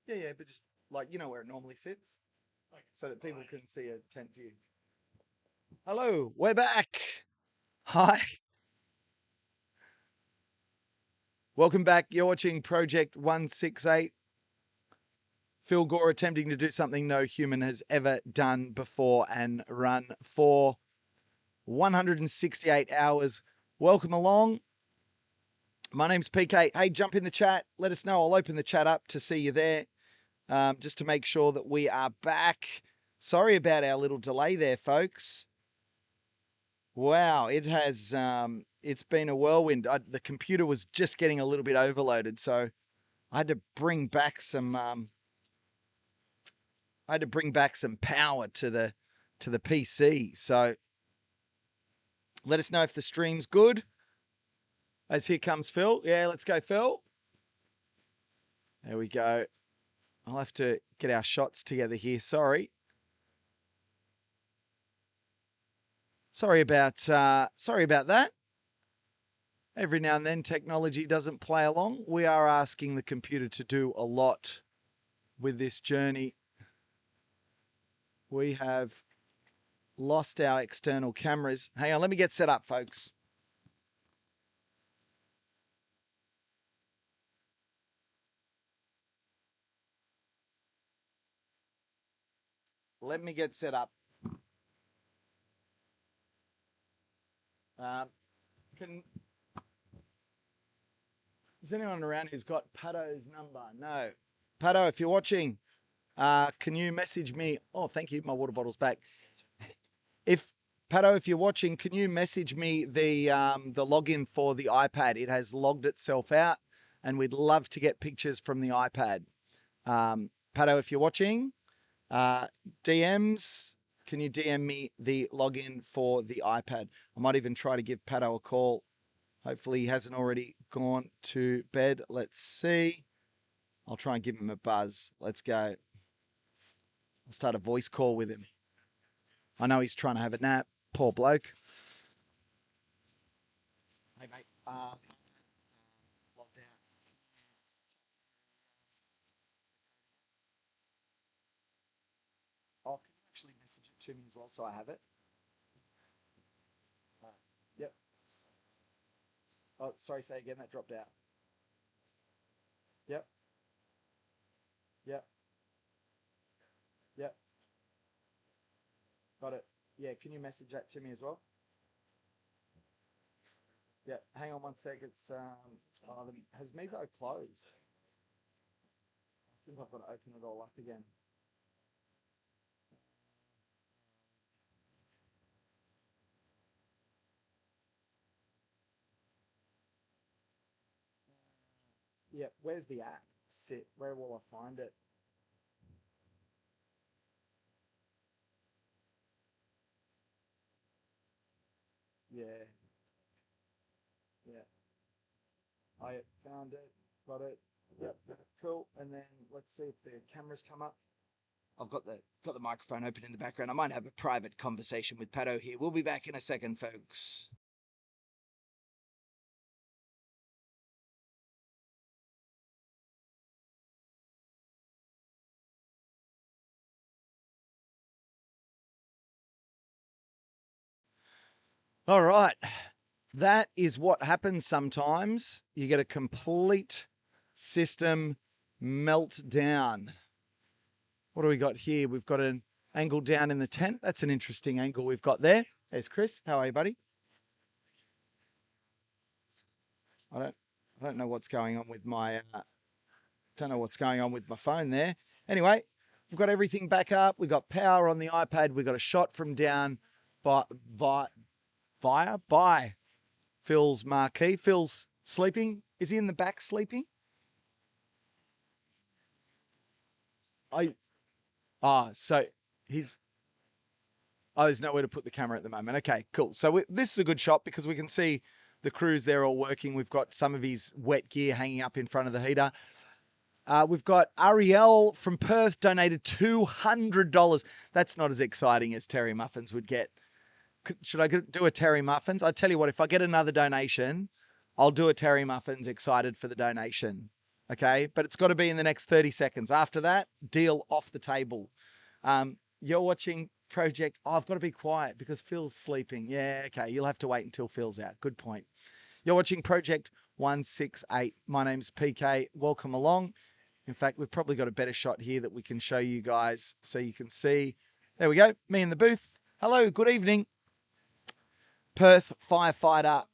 Yeah, yeah, but just like, you know where it normally sits, so that people can see a tent view. Hello, we're back. Hi. Welcome back. You're watching Project 168. Phil Gore attempting to do something no human has ever done before and run for 168 hours. Welcome along. My name's PK. Hey, jump in the chat. Let us know. I'll open the chat up to see you there, just to make sure that we are back. Sorry about our little delay there, folks. Wow, it has. It's been a whirlwind. The computer was just getting a little bit overloaded, so I had to bring back some. I had to bring back some power to the PC. So let us know if the stream's good. As here comes Phil. Yeah, let's go, Phil. There we go. I'll have to get our shots together here. Sorry. Sorry about that. Every now and then technology doesn't play along. We are asking the computer to do a lot with this journey. We have lost our external cameras. Hang on, let me get set up, folks. Let me get set up. Is anyone around who's got Pato's number? No. Pato, if you're watching, can you message me? Oh, thank you. My water bottle's back. Pato, if you're watching, can you message me the login for the iPad? It has logged itself out, and we'd love to get pictures from the iPad. Pato, if you're watching, DMs, can you DM me the login for the iPad? I might even try to give Pato a call. Hopefully he hasn't already gone to bed. Let's see. I'll try and give him a buzz. Let's go. I'll start a voice call with him. I know he's trying to have a nap. Poor bloke. Hey, mate. Logged out. Oh, can you actually message it to me as well so I have it? Yep. Oh, sorry, say again. That dropped out. Yep. Yep. Yep. Got it. Yeah, can you message that to me as well? Yeah, hang on one sec. It's has Mevo closed? I think I've got to open it all up again. Yeah, where's the app sit? Where will I find it? Yeah, yeah. I found it, got it. Yep, cool. And then let's see if the cameras come up. I've got the microphone open in the background. I might have a private conversation with Pato here. We'll be back in a second, folks. All right. That is what happens sometimes. You get a complete system meltdown. What do we got here? We've got an angle down in the tent. That's an interesting angle we've got there. There's Chris. How are you, buddy? I don't know what's going on with my don't know what's going on with my phone there. Anyway, we've got everything back up. We've got power on the iPad. We've got a shot from down by Phil's marquee. Phil's sleeping. Is he in the back sleeping? So he's there's nowhere to put the camera at the moment. Okay, cool. So this is a good shot because we can see the crews there all working. We've got some of his wet gear hanging up in front of the heater. We've got Ariel from Perth donated $200. That's not as exciting as Terry Muffins would get. Should I do a Terry Muffins? I tell you what, if I get another donation, I'll do a Terry Muffins excited for the donation. Okay, but it's got to be in the next 30 seconds. After that, deal off the table. You're watching Project. Oh, I've got to be quiet because Phil's sleeping. Yeah, okay. You'll have to wait until Phil's out. Good point. You're watching Project 168. My name's PK. Welcome along. In fact, we've probably got a better shot here that we can show you guys so you can see. There we go. Me in the booth. Hello, good evening. Perth firefighter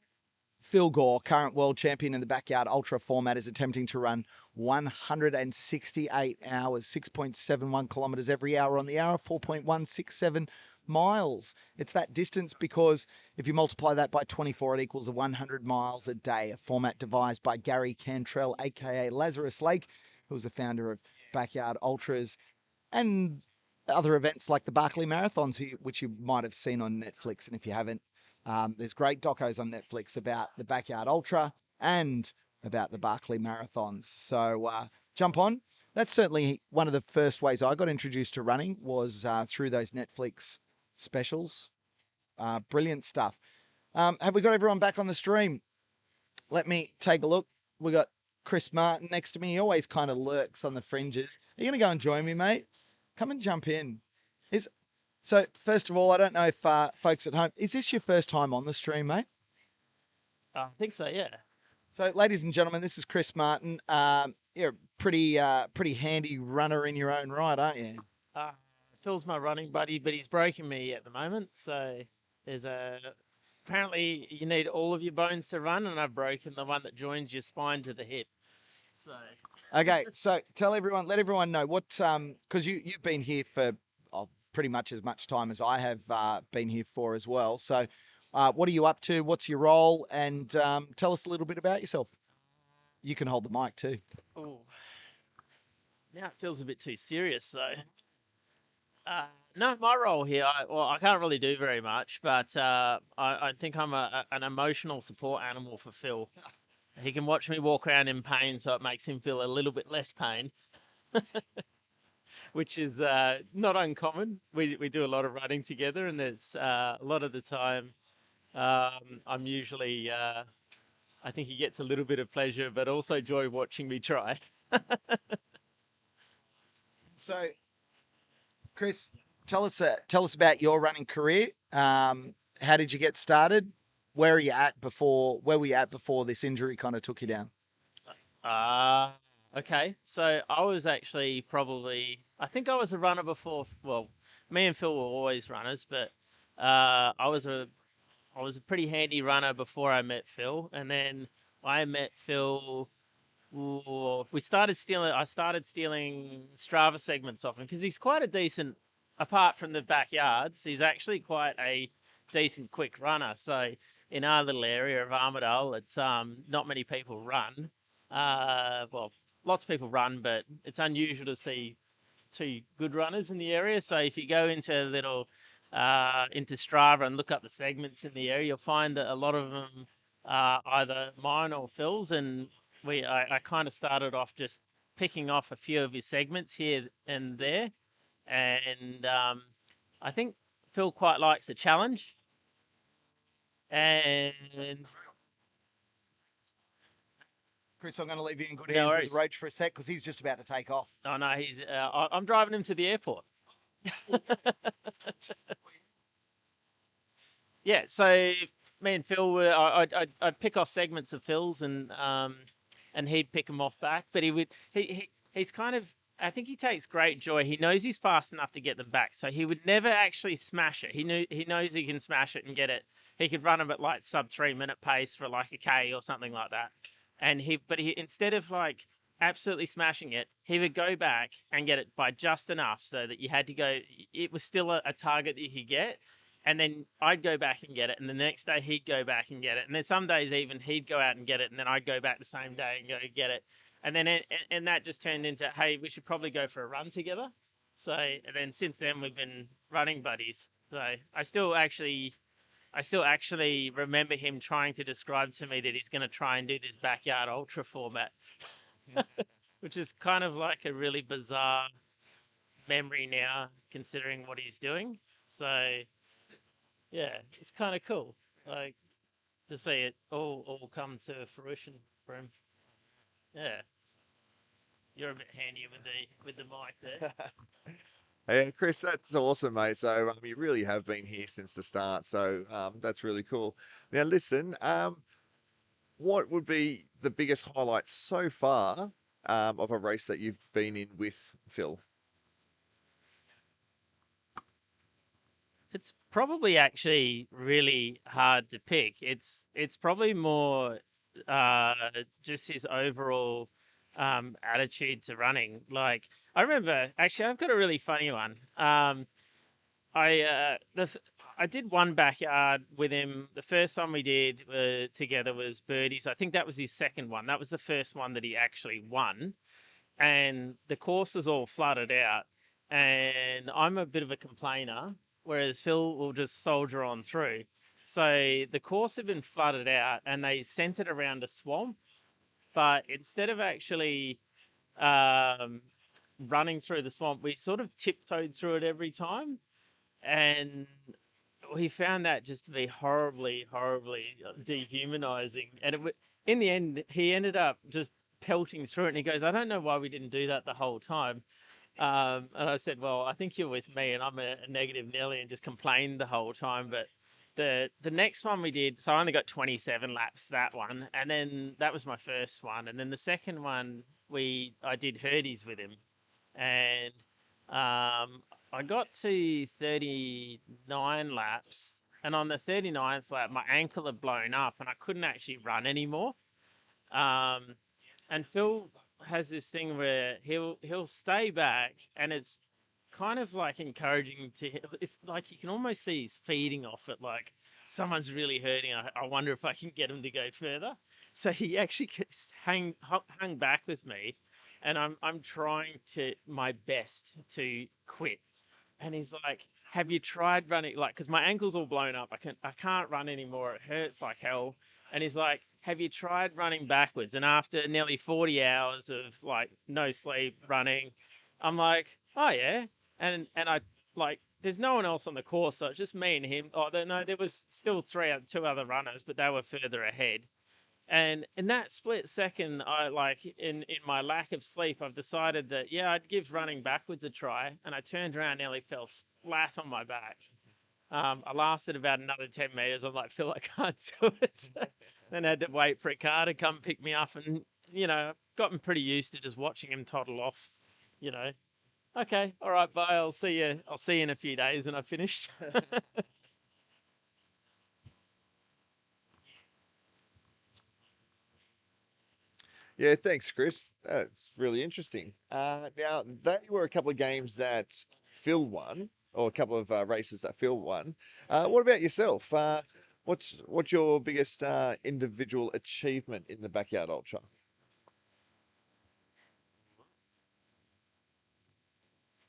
Phil Gore, current world champion in the backyard ultra format, is attempting to run 168 hours, 6.71 kilometres every hour on the hour, 4.167 miles. It's that distance because if you multiply that by 24, it equals 100 miles a day, a format devised by Gary Cantrell, aka Lazarus Lake, who was the founder of Backyard Ultras and other events like the Barkley Marathons, which you might have seen on Netflix. And if you haven't, there's great docos on Netflix about the Backyard Ultra and about the Barkley Marathons. So jump on. That's certainly one of the first ways I got introduced to running was through those Netflix specials. Brilliant stuff. Have we got everyone back on the stream? Let me take a look. We got Chris Martin next to me. He always kind of lurks on the fringes. Are you going to go and join me, mate? Come and jump in. So, first of all, I don't know if folks at home, is this your first time on the stream, mate? I think so, yeah. So, ladies and gentlemen, this is Chris Martin. You're a pretty handy runner in your own right, aren't you? Phil's my running buddy, but he's broken me at the moment. So there's apparently you need all of your bones to run, and I've broken the one that joins your spine to the hip. So Okay, so let everyone know what, because you've been here for pretty much time as I have been here for as well. So, what are you up to? What's your role? And tell us a little bit about yourself. You can hold the mic too. oh, now it feels a bit too serious though. No, my role here, I can't really do very much, but I think I'm an emotional support animal for Phil. He can watch me walk around in pain, so it makes him feel a little bit less pain, which is not uncommon. We do a lot of running together, and there's a lot of the time I'm usually I think he gets a little bit of pleasure, but also joy watching me try. So, Chris, tell us about your running career. How did you get started? Where were you at before this injury kind of took you down? Uh, okay. So I was actually I think I was a runner before. Well, me and Phil were always runners, but I was a pretty handy runner before I met Phil, and then I met Phil. I started stealing Strava segments off him because he's quite a decent. Apart from the backyards, he's actually quite a decent quick runner. So in our little area of Armidale, it's not many people run. Well, lots of people run, but it's unusual to see two good runners in the area. So if you go into Strava and look up the segments in the area, you'll find that a lot of them are either mine or Phil's. And I kind of started off just picking off a few of his segments here and there, and I think Phil quite likes a challenge. And Chris, I'm going to leave you in good no hands with worries. Roach for a sec because he's just about to take off. Oh no, I'm driving him to the airport. Yeah, so me and Phil were I'd pick off segments of Phil's and he'd pick them off back, but he's kind of I think he takes great joy. He knows he's fast enough to get them back, so he would never actually smash it. He knows he can smash it and get it. He could run them at like sub 3 minute pace for like a K or something like that. And he instead of like absolutely smashing it, he would go back and get it by just enough so that you had to go. It was still a target that you could get, and then I'd go back and get it, and the next day he'd go back and get it, and then some days even he'd go out and get it, and then I'd go back the same day and go get it, and then and that just turned into, hey, we should probably go for a run together. So and then since then we've been running buddies. So I still actually remember him trying to describe to me that he's going to try and do this backyard ultra format, which is kind of like a really bizarre memory now, considering what he's doing. So yeah, it's kind of cool, like to see it all come to fruition for him. Yeah. You're a bit handy with the mic there. Hey, Chris, that's awesome, mate. So you really have been here since the start. So that's really cool. Now, listen, what would be the biggest highlight so far of a race that you've been in with Phil? It's probably actually really hard to pick. It's probably more uh, just his overall attitude to running. Like I remember, actually, I've got a really funny one. I I did one backyard with him. The first time we did together was birdies. I think that was his second one. That was the first one that he actually won, and the course is all flooded out. And I'm a bit of a complainer, whereas Phil will just soldier on through. So the course had been flooded out, and they sent it around a swamp. But instead of actually um, running through the swamp, we sort of tiptoed through it every time, and we found that just to be horribly, horribly dehumanizing. And in the end, he ended up just pelting through it. And he goes, "I don't know why we didn't do that the whole time." And I said, "Well, I think you're with me, and I'm a negative Nelly, and just complained the whole time." But the next one we did, so I only got 27 laps that one, and then that was my first one, and then the second one I did Hurdies with him, and I got to 39 laps, and on the 39th lap, my ankle had blown up, and I couldn't actually run anymore. Um, and Phil has this thing where he'll stay back, and it's kind of like encouraging him to. It's like you can almost see he's feeding off it. Like someone's really hurting. I wonder if I can get him to go further. So he actually hung back with me, and I'm trying to my best to quit. And he's like, "Have you tried running?" Like, because my ankle's all blown up. I can't run anymore. It hurts like hell. And he's like, "Have you tried running backwards?" And after nearly 40 hours of like no sleep running, I'm like, "Oh yeah." And I like, there's no one else on the course, so it's just me and him. Oh, no, there was still two other runners, but they were further ahead. And in that split second, I like in my lack of sleep, I've decided that yeah, I'd give running backwards a try. And I turned around, nearly fell flat on my back. I lasted about another 10 meters. I'm like, Phil, I can't do it. Then I had to wait for a car to come pick me up, and I've gotten pretty used to just watching him toddle off. You know, okay, all right, bye. I'll see you. I'll see you in a few days, and I finished. Yeah, thanks, Chris. That's really interesting. Now, they were a couple of games that Phil won, or a couple of races that Phil won. What about yourself? What's your biggest individual achievement in the backyard ultra?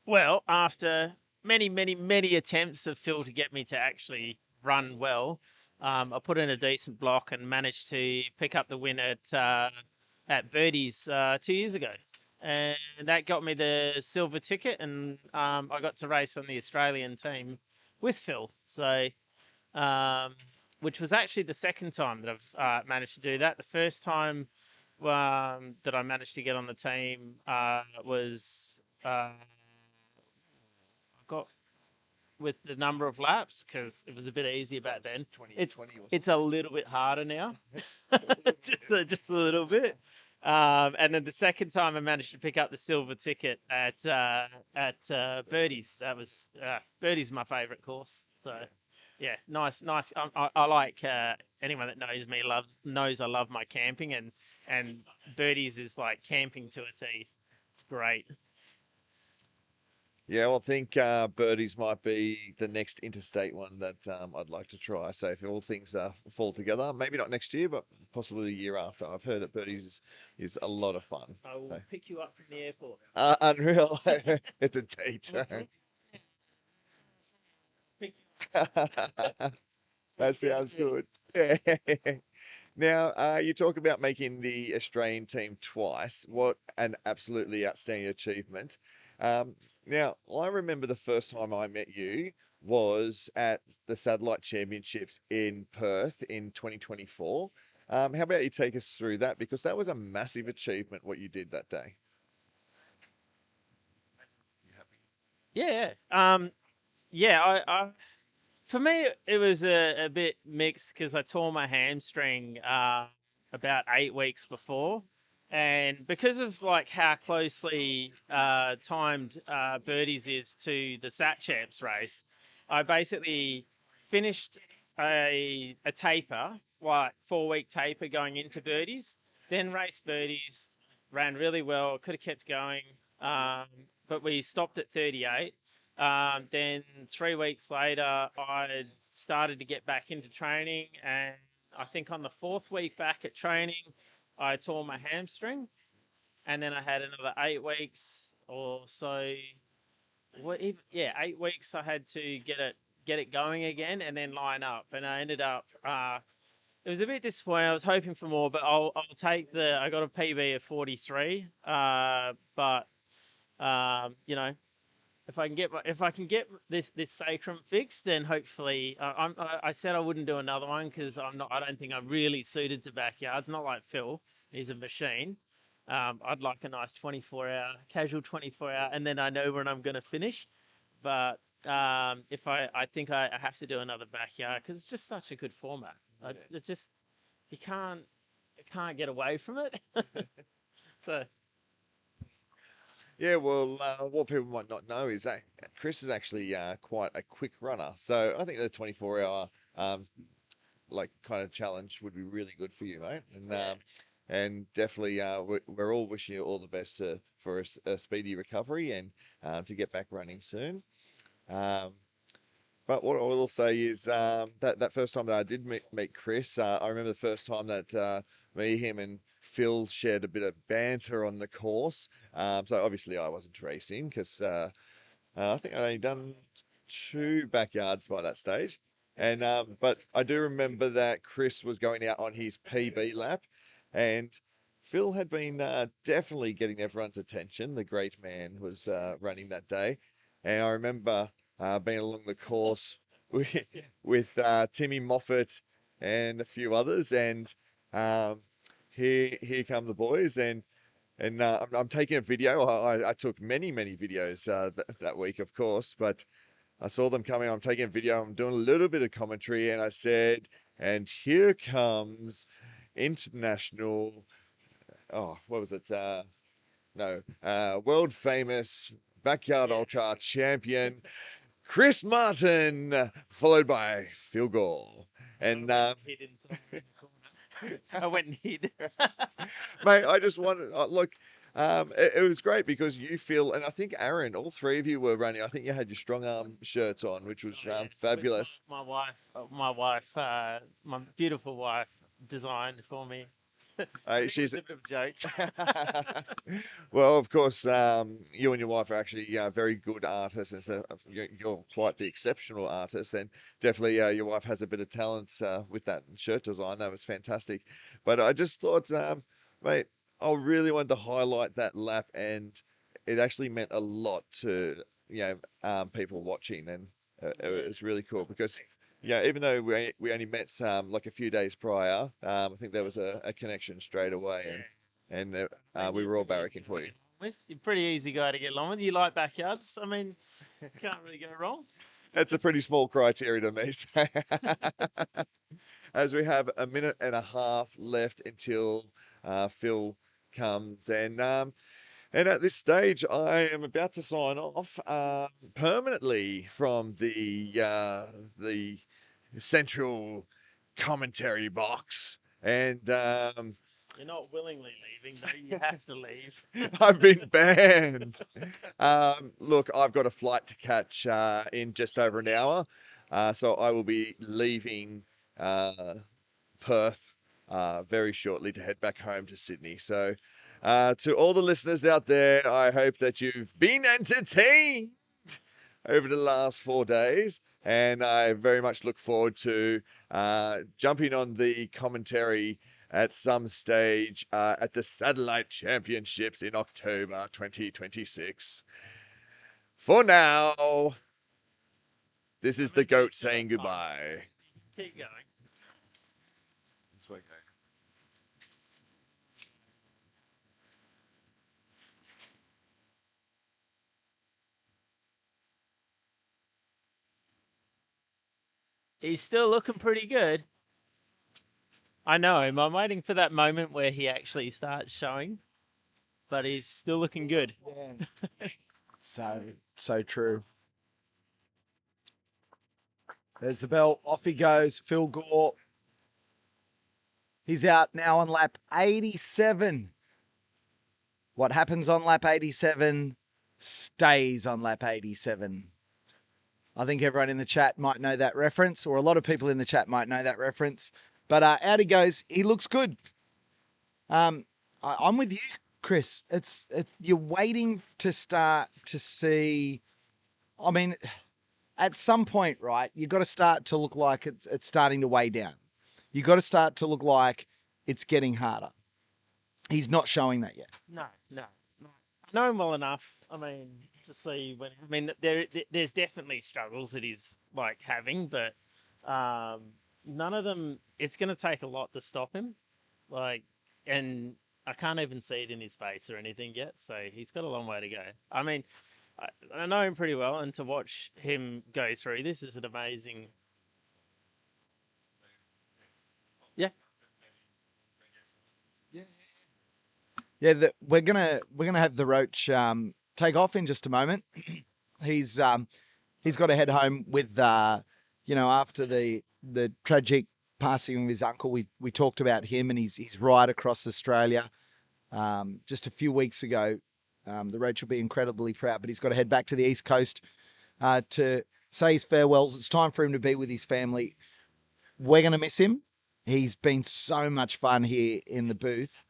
Well, after many, many, many attempts of Phil to get me to actually run well, I put in a decent block and managed to pick up the win at Birdie's 2 years ago, and that got me the silver ticket, and I got to race on the Australian team with Phil. So, um, which was actually the second time that I've managed to do that. The first time that I managed to get on the team was. Got with the number of laps because it was a bit easier back then. 20, It's 20 wasn't it's a little bit harder now, just a little bit. And then the second time I managed to pick up the silver ticket at Birdies. That was Birdies, my favourite course. So yeah, nice, nice. I like anyone that knows me knows I love my camping, and Birdies is like camping to a T. It's great. Yeah, well, I think Birdies might be the next interstate one that I'd like to try. So if all things fall together, maybe not next year, but possibly the year after. I've heard that Birdies is a lot of fun. I will So, pick you up from the airport. unreal. It's a date. Pick That sounds good. Yeah. Now, you talk about making the Australian team twice. What an absolutely outstanding achievement. Um, Now, I remember the first time I met you was at the Satellite Championships in Perth in 2024. How about you take us through that? Because that was a massive achievement what you did that day. Yeah. Yeah. For me, it was a bit mixed because I tore my hamstring about 8 weeks before, and because of like how closely timed Birdies is to the Sat Champs race, I basically finished a taper, like 4 week taper going into Birdies, then raced Birdies, ran really well, could have kept going, um, but we stopped at 38. Then 3 weeks later, I started to get back into training, and I think on the fourth week back at training, I tore my hamstring, and then I had another 8 weeks or so. Yeah, 8 weeks. I had to get it going again, and then line up, and I ended up. It was a bit disappointing. I was hoping for more, but I'll take the. I got a PB of 43. But if I can get this sacrum fixed, then hopefully I said I wouldn't do another one because I don't think I'm really suited to backyards. Not like Phil, he's a machine. I'd like a nice 24-hour casual 24-hour, and then I know when I'm going to finish. But if I think I have to do another backyard because it's just such a good format. It just you can't get away from it. So Yeah, well, what people might not know is that Chris is actually quite a quick runner. So I think the 24-hour like kind of challenge would be really good for you, mate. yeah. And definitely, we're all wishing you all the best for a speedy recovery and to get back running soon. Um, but what I will say is that first time that I did meet Chris, I remember the first time that me, him, and Phil shared a bit of banter on the course. So obviously I wasn't racing because I think I'd only done two backyards by that stage. And but I do remember that Chris was going out on his PB lap, and Phil had been definitely getting everyone's attention. The great man was running that day, and I remember being along the course with Timmy Moffat and a few others, and um, here come the boys, and I'm taking a video. I took many videos that week, of course, but I saw them coming. I'm taking a video. I'm doing a little bit of commentary, and I said, "And here comes international. Oh, what was it? No, world famous backyard ultra champion Chris Martin, followed by Phil Gore." And I went and hid. mate, I just wanted look. It was great because you feel, and I think Aaron, all three of you were running. I think you had your strong arm shirts on, which was Oh, yeah. fabulous. My beautiful wife designed for me. I think it She's was a bit of a joke. well, of course, you and your wife are actually very good artists, and so you're quite the exceptional artist, and definitely your wife has a bit of talent with that shirt design. That was fantastic. But I just thought, mate, I really wanted to highlight that lap, and it actually meant a lot to people watching, and it was really cool because. Yeah, even though we only met like a few days prior, I think there was a connection straight away, and we You're were all pretty easy barracking guy for to you. get along with. You're a pretty easy guy to get along with. You like backyards. I mean, can't really go wrong. That's a pretty small criteria to me. So as we have a minute and a half left until Phil comes, and at this stage, I am about to sign off permanently from the central commentary box, and You're not willingly leaving, though. You have to leave. I've been banned. Look, I've got a flight to catch in just over an hour, so I will be leaving Perth very shortly to head back home to Sydney. So, to all the listeners out there, I hope that you've been entertained over the last 4 days. And I very much look forward to jumping on the commentary at some stage at the Satellite Championships in October 2026. For now, this is I'm the at goat least saying got time. goodbye. Keep going. That's okay. He's still looking pretty good. I know him. I'm waiting for that moment where he actually starts showing, but he's still looking good. Yeah. So true. There's the bell. Off he goes. Phil Gore. He's out now on lap 87. What happens on lap 87 stays on lap 87. I think everyone in the chat might know that reference, or a lot of people in the chat might know that reference. But out he goes. He looks good. I'm with you, Chris. It's you're waiting to start to see. I mean, at some point, right? You've got to start to look like it's starting to weigh down. You've got to start to look like it's getting harder. He's not showing that yet. No, no, no. I know him well enough. I mean, to see when. I mean, there's definitely struggles that he's like having, but none of them. It's going to take a lot to stop him. Like, and I can't even see it in his face or anything yet. So he's got a long way to go. I mean, I know him pretty well, and to watch him go through this is an amazing. Yeah. Yeah, we're gonna have the Roach take off in just a moment. He's got to head home with after the tragic passing of his uncle. We talked about him and his ride across Australia just a few weeks ago. The Roach will be incredibly proud, but he's got to head back to the East Coast to say his farewells. It's time for him to be with his family. We're going to miss him. He's been so much fun here in the booth.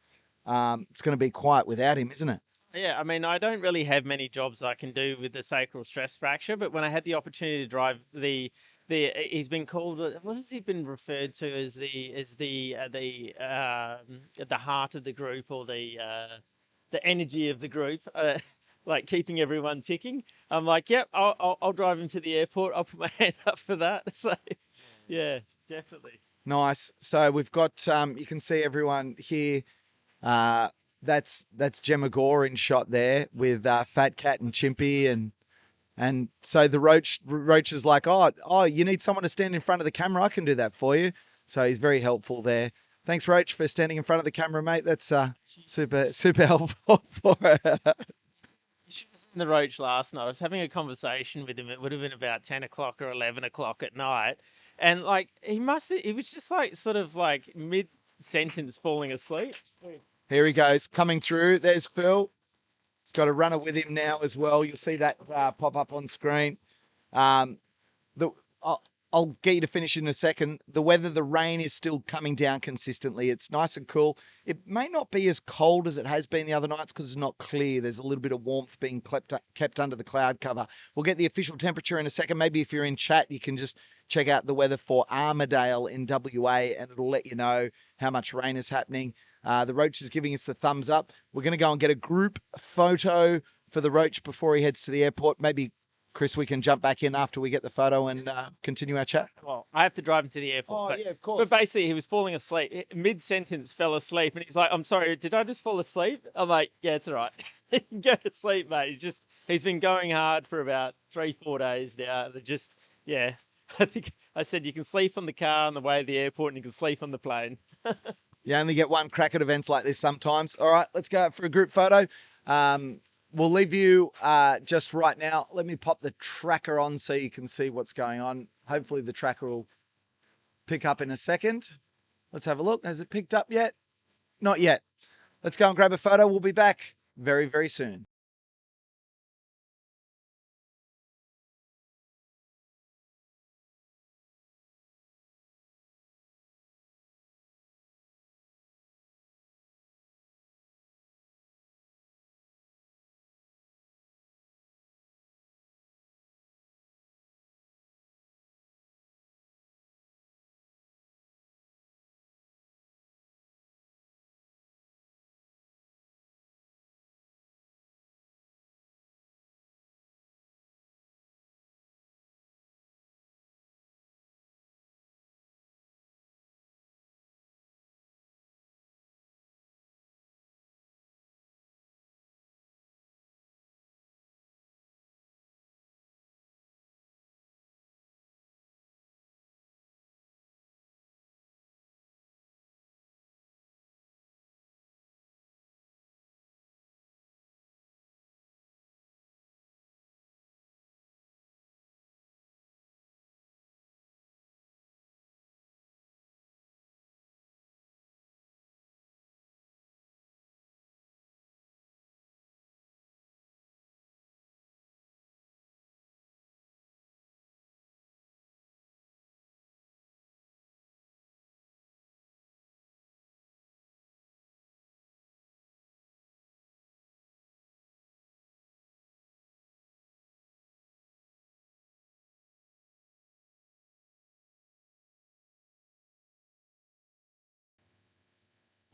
It's going to be quiet without him, isn't it? Yeah, I mean, I don't really have many jobs I can do with the sacral stress fracture, but when I had the opportunity to drive he's been called, what has he been referred to as the heart of the group, or the energy of the group, like keeping everyone ticking. I'm like, yep, I'll drive him to the airport. I'll put my hand up for that. So, yeah, definitely. Nice. So we've got you can see everyone here. Uh, that's Gemma Gore in shot there with Fat Cat and Chimpy and so the Roach is like, oh, you need someone to stand in front of the camera. I can do that for you. So he's very helpful there. Thanks, Roach, for standing in front of the camera, mate. That's super helpful for her. You should have seen the Roach last night. I was having a conversation with him. It would have been about 10 o'clock or 11 o'clock at night. And like, he was just like, sort of like mid sentence falling asleep. Here he goes, coming through. There's Phil. He's got a runner with him now as well. You'll see that pop up on screen. Um, the I'll get you to finish in a second. The weather, the rain is still coming down consistently. It's nice and cool. It may not be as cold as it has been the other nights because it's not clear. There's a little bit of warmth being kept under the cloud cover. We'll get the official temperature in a second. Maybe if you're in chat, you can just check out the weather for Armidale in WA and it'll let you know how much rain is happening. The Roach is giving us the thumbs up. We're going to go and get a group photo for the Roach before he heads to the airport. Maybe Chris, we can jump back in after we get the photo and continue our chat. Well, I have to drive him to the airport. Yeah, of course. But basically, he was falling asleep. Mid sentence, fell asleep. And he's like, I'm sorry, did I just fall asleep? I'm like, yeah, it's all right. Go to sleep, mate. He's been going hard for about 3-4 days now. Yeah. I think I said you can sleep on the car on the way to the airport and you can sleep on the plane. You only get one crack at events like this sometimes. All right, let's go out for a group photo. We'll leave you just right now. Let me pop the tracker on so you can see what's going on. Hopefully the tracker will pick up in a second. Let's have a look. Has it picked up yet? Not yet. Let's go and grab a photo. We'll be back very, very soon.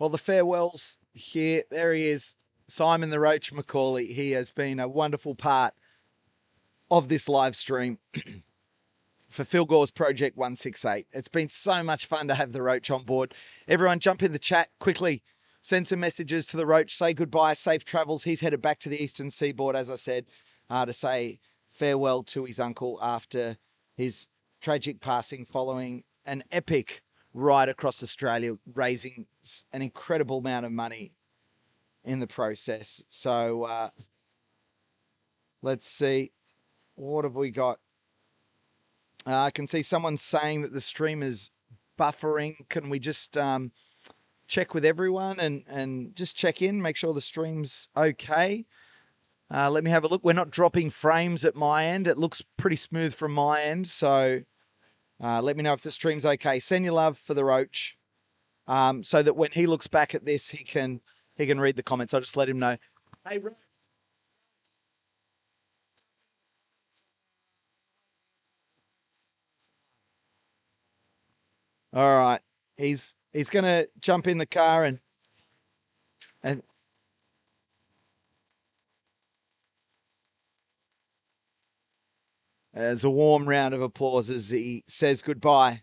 Well, the farewells here. There he is, Simon the Roach Macaulay. He has been a wonderful part of this live stream for Phil Gore's Project 168. It's been so much fun to have the Roach on board. Everyone jump in the chat quickly. Send some messages to the Roach. Say goodbye, safe travels. He's headed back to the eastern seaboard, as I said, to say farewell to his uncle after his tragic passing following an epic ride across Australia, raising an incredible amount of money in the process. So let's see. What have we got? I can see someone saying that the stream is buffering. Can we just check with everyone and just check in, make sure the stream's okay? Let me have a look. We're not dropping frames at my end. It looks pretty smooth from my end. So let me know if the stream's okay. Send your love for the Roach, so that when he looks back at this, he can read the comments. I'll just let him know. Hey, Roach. All right. He's gonna jump in the car and there's a warm round of applause as he says goodbye.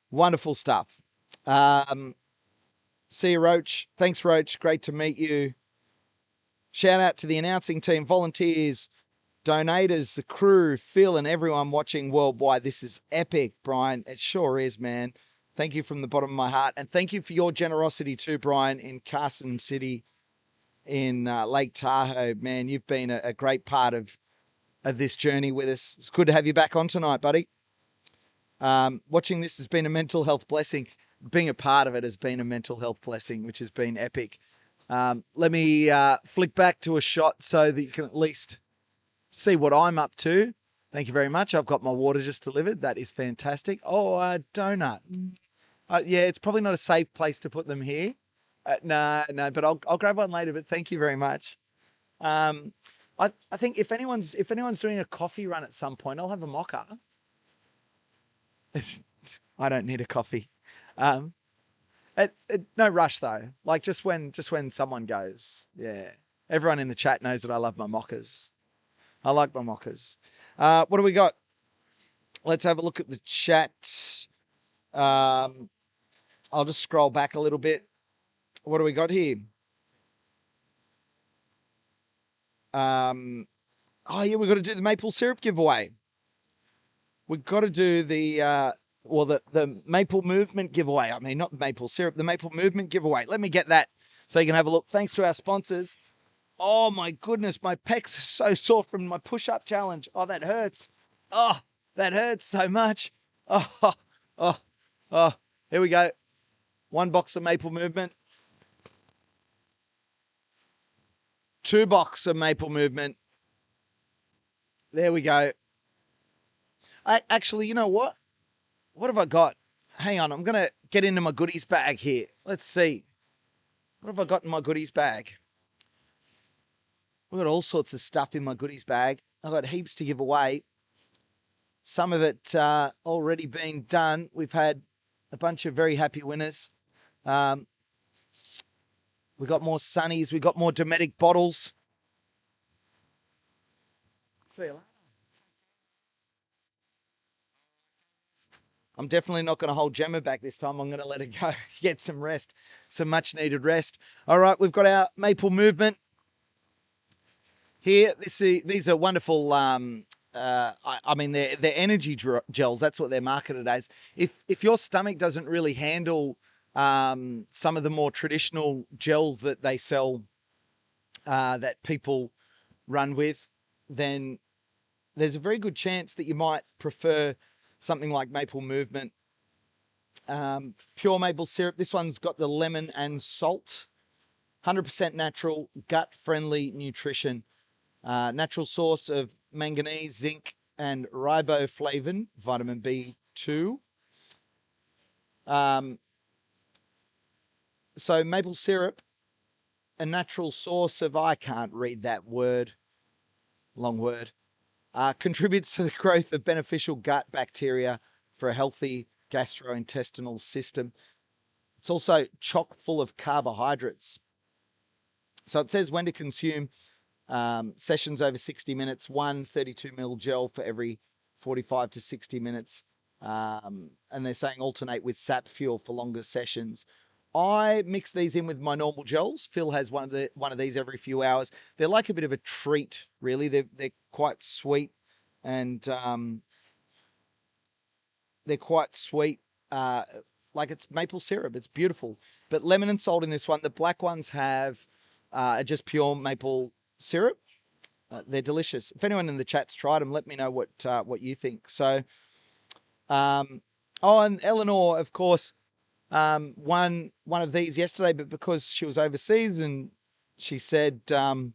Wonderful stuff. See you, Roach. Thanks, Roach. Great to meet you. Shout out to the announcing team, volunteers, donators, the crew, Phil, and everyone watching worldwide. This is epic, Brian. It sure is, man. Thank you from the bottom of my heart. And thank you for your generosity too, Brian, in Carson City, in Lake Tahoe. Man, you've been a great part of this journey with us. It's good to have you back on tonight, buddy. Watching this has been a mental health blessing. Being a part of it has been a mental health blessing, which has been epic. Let me flick back to a shot so that you can at least see what I'm up to. Thank you very much. I've got my water just delivered. That is fantastic. Oh, a donut. Yeah, it's probably not a safe place to put them here. No, but I'll grab one later. But thank you very much. I think if anyone's doing a coffee run at some point, I'll have a mocha. I don't need a coffee. No rush though. Like just when someone goes. Yeah. Everyone in the chat knows that I love my mochas. I like my mochas. What do we got? Let's have a look at the chat. I'll just scroll back a little bit. What do we got here? Oh yeah, we've got to do the maple syrup giveaway. We've got to do the maple movement giveaway. I mean, not maple syrup, the maple movement giveaway. Let me get that so you can have a look. Thanks to our sponsors. Oh my goodness, my pecs are so sore from my push-up challenge. Oh, that hurts. Oh, that hurts so much. Oh. Here we go. 1 box of maple movement. 2 box of maple movement. There we go. Actually, you know what? What have I got? Hang on, I'm going to get into my goodies bag here. Let's see. What have I got in my goodies bag? I've got all sorts of stuff in my goodies bag. I've got heaps to give away. Some of it already being done. We've had a bunch of very happy winners. We got more sunnies. We got more Dometic bottles. See you later. I'm definitely not going to hold Gemma back this time. I'm going to let her go, get some rest, some much needed rest. All right, we've got our maple movement here. These are wonderful. I mean, they're energy gels. That's what they're marketed as. If your stomach doesn't really handle some of the more traditional gels that they sell, that people run with, then there's a very good chance that you might prefer something like maple movement. Pure maple syrup. This one's got the lemon and salt. 100% natural, gut-friendly nutrition. Natural source of manganese, zinc, and riboflavin, vitamin B2. So maple syrup, a natural source of, I can't read that word, long word, contributes to the growth of beneficial gut bacteria for a healthy gastrointestinal system. It's also chock full of carbohydrates. So it says when to consume sessions over 60 minutes, one 32 ml gel for every 45 to 60 minutes. And they're saying alternate with sap fuel for longer sessions. I mix these in with my normal gels. Phil has one of these every few hours. They're like a bit of a treat, really. They're quite sweet, and they're quite sweet. Like it's maple syrup. It's beautiful. But lemon and salt in this one. The black ones have just pure maple syrup. They're delicious. If anyone in the chat's tried them, let me know what you think. So, and Eleanor, of course, won one of these yesterday, but because she was overseas and she said, well,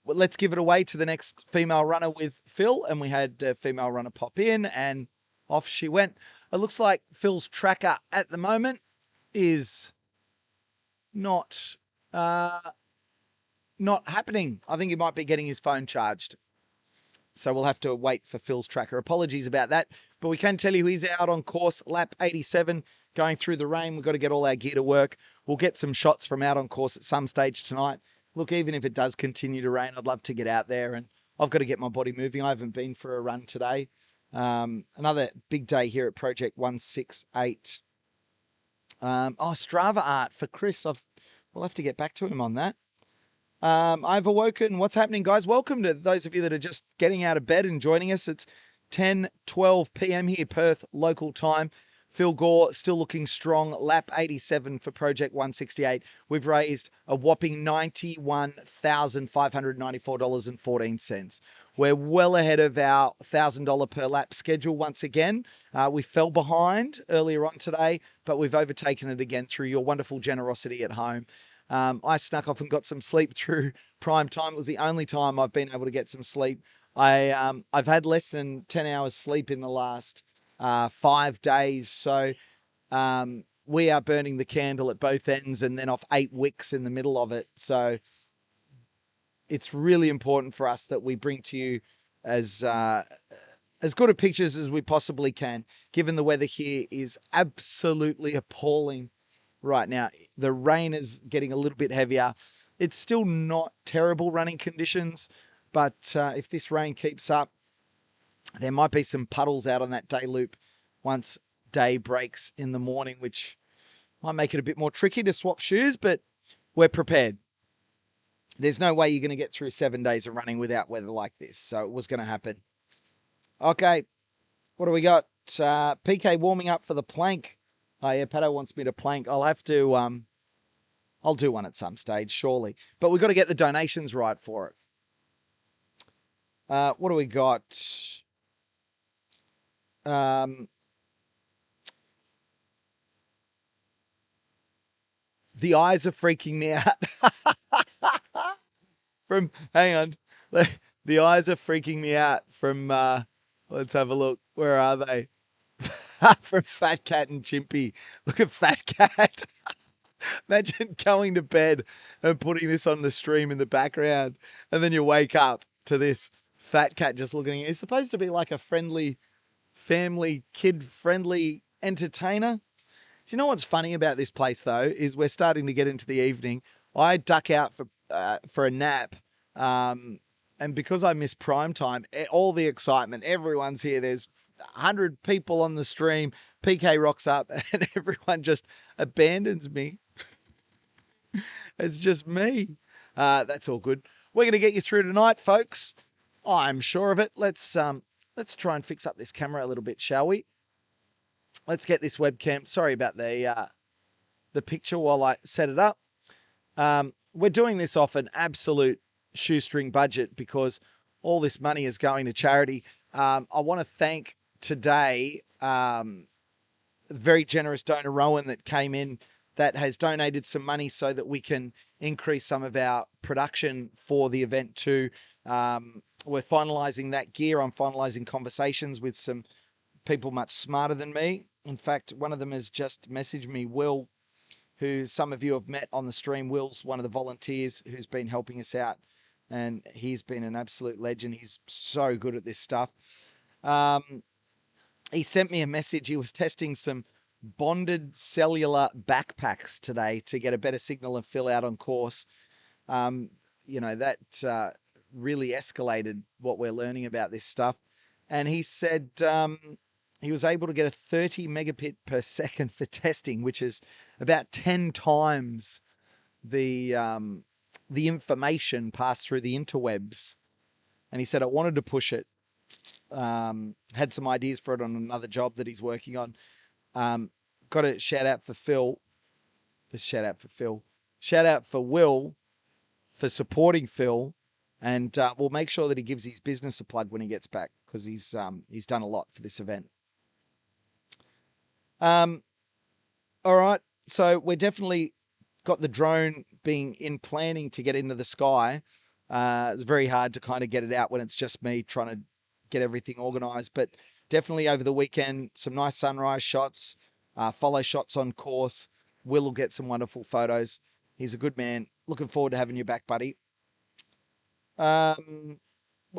let's give it away to the next female runner with Phil. And we had a female runner pop in and off she went. It looks like Phil's tracker at the moment is not happening. I think he might be getting his phone charged. So we'll have to wait for Phil's tracker. Apologies about that. But we can tell you he's out on course, lap 87, going through the rain. We've got to get all our gear to work. We'll get some shots from out on course at some stage tonight. Look, even if it does continue to rain, I'd love to get out there. And I've got to get my body moving. I haven't been for a run today. Another big day here at Project 168. Strava art for Chris. We'll have to get back to him on that. I've awoken. What's happening, guys? Welcome to those of you that are just getting out of bed and joining us. It's 10:12 p.m. here, Perth local time. Phil Gore still looking strong. Lap 87 for Project 168. We've raised a whopping $91,594.14. We're well ahead of our $1,000 per lap schedule once again. We fell behind earlier on today, but we've overtaken it again through your wonderful generosity at home. I snuck off and got some sleep through prime time. It was the only time I've been able to get some sleep. I've had less than 10 hours sleep in the last 5 days. So we are burning the candle at both ends and then off 8 wicks in the middle of it. So it's really important for us that we bring to you as good a pictures as we possibly can, given the weather here is absolutely appalling. Right now, the rain is getting a little bit heavier. It's still not terrible running conditions, but if this rain keeps up, there might be some puddles out on that day loop once day breaks in the morning, which might make it a bit more tricky to swap shoes, but we're prepared. There's no way you're going to get through 7 days of running without weather like this, so it was going to happen. Okay, what do we got? PK warming up for the plank. Oh yeah, Pato wants me to plank. I'll have to, I'll do one at some stage, surely. But we've got to get the donations right for it. What do we got? The eyes are freaking me out. Hang on. The eyes are freaking me out from, let's have a look. Where are they? From Fat Cat and Chimpy. Look at Fat Cat. Imagine going to bed and putting this on the stream in the background, and then you wake up to this Fat Cat just looking at you. It's supposed to be like a friendly, family, kid-friendly entertainer. Do you know what's funny about this place, though, is we're starting to get into the evening. I duck out for a nap, and because I miss prime time, all the excitement, everyone's here. There's 100 people on the stream. PK rocks up, and everyone just abandons me. It's just me. That's all good. We're going to get you through tonight, folks. I'm sure of it. Let's try and fix up this camera a little bit, shall we? Let's get this webcam. Sorry about the picture while I set it up. We're doing this off an absolute shoestring budget because all this money is going to charity. I want to thank today very generous donor Rowan that came in that has donated some money so that we can increase some of our production for the event too. We're finalizing that gear. I'm finalizing conversations with some people much smarter than me. In fact, one of them has just messaged me, Will, who some of you have met on the stream. Will's one of the volunteers who's been helping us out, and he's been an absolute legend. He's so good at this stuff. he sent me a message. He was testing some bonded cellular backpacks today to get a better signal and fill out on course. That really escalated what we're learning about this stuff. And he said he was able to get a 30 megabit per second for testing, which is about 10 times the information passed through the interwebs. And he said, I wanted to push it. Had some ideas for it on another job that he's working on. Got a shout out for Phil. Shout out for Phil. Shout out for Will for supporting Phil, and we'll make sure that he gives his business a plug when he gets back because he's done a lot for this event. All right, so we're definitely got the drone being in planning to get into the sky. It's very hard to kind of get it out when it's just me trying to get everything organized, but definitely over the weekend, some nice sunrise shots, follow shots on course. Will get some wonderful photos. He's a good man. Looking forward to having you back, buddy. Well,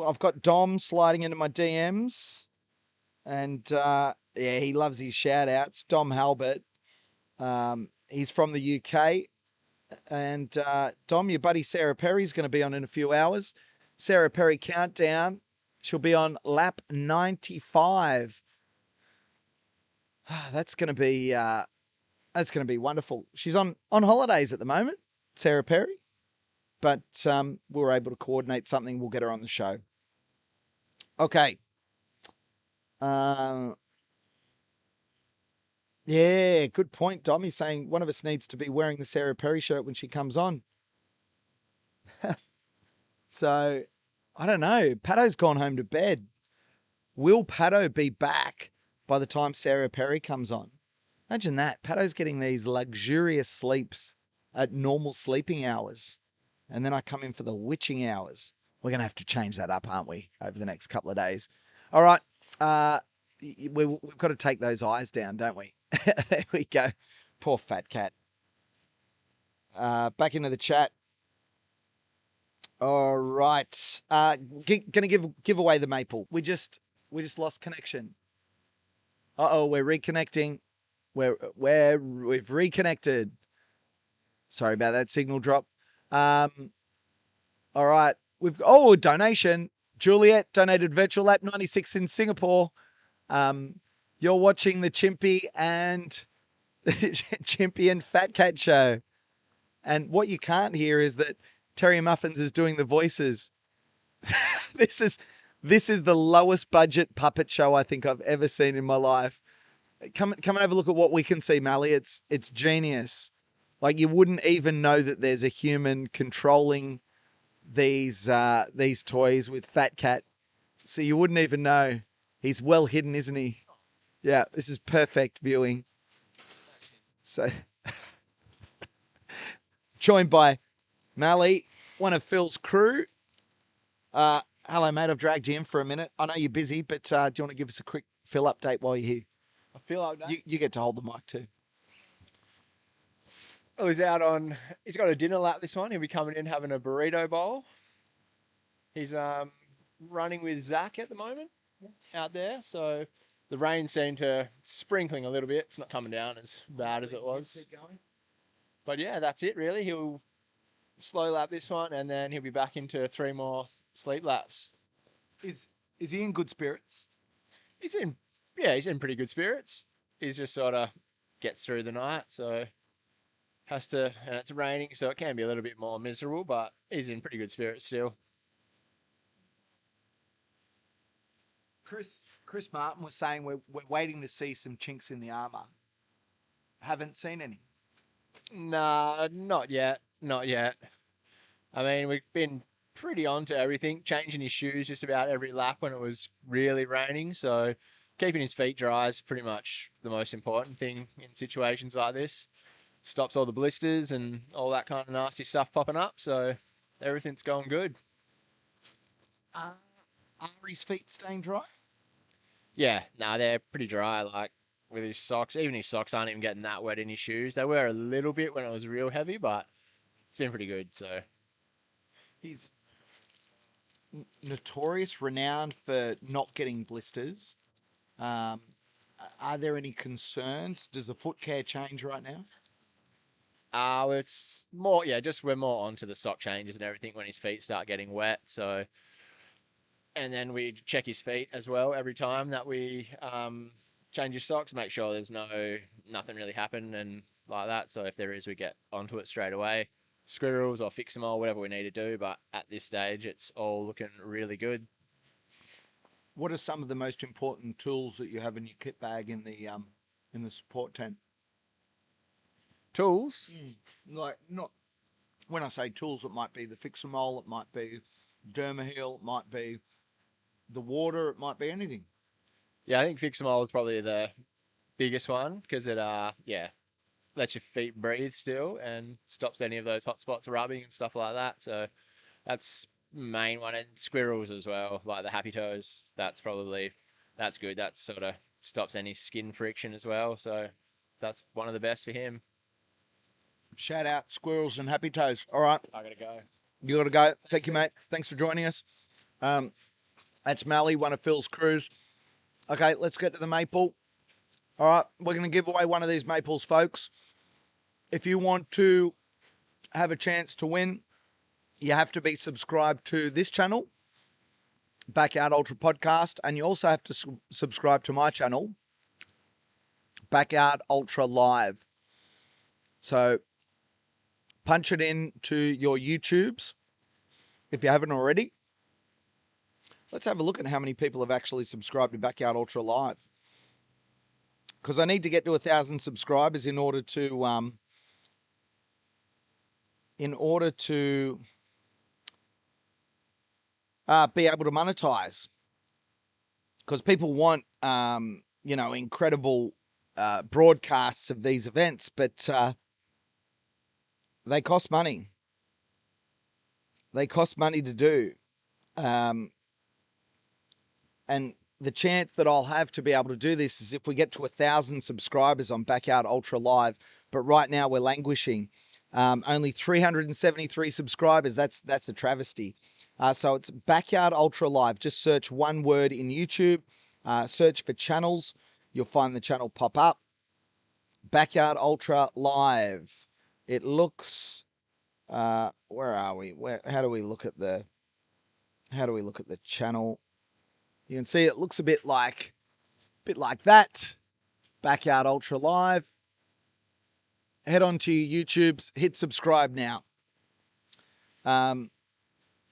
I've got Dom sliding into my DMs, and yeah, he loves his shout outs. Dom Halbert. He's from the UK. And Dom, your buddy Sarah Perry's going to be on in a few hours. Sarah Perry Countdown. She'll be on lap 95. That's going to be wonderful. She's on holidays at the moment, Sarah Perry, but we were able to coordinate something. We'll get her on the show. Okay. Yeah, good point, Dom. He's saying one of us needs to be wearing the Sarah Perry shirt when she comes on. So, I don't know. Pato's gone home to bed. Will Pato be back by the time Sarah Perry comes on? Imagine that. Pato's getting these luxurious sleeps at normal sleeping hours. And then I come in for the witching hours. We're going to have to change that up, aren't we, over the next couple of days? All right. We've got to take those eyes down, don't we? There we go. Poor fat cat. Back into the chat. All right. Gonna give away the maple. We just lost connection. Uh-oh, we're reconnecting. We've reconnected. Sorry about that signal drop. All right. Donation. Juliet donated virtual lap 96 in Singapore. You're watching the Chimpy and Fat Cat show. And what you can't hear is that Terry Muffins is doing the voices. This is the lowest budget puppet show I think I've ever seen in my life. Come and have a look at what we can see, Mally. It's genius. Like you wouldn't even know that there's a human controlling these toys with Fat Cat. So you wouldn't even know. He's well hidden, isn't he? Yeah, this is perfect viewing. So joined by Mally, one of Phil's crew. Hello, mate. I've dragged you in for a minute. I know you're busy, but do you want to give us a quick Phil update while you're here? A Phil update? You get to hold the mic too. Well, he's got a dinner lap this one. He'll be coming in having a burrito bowl. He's running with Zach at the moment out there. So the rain seemed to sprinkling a little bit. It's not coming down as bad as it was. But yeah, that's it really. He'll slow lap this one and then he'll be back into 3 more sleep laps. Is he in good spirits? He's in pretty good spirits. He's just sort of gets through the night. So and it's raining, so it can be a little bit more miserable, but he's in pretty good spirits still. Chris Martin was saying we're waiting to see some chinks in the armor. Haven't seen any. Nah, not yet. Not yet. I mean, we've been pretty on to everything, changing his shoes just about every lap when it was really raining. So keeping his feet dry is pretty much the most important thing in situations like this. Stops all the blisters and all that kind of nasty stuff popping up. So everything's going good. Are his feet staying dry? Yeah, no, they're pretty dry. Like with his socks, even his socks aren't even getting that wet in his shoes. They were a little bit when it was real heavy, but it's been pretty good. So he's notorious, renowned for not getting blisters. Are there any concerns? Does the foot care change right now? It's more, yeah, just we're more onto the sock changes and everything when his feet start getting wet. So, and then we check his feet as well every time that we change his socks, make sure there's nothing really happened and like that. So if there is, we get onto it straight away, squirrels or fix them all, whatever we need to do. But at this stage, it's all looking really good. What are some of the most important tools that you have in your kit bag in the support tent? Tools. Like, not when I say tools, it might be the Fix-A-Mole, it might be Dermaheal, it might be the water, it might be anything. Yeah, I think fix them all is probably the biggest one because it yeah, lets your feet breathe still and stops any of those hot spots rubbing and stuff like that. So that's main one. And squirrels as well, like the happy toes. That's good. That sort of stops any skin friction as well. So that's one of the best for him. Shout out squirrels and happy toes. All right, I gotta go. you got to go. Thank you, mate. Thanks for joining us. That's Mally, one of Phil's crews. Okay, let's get to the maple. All right, we're going to give away one of these maples, folks. If you want to have a chance to win, you have to be subscribed to this channel, Backyard Ultra Podcast, and you also have to subscribe to my channel, Backyard Ultra Live. So punch it into your YouTubes if you haven't already. Let's have a look at how many people have actually subscribed to Backyard Ultra Live. Because I need to get to 1,000 subscribers in order to be able to monetize. Because people want incredible broadcasts of these events, but they cost money. They cost money to do. And the chance that I'll have to be able to do this is if we get to 1,000 subscribers on Backyard Ultra Live. But right now we're languishing. Only 373 subscribers. That's a travesty. So it's Backyard Ultra Live. Just search one word in YouTube. Search for channels. You'll find the channel pop up. Backyard Ultra Live. It looks. Where are we? How do we look at the channel? You can see it looks a bit like that. Backyard Ultra Live. Head on to your YouTubes, hit subscribe now.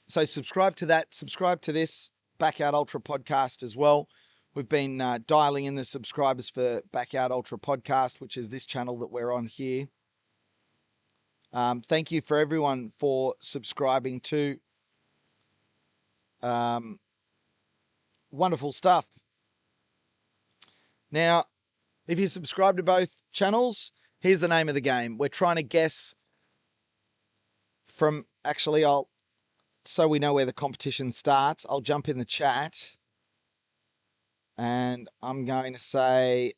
So subscribe to that, subscribe to this Backyard Ultra podcast as well. We've been dialing in the subscribers for Backyard Ultra podcast, which is this channel that we're on here. Thank you for everyone for subscribing to. Wonderful stuff. Now, if you subscribe to both channels, here's the name of the game. We're trying to guess from, actually, so we know where the competition starts, I'll jump in the chat and I'm going to say,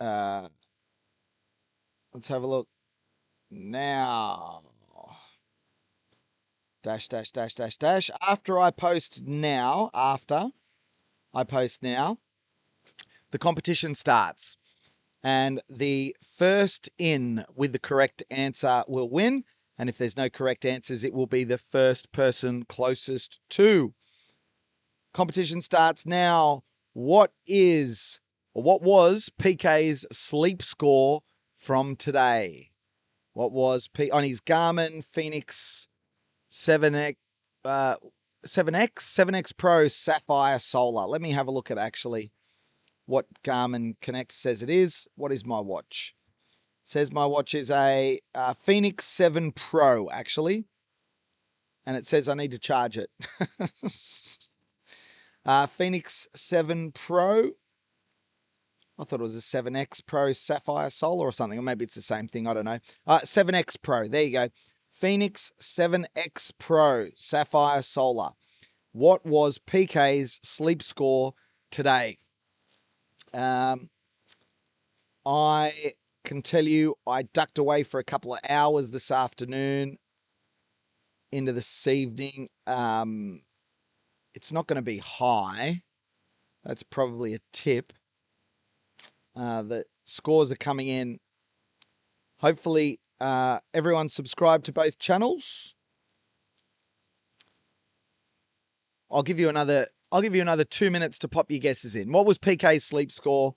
let's have a look now. Dash. After I post now, the competition starts. And the first in with the correct answer will win. And if there's no correct answers, it will be the first person closest to. Competition starts now. What was PK's sleep score from today? What was on his Garmin Phoenix 7X Pro Sapphire Solar? Let me have a look at actually what Garmin Connect says it is. What is my watch? Says my watch is a Phoenix 7 Pro, actually. And it says I need to charge it. Phoenix 7 Pro. I thought it was a 7X Pro Sapphire Solar or something. Or maybe it's the same thing. I don't know. 7X Pro. There you go. Phoenix 7X Pro Sapphire Solar. What was PK's sleep score today? I can tell you I ducked away for a couple of hours this afternoon into this evening. It's not going to be high. That's probably a tip. The scores are coming in. Hopefully, everyone's subscribed to both channels. I'll give you another 2 minutes to pop your guesses in. What was PK's sleep score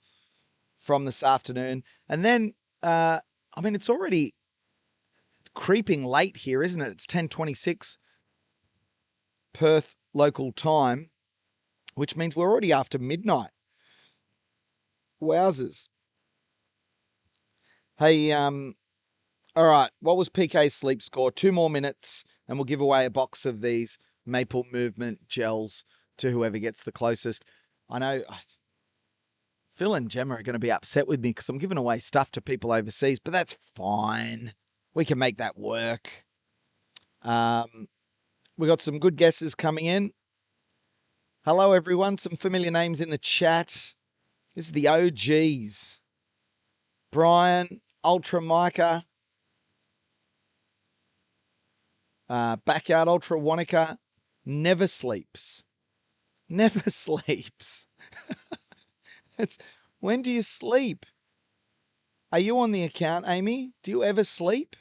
from this afternoon? And then, it's already creeping late here, isn't it? It's 10:26 Perth local time, which means we're already after midnight. Wowzers. Hey, all right. What was PK's sleep score? 2 more minutes, and we'll give away a box of these Maple Movement gels to whoever gets the closest. I know Phil and Gemma are going to be upset with me because I'm giving away stuff to people overseas, but that's fine. We can make that work. We got some good guesses coming in. Hello, everyone. Some familiar names in the chat. This is the OGs. Brian, Ultra Micah, Backyard Ultra Wanaka, never sleeps. Never sleeps. When do you sleep? Are you on the account, Amy? Do you ever sleep?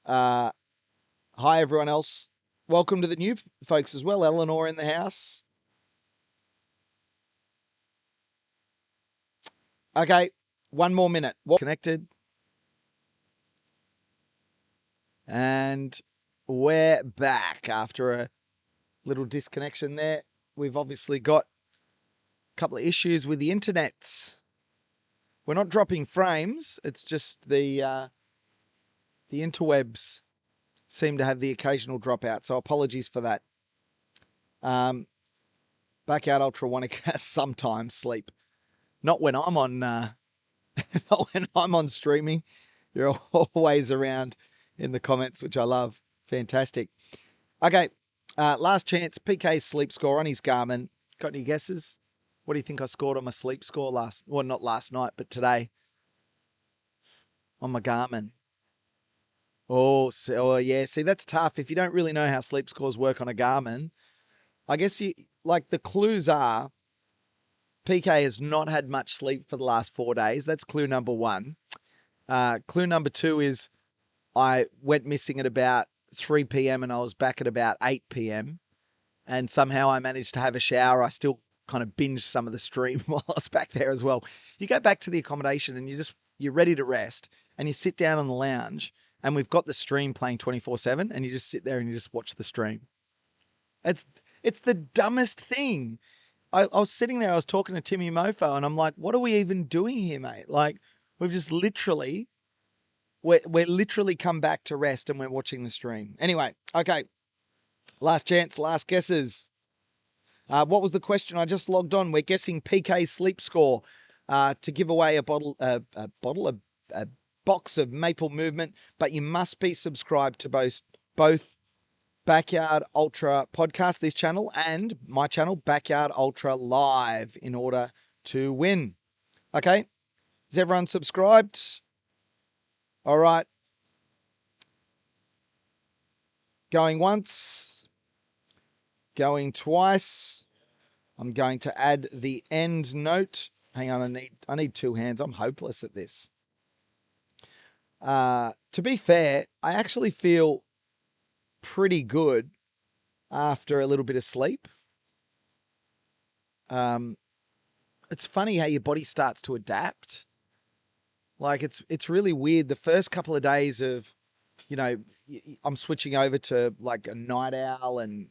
Hi, everyone else. Welcome to the new folks as well. Eleanor in the house. Okay, 1 more minute. Connected. And we're back after a little disconnection there. We've obviously got a couple of issues with the internet. We're not dropping frames. It's just the interwebs seem to have the occasional dropout. So apologies for that. Backyard Ultra Wanaka sometimes sleep. Not when I'm on not when I'm on streaming. You're always around in the comments, which I love. Fantastic. Okay. Last chance. PK's sleep score on his Garmin. Got any guesses? What do you think I scored on my sleep score not last night, but today on my Garmin? Oh, yeah. See, that's tough. If you don't really know how sleep scores work on a Garmin, I guess the clues are PK has not had much sleep for the last 4 days. That's clue number 1. Clue number 2 is I went missing at about 3 p.m. and I was back at about 8 p.m. And somehow I managed to have a shower. I still kind of binged some of the stream while I was back there as well. You go back to the accommodation and you're ready to rest and you sit down on the lounge and we've got the stream playing 24/7 and you just sit there and you just watch the stream. It's the dumbest thing. I was sitting there, I was talking to Timmy Mofo and I'm like, what are we even doing here, mate? Like we've just literally, we're literally come back to rest and we're watching the stream. Anyway, okay. Last chance, last guesses. What was the question? I just logged on. We're guessing PK's sleep score to give away a box of Maple Movement, but you must be subscribed to both Backyard Ultra Podcast, this channel, and my channel, Backyard Ultra Live, in order to win. Okay? Is everyone subscribed? All right. Going once. Going twice. I'm going to add the end note. Hang on, I need 2 hands. I'm hopeless at this. To be fair, I actually feel pretty good after a little bit of sleep. It's funny how your body starts to adapt. Like it's really weird. The first couple of days of, I'm switching over to like a night owl and,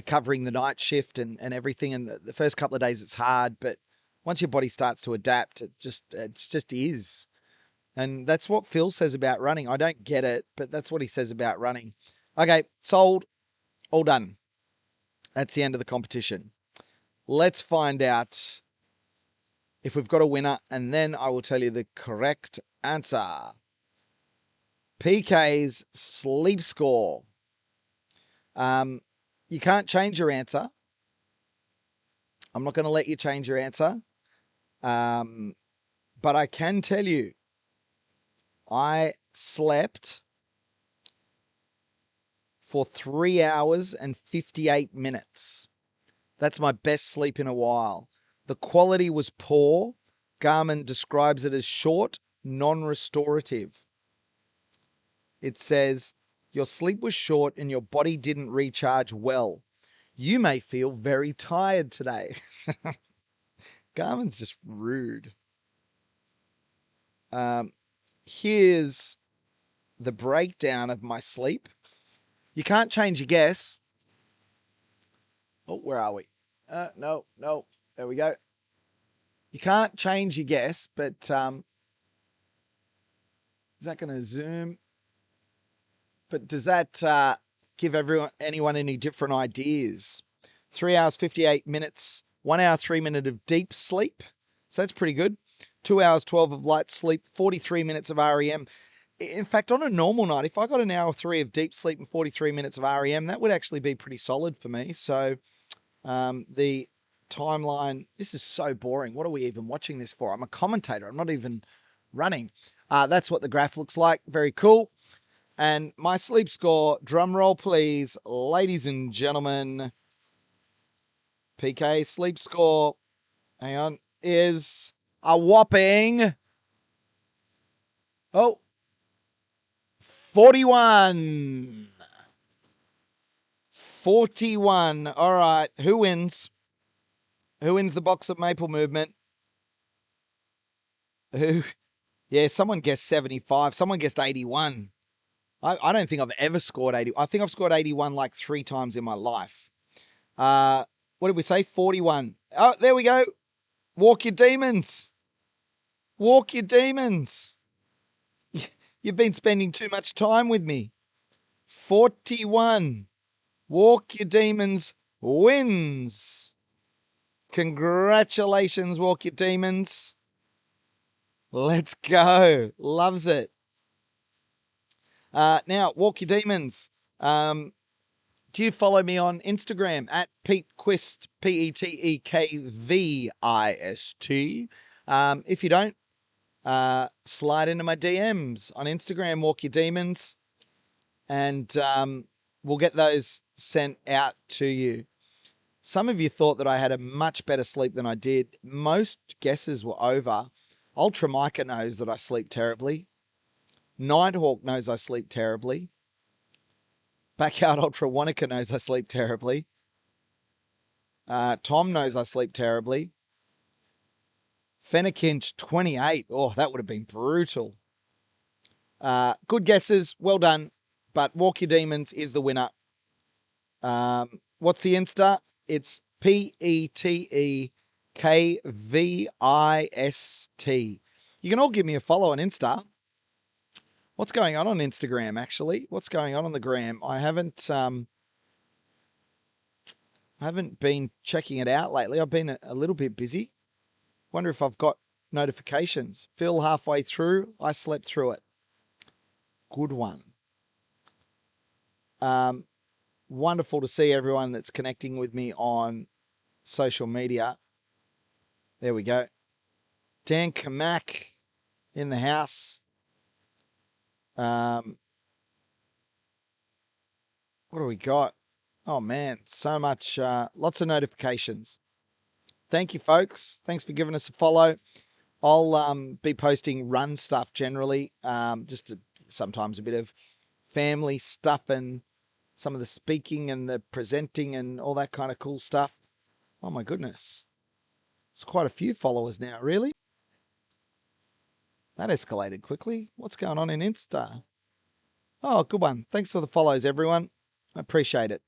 covering the night shift and everything. And the first couple of days it's hard, but once your body starts to adapt, it just is. And that's what Phil says about running. I don't get it, but that's what he says about running. Okay, sold. All done. That's the end of the competition. Let's find out if we've got a winner, and then I will tell you the correct answer. PK's sleep score. You can't change your answer. I'm not going to let you change your answer. But I can tell you, I slept for 3 hours and 58 minutes. That's my best sleep in a while. The quality was poor. Garmin describes it as short, non-restorative. It says, your sleep was short and your body didn't recharge well. You may feel very tired today. Garmin's just rude. Here's the breakdown of my sleep. You can't change your guess. Oh, where are we? No. There we go. You can't change your guess, but is that going to zoom? But does that give anyone any different ideas? 3 hours, 58 minutes, 1 hour, 3 minutes of deep sleep. So that's pretty good. 2 hours, 12 of light sleep, 43 minutes of REM. In fact, on a normal night, if I got an hour 3 of deep sleep and 43 minutes of REM, that would actually be pretty solid for me. So the timeline, this is so boring. What are we even watching this for? I'm a commentator. I'm not even running. That's what the graph looks like. Very cool. And my sleep score, drum roll please, ladies and gentlemen, PK sleep score, hang on, is a whopping, 41. 41. All right, who wins? Who wins the box of maple movement? Who? Yeah, someone guessed 75. Someone guessed 81. I don't think I've ever scored 80. I think I've scored 81 like 3 times in my life. What did we say? 41. Oh, there we go. Walk your demons. Walk your demons. You've been spending too much time with me. 41. Walk your demons wins. Congratulations, Walk Your Demons. Let's go. Loves it. Now, Walk Your Demons. Do you follow me on Instagram at Pete Quist, Petekvist? If you don't, slide into my DMs on Instagram, Walk Your Demons, and we'll get those sent out to you. Some of you thought that I had a much better sleep than I did. Most guesses were over. Ultra Micah knows that I sleep terribly. Nighthawk knows I sleep terribly. Backyard Ultra Wanaka knows I sleep terribly. Tom knows I sleep terribly. Fennekinch 28. Oh, that would have been brutal. Good guesses. Well done. But Walk Your Demons is the winner. What's the Insta? It's PETEKVIST. You can all give me a follow on Insta. What's going on Instagram, actually? What's going on the gram? I haven't been checking it out lately. I've been a little bit busy. Wonder if I've got notifications. Phil halfway through. I slept through it. Good one. Wonderful to see everyone that's connecting with me on social media. There we go. Dan Kamak in the house. What do we got? Oh man, so much, lots of notifications. Thank you, folks. Thanks for giving us a follow. I'll be posting run stuff generally, sometimes a bit of family stuff and some of the speaking and the presenting and all that kind of cool stuff. Oh my goodness. It's quite a few followers now, really? That escalated quickly. What's going on in Insta? Oh, good one. Thanks for the follows, everyone. I appreciate it.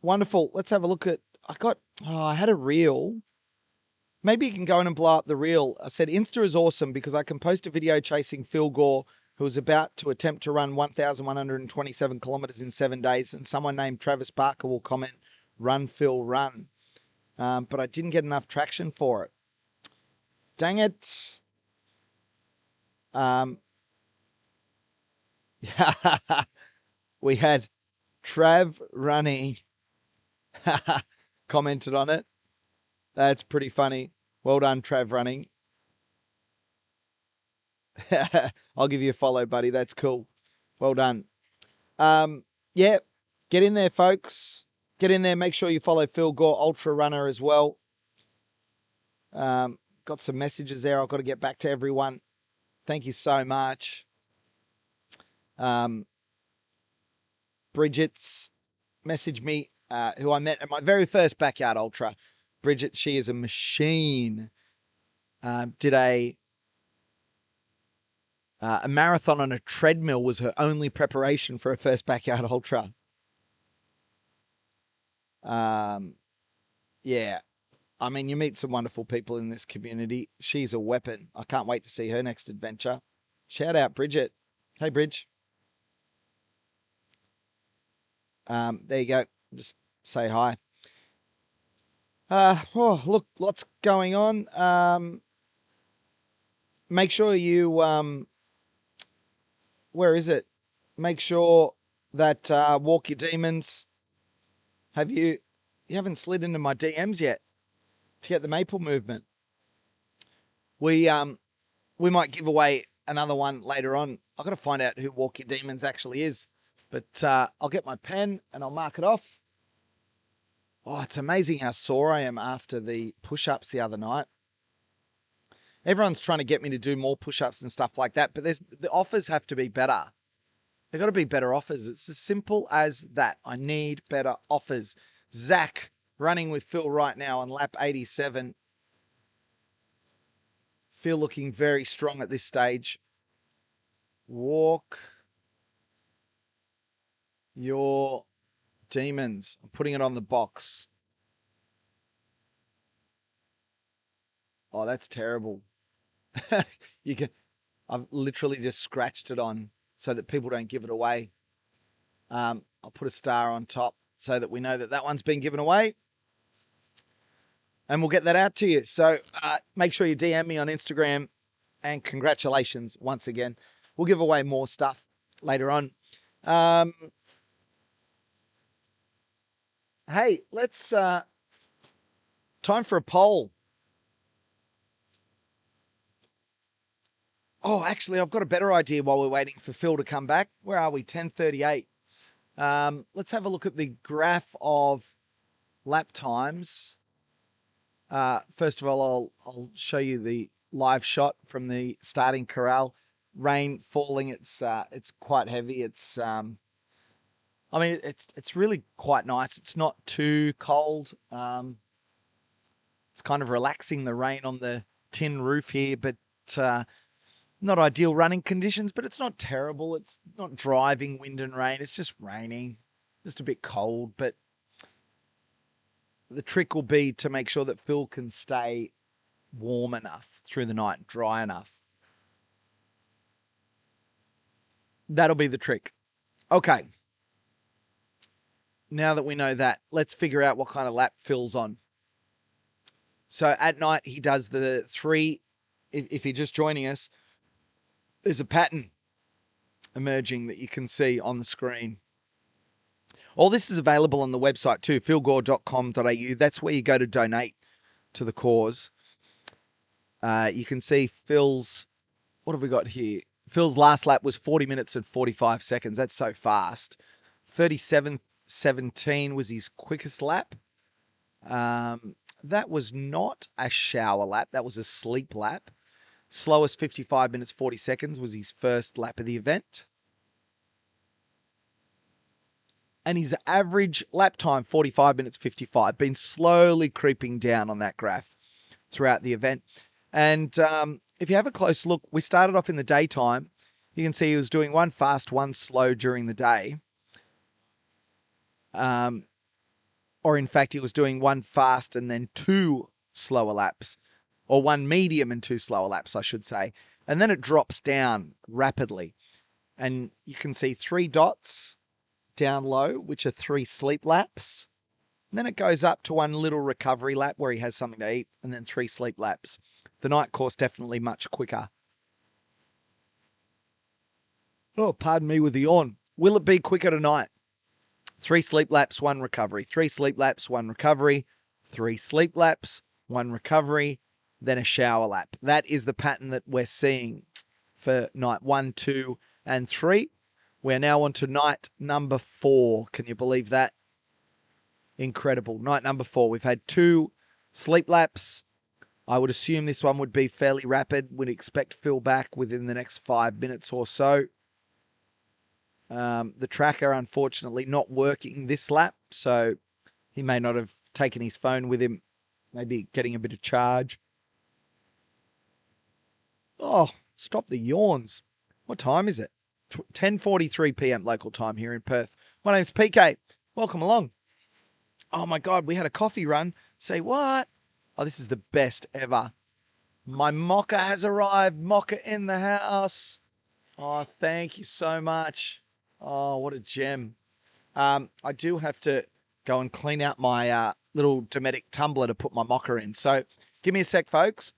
Wonderful. Let's have a look at, I had a reel. Maybe you can go in and blow up the reel. I said Insta is awesome because I can post a video chasing Phil Gore, who was about to attempt to run 1,127 kilometers in 7 days, and someone named Travis Barker will comment, "Run, Phil, run." But I didn't get enough traction for it. Dang it. We had Trav running commented on it. That's pretty funny. Well done, Trav running. I'll give you a follow, buddy. That's cool. Well done. Yeah, Get in there, folks. Get in there. Make sure you follow Phil Gore, Ultra Runner, as well. Got some messages there. I've got to get back to everyone. Thank you so much. Bridget's messaged me, who I met at my very first Backyard Ultra. Bridget, she is a machine. Did a marathon on a treadmill was her only preparation for her first Backyard Ultra. Yeah. I mean, you meet some wonderful people in this community. She's a weapon. I can't wait to see her next adventure. Shout out, Bridget. Hey, Bridge. There you go. Just say hi. Look, lots going on. Make sure you, where is it? Make sure that Walk Your Demons. You haven't slid into my DMs yet to get the Maple movement. We might give away another one later on. I've got to find out who Walk Your Demons actually is. But I'll get my pen and I'll mark it off. Oh, it's amazing how sore I am after the push-ups the other night. Everyone's trying to get me to do more push-ups and stuff like that, but the offers have to be better. They've got to be better offers. It's as simple as that. I need better offers. Zach running with Phil right now on lap 87. Phil looking very strong at this stage. Walk your demons. I'm putting it on the box. Oh, that's terrible. I've literally just scratched it on so that people don't give it away. I'll put a star on top so that we know that that one's been given away. And we'll get that out to you. So make sure you DM me on Instagram. And congratulations once again. We'll give away more stuff later on. Hey, let's... time for a poll. Oh, actually, I've got a better idea while we're waiting for Phil to come back. Where are we? 10:38. Let's have a look at the graph of lap times. First of all, I'll show you the live shot from the starting corral. Rain falling. It's quite heavy. It's really quite nice. It's not too cold. It's kind of relaxing, the rain on the tin roof here, but not ideal running conditions, but it's not terrible. It's not driving wind and rain. It's just raining, just a bit cold. But the trick will be to make sure that Phil can stay warm enough through the night, dry enough. That'll be the trick. Okay. Now that we know that, let's figure out what kind of lap Phil's on. So at night, he does the 3. If you're just joining us, there's a pattern emerging that you can see on the screen. All this is available on the website too, philgore.com.au. That's where you go to donate to the cause. You can see Phil's, what have we got here? Phil's last lap was 40 minutes and 45 seconds. That's so fast. 37:17 was his quickest lap. That was not a shower lap. That was a sleep lap. Slowest 55 minutes, 40 seconds was his first lap of the event. And his average lap time, 45 minutes, 55. Been slowly creeping down on that graph throughout the event. And if you have a close look, we started off in the daytime. You can see he was doing one fast, one slow during the day. Or in fact, he was doing one fast and then 2 slower laps. Or one medium and 2 slower laps, I should say. And then it drops down rapidly. And you can see 3 dots down low, which are 3 sleep laps. And then it goes up to 1 little recovery lap where he has something to eat, and then 3 sleep laps. The night course definitely much quicker. Oh, pardon me with the yawn. Will it be quicker tonight? 3 sleep laps, 1 recovery. 3 sleep laps, 1 recovery. 3 sleep laps, 1 recovery. Then a shower lap. That is the pattern that we're seeing for night 1, 2, and 3. We're now on to night number 4. Can you believe that? Incredible. Night number 4. We've had 2 sleep laps. I would assume this one would be fairly rapid. We'd expect Phil back within the next 5 minutes or so. The tracker, unfortunately, not working this lap, so he may not have taken his phone with him, maybe getting a bit of charge. Oh, stop the yawns. What time is it? 10:43 p.m. local time here in Perth. My name's PK. Welcome along. Oh my God, we had a coffee run. Say what? Oh, this is the best ever. My mocha has arrived. Mocha in the house. Oh, thank you so much. Oh, what a gem. I do have to go and clean out my little Dometic tumbler to put my mocha in. So give me a sec, folks.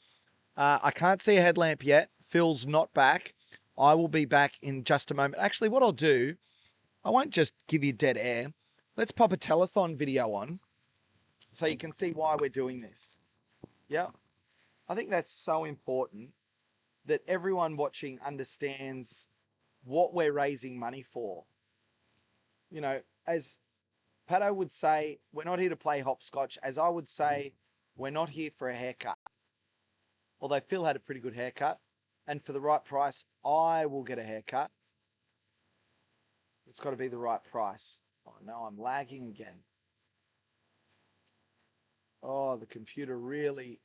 I can't see a headlamp yet. Phil's not back. I will be back in just a moment. Actually, what I'll do, I won't just give you dead air. Let's pop a telethon video on so you can see why we're doing this. Yeah. I think that's so important that everyone watching understands what we're raising money for. You know, as Pato would say, we're not here to play hopscotch. As I would say, we're not here for a haircut. Although Phil had a pretty good haircut. And for the right price, I will get a haircut. It's got to be the right price. Oh no, I'm lagging again. Oh, the computer really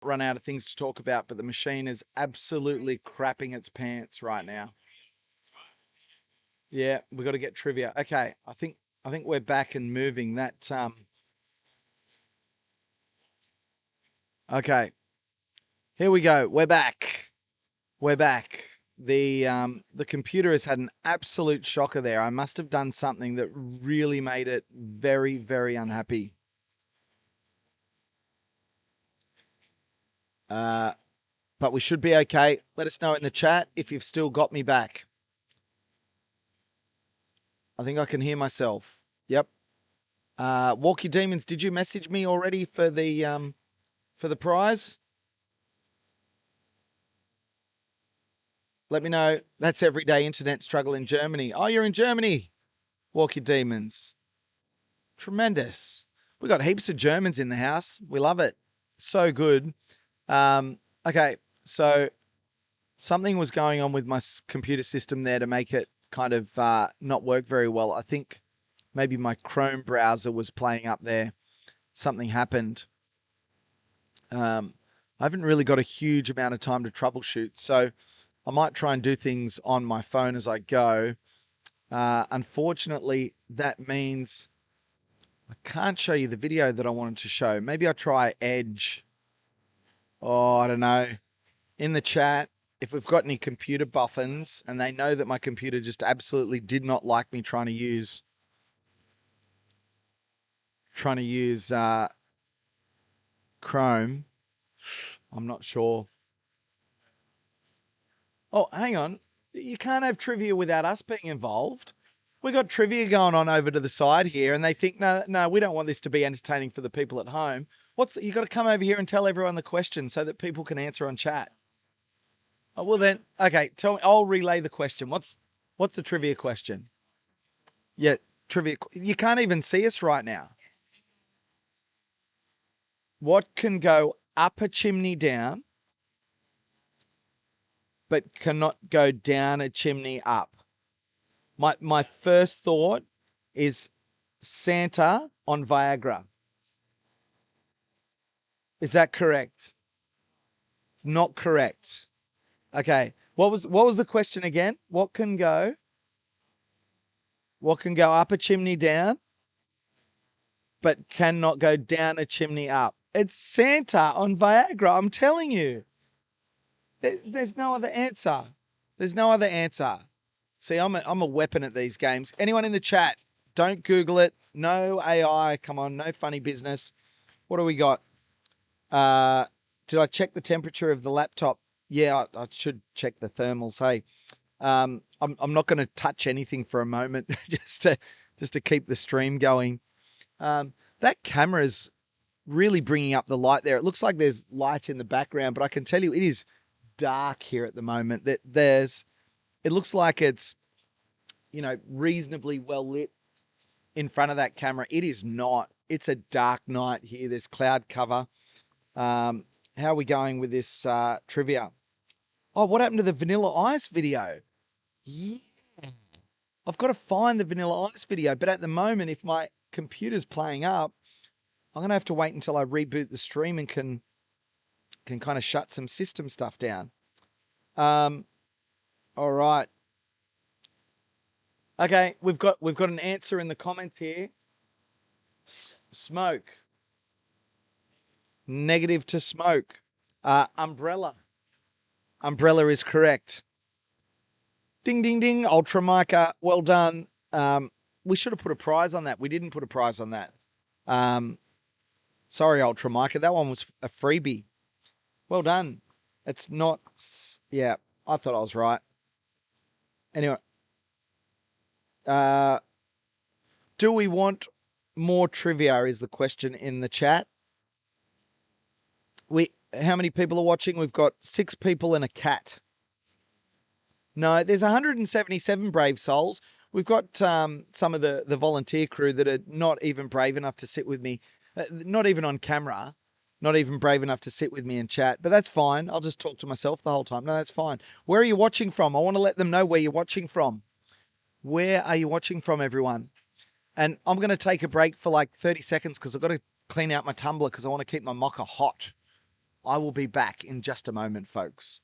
run out of things to talk about, but the machine is absolutely crapping its pants right now. Yeah, we got to get trivia. Okay, I think we're back and moving. Okay, here we go. We're back. We're back. The computer has had an absolute shocker there. I must have done something that really made it very, very unhappy. But we should be okay. Let us know in the chat if you've still got me back. I think I can hear myself. Yep. Walkie Demons, did you message me already for the prize? Let me know. That's everyday internet struggle in Germany. Oh, you're in Germany, Walkie Demons. Tremendous. We got heaps of Germans in the house. We love it. So good. Okay, so something was going on with my computer system there to make it kind of not work very well. I think maybe my Chrome browser was playing up there. Something happened. I haven't really got a huge amount of time to troubleshoot, so I might try and do things on my phone as I go. Unfortunately, that means I can't show you the video that I wanted to show. Maybe I'll try Edge. Oh, I don't know. In the chat, if we've got any computer buffins and they know that my computer just absolutely did not like me trying to use Chrome, I'm not sure. Oh, hang on. You can't have trivia without us being involved. We got trivia going on over to the side here, and they think, no, we don't want this to be entertaining for the people at home. You got to come over here and tell everyone the question so that people can answer on chat. Oh, well then, okay, tell me. I'll relay the question. What's the trivia question? Yeah, trivia. You can't even see us right now. What can go up a chimney down, but cannot go down a chimney up? My first thought is Santa on Viagra. Is that correct? It's not correct. Okay. What was the question again? What can go up a chimney down, but cannot go down a chimney up? It's Santa on Viagra. I'm telling you. There's no other answer. There's no other answer. See, I'm a weapon at these games. Anyone in the chat, don't Google it. No AI. Come on, no funny business. What do we got? Did I check the temperature of the laptop? Yeah, I should check the thermals. Hey, I'm not going to touch anything for a moment, just to keep the stream going. That camera's really bringing up the light there. It looks like there's light in the background, but I can tell you it is dark here at the moment. It looks like it's, reasonably well lit in front of that camera. It is not. It's a dark night here. There's cloud cover. How are we going with this trivia? Oh, what happened to the Vanilla Ice video? Yeah. I've got to find the Vanilla Ice video, but at the moment, if my computer's playing up, I'm going to have to wait until I reboot the stream and can kind of shut some system stuff down. All right. Okay, we've got an answer in the comments here. Smoke. Negative to smoke. Umbrella. Umbrella is correct. Ding, ding, ding. Ultra Micah. Well done. We should have put a prize on that. We didn't put a prize on that. Sorry, Ultra Micah. That one was a freebie. Well done. It's not. Yeah, I thought I was right. Anyway. Do we want more trivia is the question in the chat. How many people are watching? We've got 6 people and a cat. No, there's 177 brave souls. We've got some of the volunteer crew that are not even brave enough to sit with me, not even on camera, not even brave enough to sit with me and chat. But that's fine. I'll just talk to myself the whole time. No, that's fine. Where are you watching from? I want to let them know where you're watching from. Where are you watching from, everyone? And I'm going to take a break for like 30 seconds because I've got to clean out my tumbler because I want to keep my mocha hot. I will be back in just a moment, folks.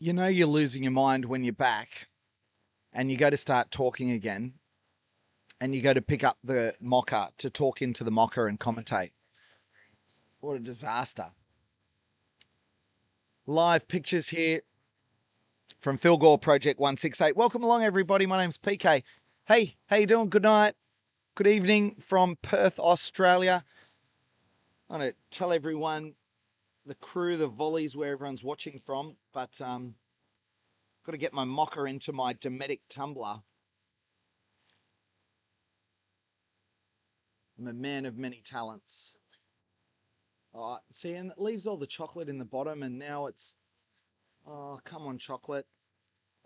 You know you're losing your mind when you're back and you go to start talking again and you go to pick up the mocker to talk into the mocker and commentate. What a disaster. Live pictures here from Phil Gore Project 168. Welcome along, everybody. My name's PK. Hey, how you doing? Good night. Good evening from Perth, Australia. I want to tell everyone, the crew, the volleys, where everyone's watching from, but got to get my mocker into my Dometic tumbler. I'm a man of many talents. Oh, see, and it leaves all the chocolate in the bottom, and now it's, oh, come on, chocolate.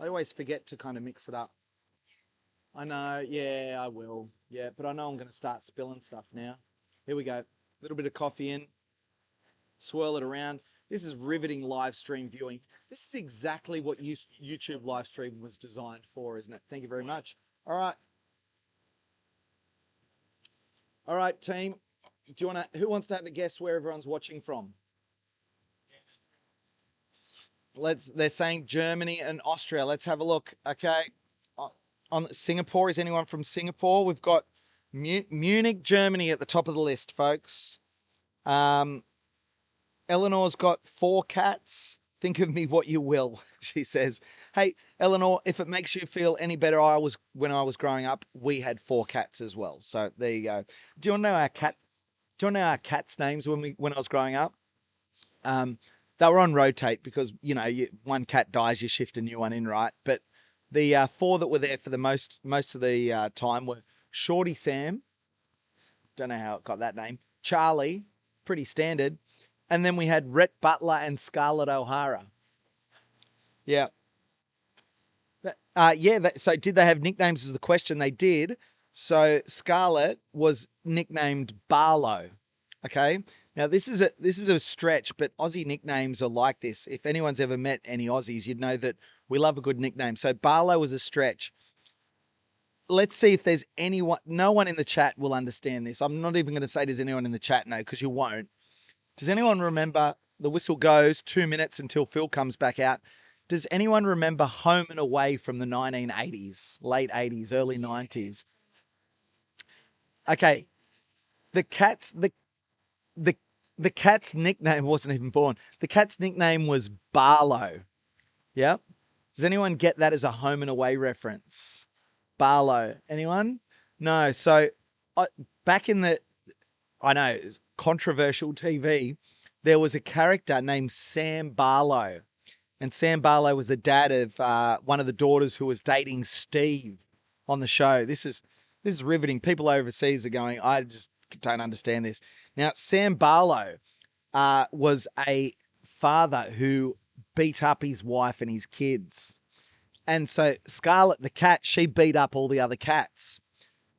I always forget to kind of mix it up. I know, yeah, I will. Yeah, but I know I'm going to start spilling stuff now. Here we go. A little bit of coffee in. Swirl it around. This is riveting live stream viewing. This is exactly what YouTube live stream was designed for, isn't it? Thank you very much. All right. All right, team. Do you want to, who wants to have a guess where everyone's watching from? They're saying Germany and Austria. Let's have a look. Okay. On Singapore, is anyone from Singapore? We've got Munich, Germany at the top of the list, folks. Eleanor's got 4 cats. Think of me what you will, she says. Hey, Eleanor, if it makes you feel any better, when I was growing up, we had 4 cats as well. So there you go. Do you want to know our cat? Do you want to know our cats' names when I was growing up? They were on rotate because, you know, one cat dies, you shift a new one in, right? But the 4 that were there for the most of the time were Shorty Sam. Don't know how it got that name. Charlie, pretty standard. And then we had Rhett Butler and Scarlett O'Hara. Yeah. So did they have nicknames is the question. They did. So Scarlett was nicknamed Barlow. Okay. Now this is a stretch, but Aussie nicknames are like this. If anyone's ever met any Aussies, you'd know that we love a good nickname. So Barlow was a stretch. Let's see if there's anyone. No one in the chat will understand this. I'm not even going to say does anyone in the chat know, because you won't. Does anyone remember, the whistle goes 2 minutes until Phil comes back out. Does anyone remember Home and Away from the 1980s, late 80s, early 90s? Okay. The cat's nickname wasn't even born. The cat's nickname was Barlow. Yep. Does anyone get that as a Home and Away reference? Barlow. Anyone? No. So back in the, I know, controversial TV, there was a character named Sam Barlow. And Sam Barlow was the dad of one of the daughters who was dating Steve on the show. This is riveting. People overseas are going, I just don't understand this. Now, Sam Barlow was a father who beat up his wife and his kids. And so Scarlett, the cat, she beat up all the other cats.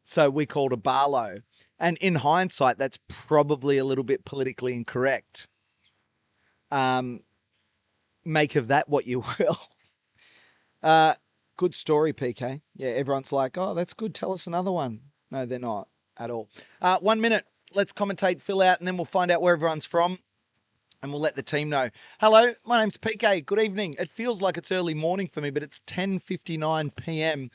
So we called her Barlow. And in hindsight, that's probably a little bit politically incorrect. Make of that what you will. Good story, PK. Yeah, everyone's like, oh, that's good. Tell us another one. No, they're not at all. 1 minute. Let's commentate Phil out, and then we'll find out where everyone's from. and we'll let the team know. Hello, my name's PK. Good evening. It feels like it's early morning for me, but it's 10:59 p.m.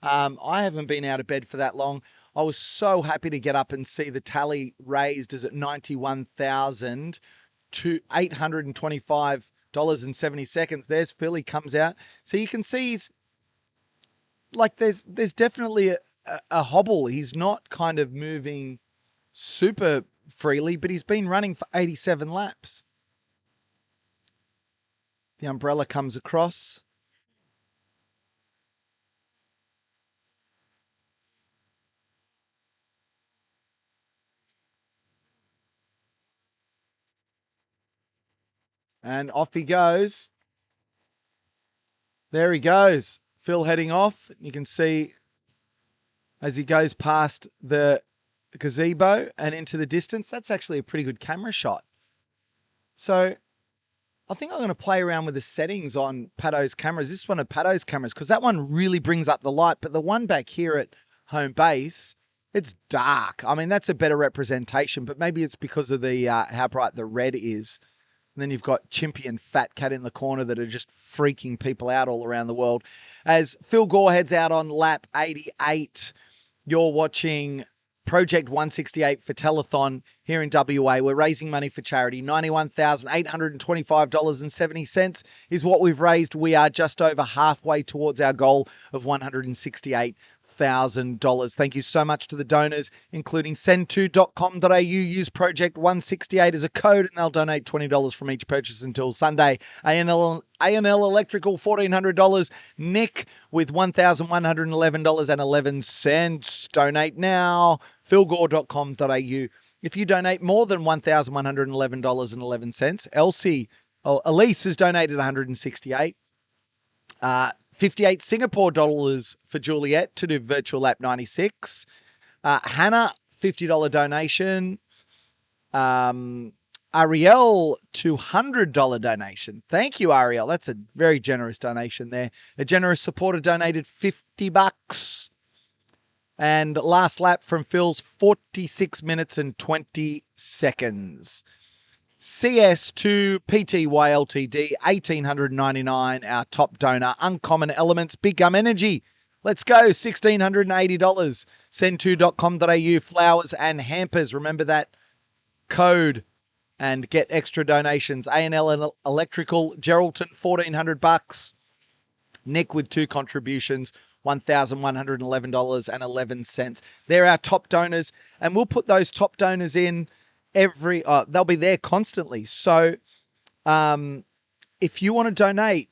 I haven't been out of bed for that long. I was so happy to get up and see the tally raised as at $91,825.70. There's Phil. He comes out. So you can see he's like there's definitely a hobble. He's not kind of moving super freely, but he's been running for 87 laps. The umbrella comes across. And off he goes. There he goes. Phil heading off. You can see as he goes past the gazebo and into the distance. That's actually a pretty good camera shot. So I think I'm going to play around with the settings on Paddo's cameras. This is one of Paddo's cameras because that one really brings up the light. But the one back here at home base, it's dark. I mean, that's a better representation, but maybe it's because of the how bright the red is. And then you've got Chimpy and Fat Cat in the corner that are just freaking people out all around the world. As Phil Gore heads out on lap 88, you're watching Project 168 for Telethon here in WA. We're raising money for charity. $91,825.70 is what we've raised. We are just over halfway towards our goal of $168,000. Thank you so much to the donors, including send2.com.au. Use Project 168 as a code and they'll donate $20 from each purchase until Sunday. ANL Electrical, $1,400. Nick with $1,111.11. Donate now. philgore.com.au. If you donate more than $1,111.11, Elise has donated $168. 58 Singapore dollars for Juliet to do virtual lap 96. Hannah, $50 donation. Ariel, $200 donation. Thank you, Ariel. That's a very generous donation there. A generous supporter donated $50. And last lap from Phil's 46 minutes and 20 seconds. CS2 PTY Ltd, $1,899, our top donor. Uncommon Elements, Big Gum Energy. Let's go, $1,680. Send2.com.au, flowers and hampers. Remember that code and get extra donations. ANL Electrical, Geraldton, $1,400. Nick with 2 contributions, $1,111.11. They're our top donors, and we'll put those top donors in they'll be there constantly. So if you want to donate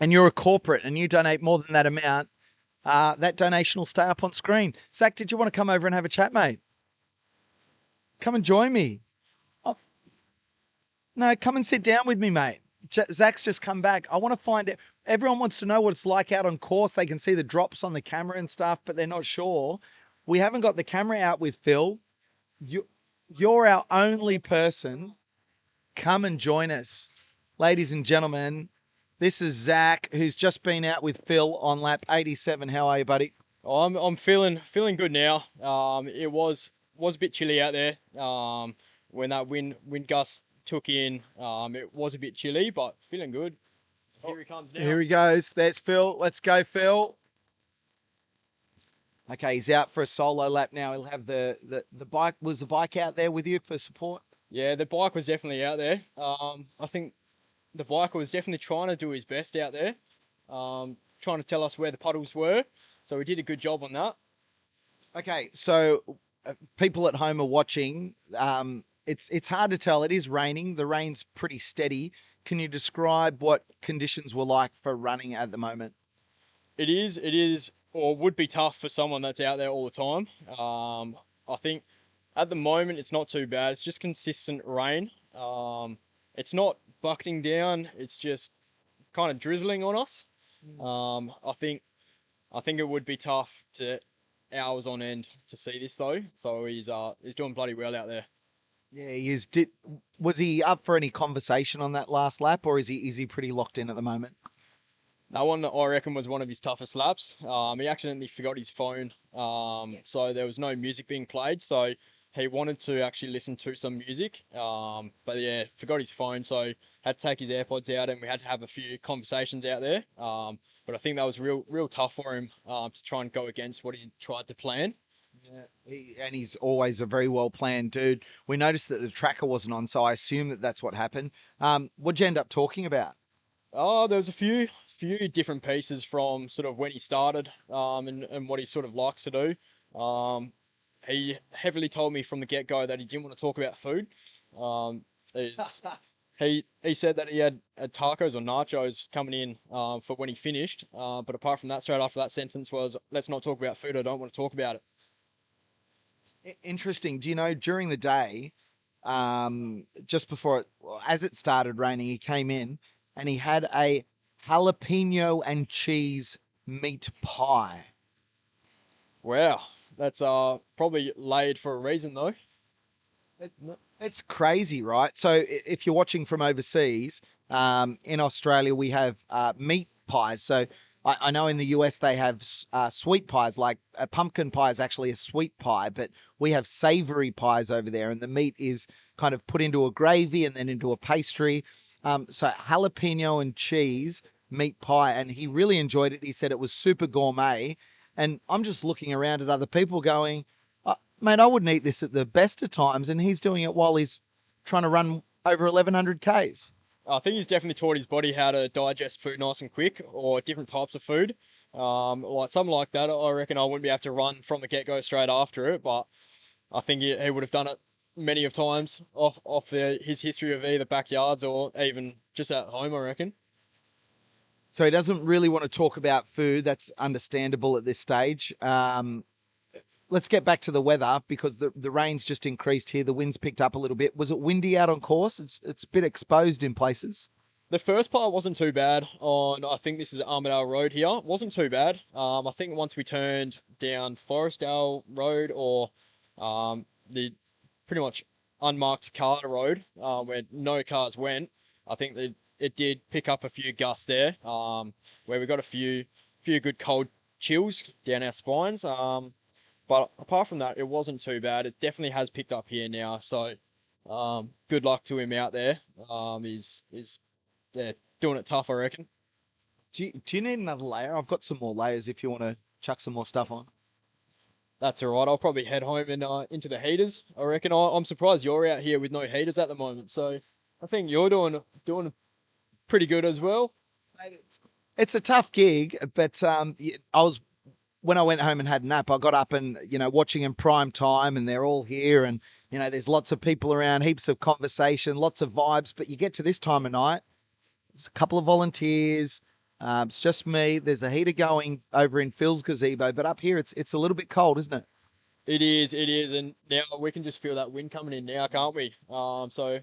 and you're a corporate and you donate more than that amount, that donation will stay up on screen. Zach, did you want to come over and have a chat, mate? Come and join me. Oh, no, come and sit down with me, mate. Zach's just come back. I want to find it. Everyone wants to know what it's like out on course. They can see the drops on the camera and stuff, but they're not sure. We haven't got the camera out with Phil. You're our only person. Come and join us. Ladies and gentlemen, this is Zach, who's just been out with Phil on lap 87. How are you, buddy? I'm feeling good now. It was a bit chilly out there. When that wind gust took in, it was a bit chilly, but feeling good. Here he comes now. Here he goes. There's Phil. Let's go, Phil. Okay, he's out for a solo lap now. He'll have the bike. Was the bike out there with you for support? Yeah, the bike was definitely out there. I think the biker was definitely trying to do his best out there, trying to tell us where the puddles were. So we did a good job on that. Okay, so people at home are watching. It's hard to tell. It is raining. The rain's pretty steady. Can you describe what conditions were like for running at the moment? It is, or would be tough for someone that's out there all the time. I think at the moment it's not too bad. It's just consistent rain. It's not bucketing down. It's just kind of drizzling on us. I think it would be tough to hours on end to see this though. So he's doing bloody well out there. Yeah, he is. Was he up for any conversation on that last lap, or is he pretty locked in at the moment? That one, I reckon, was one of his toughest laps. He accidentally forgot his phone, so there was no music being played. So he wanted to actually listen to some music, but yeah, forgot his phone, so had to take his AirPods out, and we had to have a few conversations out there. But I think that was real tough for him to try and go against what he tried to plan. Yeah, and he's always a very well planned dude. We noticed that the tracker wasn't on, so I assume that that's what happened. What'd you end up talking about? Oh, there was a few different pieces from sort of when he started, and what he sort of likes to do. He heavily told me from the get-go that he didn't want to talk about food. Um, is he said that he had tacos or nachos coming in for when he finished. But apart from that, straight after that sentence was, "Let's not talk about food. I don't want to talk about it." Interesting. Do you know, during the day, just before as it started raining, he came in and he had a jalapeno and cheese meat pie. Wow, that's probably laid for a reason though. It's crazy, right? So if you're watching from overseas, in Australia we have meat pies. So I know in the US they have sweet pies, like a pumpkin pie is actually a sweet pie, but we have savory pies over there, and the meat is kind of put into a gravy and then into a pastry. So jalapeno and cheese meat pie, and he really enjoyed it. He said it was super gourmet, and I'm just looking around at other people going, mate, I wouldn't eat this at the best of times, and he's doing it while he's trying to run over 1,100 Ks. I think he's definitely taught his body how to digest food nice and quick, or different types of food. Like something like that, I reckon I wouldn't be able to run from the get-go straight after it, but I think he would have done it many of times off his history of either backyards or even just at home, I reckon. So he doesn't really want to talk about food. That's understandable at this stage. Let's get back to the weather, because the rain's just increased here. The wind's picked up a little bit. Was it windy out on course? It's a bit exposed in places. The first part wasn't too bad on, I think this is Armadale Road here. It wasn't too bad. I think once we turned down Forestdale Road, or the pretty much unmarked Carter Road, where no cars went, I think that it did pick up a few gusts there, where we got a few good cold chills down our spines. But apart from that, it wasn't too bad. It definitely has picked up here now. So good luck to him out there. He's yeah, doing it tough, I reckon. Do you need another layer? I've got some more layers if you want to chuck some more stuff on. That's all right. I'll probably head home and into the heaters. I reckon. I'm surprised you're out here with no heaters at the moment. So I think you're doing pretty good as well. It's a tough gig, but when I went home and had a nap, I got up and, watching in prime time, and they're all here, and, there's lots of people around, heaps of conversation, lots of vibes. But you get to this time of night, there's a couple of volunteers. It's just me. There's a heater going over in Phil's gazebo, but up here it's a little bit cold, isn't it? It is, and now we can just feel that wind coming in now, can't we? So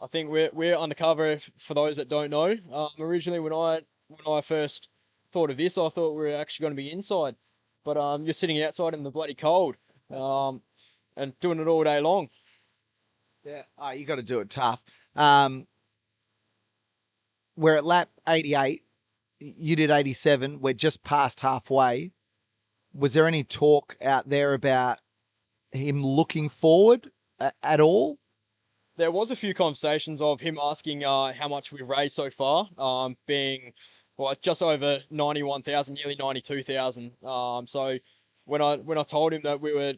I think we're undercover. For those that don't know, originally when I first thought of this, I thought we were actually going to be inside, but you're sitting outside in the bloody cold, and doing it all day long. Yeah. Oh, you got to do it tough. We're at lap 88. You did 87. We're just past halfway. Was there any talk out there about him looking forward at all? There was a few conversations of him asking how much we've raised so far, being just over 91,000, nearly 92,000. So when I told him that we were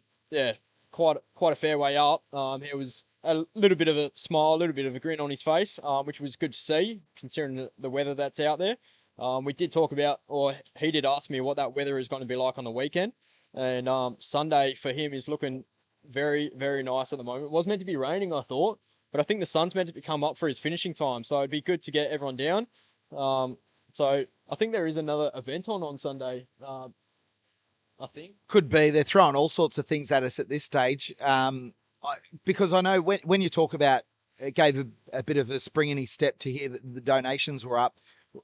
quite a fair way up, it was a little bit of a smile, a little bit of a grin on his face, which was good to see considering the weather that's out there. We did talk about, or he did ask me what that weather is going to be like on the weekend, and Sunday for him is looking very, very nice at the moment. It was meant to be raining, I thought, but I think the sun's meant to come up for his finishing time, so it'd be good to get everyone down. So I think there is another event on Sunday. I think could be. They're throwing all sorts of things at us at this stage. Because I know when you talk about, it gave a bit of a spring in his step to hear that the donations were up.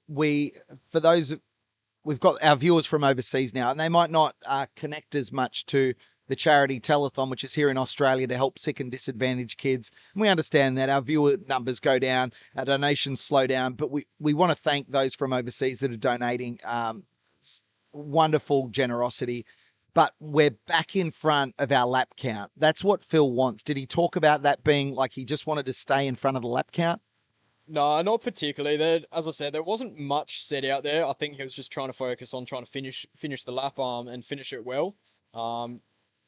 We've got our viewers from overseas now, and they might not connect as much to the charity Telethon, which is here in Australia to help sick and disadvantaged kids. And we understand that our viewer numbers go down, our donations slow down, but we want to thank those from overseas that are donating. Wonderful generosity. but we're back in front of our lap count. That's what Phil wants. Did he talk about that being like he just wanted to stay in front of the lap count? No, not particularly. There, as I said, there wasn't much said out there. I think he was just trying to focus on trying to finish the lap and finish it well. Um,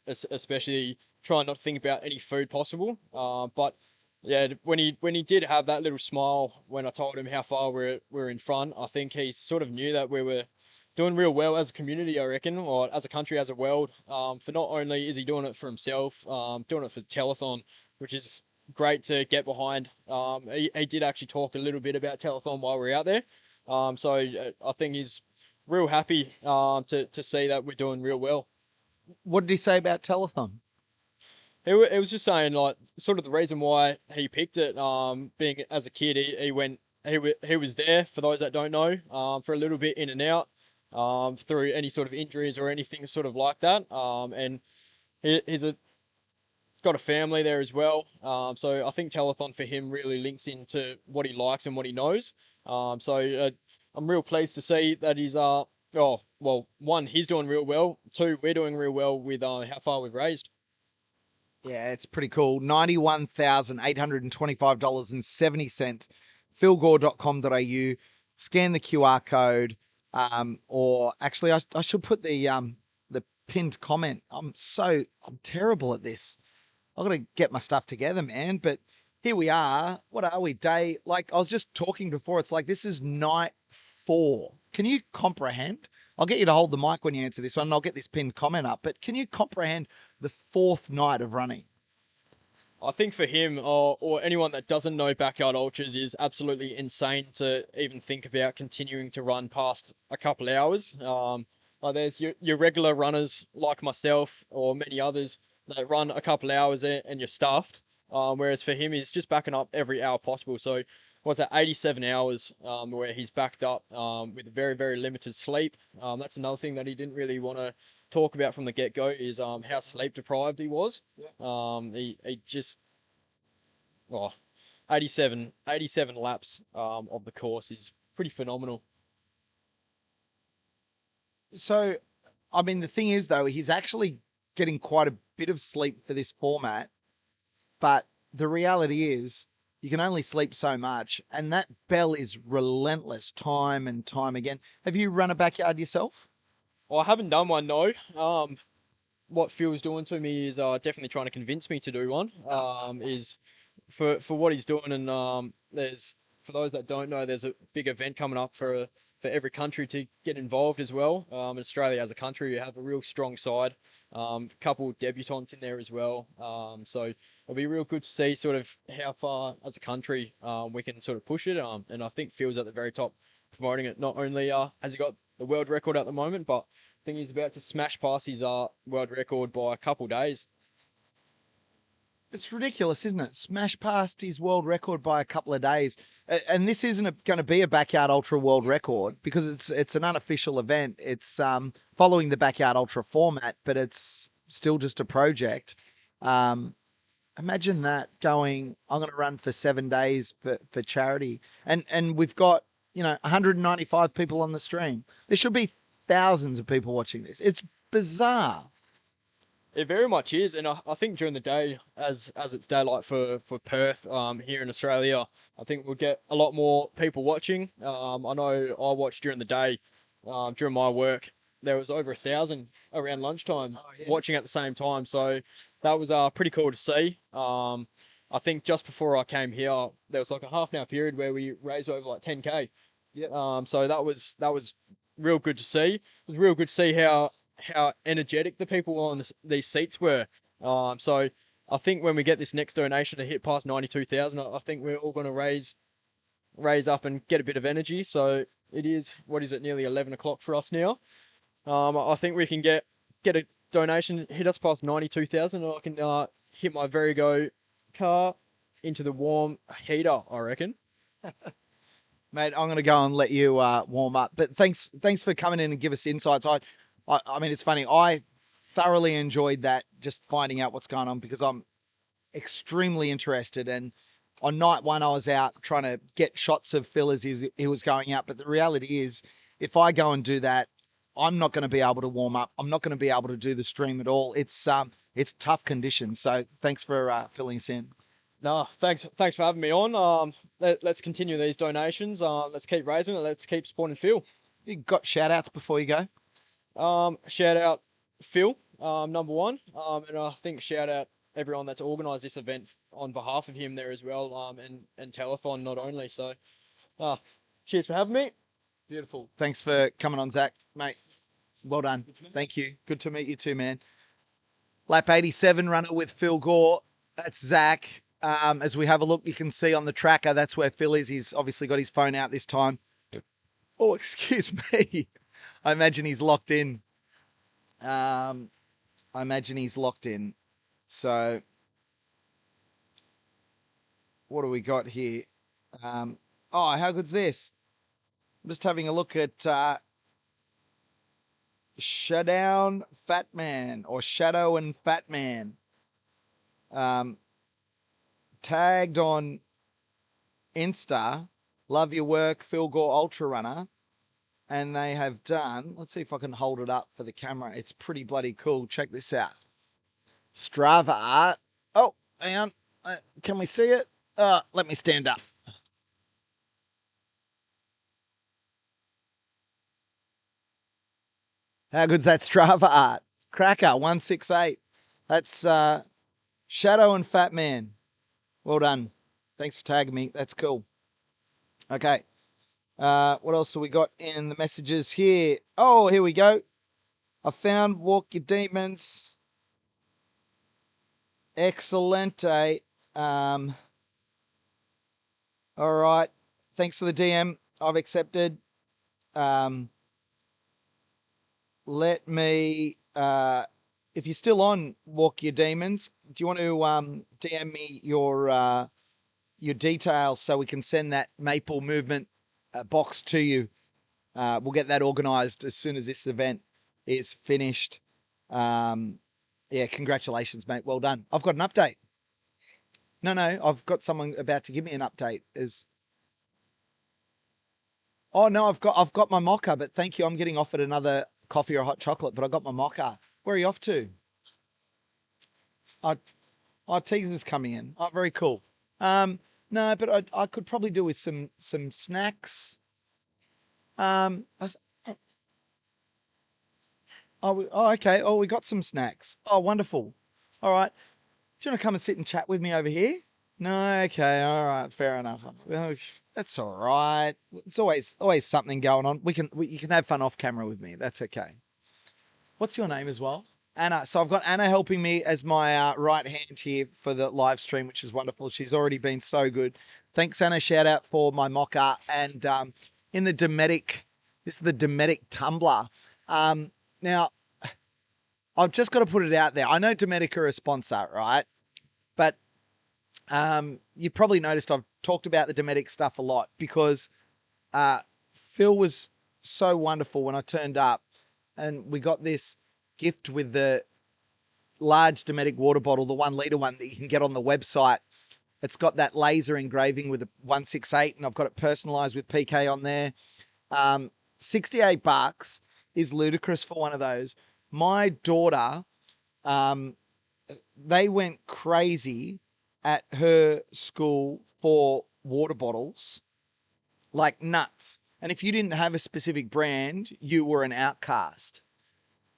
especially trying not to think about any food possible. But yeah, when he did have that little smile when I told him how far we're in front, I think he sort of knew that we were doing real well as a community, I reckon, or as a country, as a world. For not only is he doing it for himself, doing it for the telethon, which is great to get behind. He did actually talk a little bit about telethon while we were out there. So I think he's real happy to see that we're doing real well. What did he say about telethon? It was just saying like sort of the reason why he picked it. Being as a kid, he was there, for those that don't know, for a little bit in and out, through any sort of injuries or anything sort of like that. And he's got a family there as well. So I think telethon for him really links into what he likes and what he knows. So I'm real pleased to see that he's oh well, one, he's doing real well. Two, we're doing real well with how far we've raised. Yeah, it's pretty cool. $91,825.70. philgore.com.au. Scan the QR code. Or actually, I should put the pinned comment. I'm terrible at this. I've got to get my stuff together, man. But here we are. What are we? Like I was just talking before. It's like this is night 4. Can you comprehend? I'll get you to hold the mic when you answer this one, and I'll get this pinned comment up. But can you comprehend the 4th night of running? I think for him or anyone that doesn't know backyard ultras is absolutely insane to even think about continuing to run past a couple hours. Like there's your regular runners like myself or many others that run a couple hours and you're stuffed. Whereas for him, he's just backing up every hour possible. So what's that, 87 hours where he's backed up with very, very limited sleep. That's another thing that he didn't really want to talk about from the get-go is how sleep deprived he was. He just, well, 87 laps of the course is pretty phenomenal. So, I mean, the thing is, though, he's actually getting quite a bit of sleep for this format. But the reality is, you can only sleep so much. And that bell is relentless time and time again. Have you run a backyard yourself? Well, I haven't done one, no. What Phil's doing to me is definitely trying to convince me to do one. Is for what he's doing, and there's, for those that don't know, there's a big event coming up for every country to get involved as well. Australia as a country, we have a real strong side. A couple debutants in there as well. So it'll be real good to see sort of how far as a country we can sort of push it. And I think Phil's at the very top promoting it. Not only has he got the world record at the moment, but I think he's about to smash past his world record by a couple days. It's ridiculous, isn't it? Smash past his world record by a couple of days. And this isn't going to be a backyard ultra world record because it's an unofficial event. It's following the backyard ultra format, but it's still just a project. Imagine that going, I'm going to run for 7 days for charity. And we've got, 195 people on the stream. There should be thousands of people watching this. It's bizarre. It very much is, and I think during the day, as it's daylight for Perth, here in Australia, I think we'll get a lot more people watching. I know I watched during the day, during my work, there was over 1,000 around lunchtime watching at the same time. So that was pretty cool to see. I think just before I came here, there was like a half an hour period where we raised over like 10K. Yeah. So that was real good to see. It was real good to see how energetic the people on these seats were. So I think when we get this next donation to hit past 92,000, I think we're all going to raise up and get a bit of energy. So it is, what is it, nearly 11 o'clock for us now. I think we can get a donation, hit us past 92,000, and I can hit my Verigo car into the warm heater, I reckon. Mate, I'm going to go and let you warm up. But thanks for coming in and give us insights. I mean, it's funny. I thoroughly enjoyed that, just finding out what's going on, because I'm extremely interested. And on night 1, I was out trying to get shots of Phil as he was going out. But the reality is, if I go and do that, I'm not going to be able to warm up. I'm not going to be able to do the stream at all. It's tough conditions. So thanks for filling us in. No, thanks for having me on. Let's continue these donations. Let's keep raising it. Let's keep supporting Phil. You got shout outs before you go? Shout out Phil, number one. And I think shout out everyone that's organised this event on behalf of him there as well. And Telethon not only. So, cheers for having me. Beautiful. Thanks for coming on, Zach, mate. Well done. Thank you. Good to meet you too, man. Lap 87 runner with Phil Gore. That's Zach. As we have a look, you can see on the tracker, that's where Phil is. He's obviously got his phone out this time. Oh, excuse me. I imagine he's locked in. So, what do we got here? Oh, how good's this? I'm just having a look at Shadow Fat Man or Shadow and Fat Man. Tagged on Insta, love your work, Phil Gore Ultra Runner. And they have done, let's see if I can hold it up for the camera. It's pretty bloody cool. Check this out. Strava art. Oh, hang on. Can we see it? Let me stand up. How good's that Strava art? Cracker, 168. That's Shadow and Fat Man. Well done. Thanks for tagging me. That's cool. Okay. What else have we got in the messages here? Oh, here we go. I found Walk Your Demons. Excelente. All right. Thanks for the DM. I've accepted. Let me, if you're still on Walk Your Demons, do you want to DM me your details so we can send that Maple Movement box to you? We'll get that organised as soon as this event is finished. Yeah, congratulations, mate. Well done. I've got an update. No, I've got someone about to give me an update. Oh no, I've got my mocha, but thank you. I'm getting offered another coffee or hot chocolate, but I got my mocha. Where are you off to? Teaser's coming in. Oh, very cool. No, but I could probably do with some snacks. Okay. Oh, we got some snacks. Oh, wonderful. All right. Do you want to come and sit and chat with me over here? No, okay, all right, fair enough. That's all right. It's always something going on. You can have fun off camera with me. That's okay. What's your name as well? Anna. So I've got Anna helping me as my right hand here for the live stream, which is wonderful. She's already been so good. Thanks, Anna. Shout out for my mocha. And in the Dometic, this is the Dometic tumbler. Now, I've just got to put it out there. I know Dometic are a sponsor, right? But you probably noticed I've talked about the Dometic stuff a lot because Phil was so wonderful when I turned up and we got this gift with the large Dometic water bottle, the 1 litre one that you can get on the website. It's got that laser engraving with a 168 and I've got it personalised with PK on there. $68 is ludicrous for one of those. My daughter, they went crazy at her school for water bottles, like nuts. And if you didn't have a specific brand, you were an outcast.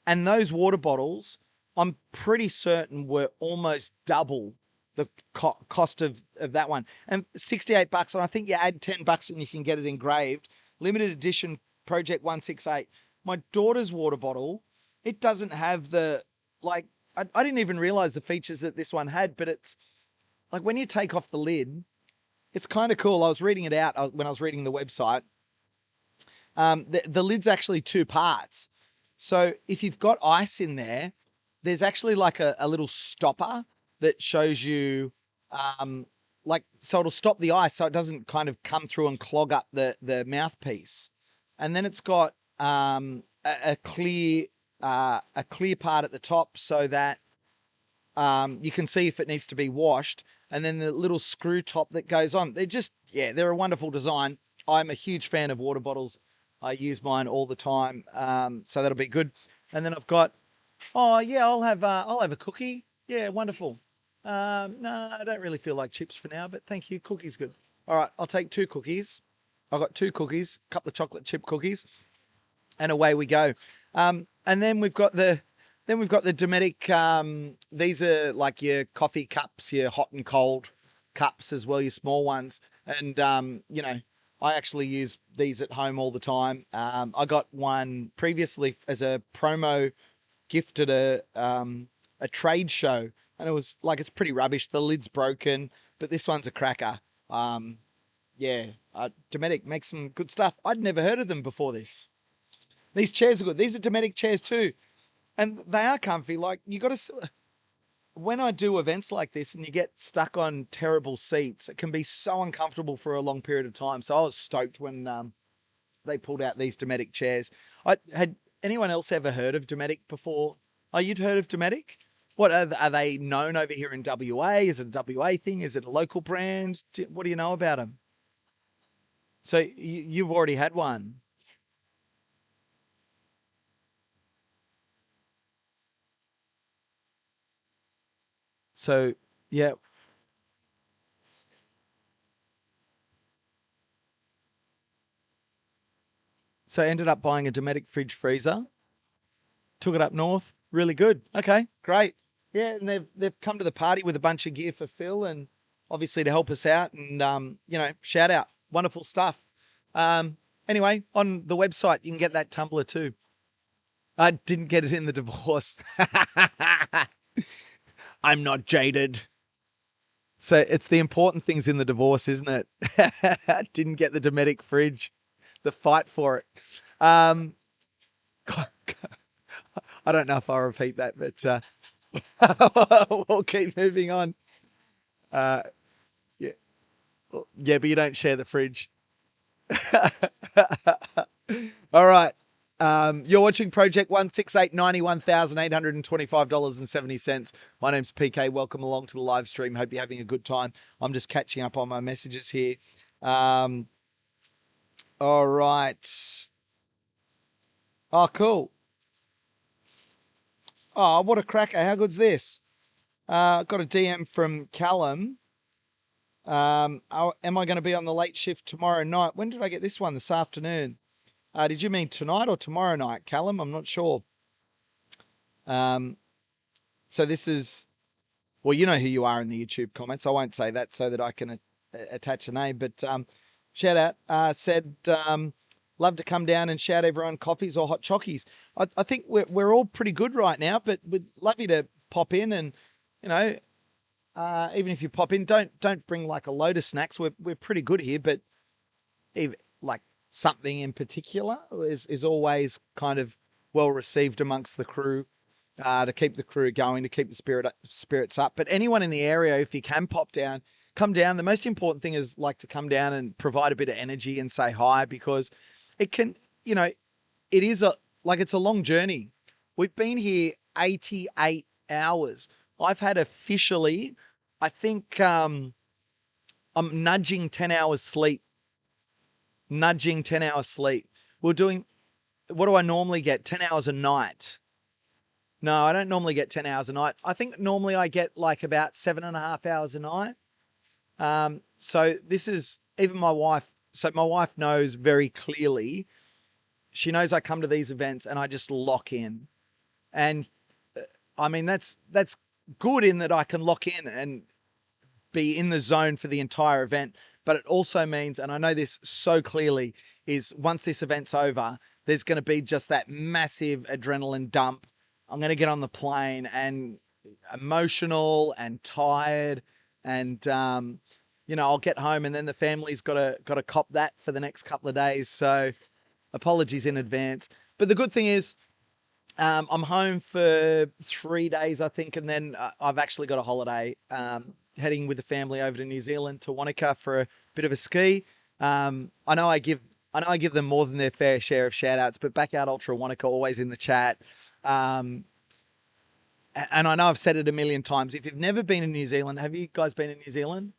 And those water bottles, I'm pretty certain were almost double the cost of that one. And $68, and I think you add $10 and you can get it engraved. Limited edition Project 168. My daughter's water bottle, it doesn't have the, like, I didn't even realize the features that this one had, but it's like when you take off the lid, it's kind of cool. I was reading it out when I was reading the website. The lid's actually 2 parts. So if you've got ice in there, there's actually like a little stopper that shows you, so it'll stop the ice so it doesn't kind of come through and clog up the mouthpiece. And then it's got a clear part at the top so that you can see if it needs to be washed. And then the little screw top that goes on. They're a wonderful design. I'm a huge fan of water bottles. I use mine all the time, so that'll be good. And then I've got, oh yeah, I'll have a cookie. Yeah, wonderful. No, I don't really feel like chips for now, but thank you. Cookie's good. All right, I'll take 2 cookies. I've got 2 cookies, a couple of chocolate chip cookies, and away we go. And then we've got the Dometic. These are like your coffee cups, your hot and cold cups as well, your small ones. And you know, I actually use these at home all the time. I got one previously as a promo gift at a trade show, and it was like, it's pretty rubbish. The lid's broken, but this one's a cracker. Yeah, Dometic makes some good stuff. I'd never heard of them before this. These chairs are good. These are Dometic chairs too, and they are comfy. Like, you got to, when I do events like this and you get stuck on terrible seats, it can be so uncomfortable for a long period of time. So I was stoked when they pulled out these Dometic chairs. Had anyone else ever heard of Dometic before? Oh, you'd heard of Dometic? What are they known over here in WA? Is it a WA thing? Is it a local brand? What do you know about them? So you've already had one. So yeah, so I ended up buying a Dometic fridge freezer. Took it up north. Really good. Okay, great. Yeah, and they've come to the party with a bunch of gear for Phil, and obviously to help us out, and you know, shout out. Wonderful stuff. Anyway, on the website you can get that tumbler too. I didn't get it in the divorce. I'm not jaded. So it's the important things in the divorce, isn't it? Didn't get the Dometic fridge. The fight for it. I don't know if I'll repeat that, but we'll keep moving on. Uh, yeah, yeah, but you don't share the fridge. All right. You're watching Project 168, $91,825.70. My name's PK. Welcome along to the live stream. Hope you're having a good time. I'm just catching up on my messages here. All right. Oh, cool. Oh, what a cracker. How good's this? Got a DM from Callum. Am I going to be on the late shift tomorrow night? When did I get this one? This afternoon. Did you mean tonight or tomorrow night, Callum? I'm not sure. So this is, well, you know who you are in the YouTube comments. I won't say that so that I can attach a name, but shout out, said, love to come down and shout everyone coffees or hot chockies. I think we're all pretty good right now, but we'd love you to pop in, and, you know, even if you pop in, don't bring like a load of snacks. We're pretty good here, but if, like, something in particular is always kind of well received amongst the crew, to keep the crew going, to keep the spirits up. But anyone in the area, if you can pop down, come down. The most important thing is like to come down and provide a bit of energy and say hi, because it can, you know, it is it's a long journey. We've been here 88 hours. I've had officially, I think, I'm nudging 10 hours sleep. Nudging 10 hours sleep. We're doing, what do I normally get? 10 hours a night. No, I don't normally get 10 hours a night. I think normally I get like about 7.5 hours a night. So this is, even my wife, so my wife knows very clearly. She knows I come to these events and I just lock in. And I mean, that's good in that I can lock in and be in the zone for the entire event. But it also means, and I know this so clearly, is once this event's over, there's going to be just that massive adrenaline dump. I'm going to get on the plane and emotional and tired, and you know, I'll get home and then the family's got to cop that for the next couple of days. So apologies in advance. But the good thing is, I'm home for 3 days, I think, and then I've actually got a holiday. Heading with the family over to New Zealand, to Wanaka, for a bit of a ski. I know I give them more than their fair share of shout outs, but Back Out Ultra Wanaka always in the chat. And I know I've said it a million times. If you've never been in New Zealand, have you guys been in New Zealand?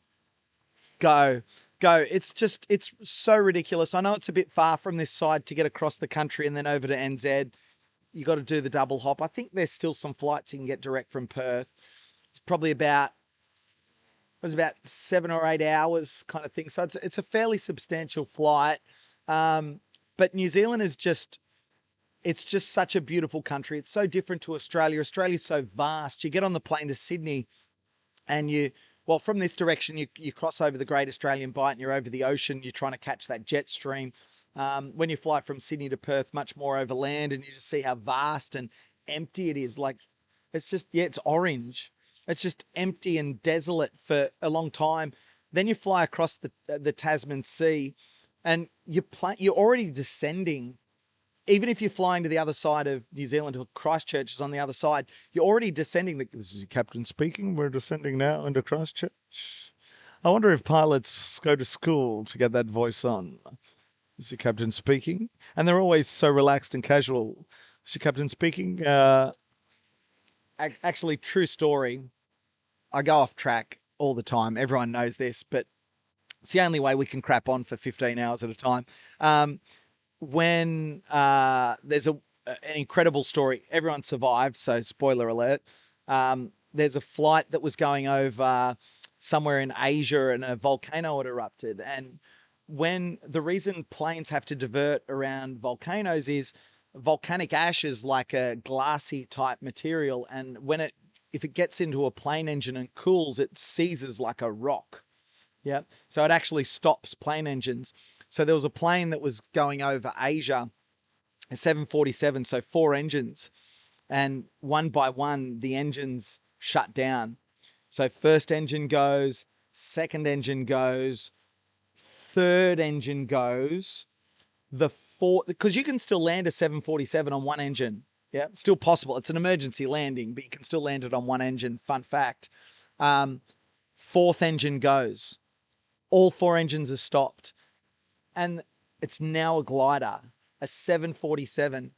Go go. It's so ridiculous. I know it's a bit far from this side to get across the country and then over to NZ. You got to do the double hop. I think there's still some flights you can get direct from Perth. It's probably about 7 or 8 hours kind of thing. So it's a fairly substantial flight. But New Zealand is it's just such a beautiful country. It's so different to Australia. Australia's so vast. You get on the plane to Sydney and from this direction, you cross over the Great Australian Bight and you're over the ocean. You're trying to catch that jet stream. When you fly from Sydney to Perth, much more over land, and you just see how vast and empty it is. Like, it's orange. It's just empty and desolate for a long time. Then you fly across the Tasman Sea, and you're already descending. Even if you're flying to the other side of New Zealand, or Christchurch is on the other side, you're already descending. This is your captain speaking. We're descending now into Christchurch. I wonder if pilots go to school to get that voice on. This is your captain speaking. And they're always so relaxed and casual. This is your captain speaking. Actually, true story. I go off track all the time. Everyone knows this, but it's the only way we can crap on for 15 hours at a time. When there's an incredible story, everyone survived, so spoiler alert. There's a flight that was going over somewhere in Asia and a volcano had erupted. And the reason planes have to divert around volcanoes is volcanic ash is like a glassy type material. And if it gets into a plane engine and cools, it seizes like a rock. Yeah. So it actually stops plane engines. So there was a plane that was going over Asia, a 747, so 4 engines. And one by one, the engines shut down. So first engine goes, second engine goes, third engine goes, the fourth, because you can still land a 747 on one engine. Yeah, still possible. It's an emergency landing, but you can still land it on one engine. Fun fact. Fourth engine goes. All 4 engines are stopped. And it's now a glider, a 747.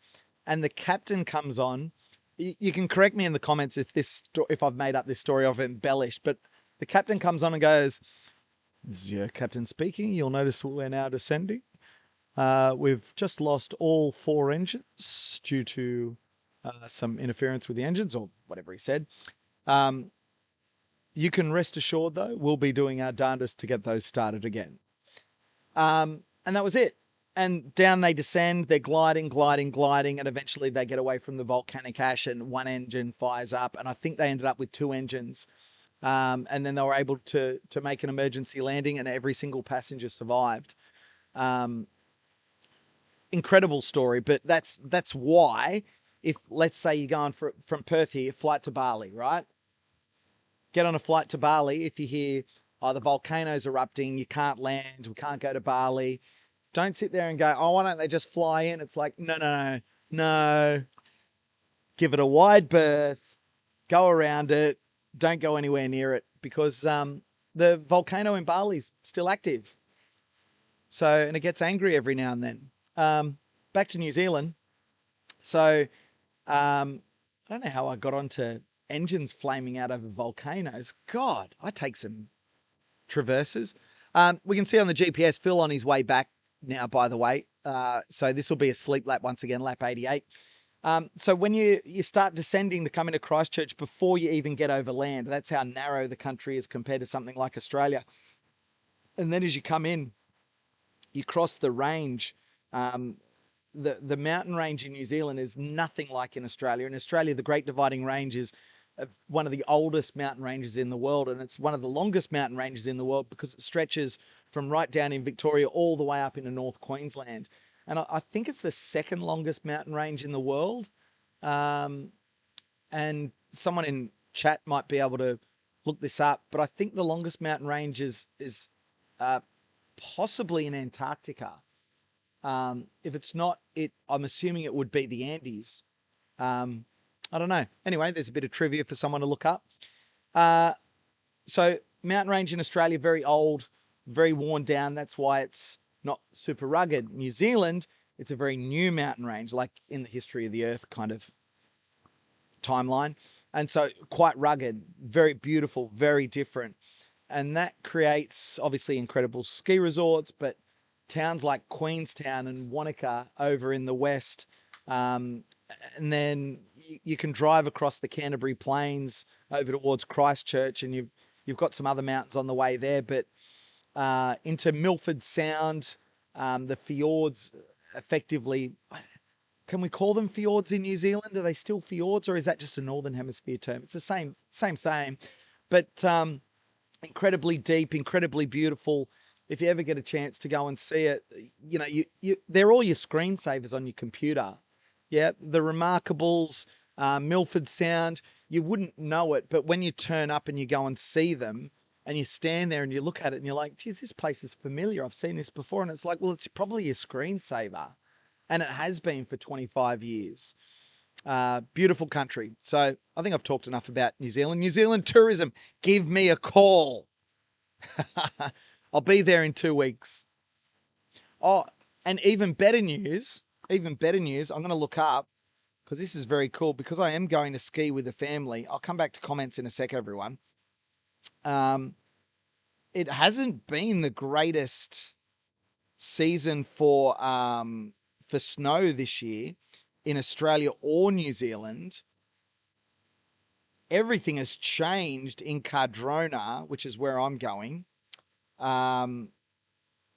And the captain comes on. You can correct me in the comments if I've made up this story or I've embellished, but the captain comes on and goes, "This is your captain speaking. You'll notice we're now descending. We've just lost all 4 engines due to some interference with the engines," or whatever he said. You can rest assured, though, we'll be doing our darndest to get those started again. And that was it. And down they descend, they're gliding, and eventually they get away from the volcanic ash and one engine fires up. And I think they ended up with 2 engines. And then they were able to make an emergency landing and every single passenger survived. Incredible story, but that's why, if let's say you're going from Perth here, flight to Bali, right? Get on a flight to Bali. If you hear, the volcano's erupting, you can't land, we can't go to Bali. Don't sit there and go, why don't they just fly in? It's like, no. Give it a wide berth, go around it, don't go anywhere near it, because the volcano in Bali's still active. So, and it gets angry every now and then. Back to New Zealand. So, I don't know how I got onto engines flaming out over volcanoes. God, I take some traverses. We can see on the GPS, Phil on his way back now, by the way. So this will be a sleep lap once again, lap 88. So when you start descending to come into Christchurch before you even get over land, that's how narrow the country is compared to something like Australia. And then as you come in, you cross the range. The mountain range in New Zealand is nothing like in Australia. In Australia, the Great Dividing Range is one of the oldest mountain ranges in the world, and it's one of the longest mountain ranges in the world because it stretches from right down in Victoria all the way up into North Queensland. And I think it's the second longest mountain range in the world. And someone in chat might be able to look this up, but I think the longest mountain range is possibly in Antarctica. If it's not it, I'm assuming it would be the Andes. I don't know. Anyway, there's a bit of trivia for someone to look up. So mountain range in Australia, very old, very worn down. That's why it's not super rugged. New Zealand, it's a very new mountain range, like in the history of the earth kind of timeline. And so quite rugged, very beautiful, very different. and that creates obviously incredible ski resorts, but towns like Queenstown and Wanaka over in the west. Um, and then you can drive across the Canterbury Plains over towards Christchurch, and you've got some other mountains on the way there, but into Milford Sound, the fjords effectively. Can we call them fjords in New Zealand? Are they still fjords, or is that just a Northern Hemisphere term? It's the same. But incredibly deep, incredibly beautiful. If you ever get a chance to go and see it, they're all your screensavers on your computer. Yeah, the Remarkables, Milford Sound, you wouldn't know it, but when you turn up and you go and see them, and you stand there and you look at it and you're like, geez, this place is familiar. I've seen this before. And it's like, well, it's probably your screensaver. And it has been for 25 years. Beautiful country. So I think I've talked enough about New Zealand. New Zealand tourism, give me a call. I'll be there in 2 weeks. Oh, and even better news, I'm going to look up, because this is very cool, because I am going to ski with the family. I'll come back to comments in a sec, everyone. It hasn't been the greatest season for snow this year in Australia or New Zealand. Everything has changed in Cardrona, which is where I'm going, in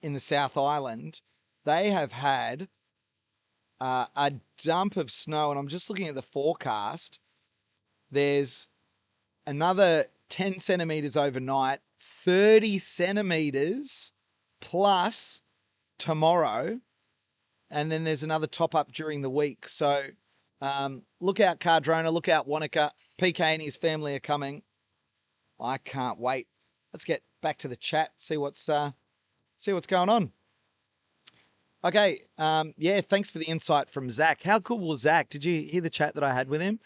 the South Island. They have had a dump of snow, and I'm just looking at the forecast. There's another 10 centimeters overnight, 30 centimeters plus tomorrow, and then there's another top up during the week. So look out Cardrona, look out Wanaka. PK and his family are coming. I can't wait. Let's get back to the chat, see what's going on. Okay, yeah, thanks for the insight from Zach. How cool was Zach? Did you hear the chat that I had with him?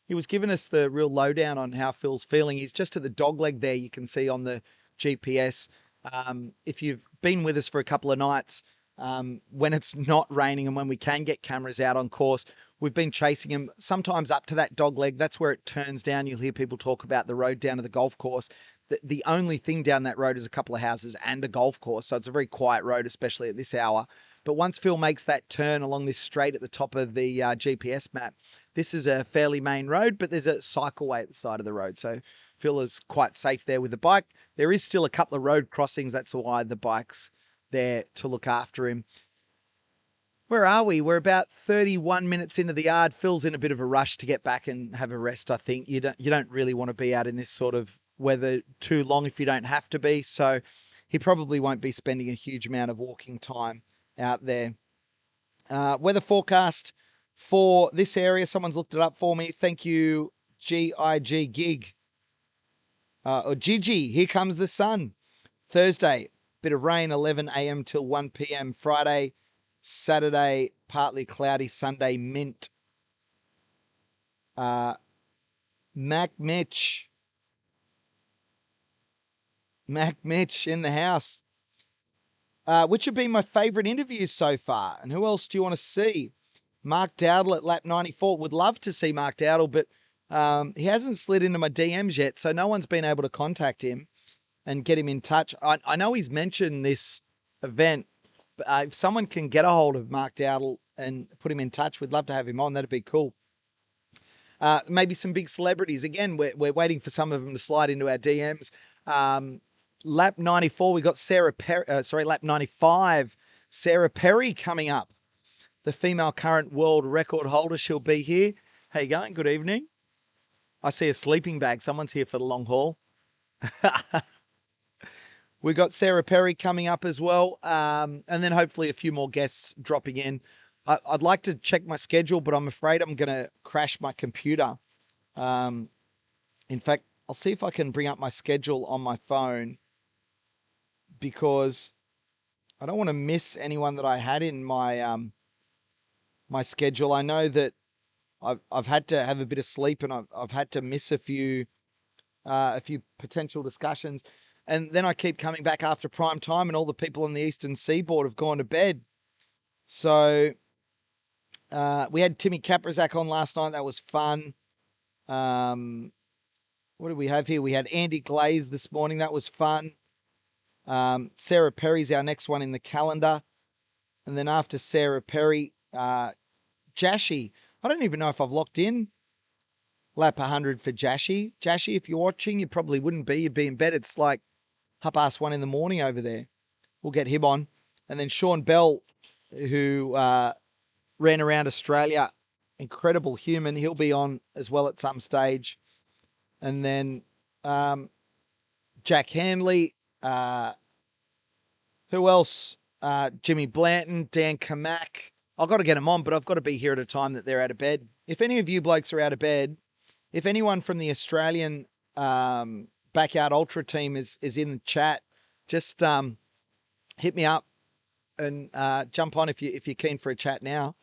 He was giving us the real lowdown on how Phil's feeling. He's just at the dogleg there, you can see on the GPS. If you've been with us for a couple of nights, when it's not raining and when we can get cameras out on course, we've been chasing him sometimes up to that dogleg. That's where it turns down. You'll hear people talk about the road down to the golf course. The only thing down that road is a couple of houses and a golf course. So it's a very quiet road, especially at this hour. But once Phil makes that turn along this straight at the top of the GPS map, this is a fairly main road, but there's a cycleway at the side of the road. So Phil is quite safe there with the bike. There is still a couple of road crossings. That's why the bike's there to look after him. Where are we? We're about 31 minutes into the yard. Phil's in a bit of a rush to get back and have a rest, I think. You don't really want to be out in this sort of weather too long if you don't have to be. So he probably won't be spending a huge amount of walking time out there. Weather forecast for this area. Someone's looked it up for me. Thank you, GIG Gig. Or Gigi, here comes the sun. Thursday, bit of rain, 11 a.m. till 1 p.m. Friday, Saturday, partly cloudy. Sunday, mint. Mac Mitch in the house. Which have been my favourite interviews so far? And who else do you want to see? Mark Dowdle at lap 94. Would love to see Mark Dowdle, but he hasn't slid into my DMs yet, so no one's been able to contact him and get him in touch. I know he's mentioned this event, but if someone can get a hold of Mark Dowdle and put him in touch, we'd love to have him on. That'd be cool. Maybe some big celebrities. Again, we're waiting for some of them to slide into our DMs. Lap 94, we got lap 95, Sarah Perry coming up. The female current world record holder. She'll be here. How you going? Good evening. I see a sleeping bag. Someone's here for the long haul. We got Sarah Perry coming up as well. And then hopefully a few more guests dropping in. I'd like to check my schedule, but I'm afraid I'm going to crash my computer. In fact, I'll see if I can bring up my schedule on my phone, because I don't want to miss anyone that I had in my my schedule. I know that I've had to have a bit of sleep, and I've had to miss a few potential discussions, and then I keep coming back after prime time, and all the people on the Eastern Seaboard have gone to bed. So we had Timmy Kaprizak on last night. That was fun. What do we have here? We had Andy Glaze this morning. That was fun. Sarah Perry's our next one in the calendar. And then after Sarah Perry, Jashi. I don't even know if I've locked in. Lap 100 for Jashi. Jashi, if you're watching, you probably wouldn't be. You'd be in bed. It's like 1:30 in the morning over there. We'll get him on. And then Sean Bell, who ran around Australia. Incredible human. He'll be on as well at some stage. And then Jack Hanley. Who else? Jimmy Blanton, Dan Kamak. I've got to get them on, but I've got to be here at a time that they're out of bed. If any of you blokes are out of bed, if anyone from the Australian Backyard Ultra team is in the chat, just hit me up and jump on if you're keen for a chat now.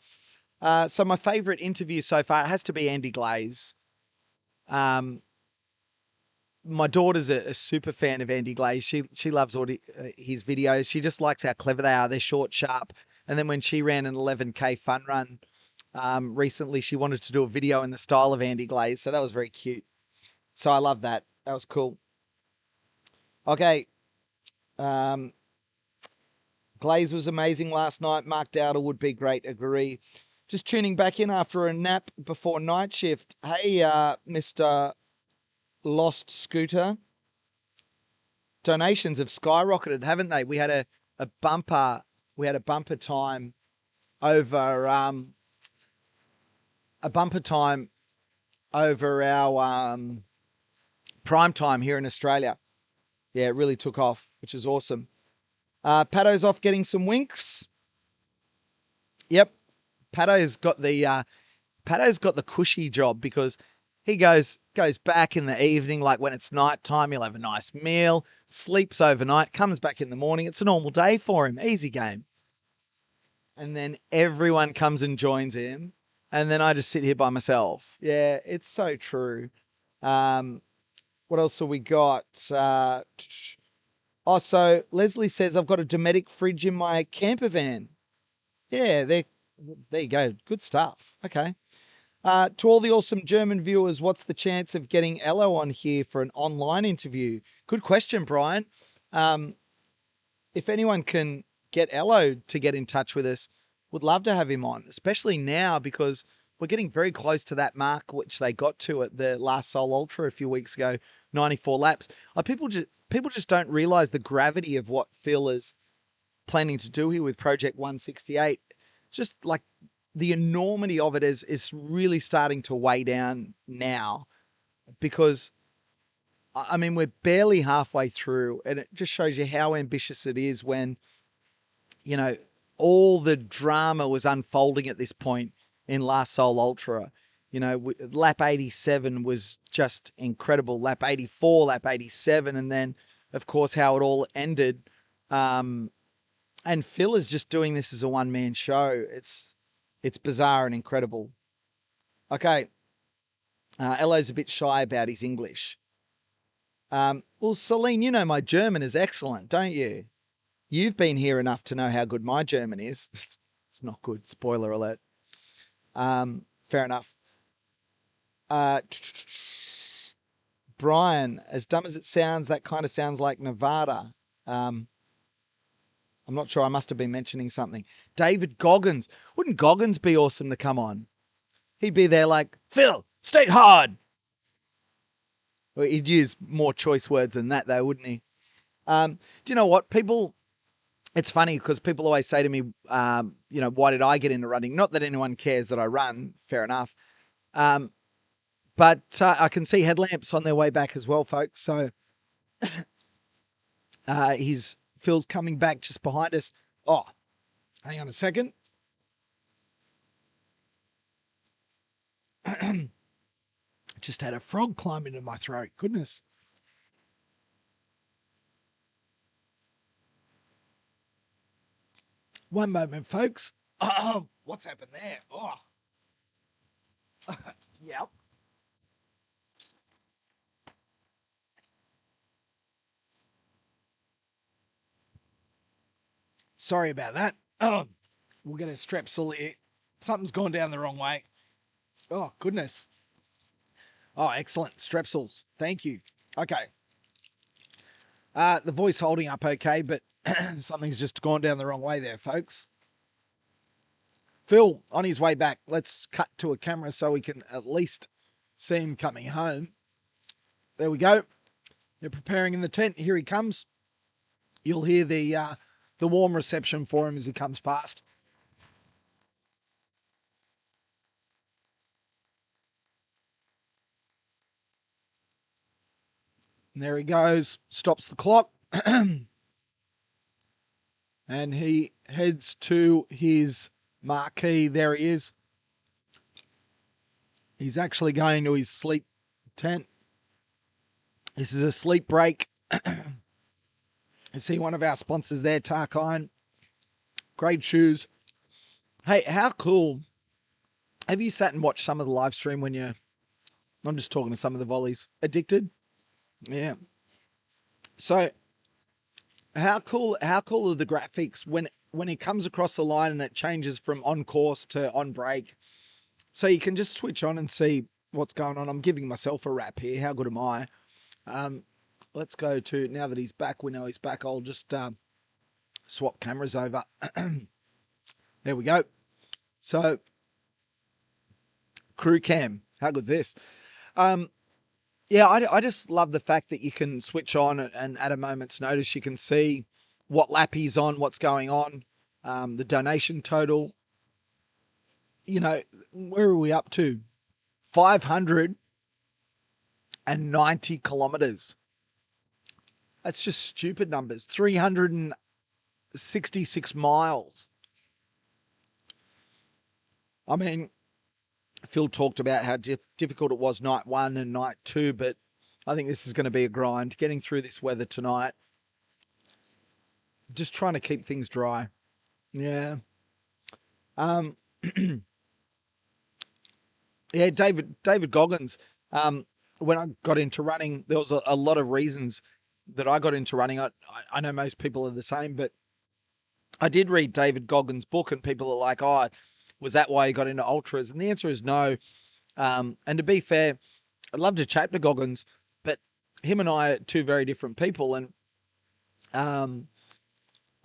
So my favourite interview so far, it has to be Andy Glaze. My daughter's a super fan of Andy Glaze. She loves all his videos. She just likes how clever they are. They're short, sharp. And then when she ran an 11K fun run recently, she wanted to do a video in the style of Andy Glaze. So that was very cute. So I love that. That was cool. Okay. Glaze was amazing last night. Mark Dowdle would be great. Agree. Just tuning back in after a nap before night shift. Hey, Mr. Lost Scooter. Donations have skyrocketed, haven't they? We had a bumper time over our prime time here in Australia. Yeah, it really took off, which is awesome. Pato's off getting some winks. Yep, Pato's got the cushy job because he goes back in the evening, like when it's night time, he'll have a nice meal, sleeps overnight, comes back in the morning. It's a normal day for him. Easy game. And then everyone comes and joins him. And then I just sit here by myself. Yeah, it's so true. What else have we got? So Leslie says, I've got a Dometic fridge in my camper van. Yeah, there you go. Good stuff. Okay. To all the awesome German viewers, what's the chance of getting Ello on here for an online interview? Good question, Brian. If anyone can get Ello to get in touch with us, would love to have him on, especially now because we're getting very close to that mark, which they got to at the last Seoul Ultra a few weeks ago, 94 laps. People just don't realize the gravity of what Phil is planning to do here with Project 168. Just like the enormity of it is really starting to weigh down now because, I mean, we're barely halfway through and it just shows you how ambitious it is when, you know, all the drama was unfolding at this point in last Seoul Ultra. You know, lap 87 was just incredible. Lap 84, lap 87, and then, of course, how it all ended. And Phil is just doing this as a one-man show. It's bizarre and incredible. Okay. Elo's a bit shy about his English. Well, Celine, you know my German is excellent, don't you? You've been here enough to know how good my German is. It's not good. Spoiler alert. Fair enough. Brian, as dumb as it sounds, that kind of sounds like Nevada. I'm not sure. I must have been mentioning something. David Goggins. Wouldn't Goggins be awesome to come on? He'd be there like, Phil, stay hard. Well, he'd use more choice words than that, though, wouldn't he? Do you know what? It's funny because people always say to me, you know, why did I get into running? Not that anyone cares that I run, fair enough. But I can see headlamps on their way back as well, folks. So Phil's coming back just behind us. Oh, hang on a second. Just had a frog climb into my throat. Goodness. One moment, folks. Oh, what's happened there? Oh. Yep. Sorry about that. Oh, we'll get a Strepsil here. Something's gone down the wrong way. Oh, goodness. Oh, excellent. Strepsils. Thank you. Okay. The voice holding up okay, but something's just gone down the wrong way there, folks. Phil, on his way back, let's cut to a camera so we can at least see him coming home. There we go. They're preparing in the tent. Here he comes. You'll hear the warm reception for him as he comes past. And there he goes. Stops the clock. And he heads to his marquee. There he is. He's actually going to his sleep tent. This is a sleep break. You see one of our sponsors there, Tarkine. Great shoes. Hey, how cool. Have you sat and watched some of the live stream when you're, I'm just talking to some of the volleys, addicted? Yeah. So how cool are the graphics when it comes across the line and it changes from on course to on break? So you can just switch on and see what's going on. I'm giving myself a rap here. How good am I? Let's go to, now that he's back, we know he's back. I'll just swap cameras over. There we go. So crew cam, how good's this? Yeah, I just love the fact that you can switch on and at a moment's notice, you can see what lap he's on, what's going on, the donation total. You know, where are we up to? 590 kilometers. That's just stupid numbers. 366 miles. I mean, Phil talked about how difficult it was night 1 and night 2, but I think this is going to be a grind. Getting through this weather tonight. Just trying to keep things dry. Yeah. Yeah, David Goggins. When I got into running, there was a lot of reasons that I got into running. I know most people are the same, but I did read David Goggins' book, and people are like, "Oh, was that why you got into ultras?" And the answer is no. And to be fair, I'd love to chat to Goggins, but him and I are two very different people, and I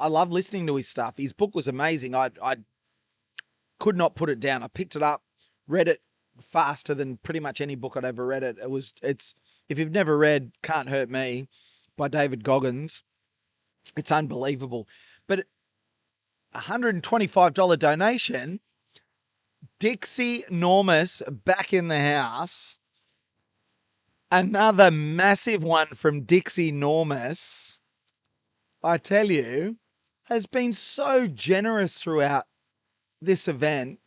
love listening to his stuff. His book was amazing. I could not put it down. I picked it up, read it faster than pretty much any book I'd ever read it. It's if you've never read Can't Hurt Me by David Goggins, it's unbelievable. But $125 donation, Dixie Normus back in the house. Another massive one from Dixie Normus, I tell you, has been so generous throughout this event.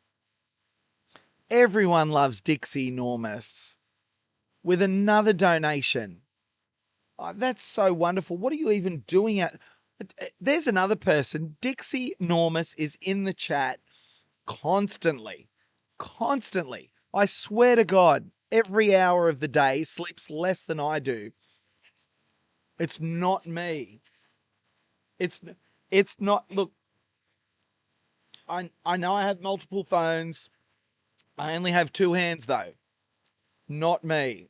Everyone loves Dixie Normus with another donation. Oh, that's so wonderful. What are you even doing at? There's another person. Dixie Normus is in the chat constantly. Constantly. I swear to God, every hour of the day sleeps less than I do. It's not me. It's not. Look, I know I have multiple phones. I only have two hands though. Not me.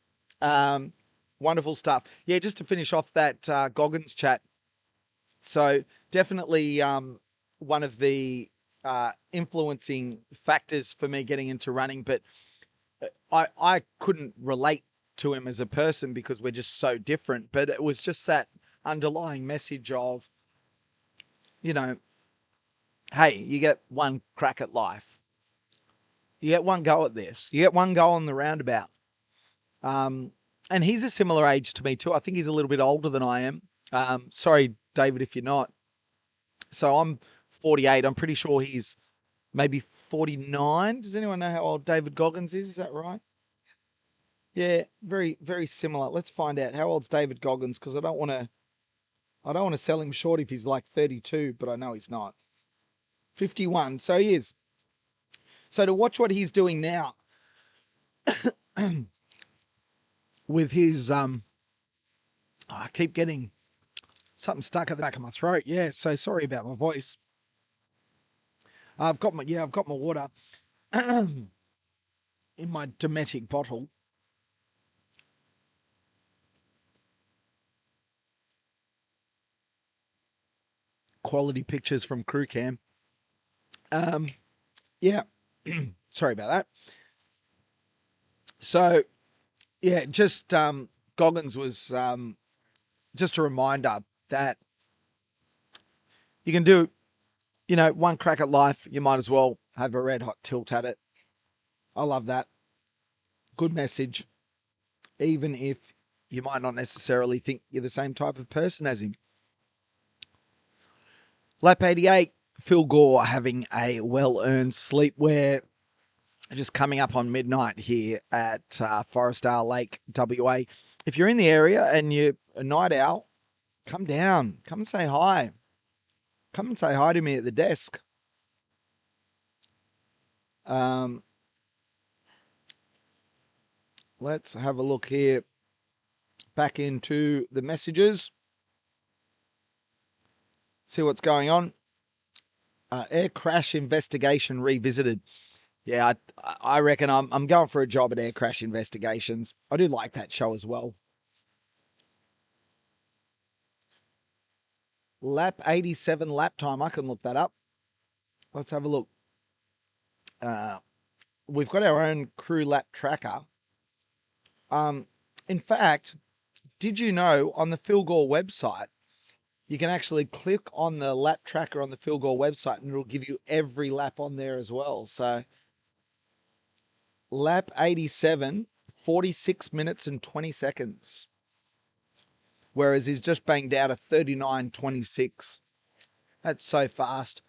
Wonderful stuff. Yeah, just to finish off that Goggins chat. So definitely one of the influencing factors for me getting into running, but I couldn't relate to him as a person because we're just so different. But it was just that underlying message of, you know, hey, you get one crack at life. You get one go at this. You get one go on the roundabout. And he's a similar age to me too. I think he's a little bit older than I am. Sorry, David, if you're not. So I'm 48. I'm pretty sure he's maybe 49. Does anyone know how old David Goggins is? Is that right? Yeah, very, very similar. Let's find out how old's David Goggins because I don't want to sell him short if he's like 32, but I know he's not. 51. So he is. So to watch what he's doing now with his I keep getting something stuck at the back of my throat. Yeah, so sorry about my voice. I've got my water in my Dometic bottle. quality pictures from crew cam. Yeah, sorry about that. So, yeah, just Goggins was just a reminder that you can do, one crack at life. You might as well have a red hot tilt at it. I love that. Good message, even if you might not necessarily think you're the same type of person as him. Lap 88, Phil Gore having a well-earned sleep. We're just coming up on midnight here at Forestdale Lake, WA. If you're in the area and you're a night owl, come down. Come and say hi. Come and say hi to me at the desk. Let's have a look here. Back into the messages. See what's going on. Air crash investigation revisited. Yeah, I reckon I'm going for a job at Air Crash Investigations. I do like that show as well. Lap 87 lap time. I can look that up. Let's have a look. We've got our own crew lap tracker. In fact, did you know on the Phil Gore website, you can actually click on the lap tracker on the Phil Gore website and it'll give you every lap on there as well. So lap 87, 46 minutes and 20 seconds. Whereas he's just banged out a 39.26. That's so fast.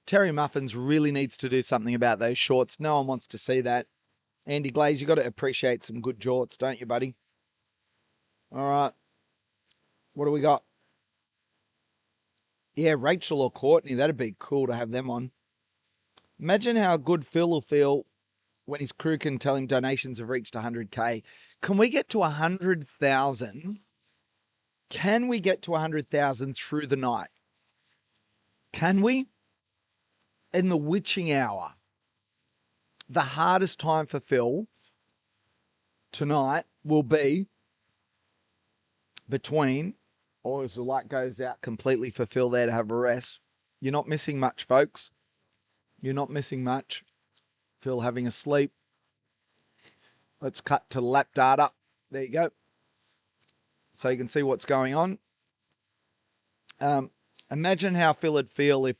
Terry Muffins really needs to do something about those shorts. No one wants to see that. Andy Glaze, you got to appreciate some good jorts, don't you, buddy? All right. What do we got? Yeah, Rachel or Courtney. That'd be cool to have them on. Imagine how good Phil will feel when his crew can tell him donations have reached 100K. Can we get to 100,000? Can we get to 100,000 through the night? Can we? In the witching hour. The hardest time for Phil tonight will be between, or as the light goes out completely for Phil there to have a rest. You're not missing much, folks. You're not missing much. Phil having a sleep. Let's cut to lap data. There you go. So you can see what's going on. Imagine how Phil would feel if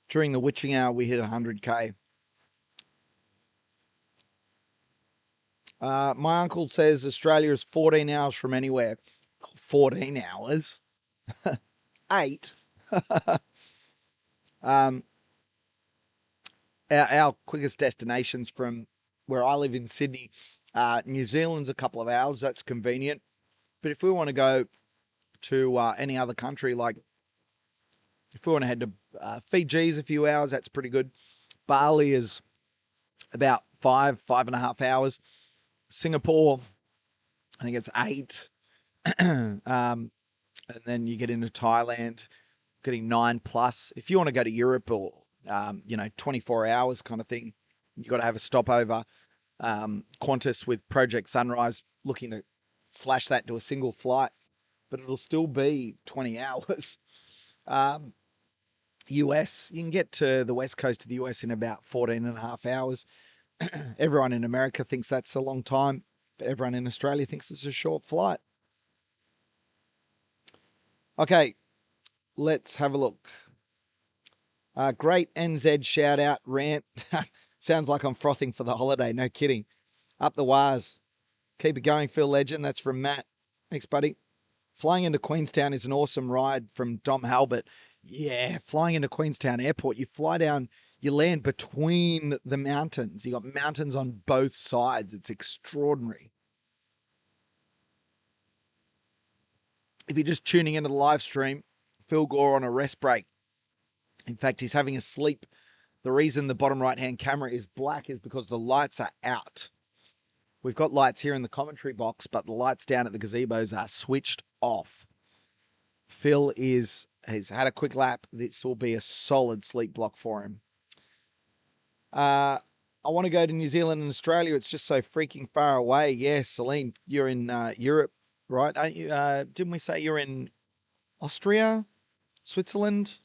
during the witching hour we hit 100K. My uncle says Australia is 14 hours from anywhere. 14 hours? 8? Our quickest destinations from where I live in Sydney, New Zealand's a couple of hours. That's convenient. But if we want to go to any other country, like if we want to head to Fiji's a few hours, that's pretty good. Bali is about 5.5 hours. Singapore, I think it's 8. And then you get into Thailand, getting 9+. If you want to go to Europe or 24 hours kind of thing, you got to have a stopover. Qantas with Project Sunrise looking to slash that to a single flight, but it'll still be 20 hours. US, you can get to the west coast of the US in about 14.5 hours. Everyone in America thinks that's a long time, but everyone in Australia thinks it's a short flight. Okay, let's have a look. Great NZ shout out rant. Sounds like I'm frothing for the holiday. No kidding. Up the wires. Keep it going, Phil Legend. That's from Matt. Thanks, buddy. Flying into Queenstown is an awesome ride from Dom Halbert. Yeah, flying into Queenstown Airport. You fly down, you land between the mountains. You got mountains on both sides. It's extraordinary. If you're just tuning into the live stream, Phil Gore on a rest break. In fact, he's having a sleep. The reason the bottom right-hand camera is black is because the lights are out. We've got lights here in the commentary box, but the lights down at the gazebos are switched off. Phil has had a quick lap. This will be a solid sleep block for him. I want to go to New Zealand and Australia. It's just so freaking far away. Yeah, Celine, you're in Europe, right? Aren't you? Didn't we say you're in Austria, Switzerland?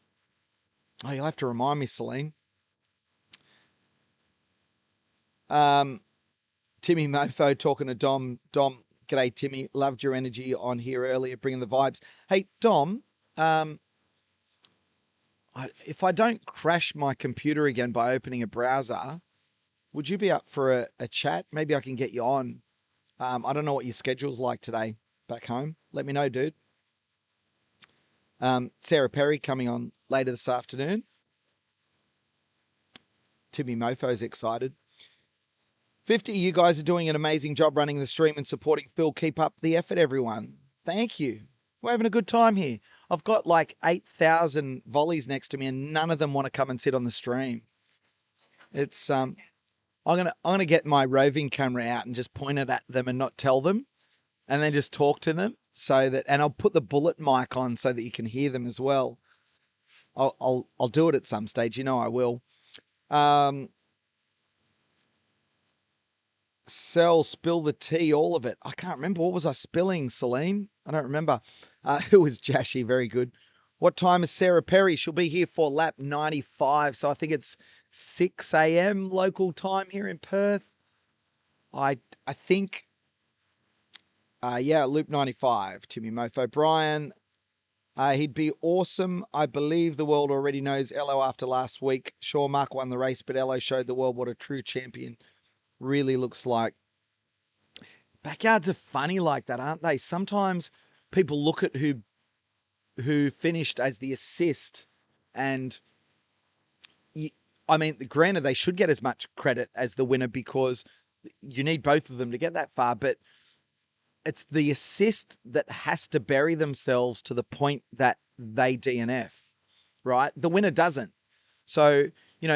Oh, you'll have to remind me, Celine. Timmy Mofo talking to Dom. Dom, g'day, Timmy. Loved your energy on here earlier, bringing the vibes. Hey, Dom, if I don't crash my computer again by opening a browser, would you be up for a chat? Maybe I can get you on. I don't know what your schedule's like today back home. Let me know, dude. Sarah Perry coming on later this afternoon. Timmy Mofo's excited. 50, you guys are doing an amazing job running the stream and supporting Phil. Keep up the effort, everyone. Thank you. We're having a good time here. I've got like 8,000 volleys next to me and none of them want to come and sit on the stream. It's I'm gonna get my roving camera out and just point it at them and not tell them, and then just talk to them so that, and I'll put the bullet mic on so that you can hear them as well. I'll do it at some stage, you know I will. Spill the tea, all of it. I can't remember. What was I spilling, Celine? I don't remember. Who was Jashy? Very good. What time is Sarah Perry? She'll be here for lap 95. So I think it's 6 a.m. local time here in Perth. I think, yeah, loop 95. Timmy Mofo. Brian, he'd be awesome. I believe the world already knows Ello after last week. Sure, Mark won the race, but Ello showed the world what a true champion really looks like. Backyards are funny like that, aren't they? Sometimes people look at who finished as the assist, and I mean, granted, they should get as much credit as the winner because you need both of them to get that far, but it's the assist that has to bury themselves to the point that they DNF, right? The winner doesn't. So,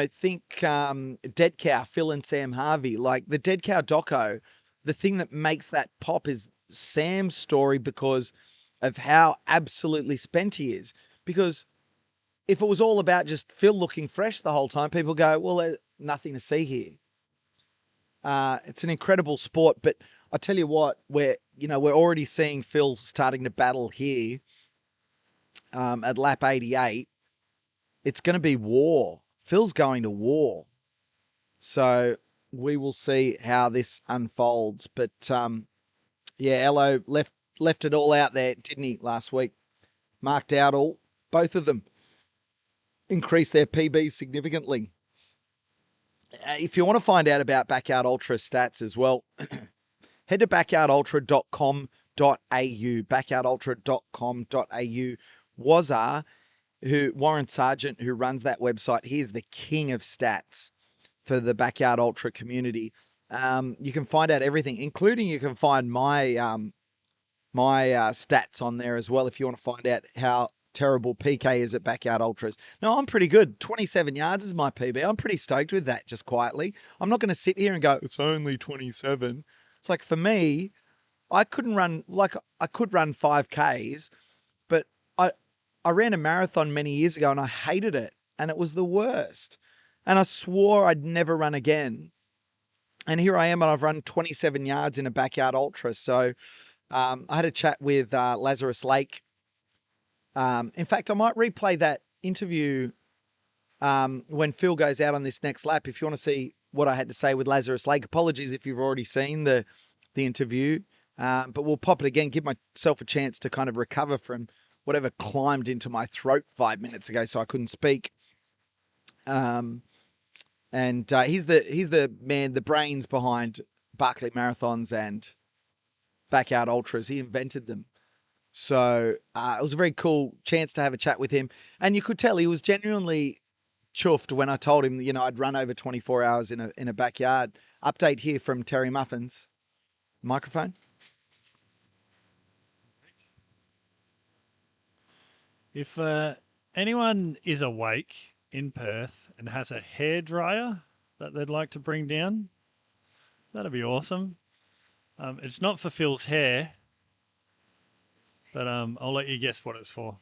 think Dead Cow, Phil and Sam Harvey. Like the Dead Cow doco, the thing that makes that pop is Sam's story because of how absolutely spent he is. Because if it was all about just Phil looking fresh the whole time, people go, well, there's nothing to see here. It's an incredible sport, but I tell you what, we're already seeing Phil starting to battle here at lap 88. It's going to be war. Phil's going to war. So we will see how this unfolds. But yeah, Ello left it all out there, didn't he, last week? Marked out all, both of them increased their PBs significantly. If you want to find out about Backyard Ultra stats as well, head to backyardultra.com.au. Backyardultra.com.au. Warren Sargent, who runs that website, he is the king of stats for the Backyard Ultra community. You can find out everything, including you can find my stats on there as well if you want to find out how terrible PK is at Backyard Ultras. No, I'm pretty good. 27 yards is my PB. I'm pretty stoked with that, just quietly. I'm not going to sit here and go, it's only 27. It's like, for me, I could run 5Ks, but I ran a marathon many years ago and I hated it and it was the worst. And I swore I'd never run again. And here I am and I've run 27 yards in a Backyard Ultra. So I had a chat with Lazarus Lake. In fact, I might replay that interview when Phil goes out on this next lap. If you want to see what I had to say with Lazarus Lake, apologies if you've already seen the interview, but we'll pop it again, give myself a chance to kind of recover from whatever climbed into my throat 5 minutes ago, so I couldn't speak. And he's the man, the brains behind Barclay Marathons and Backyard Ultras. He invented them. So it was a very cool chance to have a chat with him. And you could tell he was genuinely chuffed when I told him, I'd run over 24 hours in a backyard. Update here from Terry Muffins. Microphone. If anyone is awake in Perth and has a hairdryer that they'd like to bring down, that'd be awesome. It's not for Phil's hair, but I'll let you guess what it's for.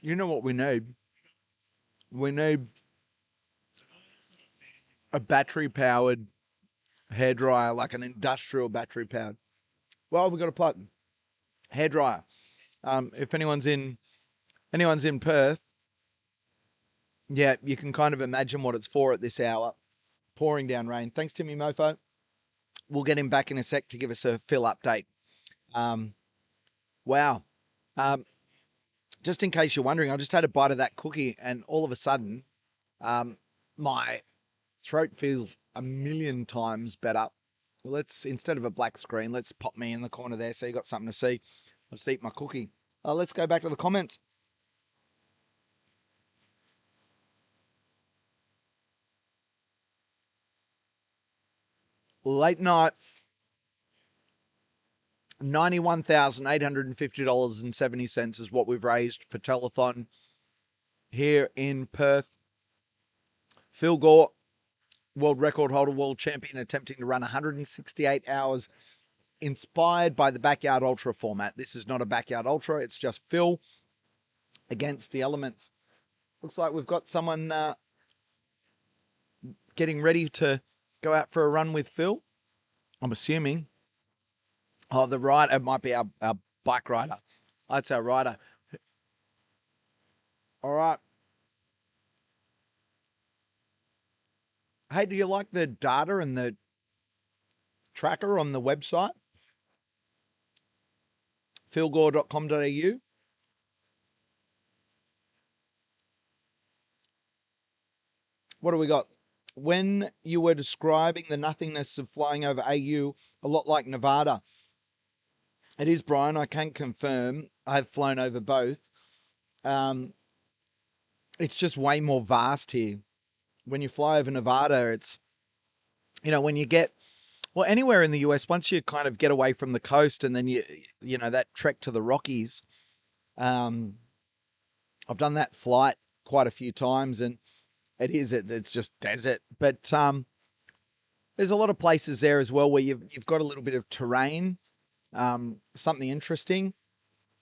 You know what we need? We need a battery-powered hairdryer, like an industrial battery-powered. Well, we've got a plug. Hairdryer. If anyone's in Perth, yeah, you can kind of imagine what it's for at this hour. Pouring down rain. Thanks, Timmy Mofo. We'll get him back in a sec to give us a Phil update. Wow. Just in case you're wondering, I just had a bite of that cookie and all of a sudden, my throat feels a million times better. Let's, instead of a black screen, let's pop me in the corner there so you got something to see. I'll just eat my cookie. Let's go back to the comments. Late night, $91,850.70 is what we've raised for Telethon here in Perth. Phil Gore, world record holder, world champion, attempting to run 168 hours, inspired by the backyard ultra format. This is not a backyard ultra, it's just Phil against the elements. Looks like we've got someone getting ready to go out for a run with Phil. I'm assuming. Oh, the rider might be our bike rider. That's our rider. All right. Hey, do you like the data and the tracker on the website? philgore.com.au. What do we got? When you were describing the nothingness of flying over AU, a lot like Nevada. It is, Brian. I can confirm. I've flown over both. It's just way more vast here. When you fly over Nevada, it's, when you get, well, anywhere in the US, once you kind of get away from the coast and then that trek to the Rockies, I've done that flight quite a few times and it's just desert. But there's a lot of places there as well where you've got a little bit of terrain, something interesting,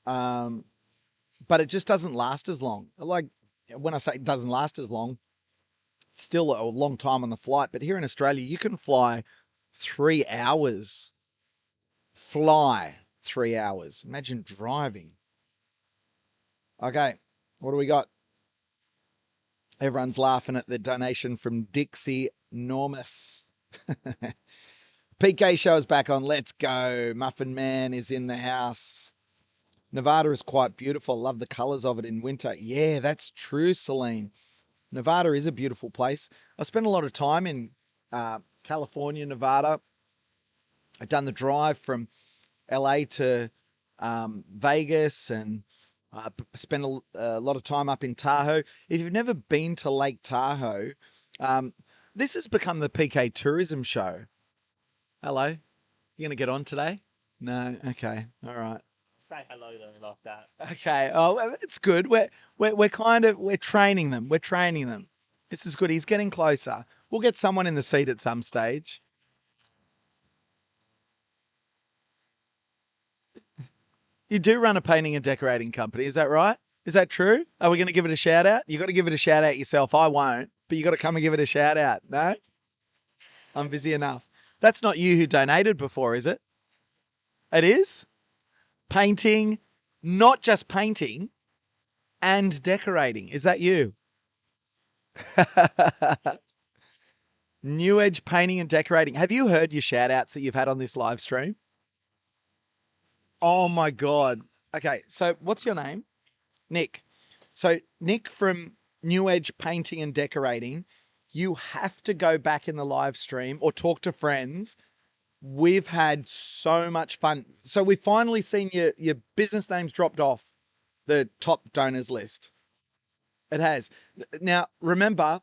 but it just doesn't last as long. Like when I say it doesn't last as long, it's still a long time on the flight. But here in Australia, you can fly 3 hours. Fly 3 hours. Imagine driving. Okay, what do we got? Everyone's laughing at the donation from Dixie Normus. PK show is back on. Let's go. Muffin Man is in the house. Nevada is quite beautiful. Love the colors of it in winter. Yeah, that's true, Celine. Nevada is a beautiful place. I spent a lot of time in California, Nevada. I've done the drive from LA to Vegas and spent a lot of time up in Tahoe. If you've never been to Lake Tahoe, this has become the PK Tourism Show. Hello. You going to get on today? No? Okay. All right. Say hello though, like that. Okay. Oh, it's good. We're training them. We're training them. This is good. He's getting closer. We'll get someone in the seat at some stage. You do run a painting and decorating company, is that right? Is that true? Are we going to give it a shout out? You got to give it a shout out yourself. I won't, but you got to come and give it a shout out. No? I'm busy enough. That's not you who donated before, is it? It is? Painting, not just painting, and decorating. Is that you? New Edge painting and decorating. Have you heard your shout outs that you've had on this live stream? Oh my God. Okay, so what's your name? Nick. So Nick from New Edge Painting and Decorating, you have to go back in the live stream or talk to friends. We've had so much fun. So we've finally seen your business names dropped off the top donors list. It has. Now, remember,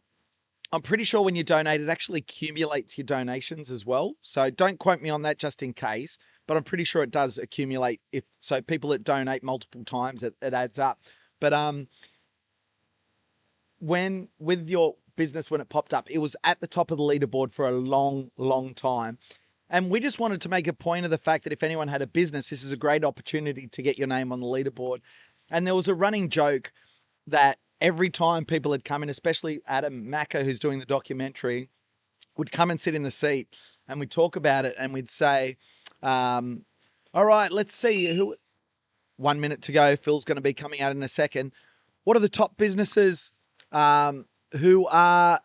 I'm pretty sure when you donate, it actually accumulates your donations as well. So don't quote me on that just in case, but I'm pretty sure it does accumulate. So people that donate multiple times, it adds up. But when with your business, when it popped up, it was at the top of the leaderboard for a long, long time. And we just wanted to make a point of the fact that if anyone had a business, this is a great opportunity to get your name on the leaderboard. And there was a running joke that every time people had come in, especially Adam Macca, who's doing the documentary, would come and sit in the seat and we'd talk about it and we'd say, all All right, let's see who. 1 minute to go. Phil's going to be coming out in a second. What are the top businesses who are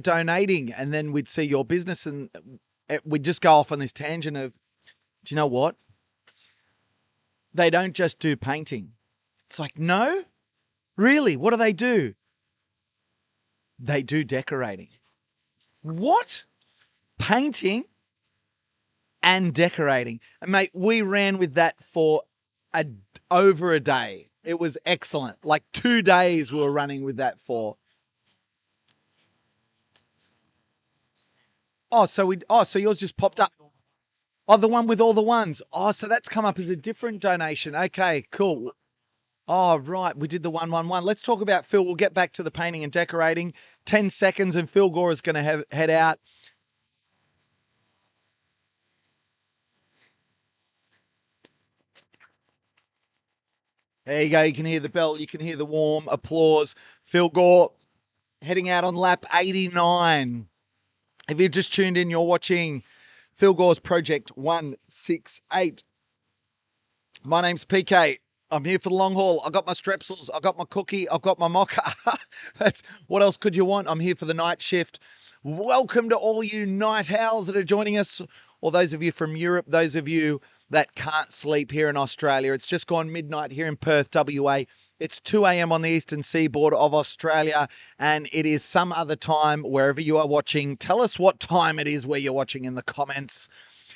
donating? And then we'd see your business, and we'd just go off on this tangent of, do you know what? They don't just do painting. It's like, no, really, what do? They do decorating. What? Painting and decorating. And mate, we ran with that for over a day. It was excellent. Like 2 days we were running with that for. So yours just popped up. Oh, the one with all the ones. Oh, so that's come up as a different donation. Okay, cool. Oh, right. We did the 111. Let's talk about Phil. We'll get back to the painting and decorating. 10 seconds and Phil Gore is going to head out. There you go. You can hear the bell. You can hear the warm applause. Phil Gore heading out on lap 89. If you've just tuned in, you're watching Phil Gore's Project 168. My name's PK. I'm here for the long haul. I've got my strepsils. I've got my cookie. I've got my mocha. That's what else could you want? I'm here for the night shift. Welcome to all you night owls that are joining us, or those of you from Europe, those of you that can't sleep here in Australia. It's just gone midnight here in Perth, WA. It's 2 a.m. on the eastern seaboard of Australia, and it is some other time wherever you are watching. Tell us what time it is where you're watching in the comments.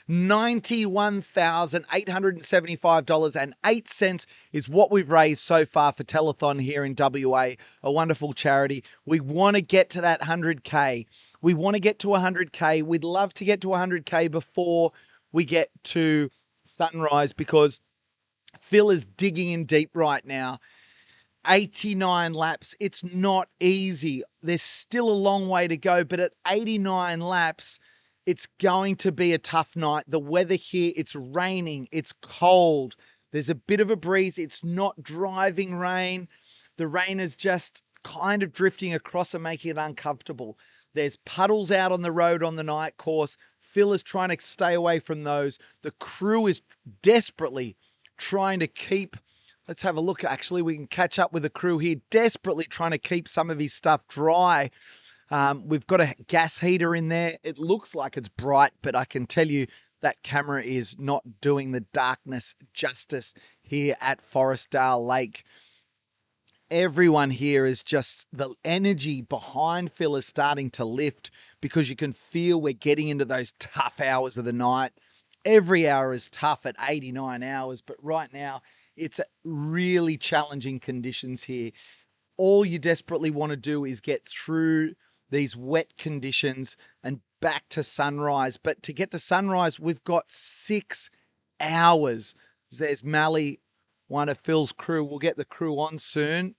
$91,875.08 is what we've raised so far for Telethon here in WA, a wonderful charity. We want to get to that 100K. We want to get to 100K. We'd love to get to 100K before we get to sunrise, because Phil is digging in deep right now. 89 laps. It's not easy. There's still a long way to go, but at 89 laps, it's going to be a tough night. The weather here, it's raining, it's cold. There's a bit of a breeze. It's not driving rain. The rain is just kind of drifting across and making it uncomfortable. There's puddles out on the road on the night course. Phil is trying to stay away from those. The crew is desperately trying to keep, let's have a look. Actually, we can catch up with the crew here, desperately trying to keep some of his stuff dry. We've got a gas heater in there. It looks like it's bright, but I can tell you that camera is not doing the darkness justice here at Forestdale Lake. Everyone here is just, the energy behind Phil is starting to lift, because you can feel we're getting into those tough hours of the night. Every hour is tough at 89 hours, but right now it's really challenging conditions here. All you desperately want to do is get through these wet conditions and back to sunrise. But to get to sunrise, we've got 6 hours. There's Mally, one of Phil's crew. We'll get the crew on soon.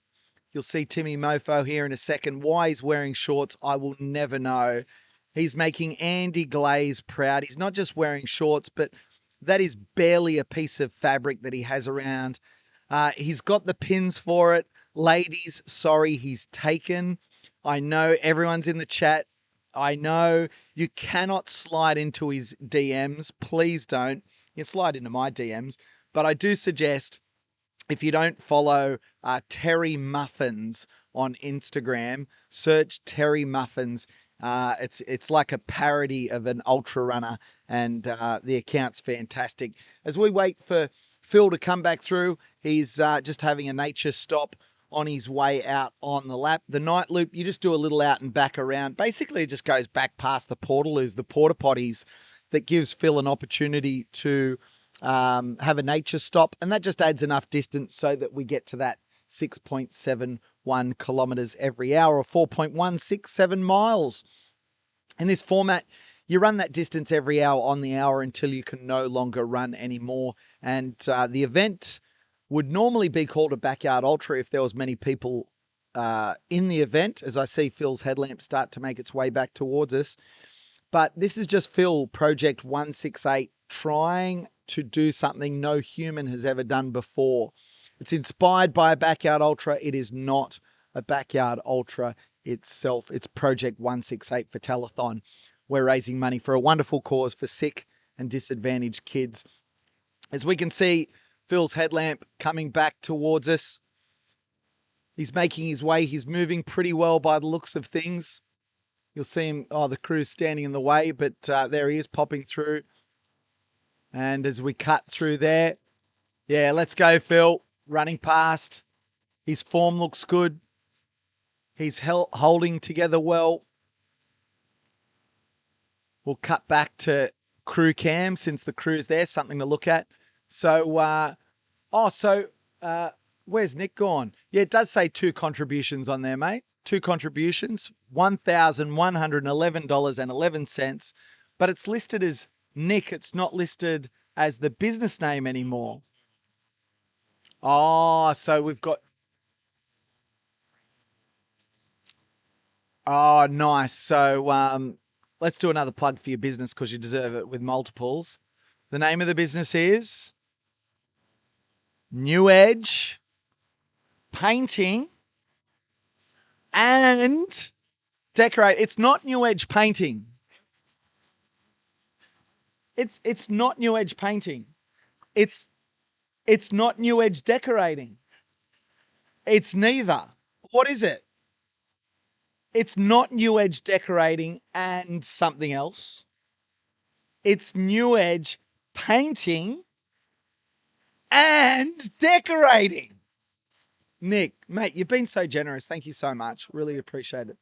You'll see Timmy Mofo here in a second. Why he's wearing shorts, I will never know. He's making Andy Glaze proud. He's not just wearing shorts, but that is barely a piece of fabric that he has around. He's got the pins for it. Ladies, sorry, he's taken. I know everyone's in the chat. I know you cannot slide into his DMs. Please don't. You slide into my DMs. But I do suggest, if you don't follow Terry Muffins on Instagram, search Terry Muffins. It's like a parody of an ultra runner, and the account's fantastic. As we wait for Phil to come back through, he's just having a nature stop on his way out on the lap. The night loop, you just do a little out and back around. Basically, it just goes back past the portaloos, the porta potties, that gives Phil an opportunity to have a nature stop. And that just adds enough distance so that we get to that 6.71 kilometres every hour, or 4.167 miles. In this format, you run that distance every hour on the hour until you can no longer run anymore. And the event would normally be called a backyard ultra if there was many people in the event, as I see Phil's headlamp start to make its way back towards us. But this is just Phil, Project 168, trying to do something no human has ever done before. It's inspired by a backyard ultra. It is not a backyard ultra itself. It's Project 168 for Telethon. We're raising money for a wonderful cause for sick and disadvantaged kids. As we can see, Phil's headlamp coming back towards us. He's making his way. He's moving pretty well by the looks of things. You'll see him, the crew's standing in the way, but there he is popping through. And as we cut through there, yeah, let's go, Phil. Running past. His form looks good. He's holding together well. We'll cut back to crew cam since the crew's there, something to look at. So, where's Nick gone? Yeah, it does say 2 contributions on there, mate. 2 contributions, $1,111.11, but it's listed as Nick. It's not listed as the business name anymore. Oh, so we've got... Oh, nice. So let's do another plug for your business because you deserve it with multiples. The name of the business is New Edge Painting and Decorate. It's not New Edge Painting. It's not New Edge Painting. It's not New Edge Decorating. It's neither. What is it? It's not New Edge Decorating and something else. It's New Edge Painting and Decorating. Nick, mate, you've been so generous. Thank you so much. Really appreciate it.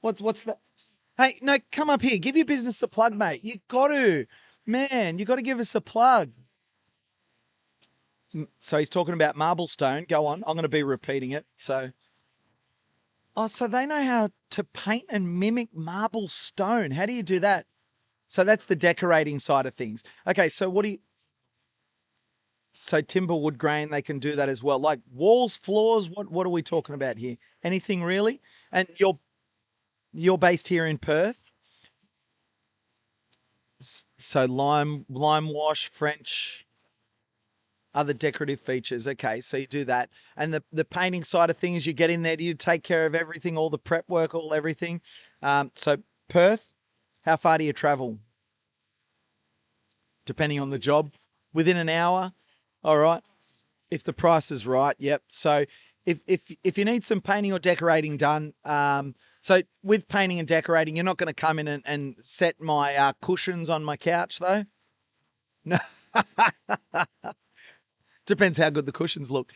What's that? Hey, no, come up here. Give your business a plug, mate. You got to. Man, you got to give us a plug. So he's talking about Marblestone. Go on. I'm going to be repeating it. So they know how to paint and mimic marble stone. How do you do that? So that's the decorating side of things. Okay, so so timber, wood grain, they can do that as well. Like walls, floors, what are we talking about here? Anything really? And you're based here in Perth? So lime wash, French, other decorative features. Okay, so you do that. And the painting side of things, you get in there, do you take care of everything, all the prep work, everything? So Perth, how far do you travel? Depending on the job, within an hour. All right. If the price is right, yep. So if you need some painting or decorating done, so with painting and decorating, you're not going to come in and set my cushions on my couch, though. No. Depends how good the cushions look.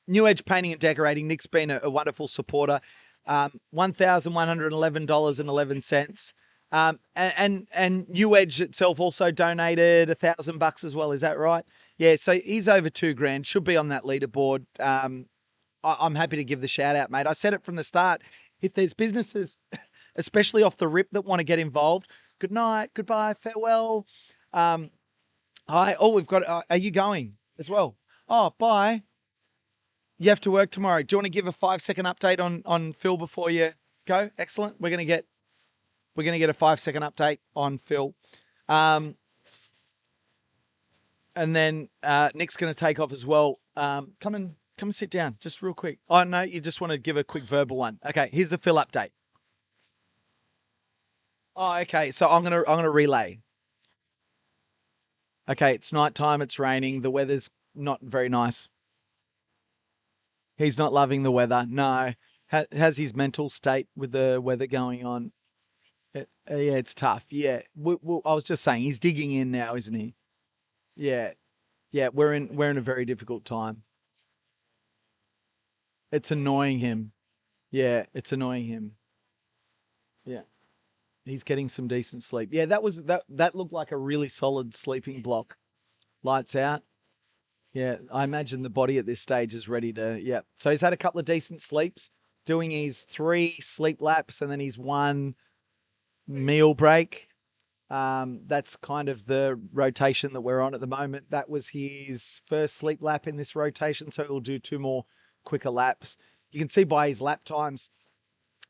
New Edge Painting and Decorating. Nick's been a wonderful supporter. $1,111.11. And New Edge itself also donated $1,000 as well. Is that right? Yeah. So he's over $2,000. Should be on that leaderboard. I'm happy to give the shout out, mate. I said it from the start. If there's businesses, especially off the rip, that want to get involved, good night, goodbye, farewell. Hi. Oh, we've got. Are you going as well? Oh, bye. You have to work tomorrow. Do you want to give a 5-second update on Phil before you go? Excellent. We're gonna get a 5-second update on Phil. And then Nick's going to take off as well. Come and sit down, just real quick. Oh no, you just want to give a quick verbal one. Okay, here's the Phil update. Oh, okay. So I'm gonna relay. Okay, it's nighttime. It's raining. The weather's not very nice. He's not loving the weather. No, has his mental state with the weather going on. Yeah, it's tough. Yeah, I was just saying he's digging in now, isn't he? Yeah, yeah. We're in a very difficult time. It's annoying him. Yeah, it's annoying him. Yeah. He's getting some decent sleep. Yeah, that looked like a really solid sleeping block. Lights out. Yeah, I imagine the body at this stage is ready to, yeah. So he's had a couple of decent sleeps, doing his 3 sleep laps and then his 1 meal break. That's kind of the rotation that we're on at the moment. That was his first sleep lap in this rotation, so he'll do 2 more quicker laps. You can see by his lap times.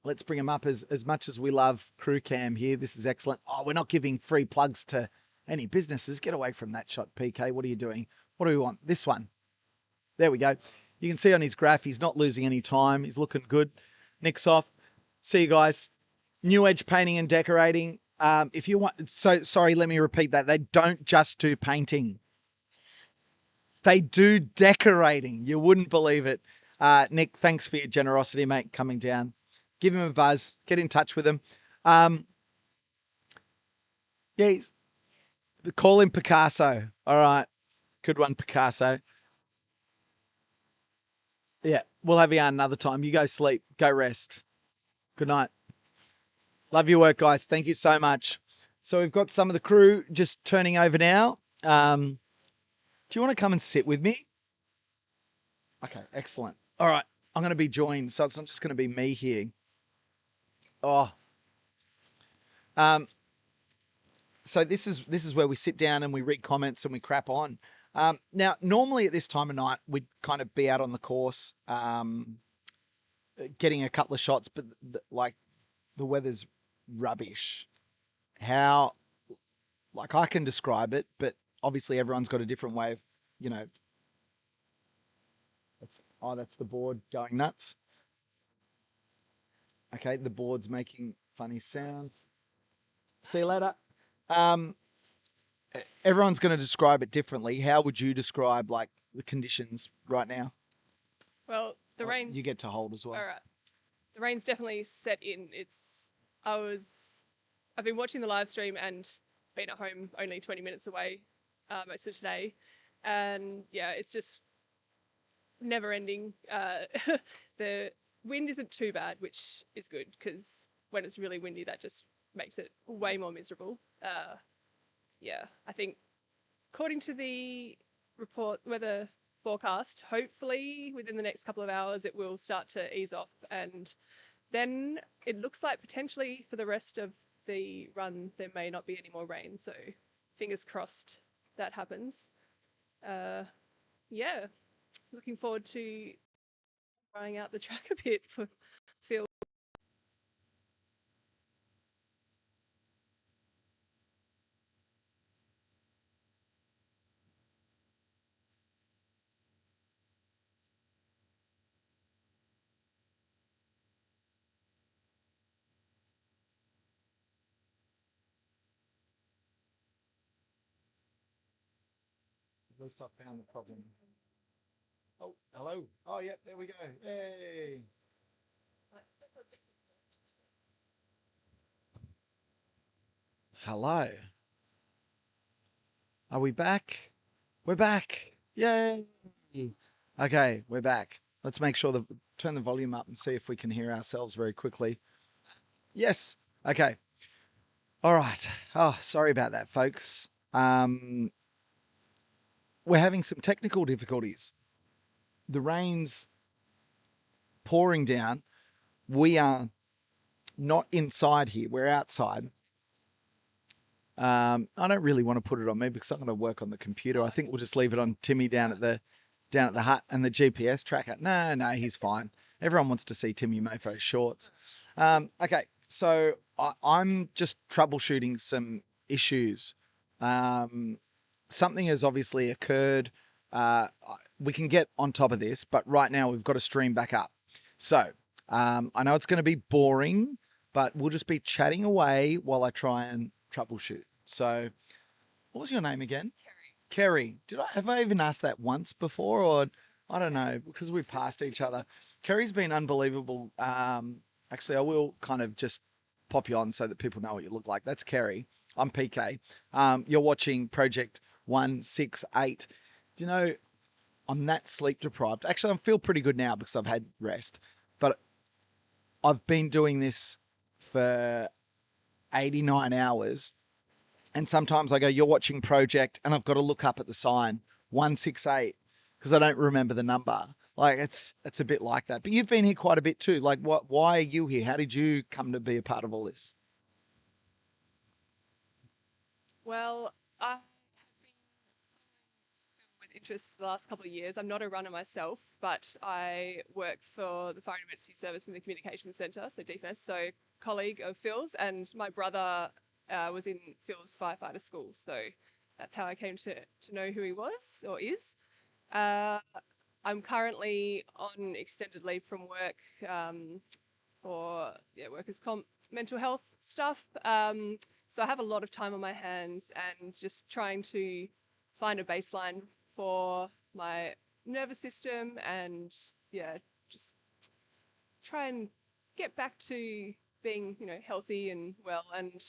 Let's bring him up as much as we love crew cam here. This is excellent. Oh, we're not giving free plugs to any businesses. Get away from that shot, PK. What are you doing? What do we want? This one. There we go. You can see on his graph, he's not losing any time. He's looking good. Nick's off. See you guys. New Edge Painting and Decorating. If you want, so sorry, let me repeat that. They don't just do painting. They do decorating. You wouldn't believe it. Nick, thanks for your generosity, mate, coming down. Give him a buzz. Get in touch with him. Yeah, call him Picasso. All right. Good one, Picasso. Yeah, we'll have you on another time. You go sleep. Go rest. Good night. Love your work, guys. Thank you so much. So we've got some of the crew just turning over now. Do you want to come and sit with me? Okay, excellent. All right, I'm going to be joined, so it's not just going to be me here. Oh, so this is where we sit down and we read comments and we crap on. Now, normally at this time of night, we'd kind of be out on the course, getting a couple of shots, but like the weather's rubbish. How, like I can describe it, but obviously everyone's got a different way of, you know. That's the board going nuts. Okay, the board's making funny sounds. See you later. Um, Everyone's going to describe it differently. How would you describe like the conditions right now? Well, the rain's You get to hold as well. all right. The rain's definitely set in. I've been watching the live stream and been at home only 20 minutes away most of today, and yeah, it's just never ending. The wind isn't too bad, which is good because when it's really windy, that just makes it way more miserable. Yeah, I think according to the weather forecast, hopefully within the next couple of hours it will start to ease off, and then it looks like potentially for the rest of the run there may not be any more rain. So fingers crossed that happens. Yeah, looking forward to trying out the track a bit for Phil. At least I found the problem. Oh, hello. Oh, yep, there we go. Hey. Hello. Are we back? We're back. Yay. Okay, we're back. Let's make sure turn the volume up and see if we can hear ourselves very quickly. Yes. Okay. All right. Oh, sorry about that, folks. We're having some technical difficulties. The rain's pouring down. We are not inside here. We're outside. I don't really want to put it on me because I'm going to work on the computer. I think we'll just leave it on Timmy down at the hut and the GPS tracker. No, he's fine. Everyone wants to see Timmy Mofo's shorts. Okay, so I'm just troubleshooting some issues. Something has obviously occurred. We can get on top of this, but right now we've got to stream back up. So I know it's going to be boring, but we'll just be chatting away while I try and troubleshoot. So, what was your name again? Kerry. Have I even asked that once before, or I don't know, because we've passed each other. Kerry's been unbelievable. Actually, I will kind of just pop you on so that people know what you look like. That's Kerry. I'm PK. You're watching Project 168. Do you know, I'm that sleep deprived. Actually, I feel pretty good now because I've had rest, but I've been doing this for 89 hours. And sometimes I go, you're watching Project, and I've got to look up at the sign 168 because I don't remember the number. Like it's a bit like that. But you've been here quite a bit too. Like why are you here? How did you come to be a part of all this? Well, I have been with interest the last couple of years. I'm not a runner myself, but I work for the Fire and Emergency Service in the Communications Centre, so DFS, so colleague of Phil's, and my brother was in Phil's firefighter school, so that's how I came to know who he was or is. Uh, I'm currently on extended leave from work for workers' comp, mental health stuff. So I have a lot of time on my hands and just trying to find a baseline for my nervous system and yeah, just try and get back to being, healthy and well and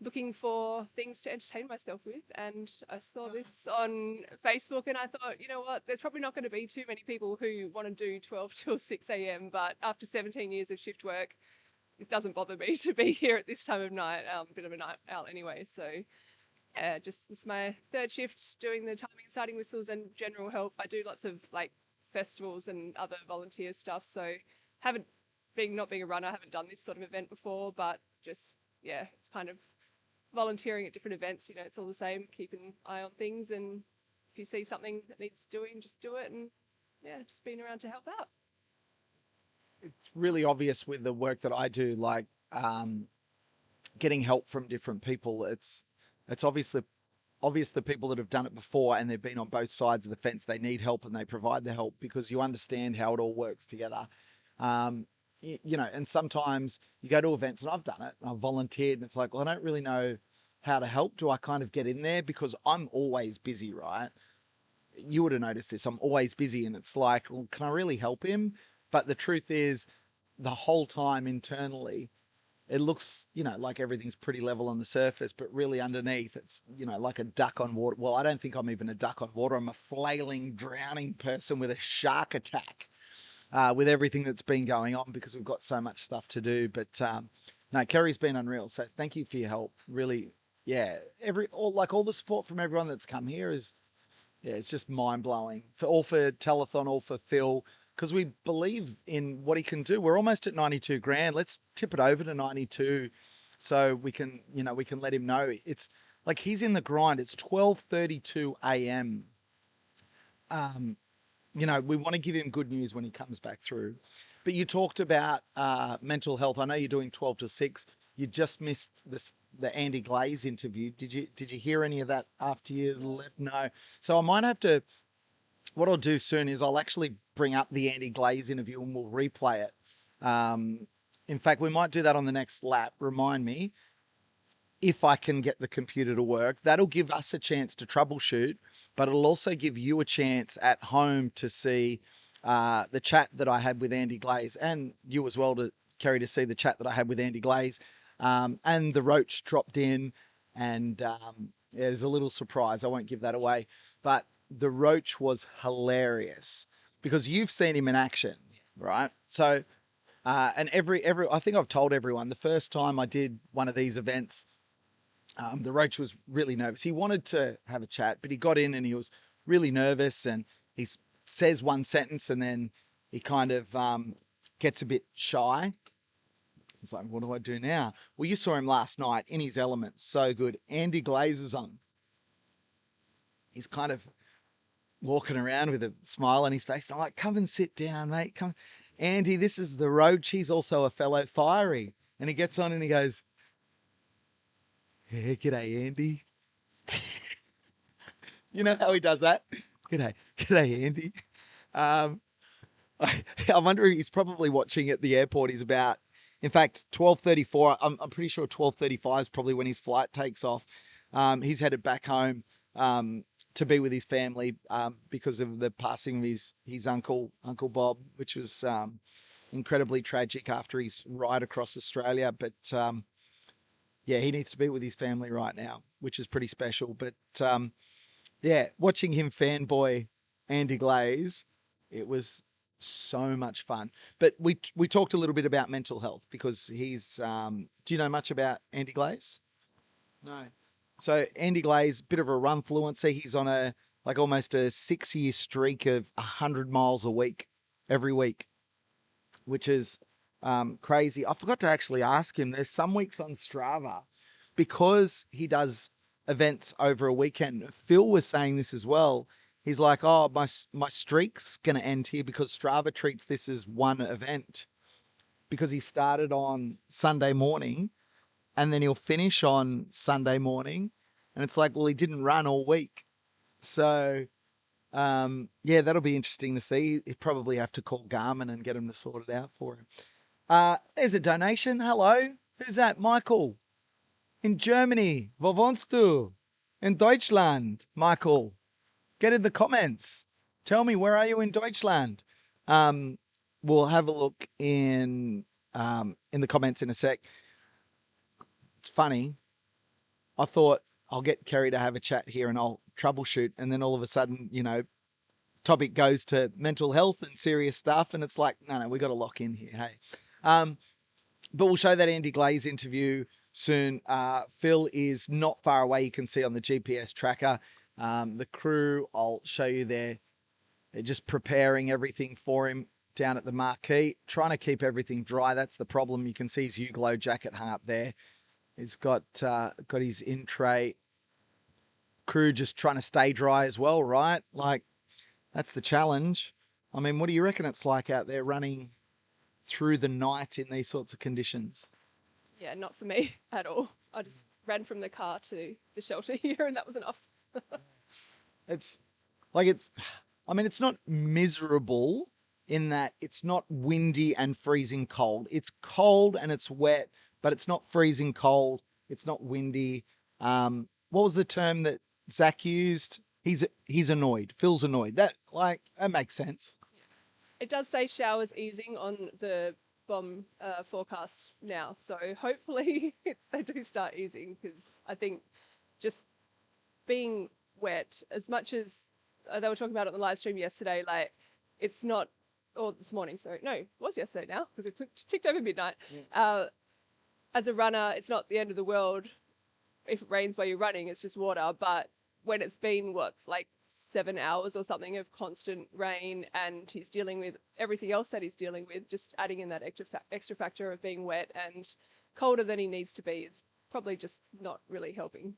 looking for things to entertain myself with. And I saw this on Facebook and I thought, you know what, there's probably not going to be too many people who want to do 12 till 6 a.m. But after 17 years of shift work, it doesn't bother me to be here at this time of night. A bit of a night out anyway. So yeah, just this is my third shift doing the timing and starting whistles and general help. I do lots of like festivals and other volunteer stuff. So haven't not being a runner, I haven't done this sort of event before, but just yeah, it's kind of volunteering at different events. It's all the same. Keep an eye on things, and if you see something that needs doing, just do it. And yeah, just being around to help out. It's really obvious with the work that I do, like getting help from different people. It's obvious the people that have done it before and they've been on both sides of the fence. They need help and they provide the help because you understand how it all works together. And sometimes you go to events, and I've done it, and I've volunteered, and it's like, well, I don't really know how to help. Do I kind of get in there? Because I'm always busy, right? You would have noticed this. I'm always busy, and it's like, well, can I really help him? But the truth is, the whole time internally, it looks, like everything's pretty level on the surface, but really underneath, it's, like a duck on water. Well, I don't think I'm even a duck on water. I'm a flailing, drowning person with a shark attack. With everything that's been going on because we've got so much stuff to do. But no, Kerry's been unreal. So thank you for your help. Really, yeah. All the support from everyone that's come here is, yeah, it's just mind blowing. For Telethon, all for Phil, because we believe in what he can do. We're almost at 92 grand. Let's tip it over to 92, so we can let him know. It's like he's in the grind. It's 12:32 a.m. We want to give him good news when he comes back through. But you talked about mental health. I know you're doing 12 to 6. You just missed the Andy Glaze interview. Did you hear any of that after you left? No. So I might have to. What I'll do soon is I'll actually bring up the Andy Glaze interview and we'll replay it. In fact, we might do that on the next lap. Remind me if I can get the computer to work. That'll give us a chance to troubleshoot, but it'll also give you a chance at home to see the chat that I had with Andy Glaze, and you as well, Kerry, to see the chat that I had with Andy Glaze. And the Roach dropped in, and there's a little surprise. I won't give that away, but the Roach was hilarious because you've seen him in action, right? So, and I think I've told everyone the first time I did one of these events, the Roach was really nervous. He wanted to have a chat, but he got in and he was really nervous, and he says one sentence and then he kind of gets a bit shy. He's like, what do I do now? Well, you saw him last night in his element. So good. Andy Glaze is on. He's kind of walking around with a smile on his face. And I'm like, come and sit down, mate. Come. Andy, this is the Roach. He's also a fellow fiery. And he gets on and he goes, yeah, g'day, Andy. You know how he does that? G'day, Andy. I wonder if he's probably watching at the airport. In fact, 12:34. I'm pretty sure 12:35 is probably when his flight takes off. He's headed back home to be with his family because of the passing of his uncle Bob, which was incredibly tragic after his ride across Australia. But yeah, he needs to be with his family right now, which is pretty special. But yeah, watching him fanboy Andy Glaze, it was so much fun. But we talked a little bit about mental health because he's. Do you know much about Andy Glaze? No. So Andy Glaze, bit of a run fluency. He's on almost a 6-year streak of 100 miles a week, every week, which is crazy. I forgot to actually ask him. There's some weeks on Strava because he does events over a weekend. Phil was saying this as well. He's like, oh, my streak's going to end here because Strava treats this as one event because he started on Sunday morning and then he'll finish on Sunday morning. And it's like, well, he didn't run all week. So, yeah, that'll be interesting to see. He'd probably have to call Garmin and get him to sort it out for him. There's a donation. Hello. Who's that? Michael. In Germany. Wo wohnst du? In Deutschland. Michael, get in the comments. Tell me, where are you in Deutschland? We'll have a look in the comments in a sec. It's funny. I thought I'll get Kerry to have a chat here and I'll troubleshoot. And then all of a sudden, topic goes to mental health and serious stuff. And it's like, no, we got to lock in here. Hey, but we'll show that Andy Glaze interview soon. Phil is not far away. You can see on the GPS tracker. The crew, I'll show you there. They're just preparing everything for him down at the marquee, trying to keep everything dry. That's the problem. You can see his U-Glow jacket hung up there. He's got his in-tray. Crew just trying to stay dry as well, right? Like, that's the challenge. I mean, what do you reckon it's like out there running through the night in these sorts of conditions? Yeah, not for me at all. I just ran from the car to the shelter here and that was enough. It's not miserable in that it's not windy and freezing cold. It's cold and it's wet, but it's not freezing cold. It's not windy. What was the term that Zach used? He's annoyed. Phil's annoyed. That makes sense. It does say showers easing on the bomb forecast now, so hopefully they do start easing, because I think just being wet, as much as they were talking about it on the live stream yesterday, like, it's not, or this morning, sorry, no, it was yesterday now, because it ticked over midnight. Yeah. As a runner, it's not the end of the world if it rains while you're running, it's just water, but when it's been, 7 hours or something of constant rain, and he's dealing with everything else that he's dealing with, just adding in that extra factor of being wet and colder than he needs to be is probably just not really helping.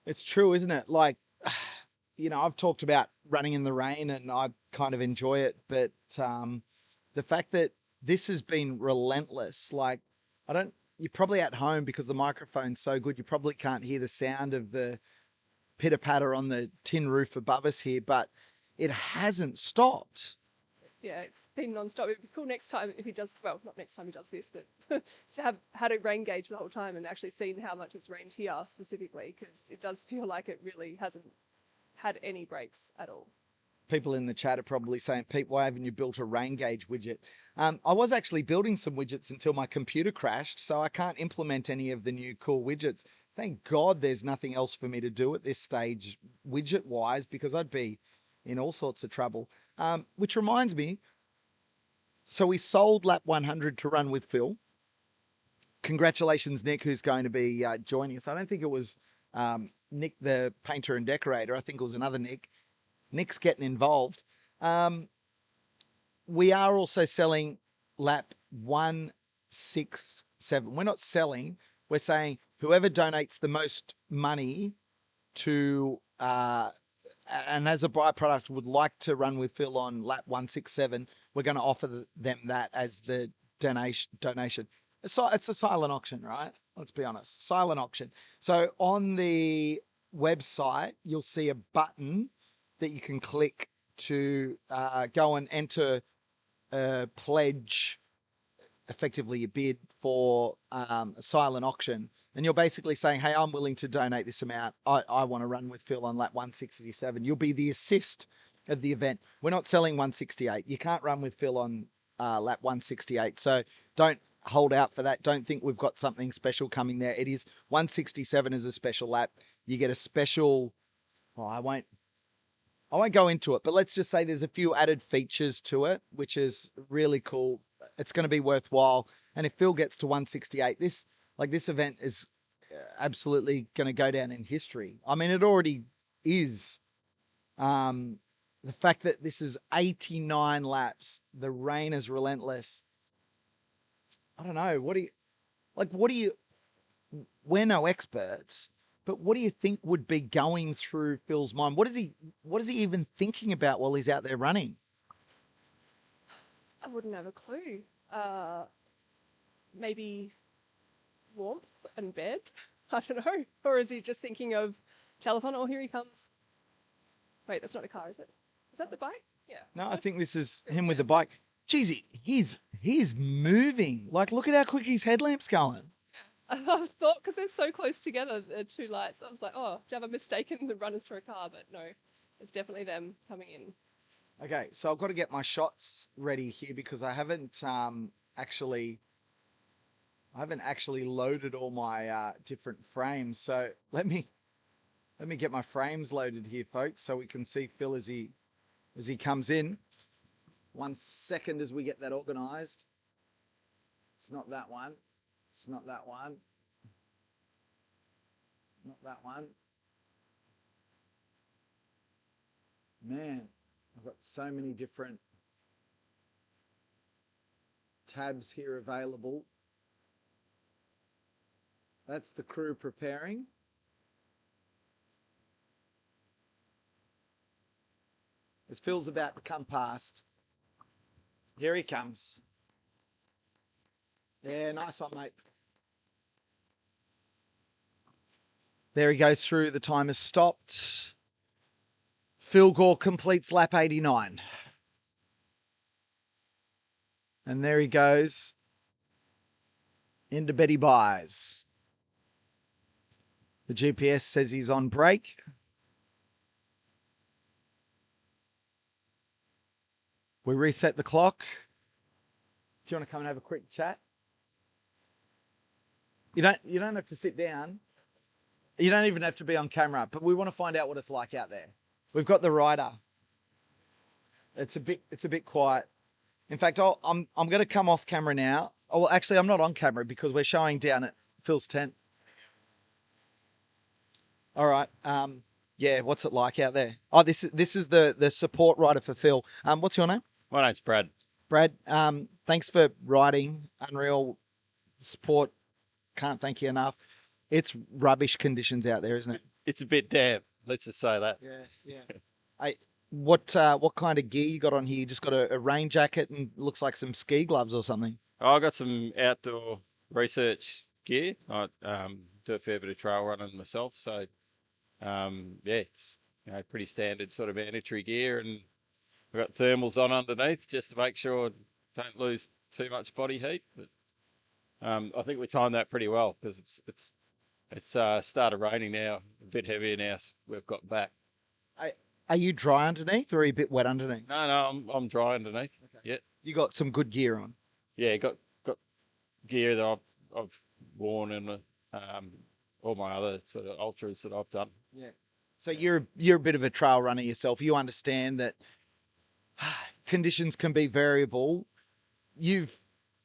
It's true, isn't it? Like, I've talked about running in the rain and I kind of enjoy it, but the fact that this has been relentless, like, you're probably at home because the microphone's so good, you probably can't hear the sound of the pitter patter on the tin roof above us here, but it hasn't stopped. Yeah, it's been non-stop. It'd be cool next time if he does, well, not next time he does this, but to have had a rain gauge the whole time and actually seen how much it's rained here specifically, because it does feel like it really hasn't had any breaks at all. People in the chat are probably saying, Pete, why haven't you built a rain gauge widget? I was actually building some widgets until my computer crashed, so I can't implement any of the new cool widgets. Thank God there's nothing else for me to do at this stage widget-wise, because I'd be in all sorts of trouble. Which reminds me, so we sold lap 100 to Run with Phil. Congratulations, Nick, who's going to be joining us. I don't think it was Nick, the painter and decorator. I think it was another Nick. Nick's getting involved. We are also selling lap 167. We're not selling. We're saying whoever donates the most money to, and as a byproduct would like to run with Phil on lap 167, we're going to offer them that as the donation. It's a silent auction, right? Let's be honest. Silent auction. So on the website, you'll see a button that you can click to go and enter a pledge, effectively a bid for a silent auction. And you're basically saying, hey, I'm willing to donate this amount. I want to run with Phil on lap 167. You'll be the assist of the event. We're not selling 168. You can't run with Phil on lap 168. So don't hold out for that. Don't think we've got something special coming there. It is 167 is a special lap. You get a special, I won't go into it, but let's just say there's a few added features to it, which is really cool. It's going to be worthwhile. And if Phil gets to 168, this event is absolutely going to go down in history. I mean, it already is. The fact that this is 89 laps, the rain is relentless. I don't know. We're no experts, but what do you think would be going through Phil's mind? What is he even thinking about while he's out there running? I wouldn't have a clue. Maybe warmth and bed? I don't know. Or is he just thinking of Telethon? Oh, here he comes. Wait, that's not a car, is it? Is that the bike? Yeah. No, I think this is him with the bike. Jeez, he's moving. Like, look at how quick his headlamp's going. I thought because they're so close together, the two lights, I was like, oh, have I mistaken the runners for a car? But no, it's definitely them coming in. Okay, so I've got to get my shots ready here because I haven't actually loaded all my different frames. So let me get my frames loaded here, folks, so we can see Phil as he comes in. 1 second as we get that organized. It's not that one. It's not that one. Not that one. Man, I've got so many different tabs here available. That's the crew preparing. As Phil's about to come past. Here he comes. Yeah, nice one, mate. There he goes through. The time has stopped. Phil Gore completes lap 89. And there he goes into Betty Byes. The GPS says he's on break. We reset the clock. Do you want to come and have a quick chat? You don't have to sit down. You don't even have to be on camera, but we want to find out what it's like out there. We've got the rider. It's a bit quiet. In fact, I'm going to come off camera now. Oh, well, actually, I'm not on camera because we're showing down at Phil's tent. All right. Yeah. What's it like out there? Oh, this is the support rider for Phil. What's your name? My name's Brad. Brad. Thanks for riding. Unreal support. Can't thank you enough. It's rubbish conditions out there, isn't it? It's a bit damp. Let's just say that. Yeah. What kind of gear you got on here? You just got a rain jacket and looks like some ski gloves or something. I got some outdoor research gear. I do a fair bit of trail running myself, so it's pretty standard sort of mandatory gear, and I've got thermals on underneath just to make sure I don't lose too much body heat. But I think we timed that pretty well because it's started raining now, a bit heavier now. So we've got back. Are you dry underneath or are you a bit wet underneath? No, I'm dry underneath. Okay. Yeah. You got some good gear on. Yeah, got gear that I've worn in all my other sort of ultras that I've done. Yeah. So you're a bit of a trail runner yourself. You understand that conditions can be variable. You've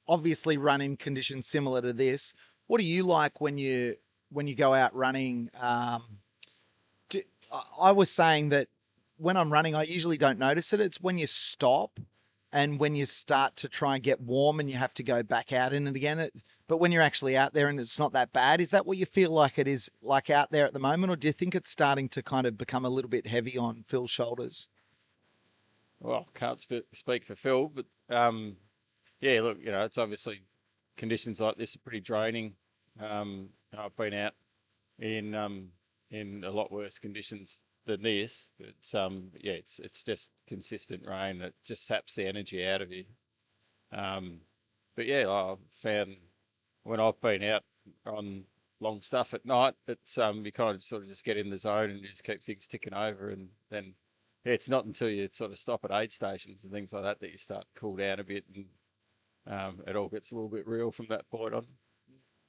obviously run in conditions similar to this. What do you like when you go out running? I was saying that when I'm running, I usually don't notice it. It's when you stop and when you start to try and get warm and you have to go back out in it again. But when you're actually out there and it's not that bad, is that what you feel like it is like out there at the moment? Or do you think it's starting to kind of become a little bit heavy on Phil's shoulders? Well, can't speak for Phil, but yeah, look, it's obviously conditions like this are pretty draining. I've been out in a lot worse conditions than this. It's just consistent rain that just saps the energy out of you. But yeah, I've found when I've been out on long stuff at night, it's you kind of sort of just get in the zone and you just keep things ticking over, and then it's not until you sort of stop at aid stations and things like that that you start to cool down a bit, and it all gets a little bit real from that point on.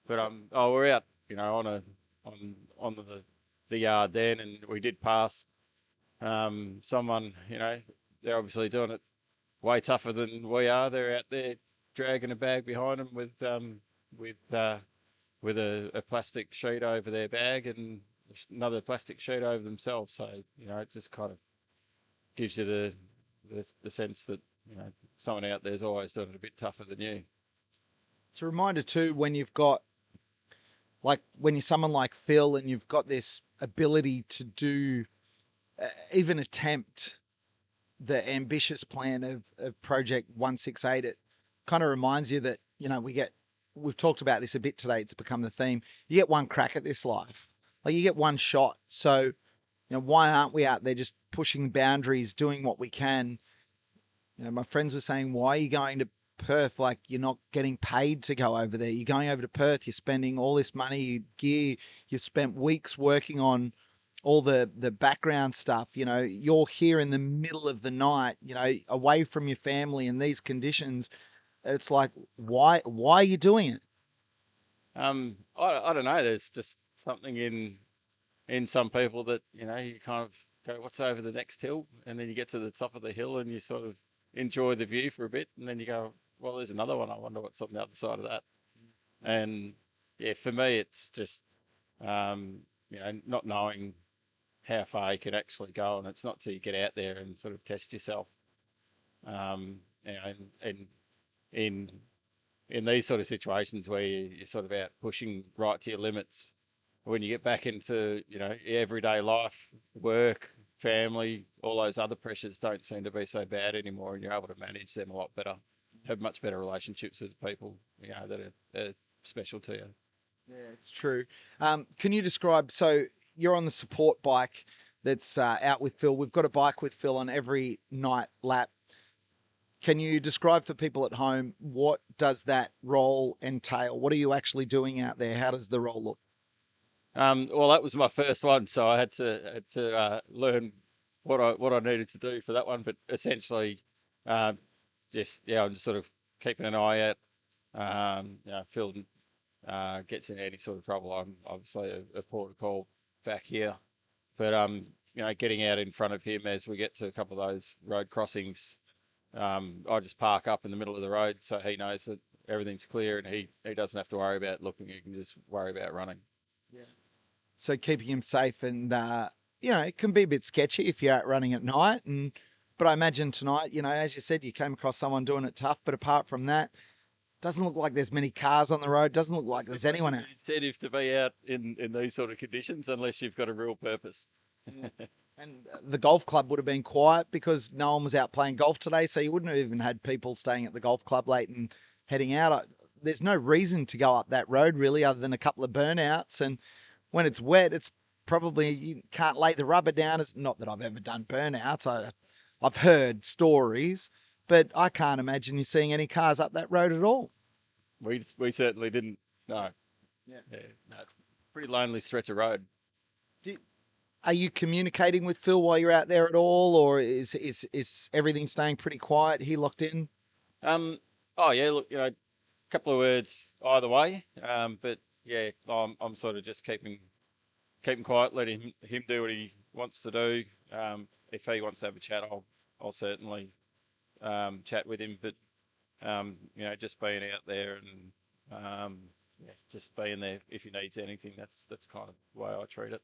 But we're out, on the yard then, and we did pass someone, they're obviously doing it way tougher than we are. They're out there dragging a bag behind them with a plastic sheet over their bag and another plastic sheet over themselves. So it just kind of gives you the sense that someone out there's always doing it a bit tougher than you. It's a reminder too when you've got, like when you're someone like Phil and you've got this ability to do, even attempt the ambitious plan of Project 168, it kind of reminds you that, we've talked about this a bit today. It's become the theme. You get one crack at this life. Like you get one shot. So, why aren't we out there just pushing boundaries, doing what we can? My friends were saying, why are you going to Perth, like you're not getting paid to go over there. You're going over to Perth, you're spending all this money, gear, you spent weeks working on all the background stuff. You know, you're here in the middle of the night, you know, away from your family in these conditions. It's like, why are you doing it? I don't know. There's just something in some people that, you know, you kind of go, what's over the next hill? And then you get to the top of the hill and you sort of enjoy the view for a bit. And then you go, well, there's another one. I wonder what's on the other side of that. And yeah, for me, it's just, you know, not knowing how far you can actually go. And it's not till you get out there and sort of test yourself. You know, and in these sort of situations where you're sort of out pushing right to your limits, when you get back into, you know, everyday life, work, family, all those other pressures don't seem to be so bad anymore, and you're able to manage them a lot better, have much better relationships with people, you know, that are special to you. Yeah, it's true. Can you describe, so you're on the support bike that's out with Phil. We've got a bike with Phil on every night lap. Can you describe for people at home, what does that role entail? What are you actually doing out there? How does the role look? Well, that was my first one, so I had to learn what I needed to do for that one. But essentially, just yeah, I'm just sort of keeping an eye out. You know, Phil gets in any sort of trouble, I'm obviously a port of call back here. But you know, getting out in front of him as we get to a couple of those road crossings, I just park up in the middle of the road so he knows that everything's clear and he doesn't have to worry about looking. He can just worry about running. So keeping him safe, and you know, it can be a bit sketchy if you're out running at night. And but I imagine tonight, you know, as you said, you came across someone doing it tough. But apart from that, doesn't look like there's many cars on the road. Doesn't look like there's anyone out. Incentive to be out in these sort of conditions unless you've got a real purpose. And the golf club would have been quiet because no one was out playing golf today. So you wouldn't have even had people staying at the golf club late and heading out. There's no reason to go up that road really, other than a couple of burnouts. And when it's wet, it's probably, you can't lay the rubber down. It's not that I've ever done burnouts. I've heard stories, but I can't imagine you seeing any cars up that road at all. We certainly didn't. No. Yeah. No, it's a pretty lonely stretch of road. Are you communicating with Phil while you're out there at all, or is everything staying pretty quiet? He locked in? Oh yeah, look, you know, a couple of words either way. But yeah, I'm sort of just keeping quiet, letting him do what he wants to do. If he wants to have a chat, I'll certainly chat with him. But you know, just being out there and yeah, just being there if he needs anything. That's kind of the way I treat it.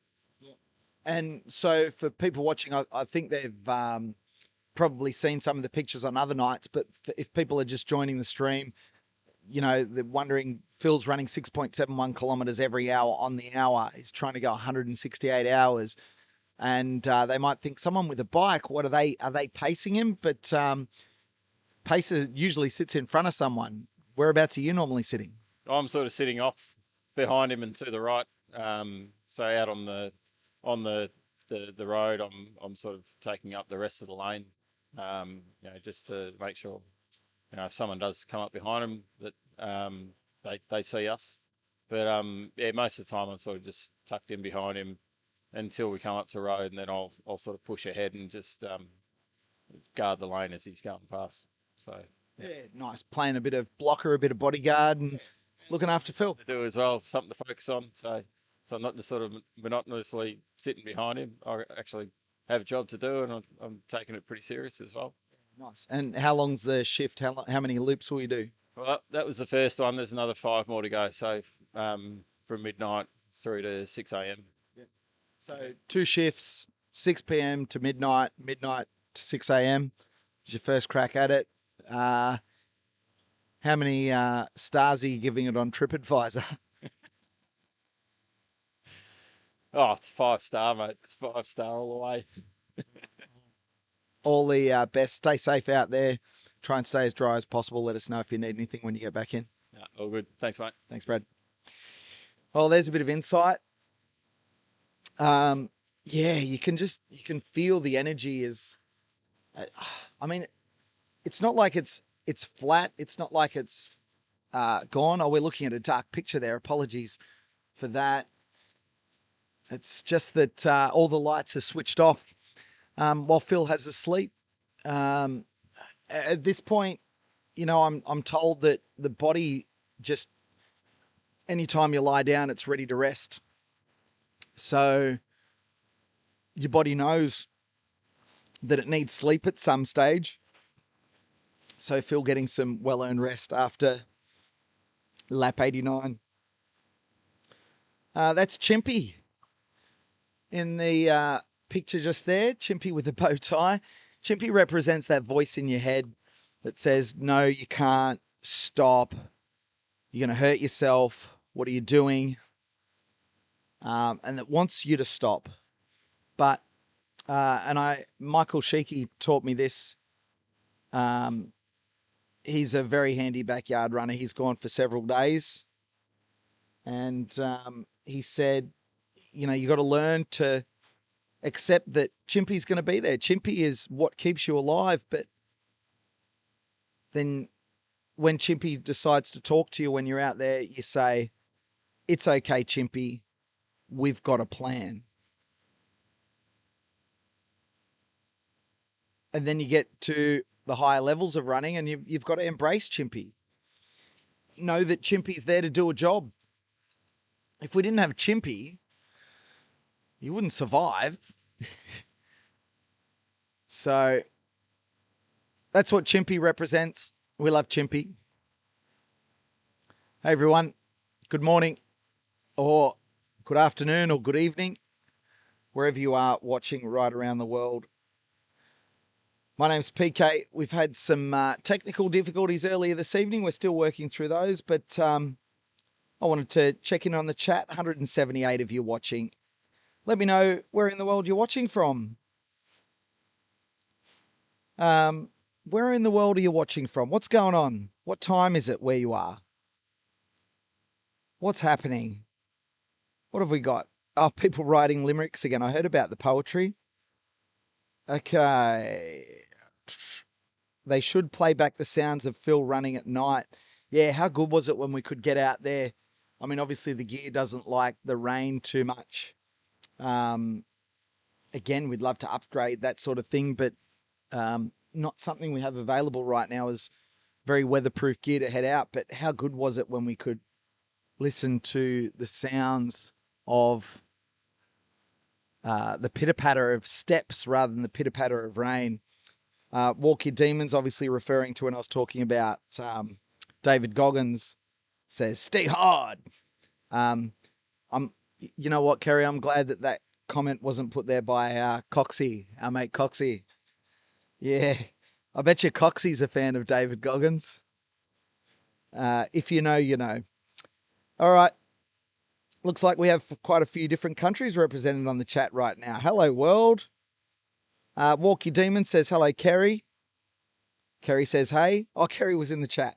And so for people watching, I think they've probably seen some of the pictures on other nights, but if people are just joining the stream, you know, they're wondering, Phil's running 6.71 kilometres every hour on the hour. He's trying to go 168 hours. And they might think, someone with a bike, what are they pacing him? But pacer usually sits in front of someone. Whereabouts are you normally sitting? I'm sort of sitting off behind him and to the right. So out on the road, I'm sort of taking up the rest of the lane. You know, just to make sure, you know, if someone does come up behind them, that they see us. But yeah, most of the time I'm sort of just tucked in behind him until we come up to road, and then I'll sort of push ahead and just guard the lane as he's going past. So yeah, nice, playing a bit of blocker, a bit of bodyguard, and looking after Phil. to do as well, something to focus on. So I'm not just sort of monotonously sitting behind him. I actually have a job to do, and I'm taking it pretty serious as well. Nice. And how long's the shift? How many loops will you do? Well, that was the first one. There's another 5 more to go. So from midnight through to 6 a.m. So 2 shifts, 6 p.m. to midnight, midnight to 6 a.m. is your first crack at it. How many stars are you giving it on TripAdvisor? Oh, it's 5-star, mate. It's 5-star all the way. All the best. Stay safe out there. Try and stay as dry as possible. Let us know if you need anything when you get back in. Yeah, all good. Thanks, mate. Thanks, Brad. Well, there's a bit of insight. Yeah, you can feel the energy is. I mean, it's not like it's it's flat. It's not like it's gone. Oh, we're looking at a dark picture there. Apologies for that. It's just that all the lights are switched off while Phil has a sleep. At this point, I'm told that the body just, anytime you lie down, it's ready to rest. So your body knows that it needs sleep at some stage. So Phil getting some well-earned rest after lap 89. That's Chimpy in the picture just there. Chimpy with a bow tie. Chimpy represents that voice in your head that says, no, you can't, stop, you're going to hurt yourself, what are you doing? And that wants you to stop. But, Michael Sheikey taught me this. He's a very handy backyard runner. He's gone for several days. And he said, you got to learn to accept that Chimpy's going to be there. Chimpy is what keeps you alive. But then when Chimpy decides to talk to you when you're out there, you say, it's okay, Chimpy. We've got a plan. And then you get to the higher levels of running and you've got to embrace Chimpy. Know that Chimpy's there to do a job. If we didn't have Chimpy, you wouldn't survive. So that's what Chimpy represents. We love Chimpy. Hey everyone, good morning or good afternoon or good evening, wherever you are watching right around the world. My name's PK. We've had some technical difficulties earlier this evening. We're still working through those, but I wanted to check in on the chat. 178 of you watching. Let me know where in the world you're watching from. Where in the world are you watching from? What's going on? What time is it where you are? What's happening? What have we got? Oh, people writing limericks again. I heard about the poetry. Okay. They should play back the sounds of Phil running at night. Yeah, how good was it when we could get out there? I mean, obviously the gear doesn't like the rain too much. Again, we'd love to upgrade that sort of thing, but not something we have available right now is very weatherproof gear to head out. But how good was it when we could listen to the sounds of the pitter-patter of steps rather than the pitter-patter of rain? Walk Your Demons, obviously referring to when I was talking about David Goggins, says, stay hard. You know what, Kerry? I'm glad that comment wasn't put there by Coxie, our mate Coxie. Yeah, I bet you Coxie's a fan of David Goggins. If you know, you know. All right. Looks like we have quite a few different countries represented on the chat right now. Hello, world. Walk Your Demon says, hello, Kerry. Kerry says, hey. Oh, Kerry was in the chat.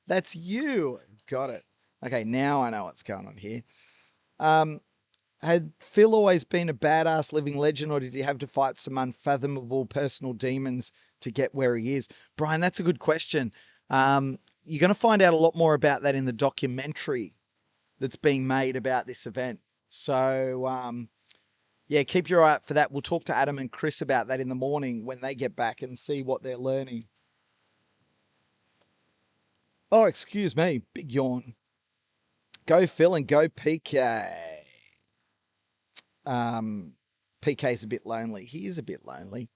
That's you. Got it. Okay, now I know what's going on here. Had Phil always been a badass living legend, or did he have to fight some unfathomable personal demons to get where he is? Brian, that's a good question. You're going to find out a lot more about that in the documentary that's being made about this event. So, yeah, keep your eye out for that. We'll talk to Adam and Chris about that in the morning when they get back and see what they're learning. Oh, excuse me. Big yawn. Go Phil and go PK. PK's a bit lonely. He is a bit lonely.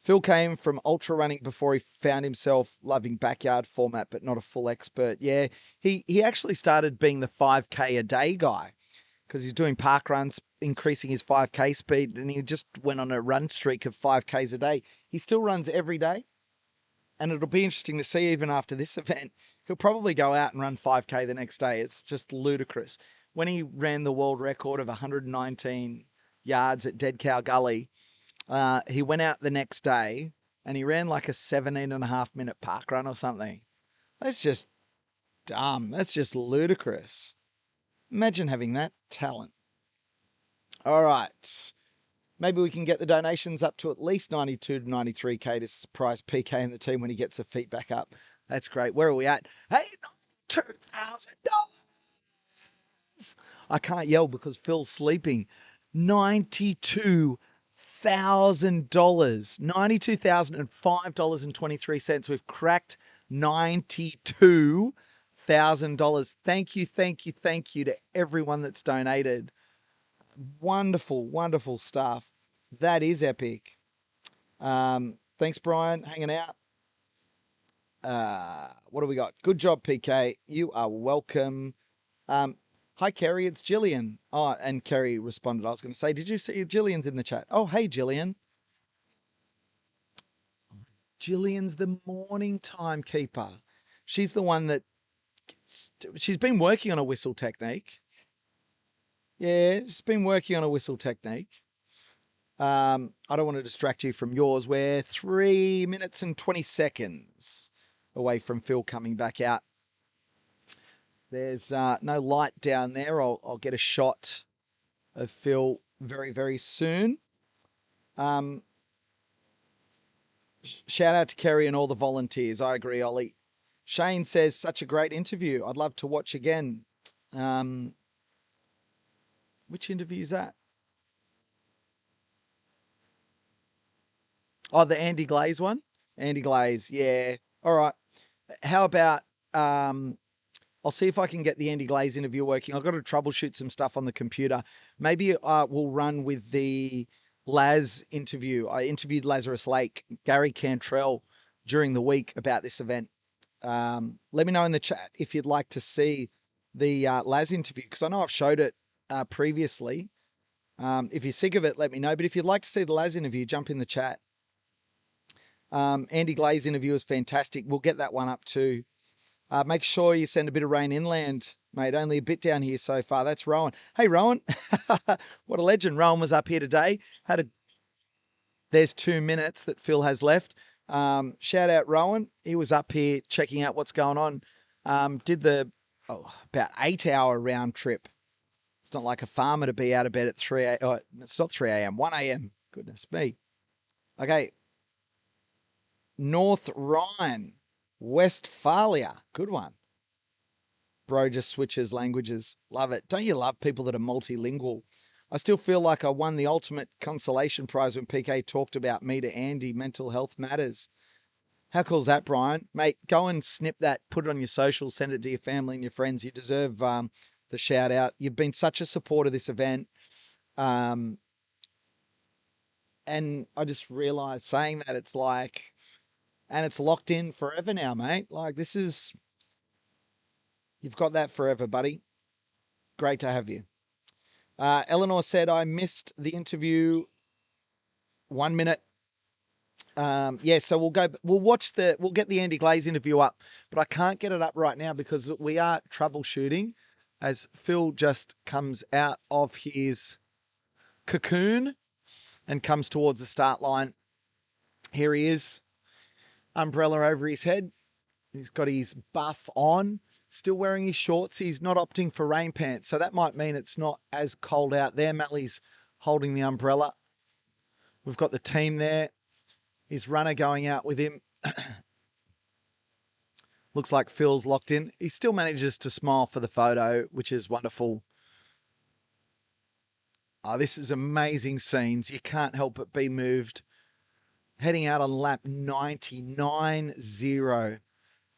Phil came from ultra running before he found himself loving backyard format, but not a full expert. Yeah, he actually started being the 5K a day guy because he's doing park runs, increasing his 5K speed, and he just went on a run streak of 5Ks a day. He still runs every day, and it'll be interesting to see even after this event. He'll probably go out and run 5K the next day. It's just ludicrous. When he ran the world record of 119 yards at Dead Cow Gully, he went out the next day and he ran like a 17.5-minute park run or something. That's just dumb. That's just ludicrous. Imagine having that talent. All right. Maybe we can get the donations up to at least 92 to 93K to surprise PK and the team when he gets the feet back up. That's great. Where are we at? Hey, $2,000. I can't yell because Phil's sleeping. $92,000. $92,005.23. We've cracked $92,000. Thank you, thank you, thank you to everyone that's donated. Wonderful, wonderful stuff. That is epic. Thanks, Brian, hanging out. What do we got? Good job, PK. You are welcome. Hi, Kerry. It's Jillian. Oh, and Kerry responded. I was going to say, did you see Jillian's in the chat? Oh, hey, Jillian. Jillian's the morning timekeeper. She's the one that she's been working on a whistle technique. Yeah, she's been working on a whistle technique. I don't want to distract you from yours. We're 3 minutes and 20 seconds away from Phil coming back out. There's no light down there. I'll get a shot of Phil very, very soon. Shout out to Kerry and all the volunteers. I agree, Ollie. Shane says, such a great interview. I'd love to watch again. Which interview is that? Oh, the Andy Glaze one? Andy Glaze, yeah. All right. How about I'll see if I can get the Andy Glaze interview working. I've got to troubleshoot some stuff on the computer. Maybe we'll run with the Laz interview. I interviewed Lazarus Lake, Gary Cantrell, during the week about this event. Let me know in the chat if you'd like to see the Laz interview, because I know I've showed it previously. If you're sick of it, let me know. But if you'd like to see the Laz interview, jump in the chat. Andy Glaze interview is fantastic. We'll get that one up too. Make sure you send a bit of rain inland, mate. Only a bit down here so far. That's Rowan. Hey, Rowan. What a legend. Rowan was up here today. There's 2 minutes that Phil has left. Shout out Rowan. He was up here checking out what's going on. Did the about 8-hour round trip. It's not like a farmer to be out of bed at 3 a.m. Oh, it's not 3 a.m., 1 a.m. Goodness me. Okay. North Rhine. Westphalia. Good one. Bro just switches languages. Love it. Don't you love people that are multilingual? I still feel like I won the ultimate consolation prize when PK talked about me to Andy. Mental health matters. How cool is that, Brian? Mate, go and snip that, put it on your socials, send it to your family and your friends. You deserve the shout out. You've been such a support of this event. And I just realized saying that it's like, and it's locked in forever now, mate. Like this is, you've got that forever, buddy. Great to have you. Eleanor said, I missed the interview 1 minute. Yeah, so we'll get the Andy Glaze interview up, but I can't get it up right now because we are troubleshooting as Phil just comes out of his cocoon and comes towards the start line. Here he is, umbrella over his head. He's got his buff on, still wearing his shorts. He's not opting for rain pants, so that might mean it's not as cold out there. Mally's holding the umbrella. We've got the team there. His runner going out with him. Looks like Phil's locked in. He still manages to smile for the photo, which is wonderful. Oh, this is amazing scenes. You can't help but be moved. Heading out on lap 99.0.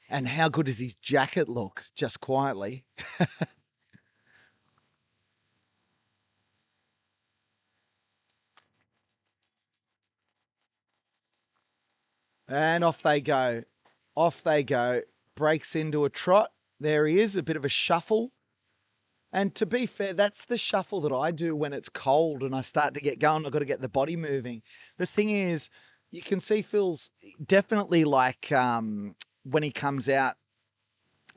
And how good does his jacket look? Just quietly. And off they go. Off they go. Breaks into a trot. There he is, a bit of a shuffle. And to be fair, that's the shuffle that I do when it's cold and I start to get going. I've got to get the body moving. The thing is, you can see Phil's definitely like when he comes out,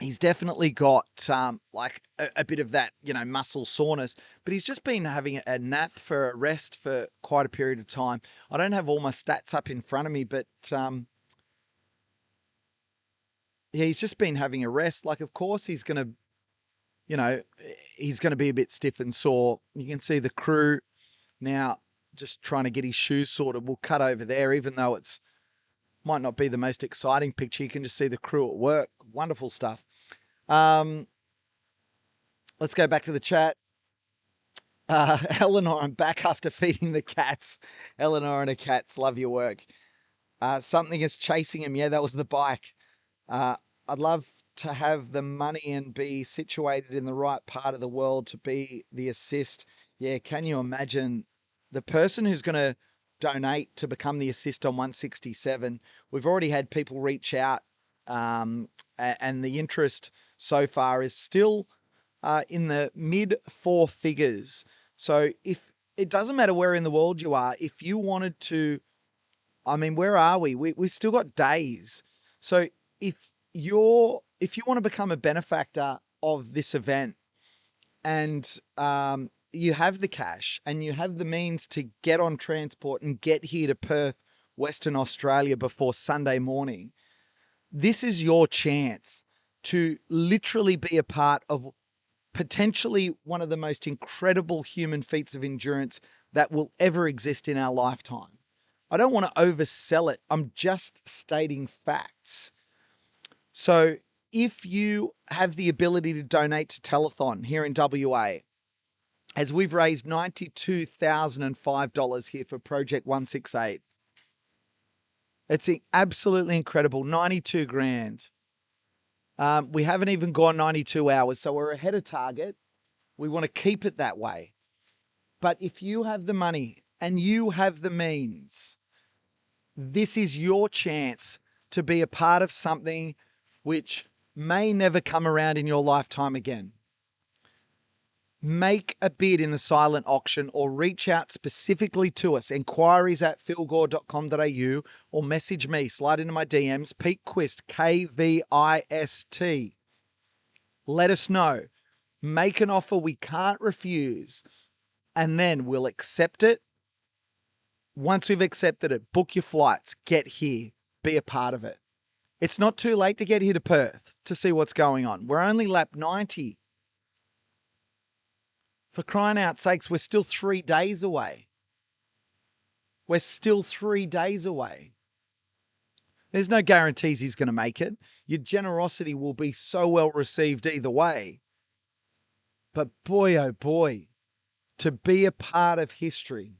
he's definitely got like a bit of that, muscle soreness, but he's just been having a nap for a rest for quite a period of time. I don't have all my stats up in front of me, but yeah, he's just been having a rest. Like, of course, he's going to he's going to be a bit stiff and sore. You can see the crew now. just trying to get his shoes sorted. We'll cut over there, even though it's might not be the most exciting picture. You can just see the crew at work. Wonderful stuff. Let's go back to the chat. Eleanor, I'm back after feeding the cats. Eleanor and her cats, love your work. Something is chasing him. Yeah, that was the bike. I'd love to have the money and be situated in the right part of the world to be the assist. Yeah, can you imagine the person who's going to donate to become the assist on 167? We've already had people reach out, and the interest so far is still in the mid four figures. So if it doesn't matter where in the world you are, if you wanted to, I mean, where are we? We've still got days. So if you want to become a benefactor of this event and you have the cash and you have the means to get on transport and get here to Perth, Western Australia before Sunday morning, this is your chance to literally be a part of potentially one of the most incredible human feats of endurance that will ever exist in our lifetime. I don't want to oversell it. I'm just stating facts. So if you have the ability to donate to Telethon here in WA, as we've raised $92,005 here for Project 168, it's absolutely incredible. 92 grand. We haven't even gone 92 hours, so we're ahead of target. We want to keep it that way. But if you have the money and you have the means, this is your chance to be a part of something which may never come around in your lifetime again. Make a bid in the silent auction or reach out specifically to us, inquiries@philgore.com.au, or message me, slide into my DMs, Pete Quist, KVIST. Let us know. Make an offer we can't refuse, and then we'll accept it. Once we've accepted it, book your flights, get here, be a part of it. It's not too late to get here to Perth to see what's going on. We're only lap 90. For crying out sakes, we're still 3 days away. We're still 3 days away. There's no guarantees he's going to make it. Your generosity will be so well received either way. But boy, oh boy, to be a part of history,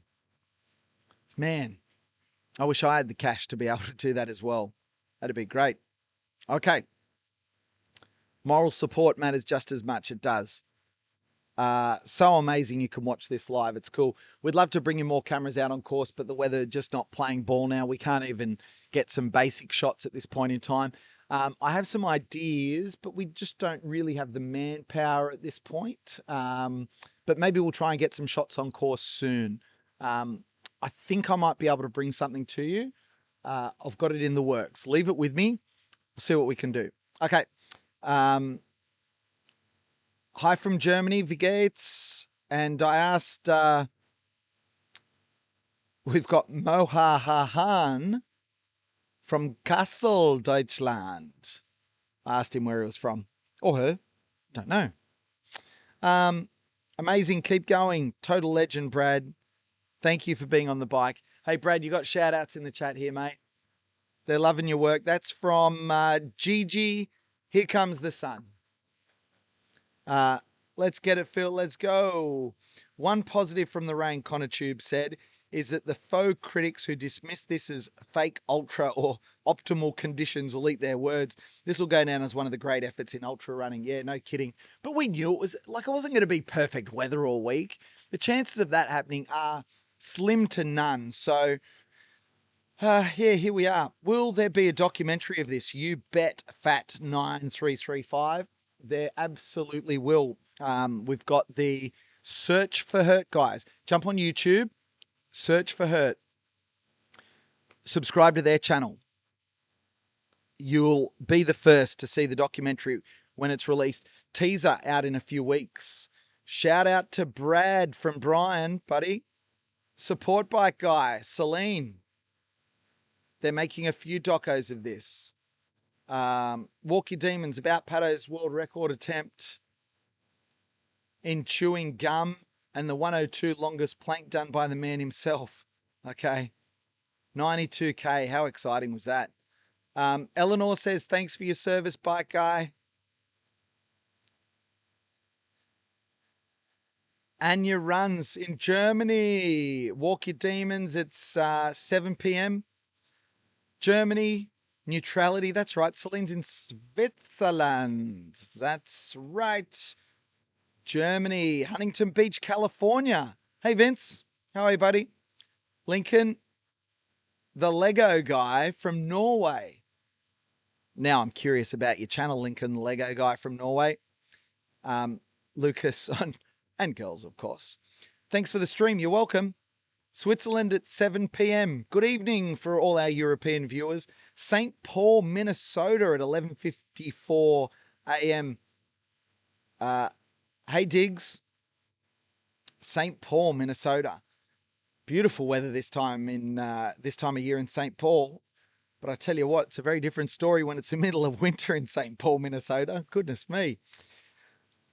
man, I wish I had the cash to be able to do that as well. That'd be great. Okay. Moral support matters just as much. It does. So amazing you can watch this live. It's cool. We'd love to bring you more cameras out on course, but the weather just not playing ball now. We can't even get some basic shots at this point in time. I have some ideas, but we just don't really have the manpower at this point. But maybe we'll try and get some shots on course soon. I think I might be able to bring something to you. I've got it in the works. Leave it with me. We'll see what we can do. Okay. Hi from Germany, wie geht's? And I asked, we've got Mohahan from Kassel, Deutschland. I asked him where he was from. Or her. Don't know. Amazing. Keep going. Total legend, Brad. Thank you for being on the bike. Hey, Brad, you got shout outs in the chat here, mate. They're loving your work. That's from Gigi. Here comes the sun. Let's get it, Phil. Let's go. One positive from the rain, Connor Tube said, is that the faux critics who dismiss this as fake ultra or optimal conditions will eat their words. This will go down as one of the great efforts in ultra running. Yeah, no kidding. But we knew it was like it wasn't going to be perfect weather all week. The chances of that happening are slim to none. So, yeah, here we are. Will there be a documentary of this? You bet, Fat 9335. There absolutely will. We've got the Search for Hurt guys. Jump on YouTube, search for Hurt. Subscribe to their channel. You'll be the first to see the documentary when it's released. Teaser out in a few weeks. Shout out to Brad from Brian, buddy. Support bike guy, Celine. They're making a few docos of this. Walk Your Demons, about Pato's world record attempt in chewing gum. and the 102 longest plank done by the man himself. Okay. 92K. How exciting was that? Eleanor says, thanks for your service, bike guy. Anya runs in Germany. Walk your demons. It's 7 p.m. Germany, neutrality. That's right. Celine's in Switzerland. That's right. Germany, Huntington Beach, California. Hey, Vince. How are you, buddy? Lincoln, the Lego guy from Norway. Now I'm curious about your channel, Lincoln, the Lego guy from Norway. Lucas and girls, of course. Thanks for the stream. You're welcome. Switzerland at 7 p.m. Good evening for all our European viewers. St. Paul, Minnesota at 11:54 a.m. Hey, Diggs. St. Paul, Minnesota. Beautiful weather this time of year in St. Paul. But I tell you what, it's a very different story when it's the middle of winter in St. Paul, Minnesota. Goodness me.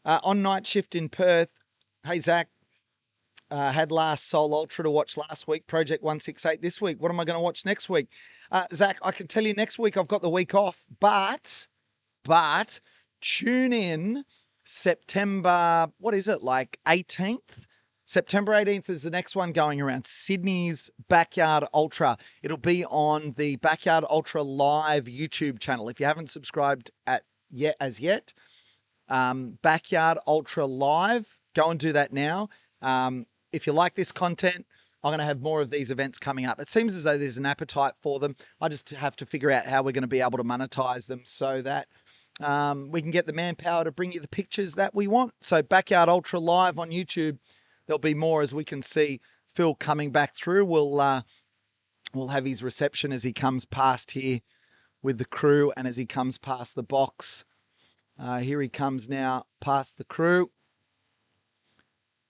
On night shift in Perth. Hey, Zach. Had last Soul Ultra to watch last week. Project 168 this week. What am I going to watch next week? Zach, I can tell you next week I've got the week off. But tune in September, what is it, like 18th? September 18th is the next one going around. Sydney's Backyard Ultra. It'll be on the Backyard Ultra Live YouTube channel. If you haven't subscribed as yet, Backyard Ultra Live, go and do that now. If you like this content, I'm going to have more of these events coming up. It seems as though there's an appetite for them. I just have to figure out how we're going to be able to monetize them so that we can get the manpower to bring you the pictures that we want. So Backyard Ultra Live on YouTube. There'll be more as we can see Phil coming back through. We'll have his reception as he comes past here with the crew and as he comes past the box. Here he comes now past the crew.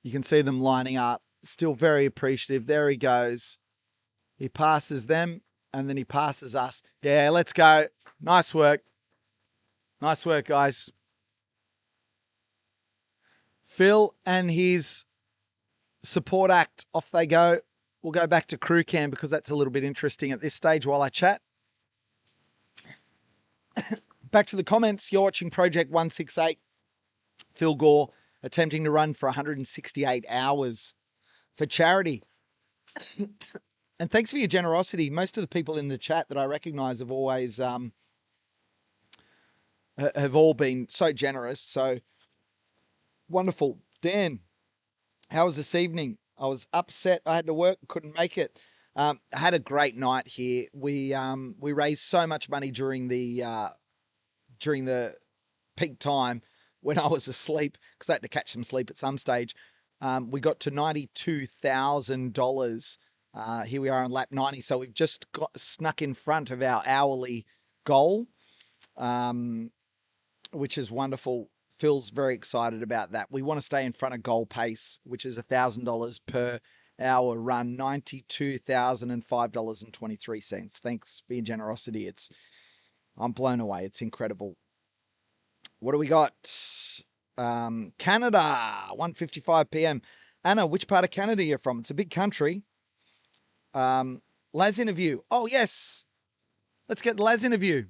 You can see them lining up. Still very appreciative. There he goes. He passes them and then he passes us. Yeah, let's go. Nice work. Nice work, guys. Phil and his support act, off they go. We'll go back to crew cam because that's a little bit interesting at this stage while I chat. Back to the comments. You're watching Project 168. Phil Gore attempting to run for 168 hours for charity. And thanks for your generosity. Most of the people in the chat that I recognize have always have all been so generous. So wonderful. Dan, how was this evening? I was upset. I had to work, couldn't make it. I had a great night here. We raised so much money during the peak time when I was asleep because I had to catch some sleep at some stage. We got to $92,000. Here we are on lap 90. So we've just snuck in front of our hourly goal, which is wonderful. Phil's very excited about that. We want to stay in front of goal pace, which is $1,000 per hour run, $92,005.23. Thanks for your generosity. I'm blown away. It's incredible. What do we got? Canada, 1:55 p.m. Anna, which part of Canada are you from? It's a big country. Laz interview. Oh, yes. Let's get the Laz interview.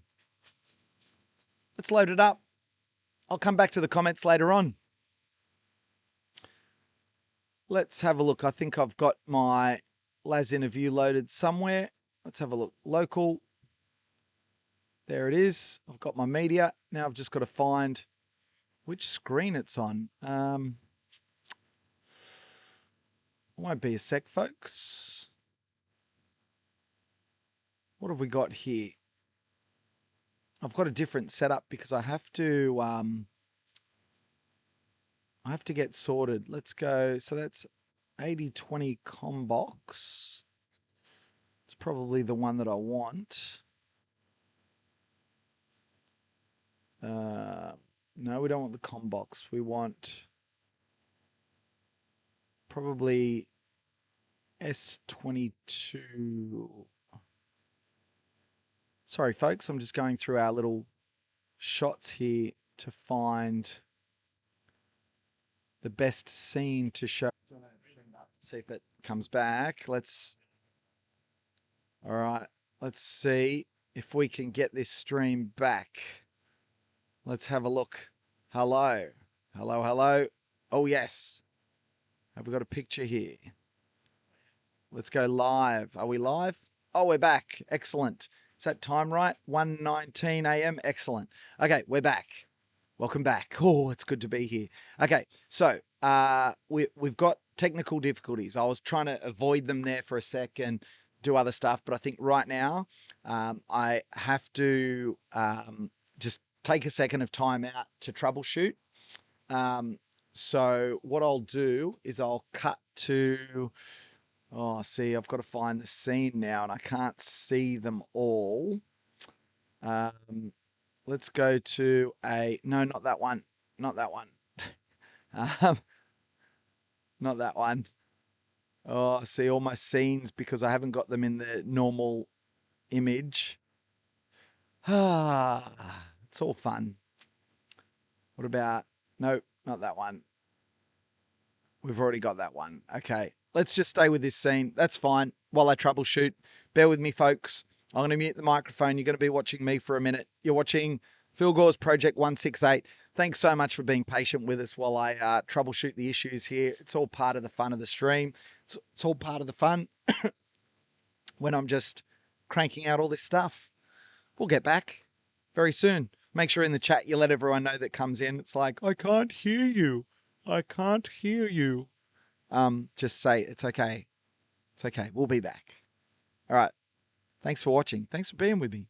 Let's load it up. I'll come back to the comments later on. Let's have a look. I think I've got my Laz interview loaded somewhere. Let's have a look. Local. There it is. I've got my media. Now I've just got to find which screen it's on. Won't be a sec, folks. What have we got here? I've got a different setup because I have to get sorted. Let's go. So that's 8020 Combox. It's probably the one that I want. No, we don't want the Combox. We want probably S22. Sorry, folks. I'm just going through our little shots here to find the best scene to show. See if it comes back. All right, let's see if we can get this stream back. Let's have a look. Hello. Hello, hello. Oh, yes. Have we got a picture here? Let's go live. Are we live? Oh, we're back. Excellent. Is that time right? 1:19 a.m. Excellent. Okay, we're back. Welcome back. Oh, it's good to be here. Okay, so we've got technical difficulties. I was trying to avoid them there for a sec and do other stuff, but I think right now I have to just take a second of time out to troubleshoot. So what I'll do is I'll cut to, oh, see, I've got to find the scene now and I can't see them all. Let's go to no, not that one. Not that one. Not that one. Oh, I see all my scenes because I haven't got them in the normal image. It's all fun. What about, nope, not that one. We've already got that one. Okay, let's just stay with this scene. That's fine while I troubleshoot. Bear with me, folks. I'm going to mute the microphone. You're going to be watching me for a minute. You're watching Phil Gore's Project 168. Thanks so much for being patient with us while I troubleshoot the issues here. It's all part of the fun of the stream. It's all part of the fun when I'm just cranking out all this stuff. We'll get back very soon. Make sure in the chat you let everyone know that comes in. It's like, I can't hear you. I can't hear you. Just say it's okay. It's okay. We'll be back. All right. Thanks for watching. Thanks for being with me.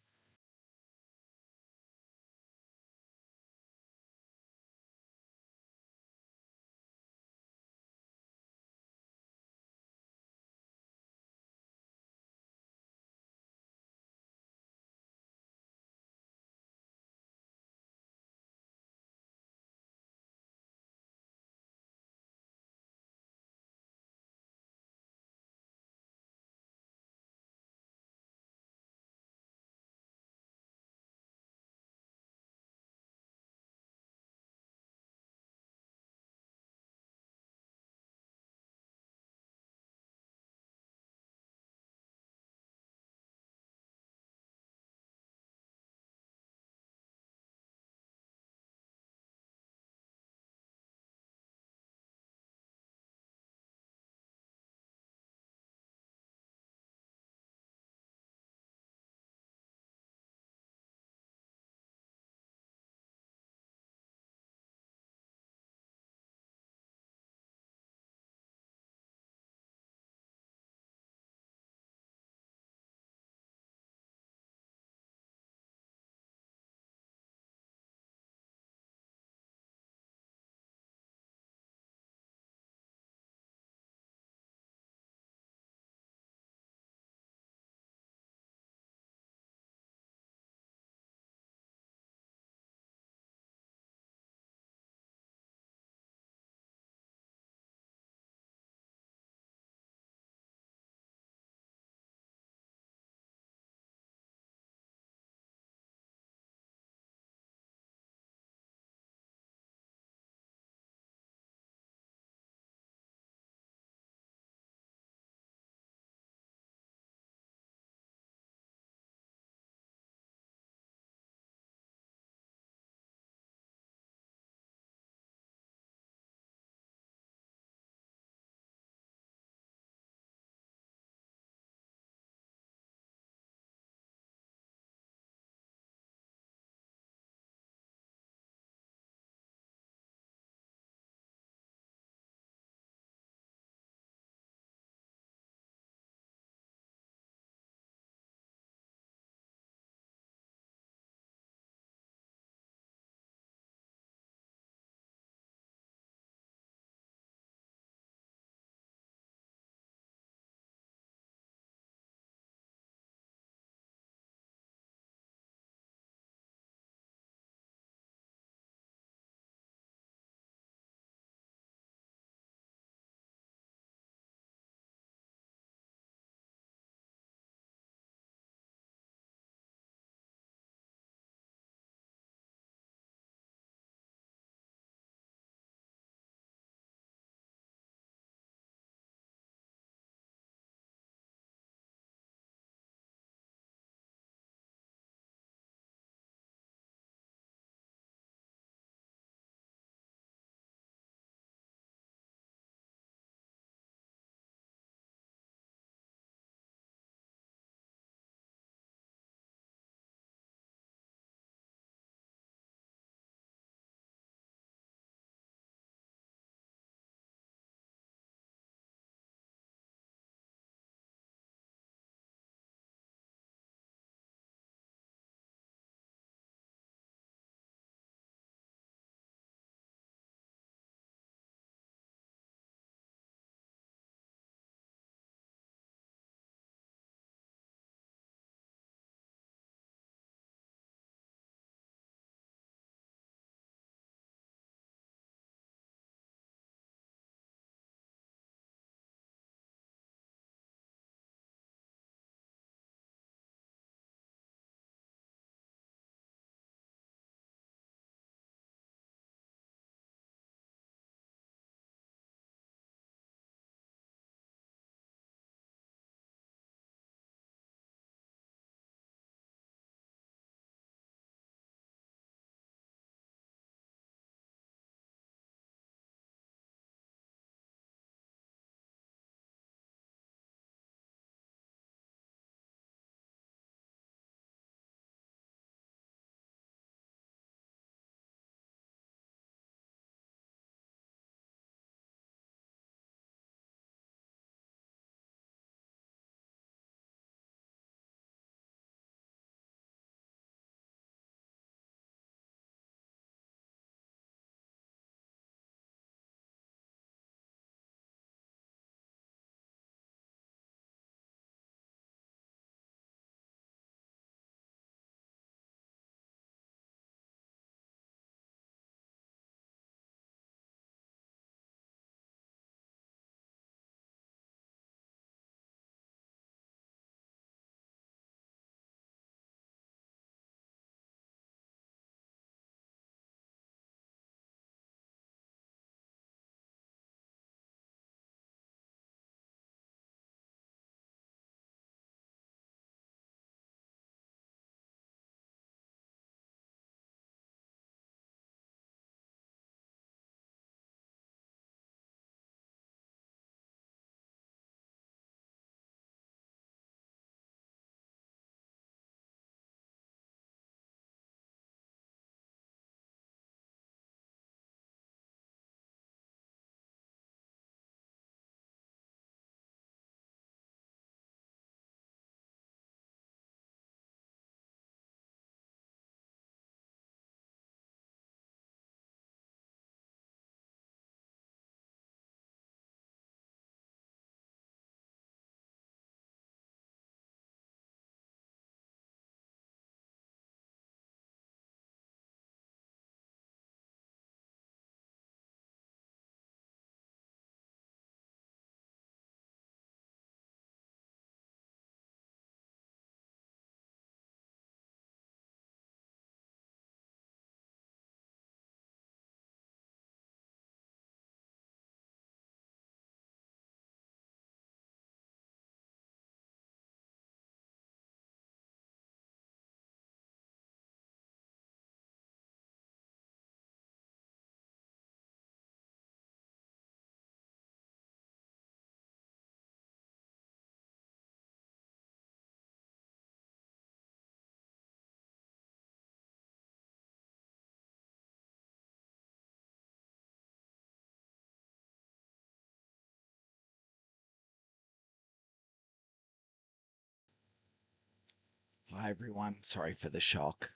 Hi, everyone. Sorry for the shock.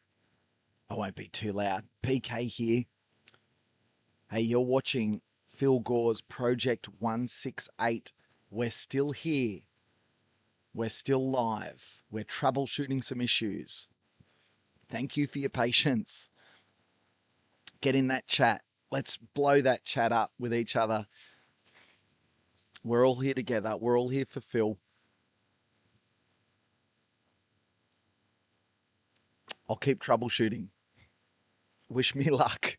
I won't be too loud. PK here. Hey, you're watching Phil Gore's Project 168. We're still here. We're still live. We're troubleshooting some issues. Thank you for your patience. Get in that chat. Let's blow that chat up with each other. We're all here together. We're all here for Phil. I'll keep troubleshooting. Wish me luck.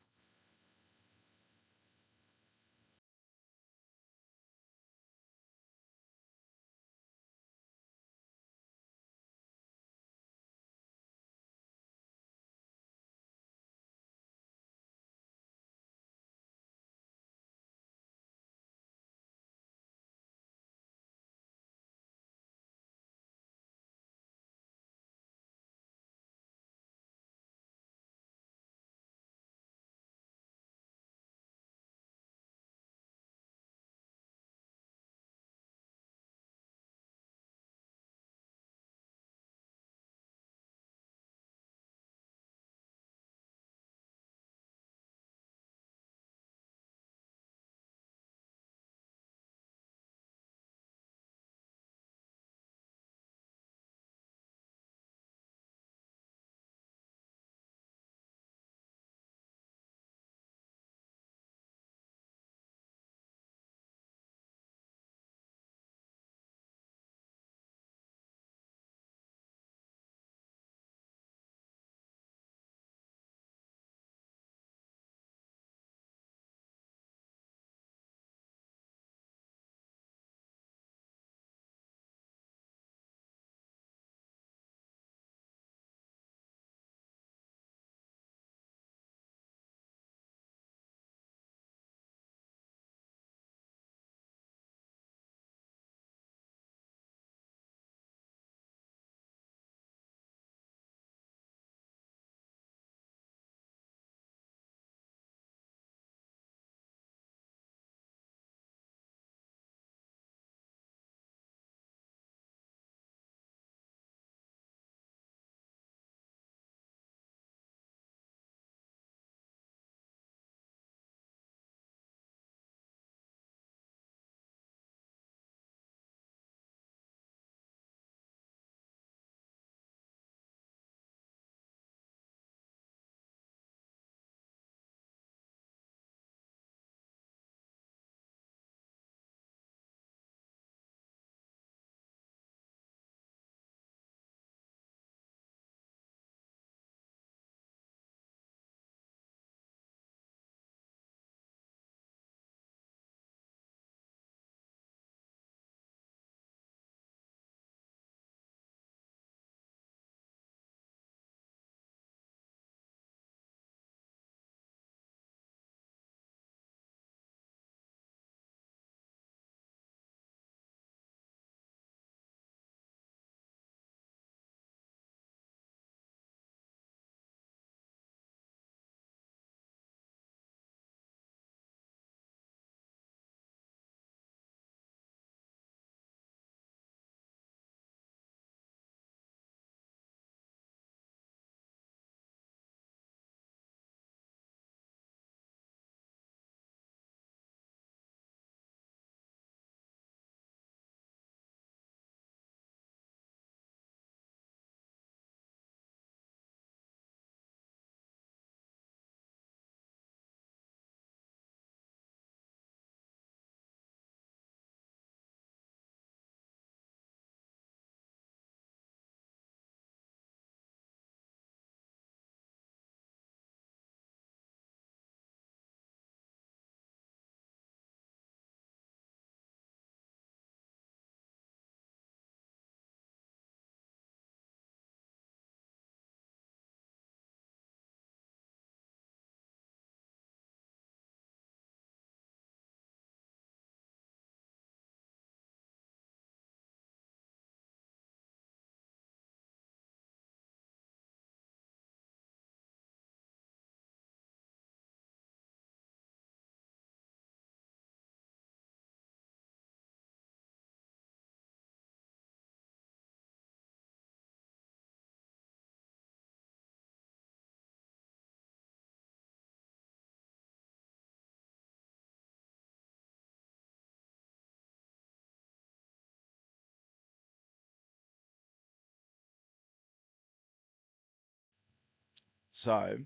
So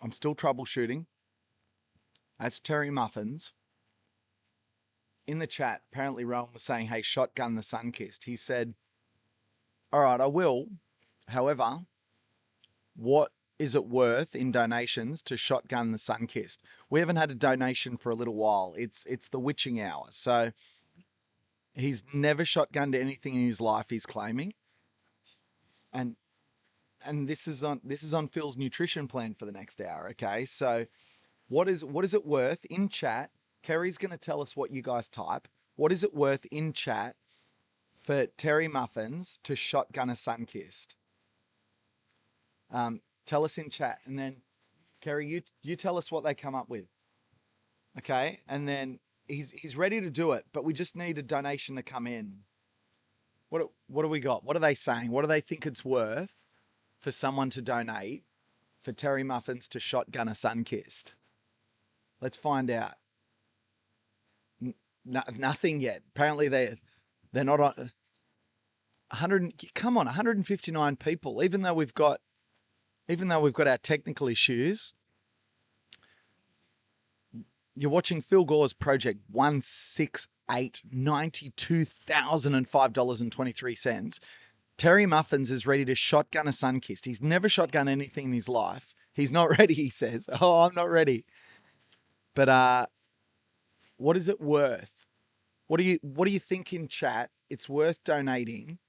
I'm still troubleshooting. That's Terry Muffins. In the chat, apparently Rowan was saying, hey, shotgun the Sunkissed. He said, all right, I will. However, what is it worth in donations to shotgun the Sunkissed? We haven't had a donation for a little while. It's the witching hour. So he's never shotgunned anything in his life, he's claiming. And this is on Phil's nutrition plan for the next hour, okay? So what is it worth in chat? Kerry's going to tell us what you guys type. What is it worth in chat for Terry Muffins to shotgun a Sunkissed? Tell us in chat, and then Kerry, you tell us what they come up with, okay? And then he's ready to do it, but we just need a donation to come in. What do we got? What are they saying? What do they think it's worth for someone to donate for Terry Muffins to shotgun a Sunkissed? Let's find out. Nothing yet. Apparently they're not on 100. Come on, 159 people. Even though we've got our technical issues. You're watching Phil Gore's project 168,92,005.23. Terry Muffins is ready to shotgun a Sunkissed. He's never shotgun anything in his life. He's not ready, he says. Oh, I'm not ready. But what is it worth? What do you think in chat it's worth donating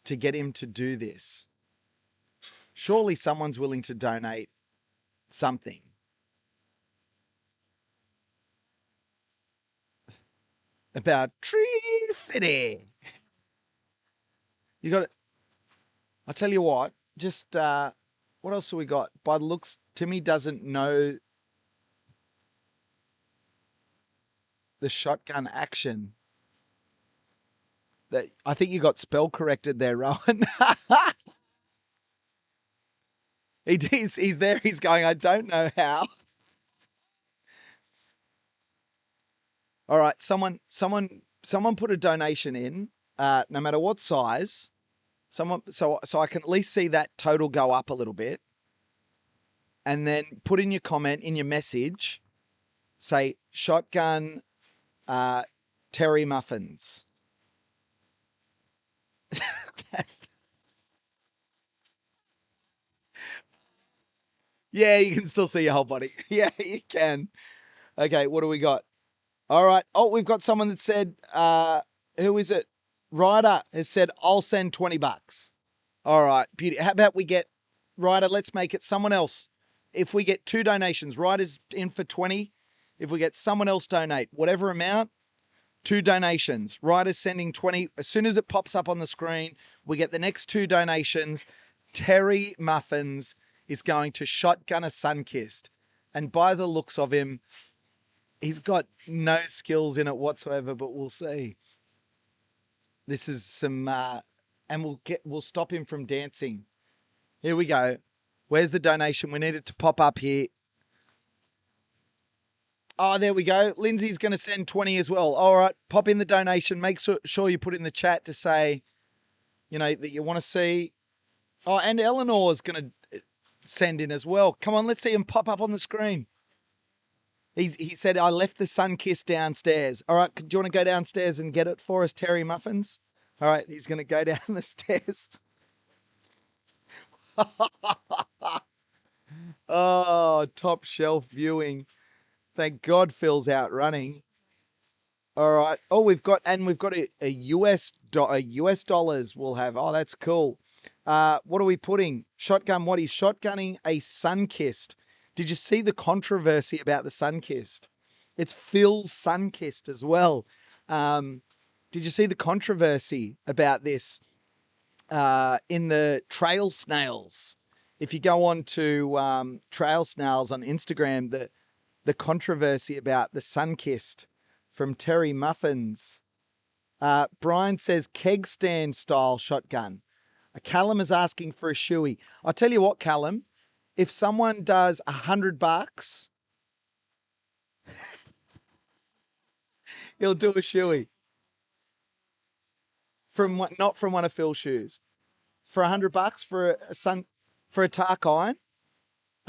to get him to do this? Surely someone's willing to donate something. About tree fitting. You got it. I'll tell you what, just what else have we got? By the looks, Timmy doesn't know the shotgun action. That I think you got spell corrected there, Rowan. He's there, he's going, I don't know how. All right, someone put a donation in, no matter what size. So I can at least see that total go up a little bit. And then put in your comment, in your message, say shotgun Terry Muffins. Yeah, you can still see your whole body. Yeah, you can. Okay, what do we got? All right. Oh, we've got someone that said, who is it? Ryder has said, I'll send $20. All right, beauty. How about we get Ryder? Let's make it someone else. If we get 2 donations, Ryder's in for 20. If we get someone else donate, whatever amount, 2 donations. Ryder's sending 20. As soon as it pops up on the screen, we get the next 2 donations. Terry Muffins is going to shotgun a Sunkissed. And by the looks of him, he's got no skills in it whatsoever, but we'll see. This is some, and we'll stop him from dancing. Here we go. Where's the donation? We need it to pop up here. Oh, there we go. Lindsay's going to send 20 as well. All right, pop in the donation. Make sure you put in the chat to say, that you want to see. Oh, and Eleanor's going to send in as well. Come on, let's see him pop up on the screen. He said, I left the Sunkissed downstairs. All right, do you want to go downstairs and get it for us, Terry Muffins? All right, he's going to go down the stairs. Oh, top shelf viewing. Thank God Phil's out running. All right. Oh, we've got a US dollars we'll have. Oh, that's cool. What are we putting? Shotgun. What is shotgunning a Sunkissed? Did you see the controversy about the Sunkissed? It's Phil's Sunkissed as well. Did you see the controversy about this in the Trail Snails? If you go on to Trail Snails on Instagram, the controversy about the Sunkissed from Terry Muffins. Brian says keg stand style shotgun. Callum is asking for a shoey. I'll tell you what, Callum, if someone does $100, he'll do a shoey. Not from one of Phil's shoes. For $100 for a Tark iron,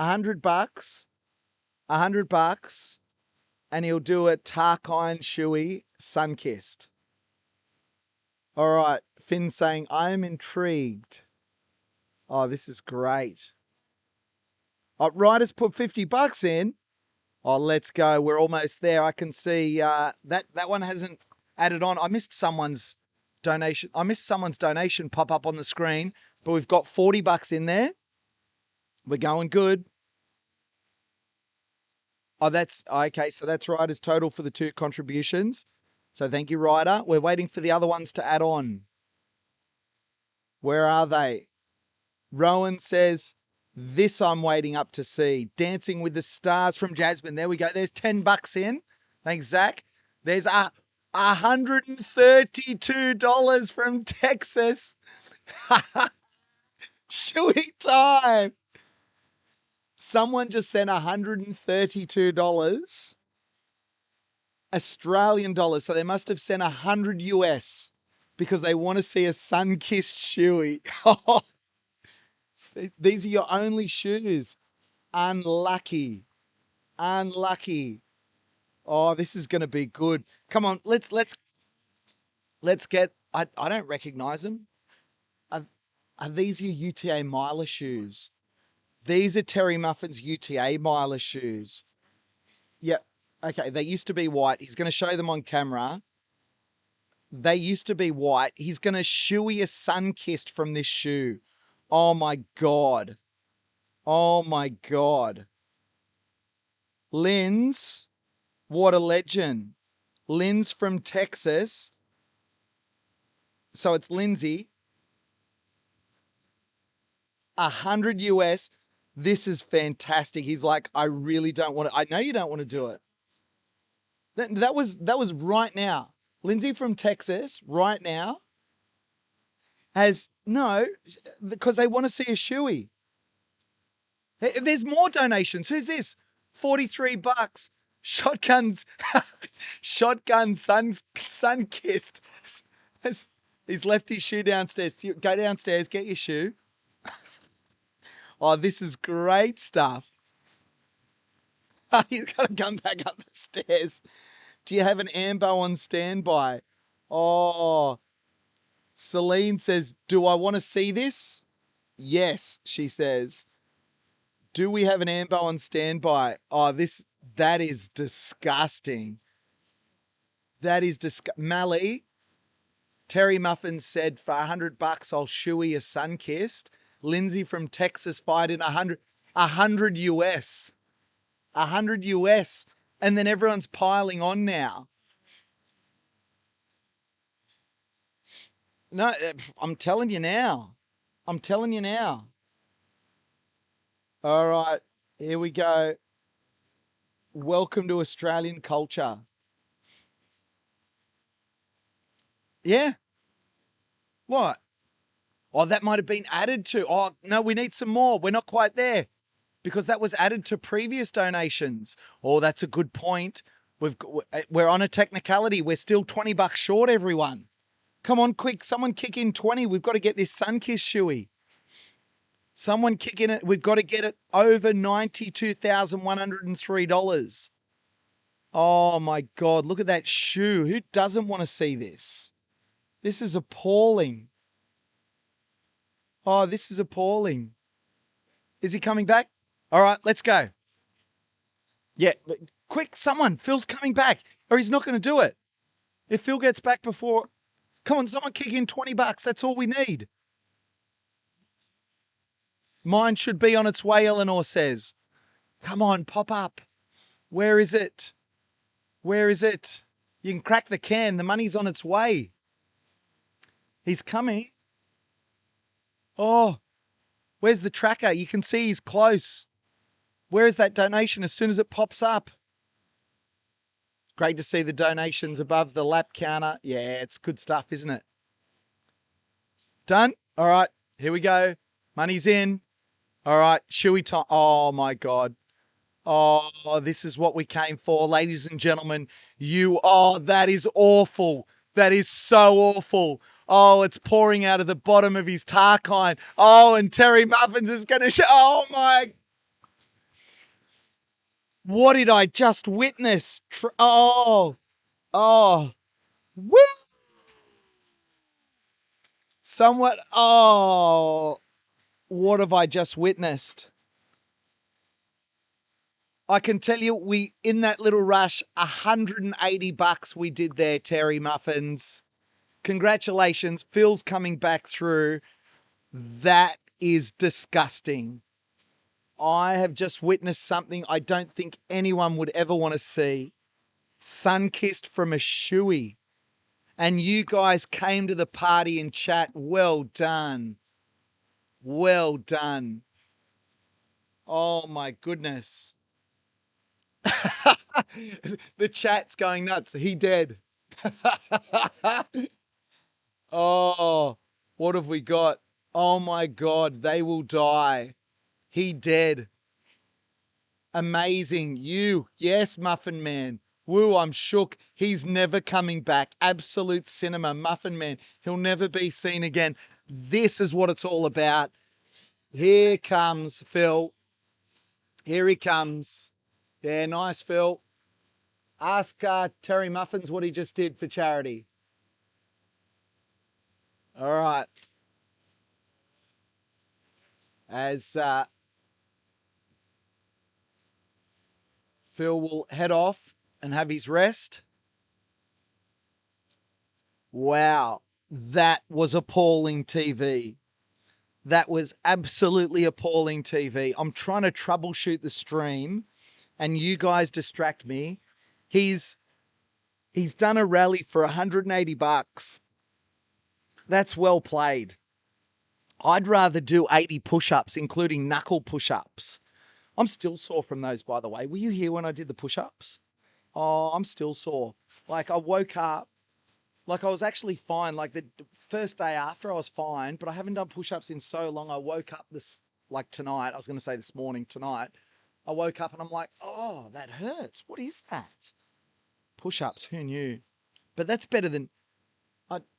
$100, $100, and he'll do a Tarkine Shuey Sunkissed. All right, Finn's saying, I am intrigued. Oh, this is great. Oh, Ryder's put $50 in. Oh, let's go. We're almost there. I can see that one hasn't added on. I missed someone's donation. Pop up on the screen, but we've got $40 in there. We're going good. Oh, that's okay. So that's Ryder's total for the 2 contributions. So thank you, Ryder. We're waiting for the other ones to add on. Where are they? Rowan says, this I'm waiting up to see. Dancing with the Stars from Jasmine. There we go. There's $10 in. Thanks, Zach. There's $132 from Texas. Shuey time. Someone just sent $132 Australian dollars. So they must have sent 100 US because they want to see a sun-kissed Shuey. These are your only shoes. Unlucky. Oh, this is going to be good. Come on, let's get. I don't recognize them. Are these your UTA Miler shoes? These are Terry Muffin's UTA Miler shoes. Yep. Okay, they used to be white. He's going to show them on camera. They used to be white. He's going to Shuey a sun-kissed from this shoe. Oh my God. Oh my God. Lynn's, what a legend. Lynn's from Texas. So it's Lindsay. 100 US. This is fantastic. He's like, I really don't want to. I know you don't want to do it. That was right now. Lindsay from Texas, right now, because they want to see a shoey. There's more donations. Who's this? $43. Shotguns sun-kissed. He's left his shoe downstairs. Go downstairs, get your shoe. Oh, this is great stuff. He's got to come back up the stairs. Do you have an Ambo on standby? Oh, Celine says, do I want to see this? Yes, she says. Do we have an Ambo on standby? Oh, that is disgusting. That is disgusting. Mally, Terry Muffin said for $100 I'll shoey a sun-kissed. Lindsay from Texas fired in 100 US. 100 US. And then everyone's piling on now. No, I'm telling you now. All right, here we go. Welcome to Australian culture. Yeah. What? Oh, that might have been added to. Oh, no, we need some more. We're not quite there because that was added to previous donations. Oh, that's a good point. We're on a technicality. We're still $20 short, everyone. Come on, quick. Someone kick in 20. We've got to get this sun-kissed shoey. Someone kick in it. We've got to get it over $92,103. Oh my God, look at that shoe. Who doesn't want to see this? This is appalling. Oh, this is appalling. Is he coming back? All right, let's go. Yeah, quick, someone. Phil's coming back or he's not going to do it. If Phil gets back before, come on, someone kick in $20. That's all we need. Mine should be on its way, Eleanor says. Come on, pop up. Where is it? Where is it? You can crack the can. The money's on its way. He's coming. Oh, where's the tracker? You can see he's close. Where is that donation as soon as it pops up? Great to see the donations above the lap counter. Yeah, it's good stuff, isn't it? Done? All right, here we go. Money's in. All right, shoey time. Oh, my God. Oh, this is what we came for, ladies and gentlemen. That is awful. That is so awful. Oh, it's pouring out of the bottom of his Tarkine. Oh, and Terry Muffins is going to show. Oh, my. What did I just witness? Oh, woo! Somewhat. Oh, what have I just witnessed? I can tell you, we in that little rush, $180 we did there, Terry Muffins. Congratulations, Phil's coming back through. That is disgusting. I have just witnessed something I don't think anyone would ever want to see. Sun-kissed from a shoey. And you guys came to the party and chat. Well done. Well done. Oh my goodness. The chat's going nuts. He dead. Oh, what have we got? Oh my God, they will die. He dead. Amazing. You. Yes, Muffin Man. Woo, I'm shook. He's never coming back. Absolute cinema. Muffin Man. He'll never be seen again. This is what it's all about. Here comes Phil. Here he comes. Yeah, nice, Phil. Ask Terry Muffins what he just did for charity. All right. As Phil will head off and have his rest. Wow, that was appalling TV. That was absolutely appalling TV. I'm trying to troubleshoot the stream and you guys distract me. He's done a rally for $180. That's well played. I'd rather do 80 push-ups, including knuckle push-ups. I'm still sore from those, by the way. Were you here when I did the push-ups? Oh, I'm still sore. Like I woke up, like I was actually fine. Like the first day after I was fine, but I haven't done push-ups in so long. I woke up like tonight, I was going to say this morning, tonight. I woke up and I'm like, oh, that hurts. What is that? Push-ups, who knew? But that's better than,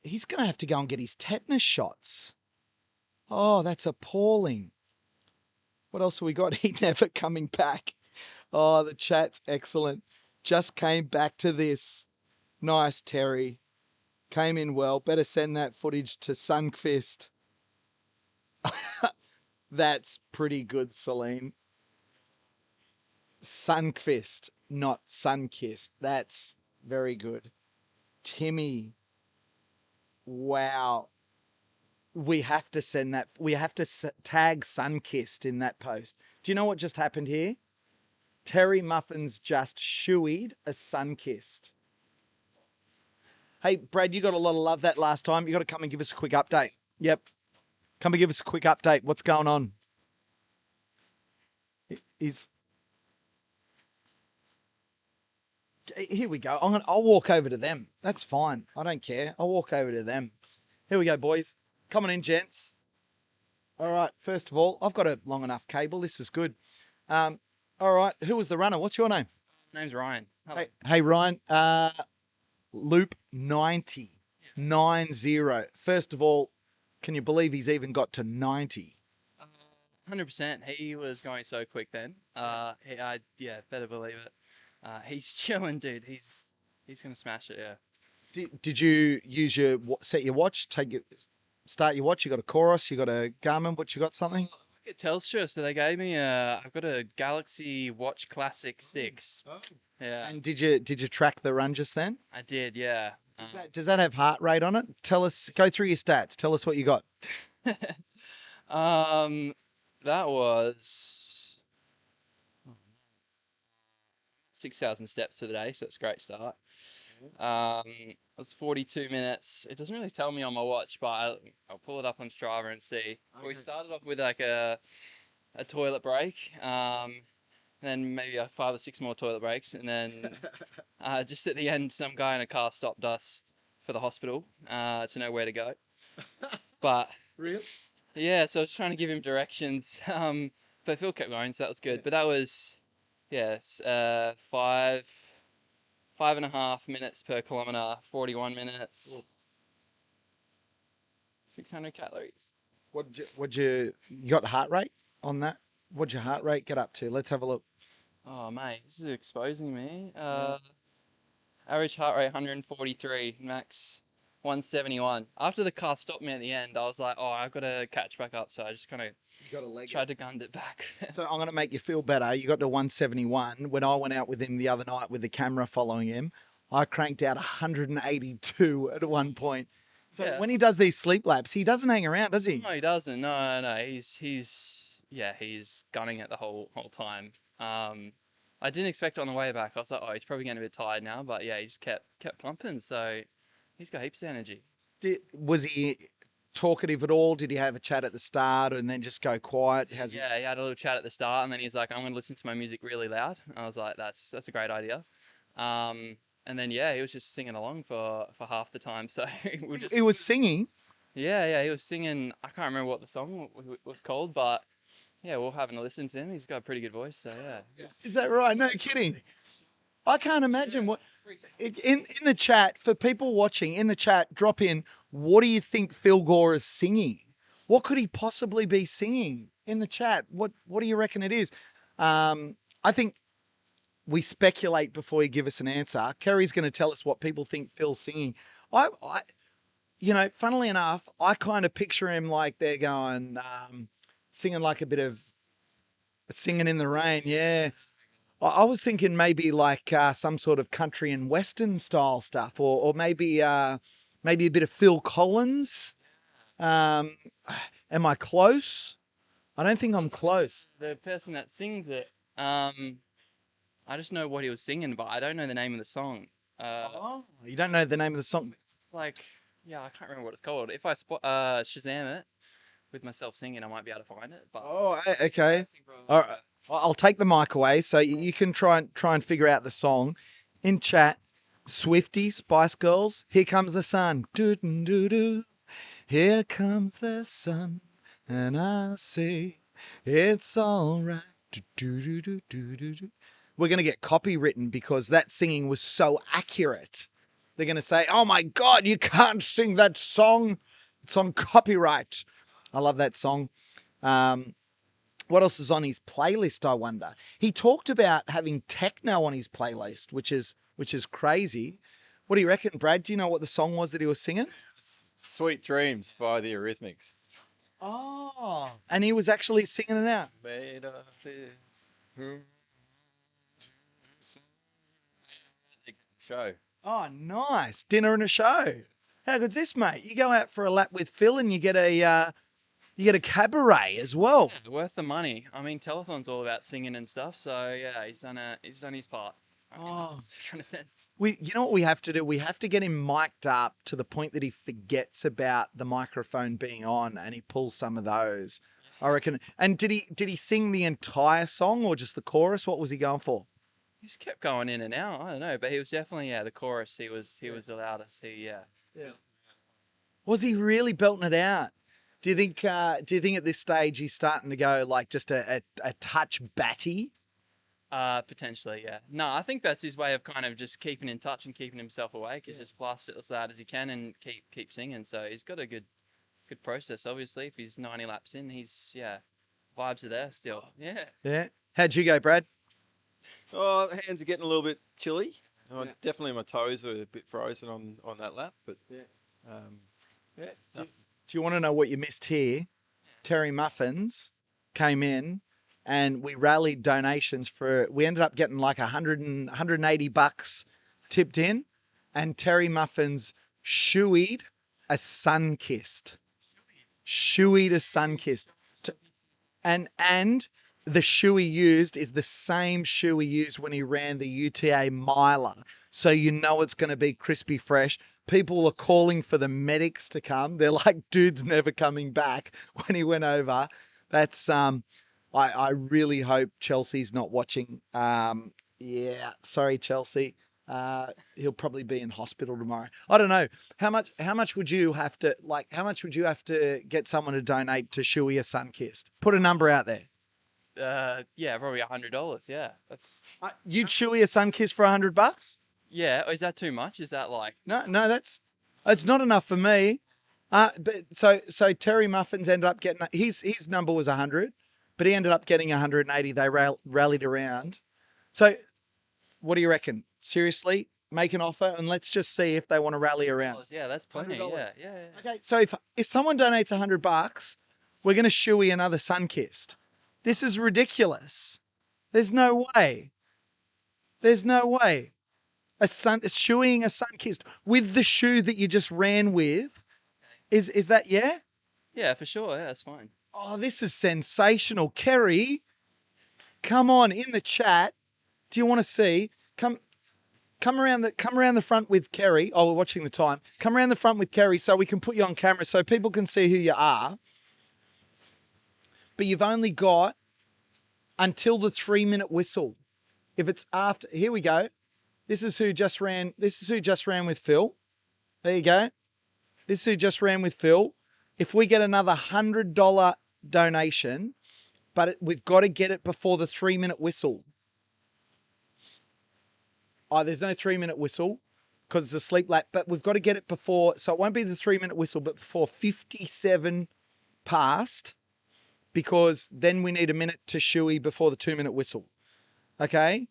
he's going to have to go and get his tetanus shots. Oh, that's appalling. What else have we got? He never coming back. Oh, the chat's excellent. Just came back to this. Nice, Terry. Came in well. Better send that footage to Sunfist. That's pretty good, Celine. Sunfist, not Sunkissed. That's very good. Timmy. Wow. We have to send that. We have to tag Sunkissed in that post. Do you know what just happened here? Terry Muffins just shooied a Sunkissed. Hey, Brad, you got a lot of love that last time. You got to come and give us a quick update. Yep. Come and give us a quick update. What's going on? Here we go. I'll walk over to them. That's fine. I don't care. I'll walk over to them. Here we go, boys. Come on in, gents. All right. First of all, I've got a long enough cable. This is good. All right. Who was the runner? What's your name? My name's Ryan. Hey, Ryan. Loop 90. 90. First of all, can you believe he's even got to 90? 100%. He was going so quick then. Yeah, better believe it. He's chilling, dude. He's gonna smash it. Yeah. Did you use set your watch? Start your watch. You got a Chorus. You got a Garmin. What you got? Something? I get Telstra, so they gave me I've got a Galaxy Watch Classic 6. Oh. Yeah. And did you track the run just then? I did. Yeah. Does that have heart rate on it? Tell us. Go through your stats. Tell us what you got. That was 6,000 steps for the day, so that's a great start. It was 42 minutes. It doesn't really tell me on my watch, but I'll pull it up on Strava and see. Okay. We started off with like a toilet break, then maybe 5 or 6 more toilet breaks, and then just at the end, some guy in a car stopped us for the hospital to know where to go. But really, yeah, so I was trying to give him directions, but Phil kept going, so that was good. But that was, yes, 5.5 minutes per kilometer, 41 minutes, 600 calories. You got heart rate on that? What'd your heart rate get up to? Let's have a look. Oh, mate, this is exposing me. Average heart rate 143, max 171. After the car stopped me at the end, I was like, oh, I've got to catch back up. So I just kind of Got a leg. tried to gun it back. So I'm going to make you feel better. You got to 171. When I went out with him the other night with the camera following him, I cranked out 182 at one point. So Yeah. when he does these sleep laps, he doesn't hang around, does he? No, he doesn't. No. He's gunning it the whole time. I didn't expect it on the way back. I was like, oh, he's probably getting a bit tired now, but yeah, he just kept pumping. So he's got heaps of energy. Was he talkative at all? Did he have a chat at the start and then just go quiet? Yeah, he had a little chat at the start, and then he's like, I'm going to listen to my music really loud. I was like, that's a great idea. And then yeah, he was just singing along for half the time. So He was singing. Yeah, he was singing. I can't remember what the song was called, but yeah, we're having a listen to him. He's got a pretty good voice, so yeah. Is that right? No kidding. I can't imagine what in the chat for people watching in the chat. Drop in. What do you think Phil Gore is singing? What could he possibly be singing in the chat? What do you reckon it is? I think we speculate before you give us an answer. Kerry's going to tell us what people think Phil's singing. Funnily enough, I kind of picture him like they're going singing like a bit of singing in the rain. Yeah. I was thinking maybe like some sort of country and western style stuff, or maybe a bit of Phil Collins. Am I close? I don't think I'm close. The person that sings it, I just know what he was singing, but I don't know the name of the song. You don't know the name of the song? It's like, yeah, I can't remember what it's called. If I Shazam it with myself singing, I might be able to find it. But Okay. All right. I'll take the mic away so you can try and figure out the song. In chat, Swifty, Spice Girls, Here Comes the Sun. Do-do-do-do. Here comes the sun, and I say it's all right. Do-do-do-do-do-do. We're going to get copywritten because that singing was so accurate. They're going to say, oh my God, you can't sing that song. It's on copyright. I love that song. What else is on his playlist, I wonder? He talked about having techno on his playlist, which is crazy. What do you reckon, Brad? Do you know what the song was that he was singing? Sweet Dreams by the Eurythmics. Oh. And he was actually singing it out. Made of this show. Oh, nice. Dinner and a show. How good's this, mate? You go out for a lap with Phil and you get a cabaret as well. Yeah, worth the money. I mean, Telethon's all about singing and stuff, so yeah, he's done his part. Kind of sense. You know what we have to do? We have to get him mic'd up to the point that he forgets about the microphone being on and he pulls some of those. I reckon. And did he sing the entire song or just the chorus? What was he going for? He just kept going in and out. I don't know, but he was definitely the chorus. He was the loudest. Was he really belting it out? Do you think at this stage he's starting to go like just a touch batty? Potentially, yeah. No, I think that's his way of kind of just keeping in touch and keeping himself awake. He's just blast it as loud as he can and keep singing. So he's got a good process. Obviously, if he's 90 laps in, vibes are there still. Yeah. Yeah. How'd you go, Brad? Oh, hands are getting a little bit chilly. Definitely my toes are a bit frozen on that lap, but Do you want to know what you missed here? Terry Muffins came in and we rallied donations we ended up getting like $180 tipped in, and Terry Muffins shoeied a sun-kissed. And the shoe he used is the same shoe he used when he ran the UTA miler. So you know it's going to be crispy fresh. People are calling for the medics to come. They're like, dude's never coming back when he went over. That's I really hope Chelsea's not watching. Sorry, Chelsea. He'll probably be in hospital tomorrow. I don't know. How much would you have to get someone to donate to Shuey a sun-kissed? Put a number out there. Yeah, probably $100. Yeah, that's. You'd Shuey a sun-kissed for $100? Yeah, is that too much? Is that like? No, it's not enough for me. But so Terry Muffins ended up getting his number was 100, but he ended up getting 180. They rallied around. So what do you reckon? Seriously, make an offer and let's just see if they want to rally around. Yeah, that's plenty. $100. Yeah, yeah, yeah. Okay, so if someone donates $100, we're going to shoey another Sunkist. This is ridiculous. There's no way. There's no way. Shoeing a Sunkist with the shoe that you just ran with. Is that, yeah? Yeah, for sure. Yeah, that's fine. Oh, this is sensational. Kerry, come on in the chat. Do you want to see? Come around the front with Kerry. Oh, we're watching the time. Come around the front with Kerry so we can put you on camera so people can see who you are. But you've only got until the 3-minute whistle. If it's after, here we go. This is who just ran. This is who just ran with Phil. There you go. This is who just ran with Phil. If we get another $100 donation, but we've got to get it before the 3-minute whistle. Oh, there's no 3-minute whistle because it's a sleep lap, but we've got to get it before, so it won't be the 3-minute whistle, but before 57 past, because then we need a minute to shoey before the 2-minute whistle. Okay?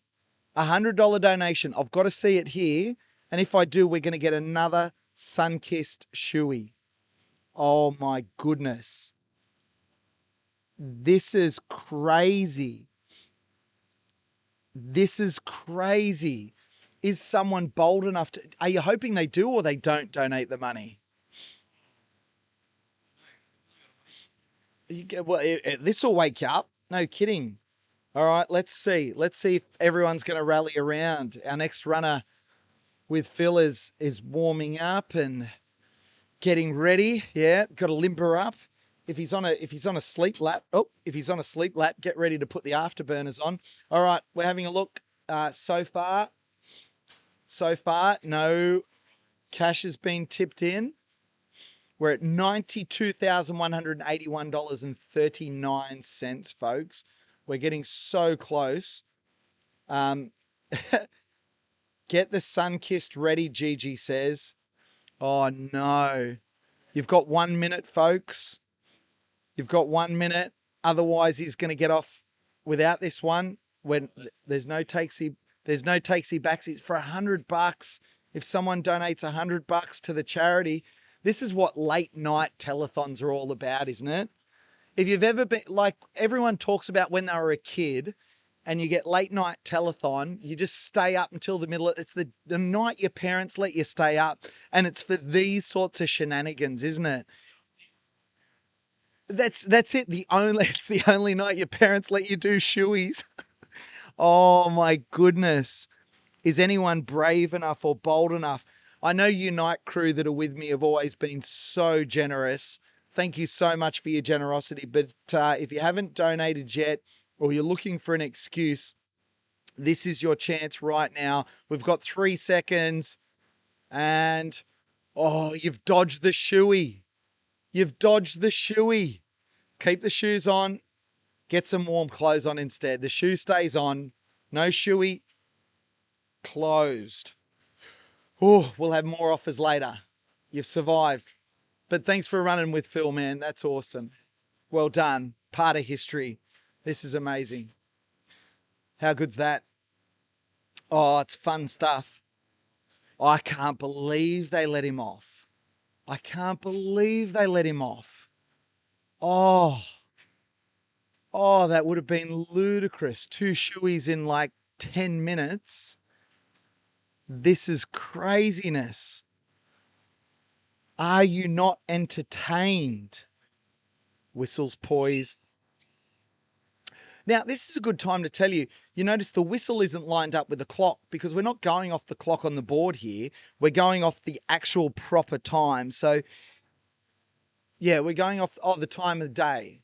$100 donation. I've got to see it here. And if I do, we're going to get another Sunkist shoey. Oh my goodness. This is crazy. This is crazy. Is someone bold enough to... Are you hoping they do or they don't donate the money? This will wake you up. No kidding. All right, let's see. Let's see if everyone's going to rally around. Our next runner with Phil is warming up and getting ready. Yeah, got to limber up. If he's on a sleep lap, get ready to put the afterburners on. All right, we're having a look. So far, no cash has been tipped in. We're at $92,181.39, folks. We're getting so close. Get the Sunkist ready, Gigi says. Oh, no. You've got 1 minute, folks. You've got 1 minute. Otherwise, he's going to get off without this one. When there's no takesy backsies for $100. If someone donates $100 to the charity, this is what late night telethons are all about, isn't it? If you've ever been, like everyone talks about when they were a kid and you get late night telethon, you just stay up until the middle. It's the night your parents let you stay up, and it's for these sorts of shenanigans, isn't it? That's it. It's the only night your parents let you do shoeys. Oh my goodness. Is anyone brave enough or bold enough? I know you night crew that are with me have always been so generous. Thank you so much for your generosity. But if you haven't donated yet or you're looking for an excuse, this is your chance right now. We've got 3 seconds and, oh, you've dodged the shoey. You've dodged the shoey. Keep the shoes on. Get some warm clothes on instead. The shoe stays on. No shoey. Closed. Oh, we'll have more offers later. You've survived. But thanks for running with Phil, man. That's awesome. Well done. Part of history. This is amazing. How good's that? Oh, it's fun stuff. I can't believe they let him off. I can't believe they let him off. Oh, that would have been ludicrous. 2 shoeys in like 10 minutes. This is craziness. Are you not entertained? Whistles poised. Now, this is a good time to tell you, you notice the whistle isn't lined up with the clock because we're not going off the clock on the board here. We're going off the actual proper time. So, yeah, we're going off the time of day.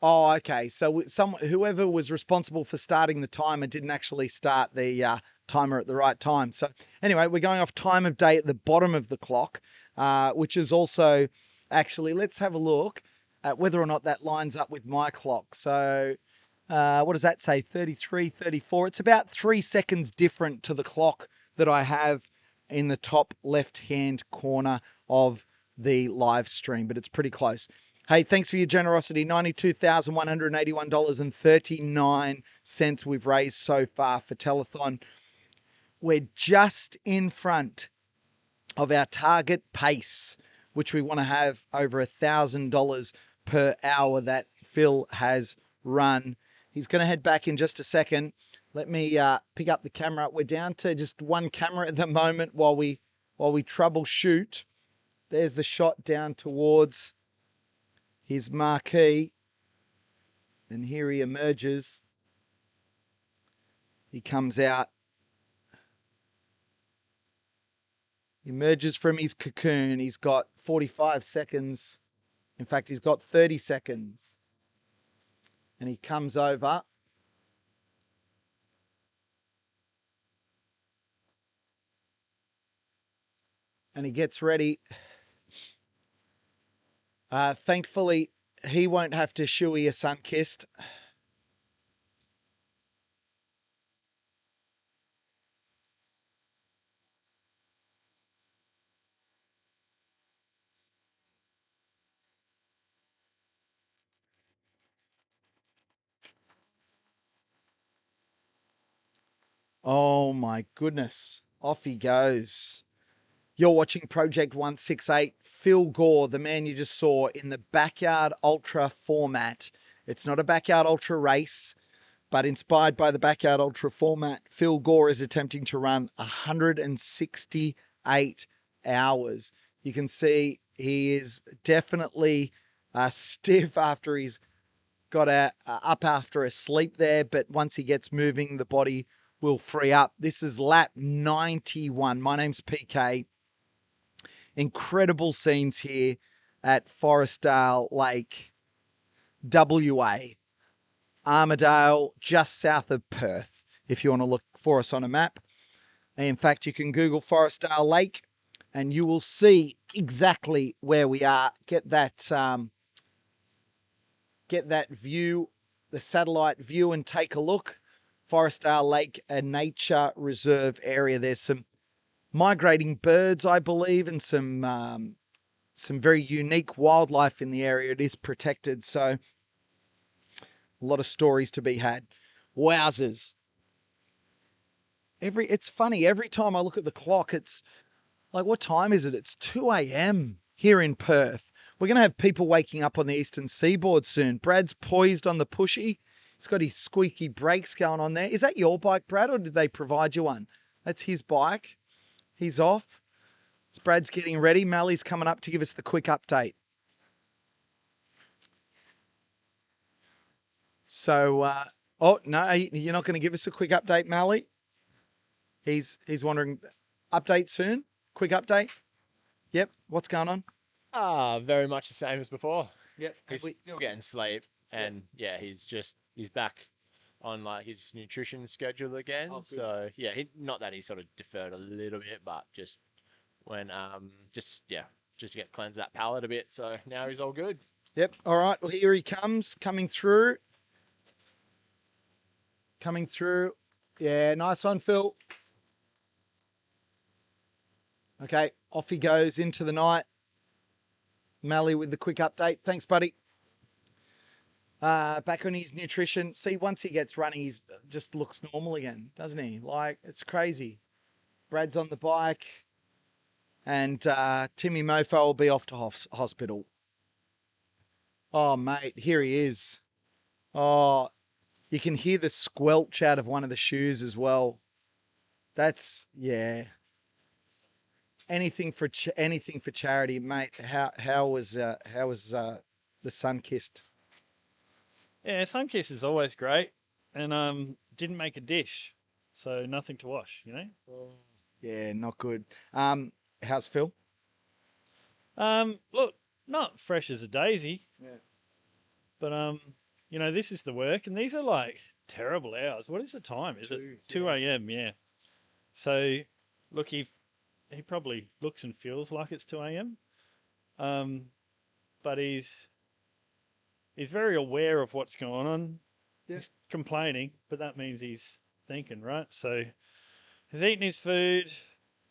Oh, okay. So whoever was responsible for starting the timer didn't actually start the timer at the right time. So anyway, we're going off time of day at the bottom of the clock, which is also actually, let's have a look at whether or not that lines up with my clock. So what does that say? 33, 34. It's about 3 seconds different to the clock that I have in the top left-hand corner of the live stream, but it's pretty close. Hey, thanks for your generosity. $92,181.39 we've raised so far for Telethon. We're just in front of our target pace, which we want to have over $1,000 per hour that Phil has run. He's going to head back in just a second. Let me pick up the camera. We're down to just one camera at the moment while we troubleshoot. There's the shot down towards his marquee. And here he emerges. He comes out. He emerges from his cocoon. He's got 45 seconds. In fact, he's got 30 seconds. And he comes over. And he gets ready. Thankfully, he won't have to shoey a sun-kissed. Oh my goodness. Off he goes. You're watching Project 168. Phil Gore, the man you just saw in the Backyard Ultra format. It's not a Backyard Ultra race, but inspired by the Backyard Ultra format, Phil Gore is attempting to run 168 hours. You can see he is definitely stiff after he's got up after a sleep there, but once he gets moving, the body will free up. This is lap 91. My name's PK. Incredible scenes here at Forestdale Lake, WA. Armidale, just south of Perth, if you want to look for us on a map. And in fact, you can Google Forestdale Lake and you will see exactly where we are. Get that view, the satellite view, and take a look. Forestdale Lake, a nature reserve area. There's some migrating birds, I believe, and some very unique wildlife in the area. It is protected, so a lot of stories to be had. Wowzers. It's funny, every time I look at the clock, it's like, what time is it? It's 2 a.m. here in Perth. We're going to have people waking up on the eastern seaboard soon. Brad's poised on the pushy. He's got his squeaky brakes going on there. Is that your bike, Brad, or did they provide you one? That's his bike. He's off. Brad's getting ready. Mally's coming up to give us the quick update. So, oh, no, you're not going to give us a quick update, Mally? He's wondering, update soon? Quick update? Yep. What's going on? Very much the same as before. Yep. He's still getting sleep, and yeah, he's back on like his nutrition schedule again. Oh, good. So yeah, not that he sort of deferred a little bit, but just when just to get cleanse that palate a bit. So now he's all good. Yep. All right. Well, here he comes, coming through. Coming through. Yeah, nice one, Phil. Okay, off he goes into the night. Mally with the quick update. Thanks, buddy. Back on his nutrition. See, once he gets running, he just looks normal again, doesn't he? Like, it's crazy. Brad's on the bike, and Timmy Mofo will be off to hospital. Oh, mate, here he is. Oh, you can hear the squelch out of one of the shoes as well. That's, yeah. Anything for charity, mate. How was the sun-kissed? Yeah, Sunkiss is always great, and didn't make a dish, so nothing to wash. Yeah, not good. How's Phil? Look, not fresh as a daisy. Yeah. But this is the work, and these are like terrible hours. What is the time? Is it 2 a.m.? Yeah. So, look, he probably looks and feels like it's 2 a.m. But he's very aware of what's going on. Yeah. He's complaining, but that means he's thinking, right? So he's eating his food,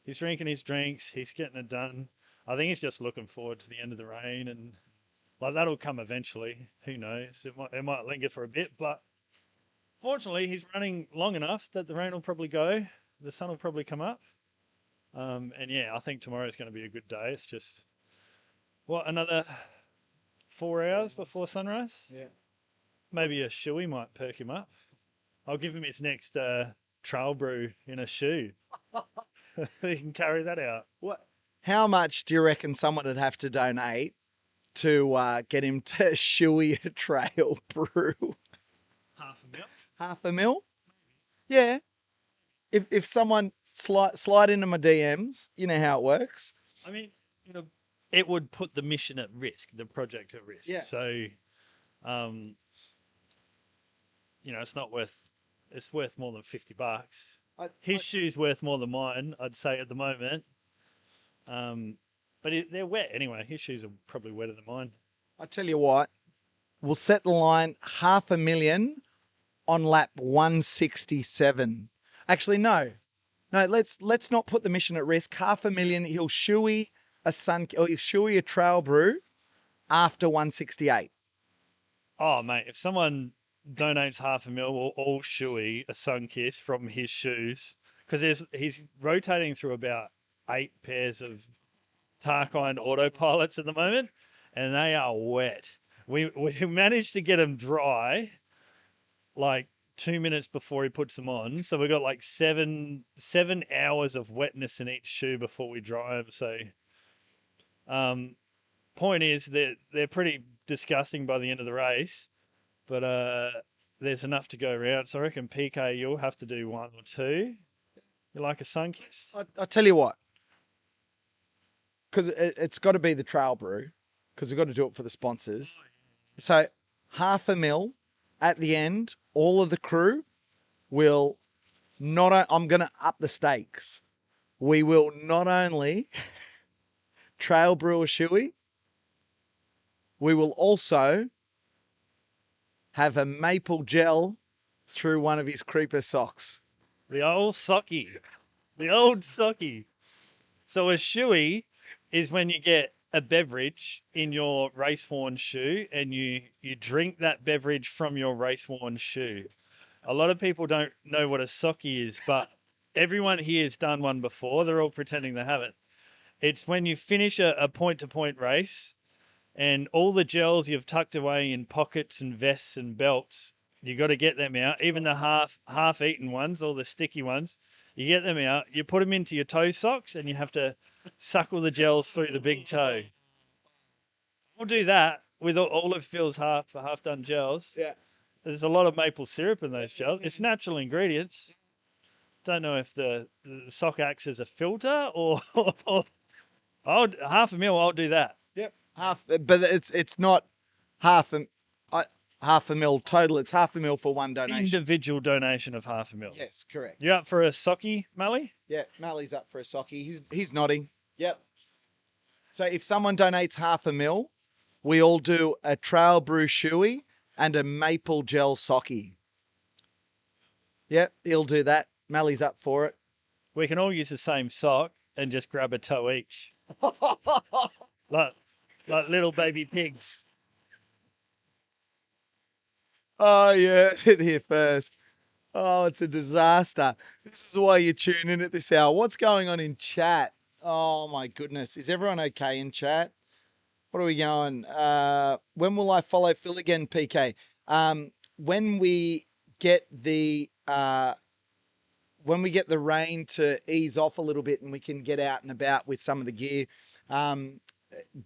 he's drinking his drinks, he's getting it done. I think he's just looking forward to the end of the rain and Like that'll come eventually. Who knows? It might linger for a bit, but fortunately, he's running long enough that the rain will probably go. The sun will probably come up. And yeah, I think tomorrow's going to be a good day. It's just another 4 hours before sunrise. Yeah. Maybe a shoey might perk him up. I'll give him his next trail brew in a shoe. He can carry that out. What? How much do you reckon someone would have to donate to get him to shoey a trail brew? $500,000? Yeah. If someone slide into my DMs, you know how it works. I mean, it would put the mission at risk, the project at risk. Yeah. So, it's not worth. It's worth more than $50. His shoe's worth more than mine, I'd say at the moment. But they're wet anyway. His shoes are probably wetter than mine. I tell you what, we'll set the line $500,000 on lap 167. Actually, no, let's not put the mission at risk. $500,000. He'll shoey he'll shoey a trail brew after 168. Oh mate, if someone donates $500,000, we'll all shoey a sun kiss from his shoes because he's rotating through about 8 pairs of Tarkine autopilots at the moment, and they are wet. We managed to get them dry like 2 minutes before he puts them on, so we got like 7 hours of wetness in each shoe before we dry them. So, point is that they're pretty disgusting by the end of the race, but there's enough to go around. So I reckon PK, you'll have to do 1 or 2. You like a sun kiss? I tell you what, because it's got to be the trail brew, because we've got to do it for the sponsors. So $500,000 at the end, all of the crew will I'm going to up the stakes. We will not only trail brew a shoey, we will also have a maple gel through one of his creeper socks. The old socky. The old socky. So a shoey is when you get a beverage in your race-worn shoe and you drink that beverage from your race-worn shoe. A lot of people don't know what a socky is, but everyone here has done one before. They're all pretending they haven't. It's when you finish a point-to-point race and all the gels you've tucked away in pockets and vests and belts, you got to get them out. Even the half-eaten ones, all the sticky ones, you get them out. You put them into your toe socks and you have to suckle the gels through the big toe. We'll do that with all of Phil's half-done gels. Yeah. There's a lot of maple syrup in those gels. It's natural ingredients. Don't know if the sock acts as a filter or $500,000. I'll do that. Yep. But it's not $500,000 total. It's $500,000 for one donation. Individual donation of $500,000. Yes, correct. You up for a socky, Mally? Yeah, Mally's up for a socky. He's nodding. Yep. So if someone donates $500,000, we all do a trail brew shoey and a maple gel socky. Yep, he'll do that. Mally's up for it. We can all use the same sock and just grab a toe each. like little baby pigs. Oh, yeah, hit here first. Oh, it's a disaster. This is why you tune in at this hour. What's going on in chat? Oh, my goodness. Is everyone okay in chat? What are we going? When will I follow Phil again, PK? When we get the rain to ease off a little bit and we can get out and about with some of the gear.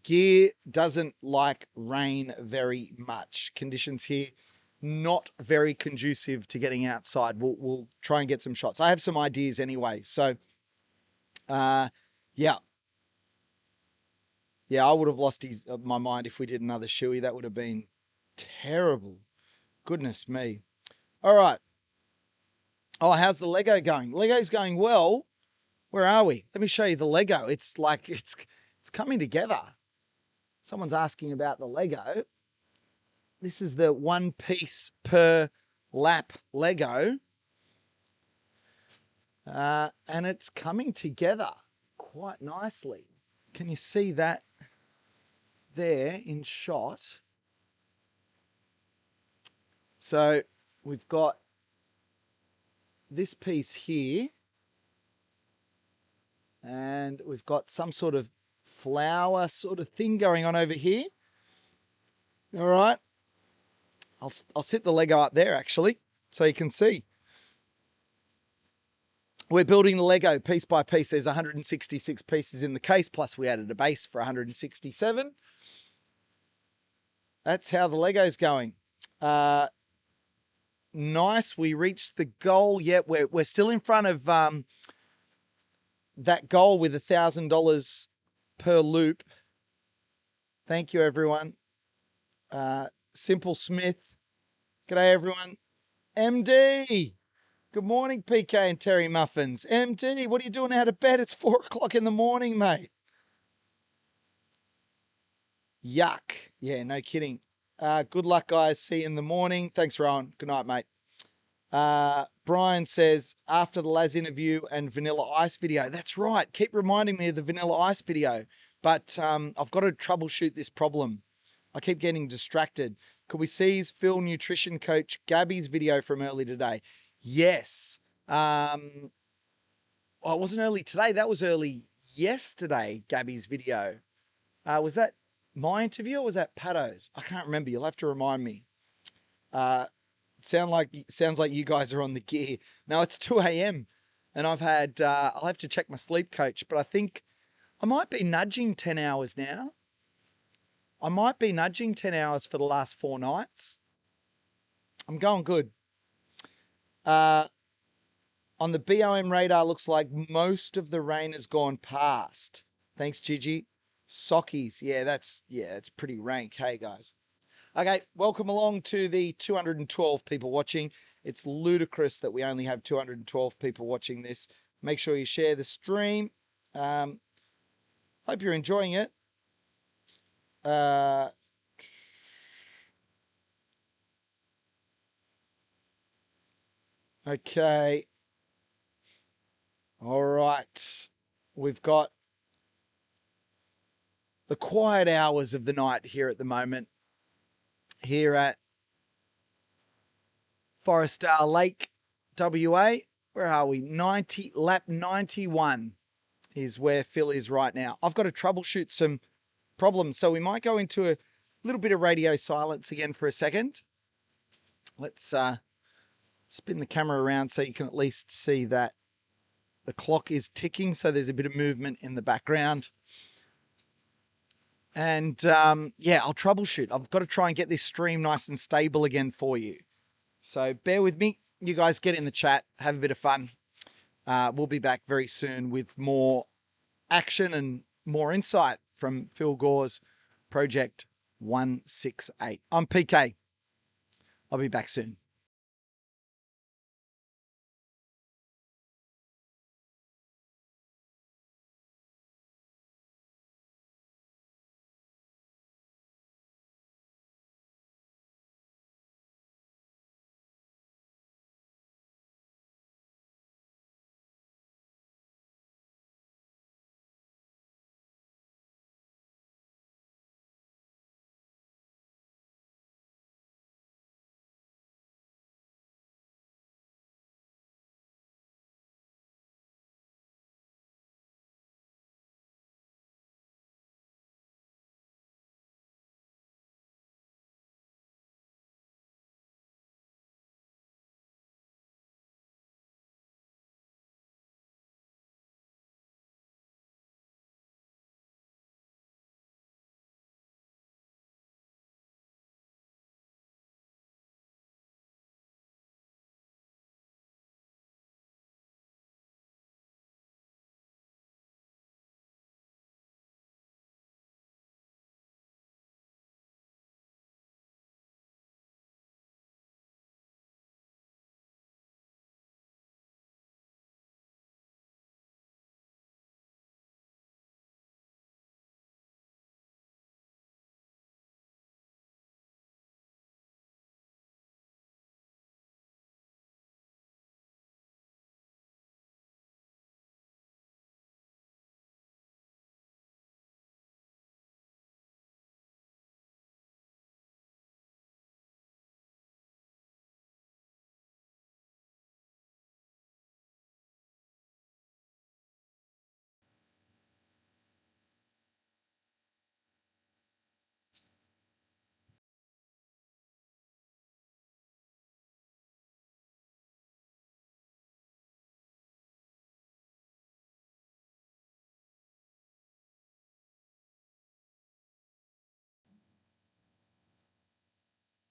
Gear doesn't like rain very much. Conditions here not very conducive to getting outside. We'll try and get some shots. I have some ideas anyway. So, yeah. Yeah, I would have lost my mind if we did another shoey. That would have been terrible. Goodness me. All right. Oh, how's the Lego going? Lego's going well. Where are we? Let me show you the Lego. It's like, it's coming together. Someone's asking about the Lego. This is the 1 piece per lap Lego. And it's coming together quite nicely. Can you see that? there in shot. So we've got this piece here, and we've got some sort of flower sort of thing going on over here. All right. I'll sit the Lego up there actually, so you can see. We're building the Lego piece by piece. There's 166 pieces in the case, plus we added a base for 167. That's how the Lego's going. Nice. We reached the goal. Yet we're still in front of that goal with $1,000 per loop. Thank you, everyone. Simple Smith. G'day, everyone. MD. Good morning, PK and Terry Muffins. MD, what are you doing out of bed? It's 4 o'clock in the morning, mate. Yuck. Yeah, no kidding. Good luck, guys. See you in the morning. Thanks, Rowan. Good night, mate. Brian says, after the Laz interview and Vanilla Ice video. That's right. Keep reminding me of the Vanilla Ice video. But I've got to troubleshoot this problem. I keep getting distracted. Could we see Phil nutrition coach Gabby's video from early today? Yes. Well, it wasn't early today. That was early yesterday, Gabby's video. Was that my interview or was that Pato's? I can't remember. You'll have to remind me. Sounds like you guys are on the gear. No, it's 2 a.m. and I've had, I'll have to check my sleep coach, but I think I might be nudging 10 hours now. I might be nudging 10 hours for the last 4 nights. I'm going good. On the BOM radar, looks like most of the rain has gone past. Thanks, Gigi. Sockies. Yeah, that's pretty rank. Hey, guys. Okay, welcome along to the 212 people watching. It's ludicrous that we only have 212 people watching this. Make sure you share the stream. Hope you're enjoying it. Okay. All right. We've got the quiet hours of the night here at the moment. Here at Forestdale Lake, WA. Where are we? Lap 91 is where Phil is right now. I've got to troubleshoot some problems, so we might go into a little bit of radio silence again for a second. Let's spin the camera around so you can at least see that the clock is ticking, so there's a bit of movement in the background. And yeah, I'll troubleshoot. I've got to try and get this stream nice and stable again for you. So bear with me. You guys get in the chat, have a bit of fun. We'll be back very soon with more action and more insight from Phil Gore's Project 168. I'm PK. I'll be back soon.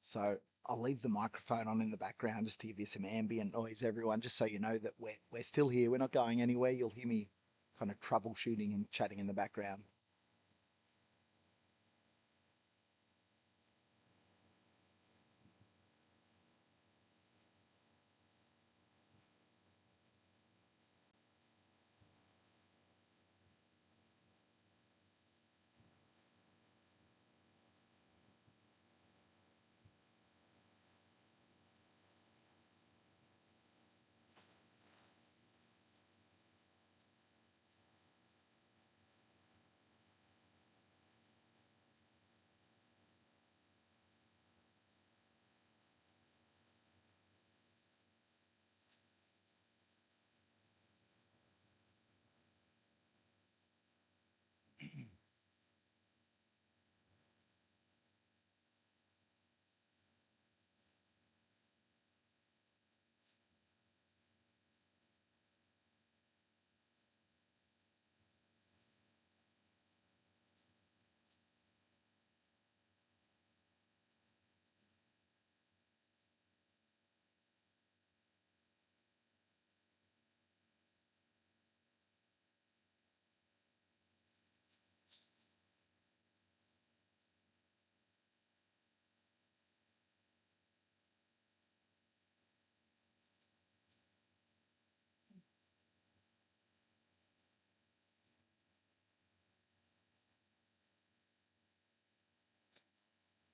So I'll leave the microphone on in the background just to give you some ambient noise, everyone, just so you know that we're still here. We're not going anywhere. You'll hear me kind of troubleshooting and chatting in the background.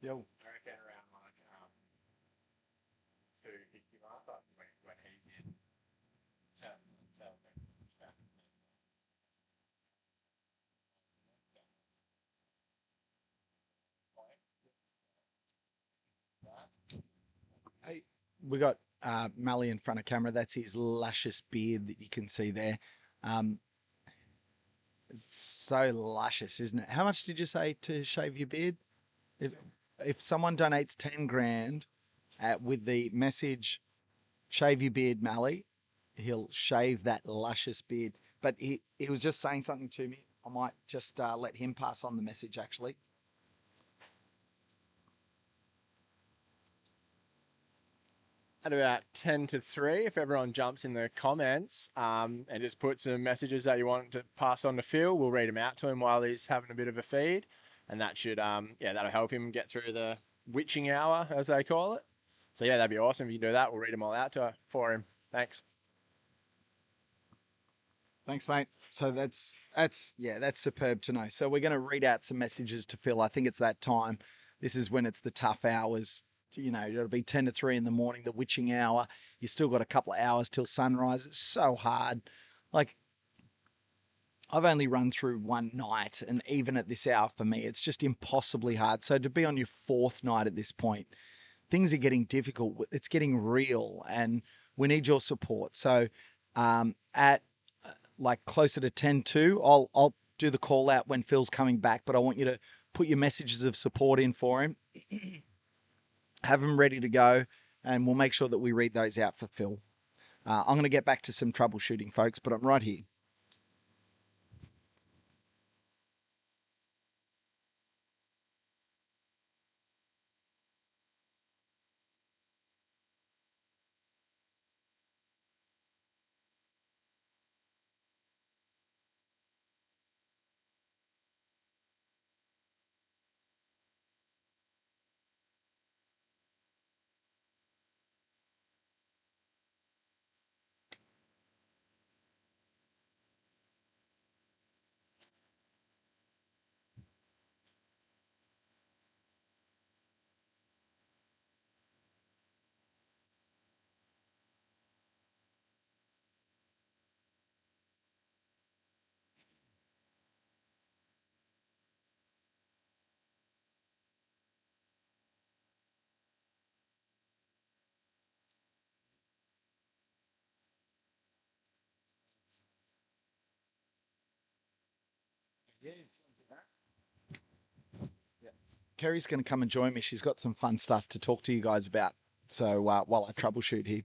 Yo. I reckon around like 250 mark, like when he's in. Tell Hey, we got Mally in front of camera. That's his luscious beard that you can see there. Um, it's so luscious, isn't it? How much did you say to shave your beard? If if someone donates 10 grand with the message "shave your beard, Mally," he'll shave that luscious beard. But he was just saying something to me. I might just let him pass on the message actually. At about 10 to 3, if everyone jumps in the comments and just put some messages that you want to pass on to Phil, we'll read them out to him while he's having a bit of a feed. And that should, yeah, that'll help him get through the witching hour, as they call it. So, yeah, that'd be awesome if you do that. We'll read them all out for him. Thanks. Thanks, mate. So that's superb to know. So we're going to read out some messages to Phil. I think it's that time. This is when it's the tough hours. You know, it'll be 10 to 3 in the morning, the witching hour. You still got a couple of hours till sunrise. It's so hard. Like, I've only run through one night, and even at this hour for me, it's just impossibly hard. So to be on your fourth night at this point, things are getting difficult. It's getting real, and we need your support. So at like closer to 10-2, I'll do the call out when Phil's coming back, but I want you to put your messages of support in for him. Have them ready to go, and we'll make sure that we read those out for Phil. I'm going to get back to some troubleshooting, folks, but I'm right here. Kerry's going to come and join me. She's got some fun stuff to talk to you guys about. So while I troubleshoot here.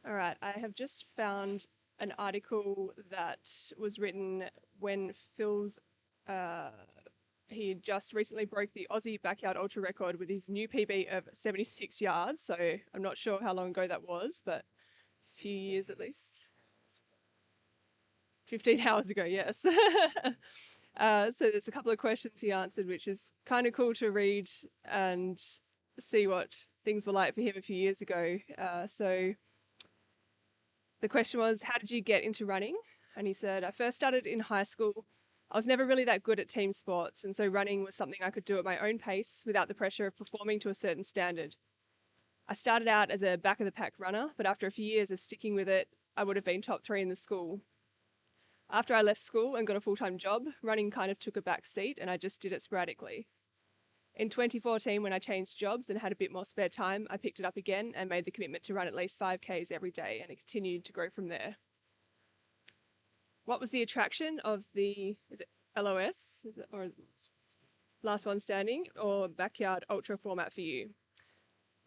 All right, I have just found an article that was written when Phil's he just recently broke the Aussie backyard ultra record with his new PB of 76 yards. So I'm not sure how long ago that was, but a few years at least. 15 hours ago, yes. So there's a couple of questions he answered, which is kind of cool to read and see what things were like for him a few years ago. So the question was, how did you get into running? And he said, I first started in high school. I was never really that good at team sports, and so running was something I could do at my own pace without the pressure of performing to a certain standard. I started out as a back of the pack runner, but after a few years of sticking with it, I would have been top 3 in the school. After I left school and got a full-time job, running kind of took a back seat and I just did it sporadically. In 2014, when I changed jobs and had a bit more spare time, I picked it up again and made the commitment to run at least 5Ks every day, and it continued to grow from there. What was the attraction of the, is it LOS, or last one standing, or backyard ultra format for you?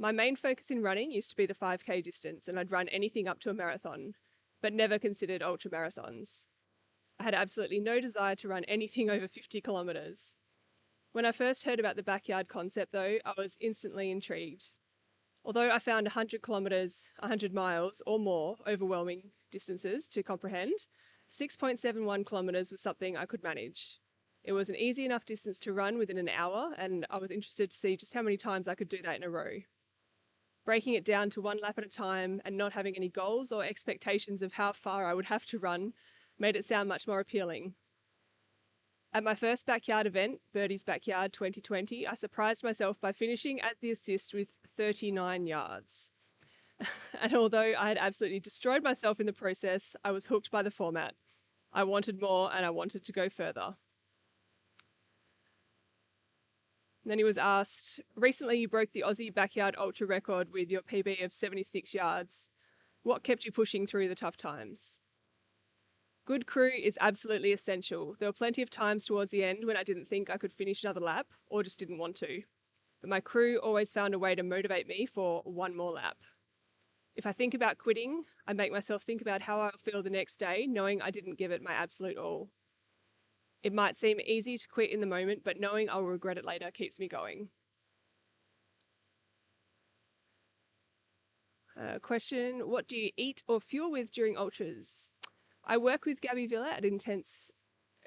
My main focus in running used to be the 5K distance, and I'd run anything up to a marathon, but never considered ultra marathons. I had absolutely no desire to run anything over 50 kilometres. When I first heard about the backyard concept, though, I was instantly intrigued. Although I found 100 kilometres, 100 miles or more overwhelming distances to comprehend, 6.71 kilometres was something I could manage. It was an easy enough distance to run within an hour, and I was interested to see just how many times I could do that in a row. Breaking it down to one lap at a time and not having any goals or expectations of how far I would have to run made it sound much more appealing. At my first backyard event, Birdie's Backyard 2020, I surprised myself by finishing as the assist with 39 yards. And although I had absolutely destroyed myself in the process, I was hooked by the format. I wanted more and I wanted to go further. And then he was asked, recently you broke the Aussie backyard ultra record with your PB of 76 yards. What kept you pushing through the tough times? Good crew is absolutely essential. There were plenty of times towards the end when I didn't think I could finish another lap or just didn't want to. But my crew always found a way to motivate me for one more lap. If I think about quitting, I make myself think about how I'll feel the next day, knowing I didn't give it my absolute all. It might seem easy to quit in the moment, but knowing I'll regret it later keeps me going. Question, what do you eat or fuel with during ultras? I work with Gabby Villa at Intense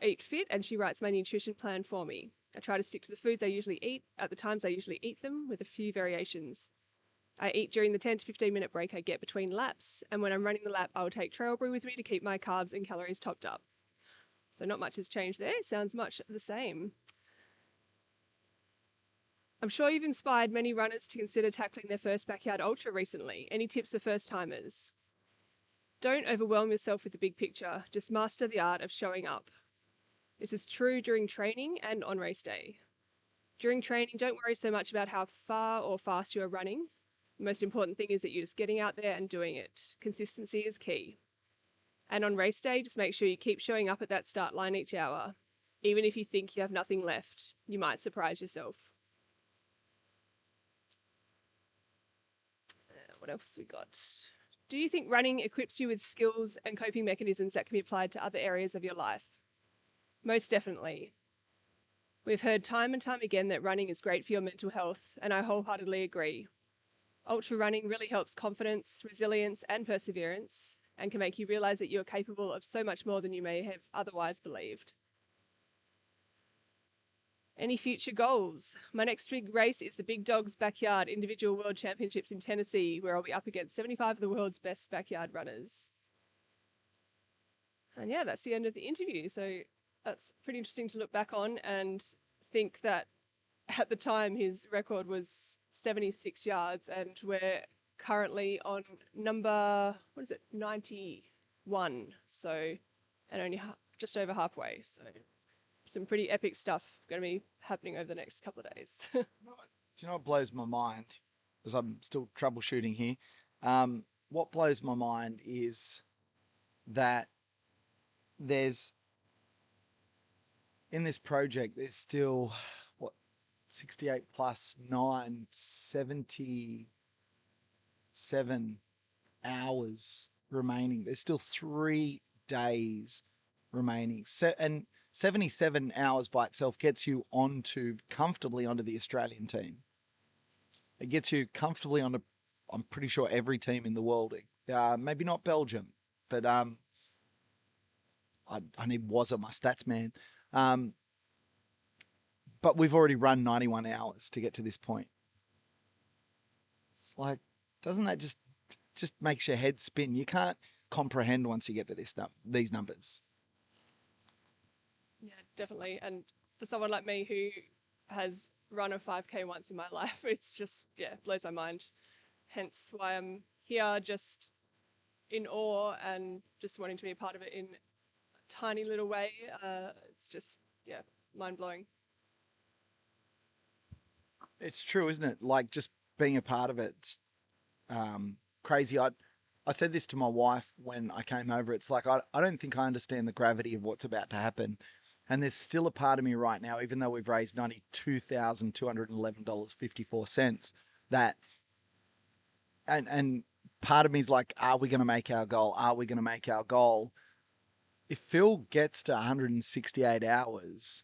Eat Fit, and she writes my nutrition plan for me. I try to stick to the foods I usually eat at the times I usually eat them, with a few variations. I eat during the 10 to 15 minute break I get between laps, and when I'm running the lap, I will take trail brew with me to keep my carbs and calories topped up. So not much has changed there. It sounds much the same. I'm sure you've inspired many runners to consider tackling their first backyard ultra recently. Any tips for first timers? Don't overwhelm yourself with the big picture. Just master the art of showing up. This is true during training and on race day. During training, don't worry so much about how far or fast you are running. The most important thing is that you're just getting out there and doing it. Consistency is key. And on race day, just make sure you keep showing up at that start line each hour. Even if you think you have nothing left, you might surprise yourself. What else we got? Do you think running equips you with skills and coping mechanisms that can be applied to other areas of your life? Most definitely. We've heard time and time again that running is great for your mental health, and I wholeheartedly agree. Ultra running really helps confidence, resilience, and perseverance, and can make you realize that you're capable of so much more than you may have otherwise believed. Any future goals? My next big race is the Big Dogs Backyard Individual World Championships in Tennessee, where I'll be up against 75 of the world's best backyard runners. And yeah, that's the end of the interview. So that's pretty interesting to look back on and think that at the time his record was 76 yards, and we're currently on number, 91. So, and only just over halfway. So some pretty epic stuff going to be happening over the next couple of days. Do you know what blows my mind? Because I'm still troubleshooting here. What blows my mind is that there's, in this project, there's still, 68 plus 9, 77 hours remaining. There's still 3 days remaining. And 77 hours by itself gets you comfortably onto the Australian team. It gets you comfortably onto, I'm pretty sure, every team in the world. Maybe not Belgium, but I need was on my stats, man. But we've already run 91 hours to get to this point. It's like, doesn't that just makes your head spin? You can't comprehend once you get to these numbers. Yeah, definitely. And for someone like me who has run a 5K once in my life, it's just, blows my mind. Hence why I'm here, just in awe and just wanting to be a part of it in a tiny little way. It's just, mind blowing. It's true, isn't it? Like, just being a part of it's crazy. I said this to my wife when I came over. It's like, I don't think I understand the gravity of what's about to happen. And there's still a part of me right now, even though we've raised $92,211.54, that, and part of me is like, are we going to make our goal? Are we going to make our goal? If Phil gets to 168 hours,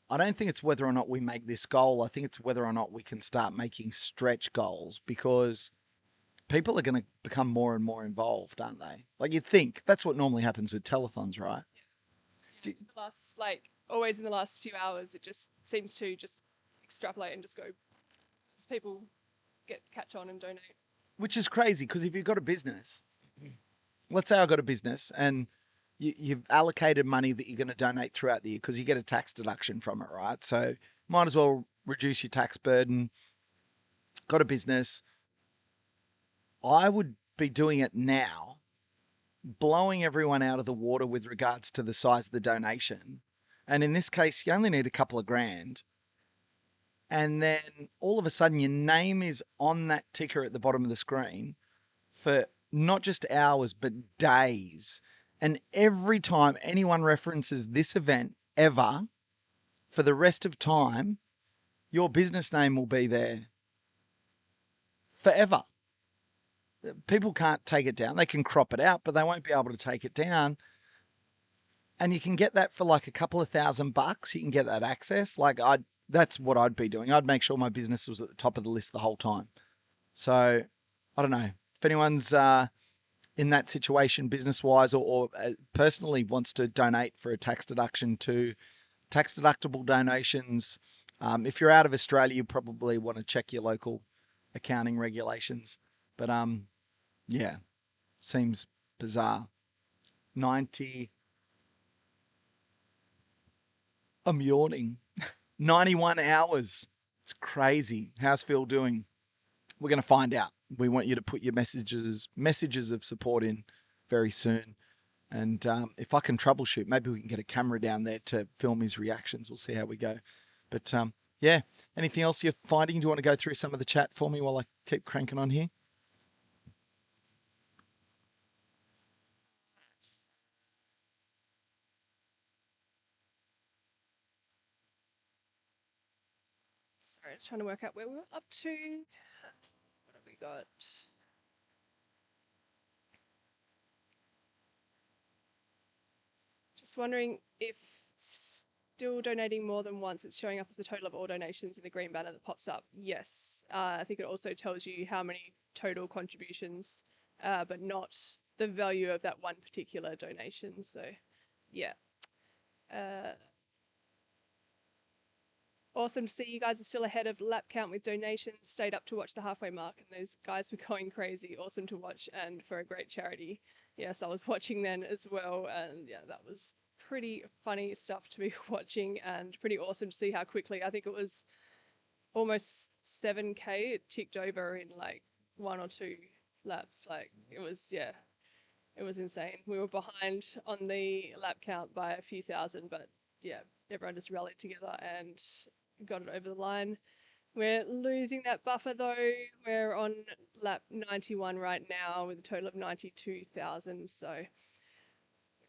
I don't think it's whether or not we make this goal. I think it's whether or not we can start making stretch goals, because people are going to become more and more involved, aren't they? Like, you'd think that's what normally happens with telethons, right? Always in the last few hours, it just seems to just extrapolate and just go, as people catch on and donate. Which is crazy, because if you've got a business, let's say I've got a business and you've allocated money that you're going to donate throughout the year, because you get a tax deduction from it, right? So might as well reduce your tax burden. Got a business. I would be doing it now, blowing everyone out of the water with regards to the size of the donation. And in this case, you only need a couple of grand. And then all of a sudden your name is on that ticker at the bottom of the screen for not just hours, but days. And every time anyone references this event ever, for the rest of time, your business name will be there forever. People can't take it down. They can crop it out, but they won't be able to take it down. And you can get that for like a couple of $1,000. You can get that access. That's what I'd be doing. I'd make sure my business was at the top of the list the whole time. So I don't know if anyone's in that situation business-wise or personally wants to donate for a tax deduction to tax deductible donations. If you're out of Australia, you probably want to check your local accounting regulations. But yeah, seems bizarre. 90. I'm yawning. 91 hours. It's crazy. How's Phil doing? We're going to find out. We want you to put your messages of support in very soon. And if I can troubleshoot, maybe we can get a camera down there to film his reactions. We'll see how we go. But yeah, anything else you're finding? Do you want to go through some of the chat for me while I keep cranking on here? Sorry, just trying to work out where we're up to. What have we got? Just wondering if still donating more than once, it's showing up as the total of all donations in the green banner that pops up. Yes. I think it also tells you how many total contributions, but not the value of that one particular donation. So, yeah. Awesome to see you guys are still ahead of lap count with donations. Stayed up to watch the halfway mark, and those guys were going crazy. Awesome to watch, and for a great charity. Yes, I was watching then as well, and yeah, that was pretty funny stuff to be watching, and pretty awesome to see how quickly. I think it was almost 7K. It ticked over in like 1 or 2 laps. Like it was, yeah, it was insane. We were behind on the lap count by a few thousand, but yeah, everyone just rallied together and got it over the line. We're losing that buffer though. We're on lap 91 right now with a total of 92,000. So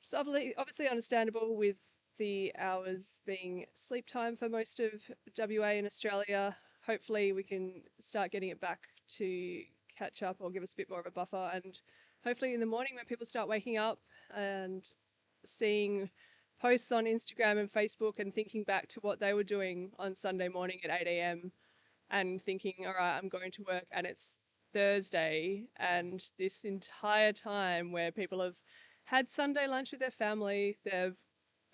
it's obviously understandable with the hours being sleep time for most of WA and Australia. Hopefully we can start getting it back to catch up or give us a bit more of a buffer. And hopefully in the morning when people start waking up and seeing posts on Instagram and Facebook and thinking back to what they were doing on Sunday morning at 8 a.m. and thinking, all right, I'm going to work and it's Thursday, and this entire time where people have had Sunday lunch with their family, they've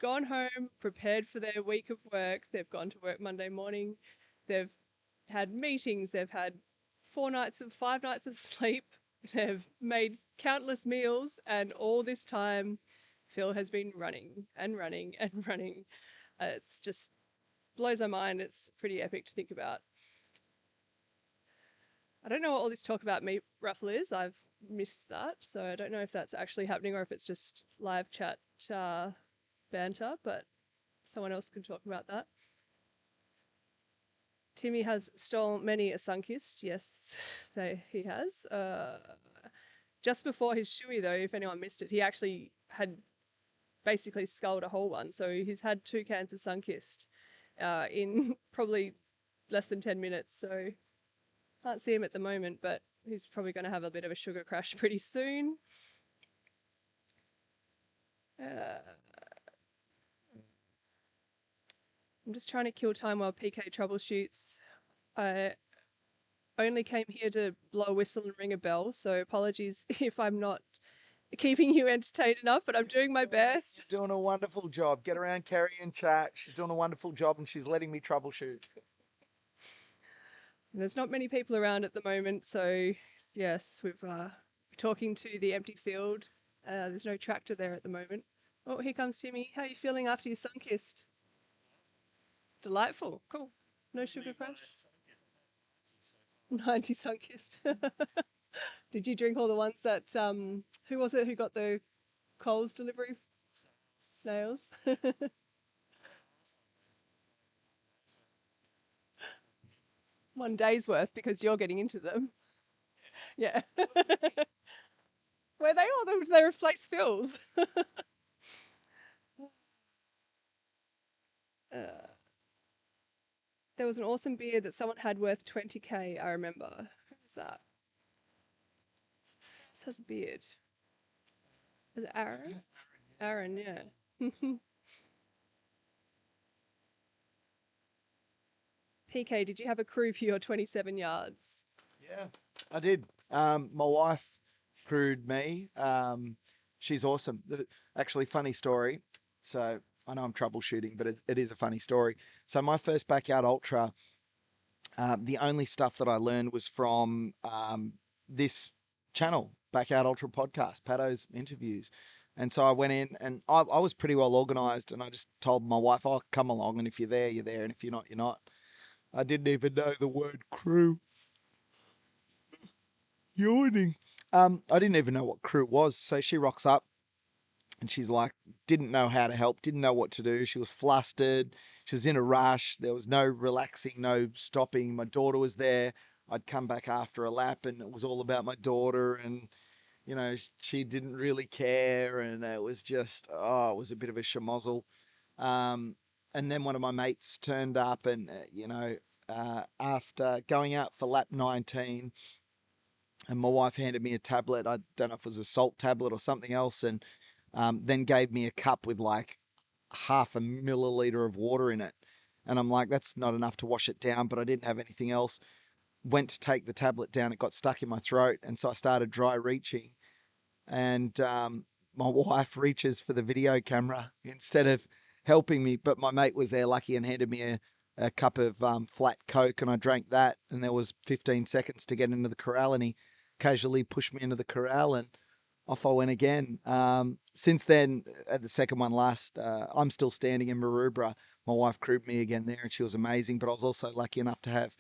gone home, prepared for their week of work, they've gone to work Monday morning, they've had meetings, they've had 5 nights of sleep, they've made countless meals, and all this time Phil has been running and running and running. It's just blows my mind. It's pretty epic to think about. I don't know what all this talk about meat ruffle is. I've missed that, so I don't know if that's actually happening or if it's just live chat banter, but someone else can talk about that. Timmy has stolen many a sunkist. Yes, he has. Just before his shoey, though, if anyone missed it, he actually had basically sculled a whole one. So he's had 2 cans of sunkist in probably less than 10 minutes. So can't see him at the moment, but he's probably going to have a bit of a sugar crash pretty soon. I'm just trying to kill time while PK troubleshoots. I only came here to blow a whistle and ring a bell, so apologies if I'm not keeping you entertained enough, but I'm doing my best. She's doing a wonderful job. Get around Kerry and chat. She's doing a wonderful job, and she's letting me troubleshoot. There's not many people around at the moment, so yes, we're talking to the empty field. There's no tractor there at the moment. Oh, here comes Timmy. How are you feeling after your sun-kissed? Delightful. Cool. No sugar crash? 90 sun-kissed. Did you drink all the ones that, who was it who got the Coles delivery? Snails. One day's worth because you're getting into them. Yeah. Were they all? They replaced Phil's. There was an awesome beer that someone had worth 20k, I remember. Who was that? This has a beard. Is it Aaron? Aaron, yeah. PK, did you have a crew for your 27 yards? Yeah, I did. My wife crewed me. She's awesome. Actually, funny story. So I know I'm troubleshooting, but it is a funny story. So my first backyard ultra, the only stuff that I learned was from this channel, Backyard Ultra Podcast, Pato's interviews. And so I went in and I was pretty well organized, and I just told my wife, "Oh, come along, and if you're there, you're there, and if you're not, you're not." I didn't even know the word crew. Yawning. I didn't even know what crew was. So she rocks up and she's like, didn't know how to help, didn't know what to do. She was flustered. She was in a rush. There was no relaxing, no stopping. My daughter was there. I'd come back after a lap and it was all about my daughter, and she didn't really care, and it was just, it was a bit of a schmozzle. And then one of my mates turned up, and after going out for lap 19, and my wife handed me a tablet. I don't know if it was a salt tablet or something else, and then gave me a cup with like half a milliliter of water in it. And I'm like, that's not enough to wash it down, but I didn't have anything else. Went to take the tablet down, it got stuck in my throat, and so I started dry reaching. And my wife reaches for the video camera instead of helping me, but my mate was there, lucky, and handed me a cup of flat Coke, and I drank that, and there was 15 seconds to get into the corral, and he casually pushed me into the corral, and off I went again. Since then, at the second one last, I'm still standing in Maroubra. My wife crewed me again there, and she was amazing, but I was also lucky enough to have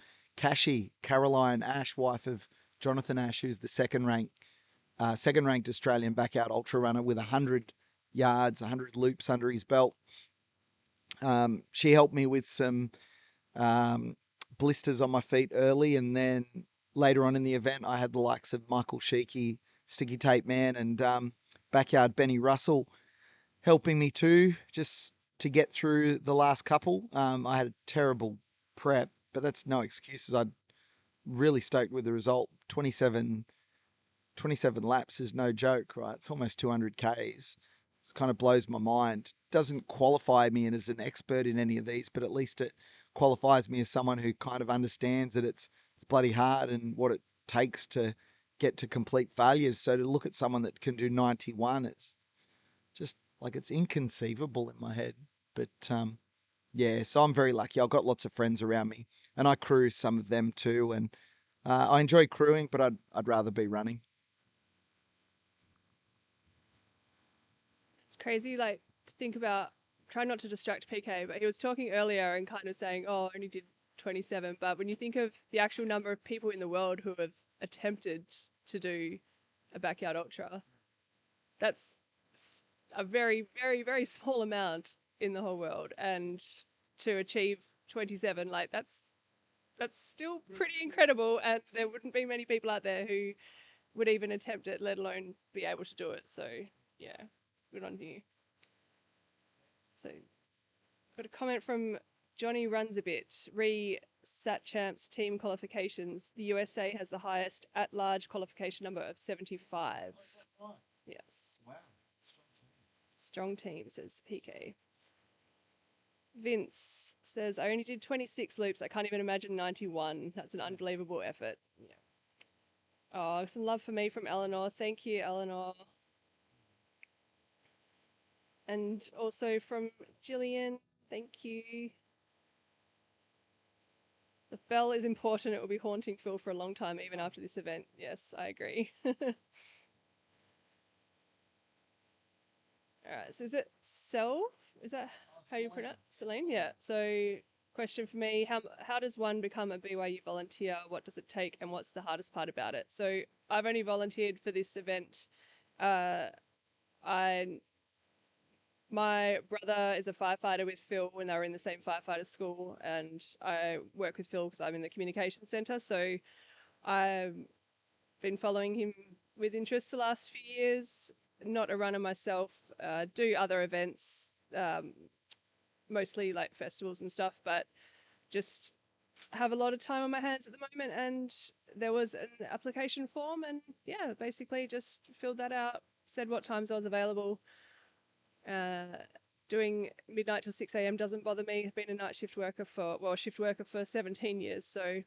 Caroline Ash, wife of Jonathan Ash, who's the second ranked Australian backyard ultra runner with 100 yards, 100 loops under his belt. She helped me with some blisters on my feet early, and then later on in the event, I had the likes of Michael Sheikey, Sticky Tape Man, and backyard Benny Russell helping me too, just to get through the last couple. I had a terrible prep, but that's no excuses. I'm really stoked with the result. 27 laps is no joke, right? It's almost 200 Ks. It kind of blows my mind. Doesn't qualify me as an expert in any of these, but at least it qualifies me as someone who kind of understands that it's bloody hard and what it takes to get to complete failures. So to look at someone that can do 91, it's just like it's inconceivable in my head. But yeah, so I'm very lucky. I've got lots of friends around me, and I crew some of them too. And I enjoy crewing, but I'd rather be running. It's crazy, like, to think about. Try not to distract PK, but he was talking earlier and kind of saying, "Oh, I only did 27." But when you think of the actual number of people in the world who have attempted to do a backyard ultra, that's a very, very, very small amount in the whole world. And to achieve 27, like that's still pretty incredible. And there wouldn't be many people out there who would even attempt it, let alone be able to do it. So yeah, good on you. So got a comment from Johnny Runs a Bit. Satchamp's team qualifications. The USA has the highest at-large qualification number of 75. Yes. Wow. Strong team, says PK. Vince says, I only did 26 loops. I can't even imagine 91. That's an unbelievable effort. Yeah. Oh, some love for me from Eleanor. Thank you, Eleanor. And also from Gillian. Thank you. The bell is important. It will be haunting Phil for a long time, even after this event. Yes, I agree. All right, so is it Sel? Is that how you pronounce it? Celine? Yeah. So question for me, how does one become a BYU volunteer? What does it take and what's the hardest part about it? So I've only volunteered for this event. My brother is a firefighter with Phil when they were in the same firefighter school, and I work with Phil because I'm in the communication centre. So I've been following him with interest the last few years. Not a runner myself, do other events, mostly like festivals and stuff, but just have a lot of time on my hands at the moment. And there was an application form, and yeah, basically just filled that out, said what times I was available. Doing midnight till 6 a.m. doesn't bother me. I've been a shift worker for 17 years. So I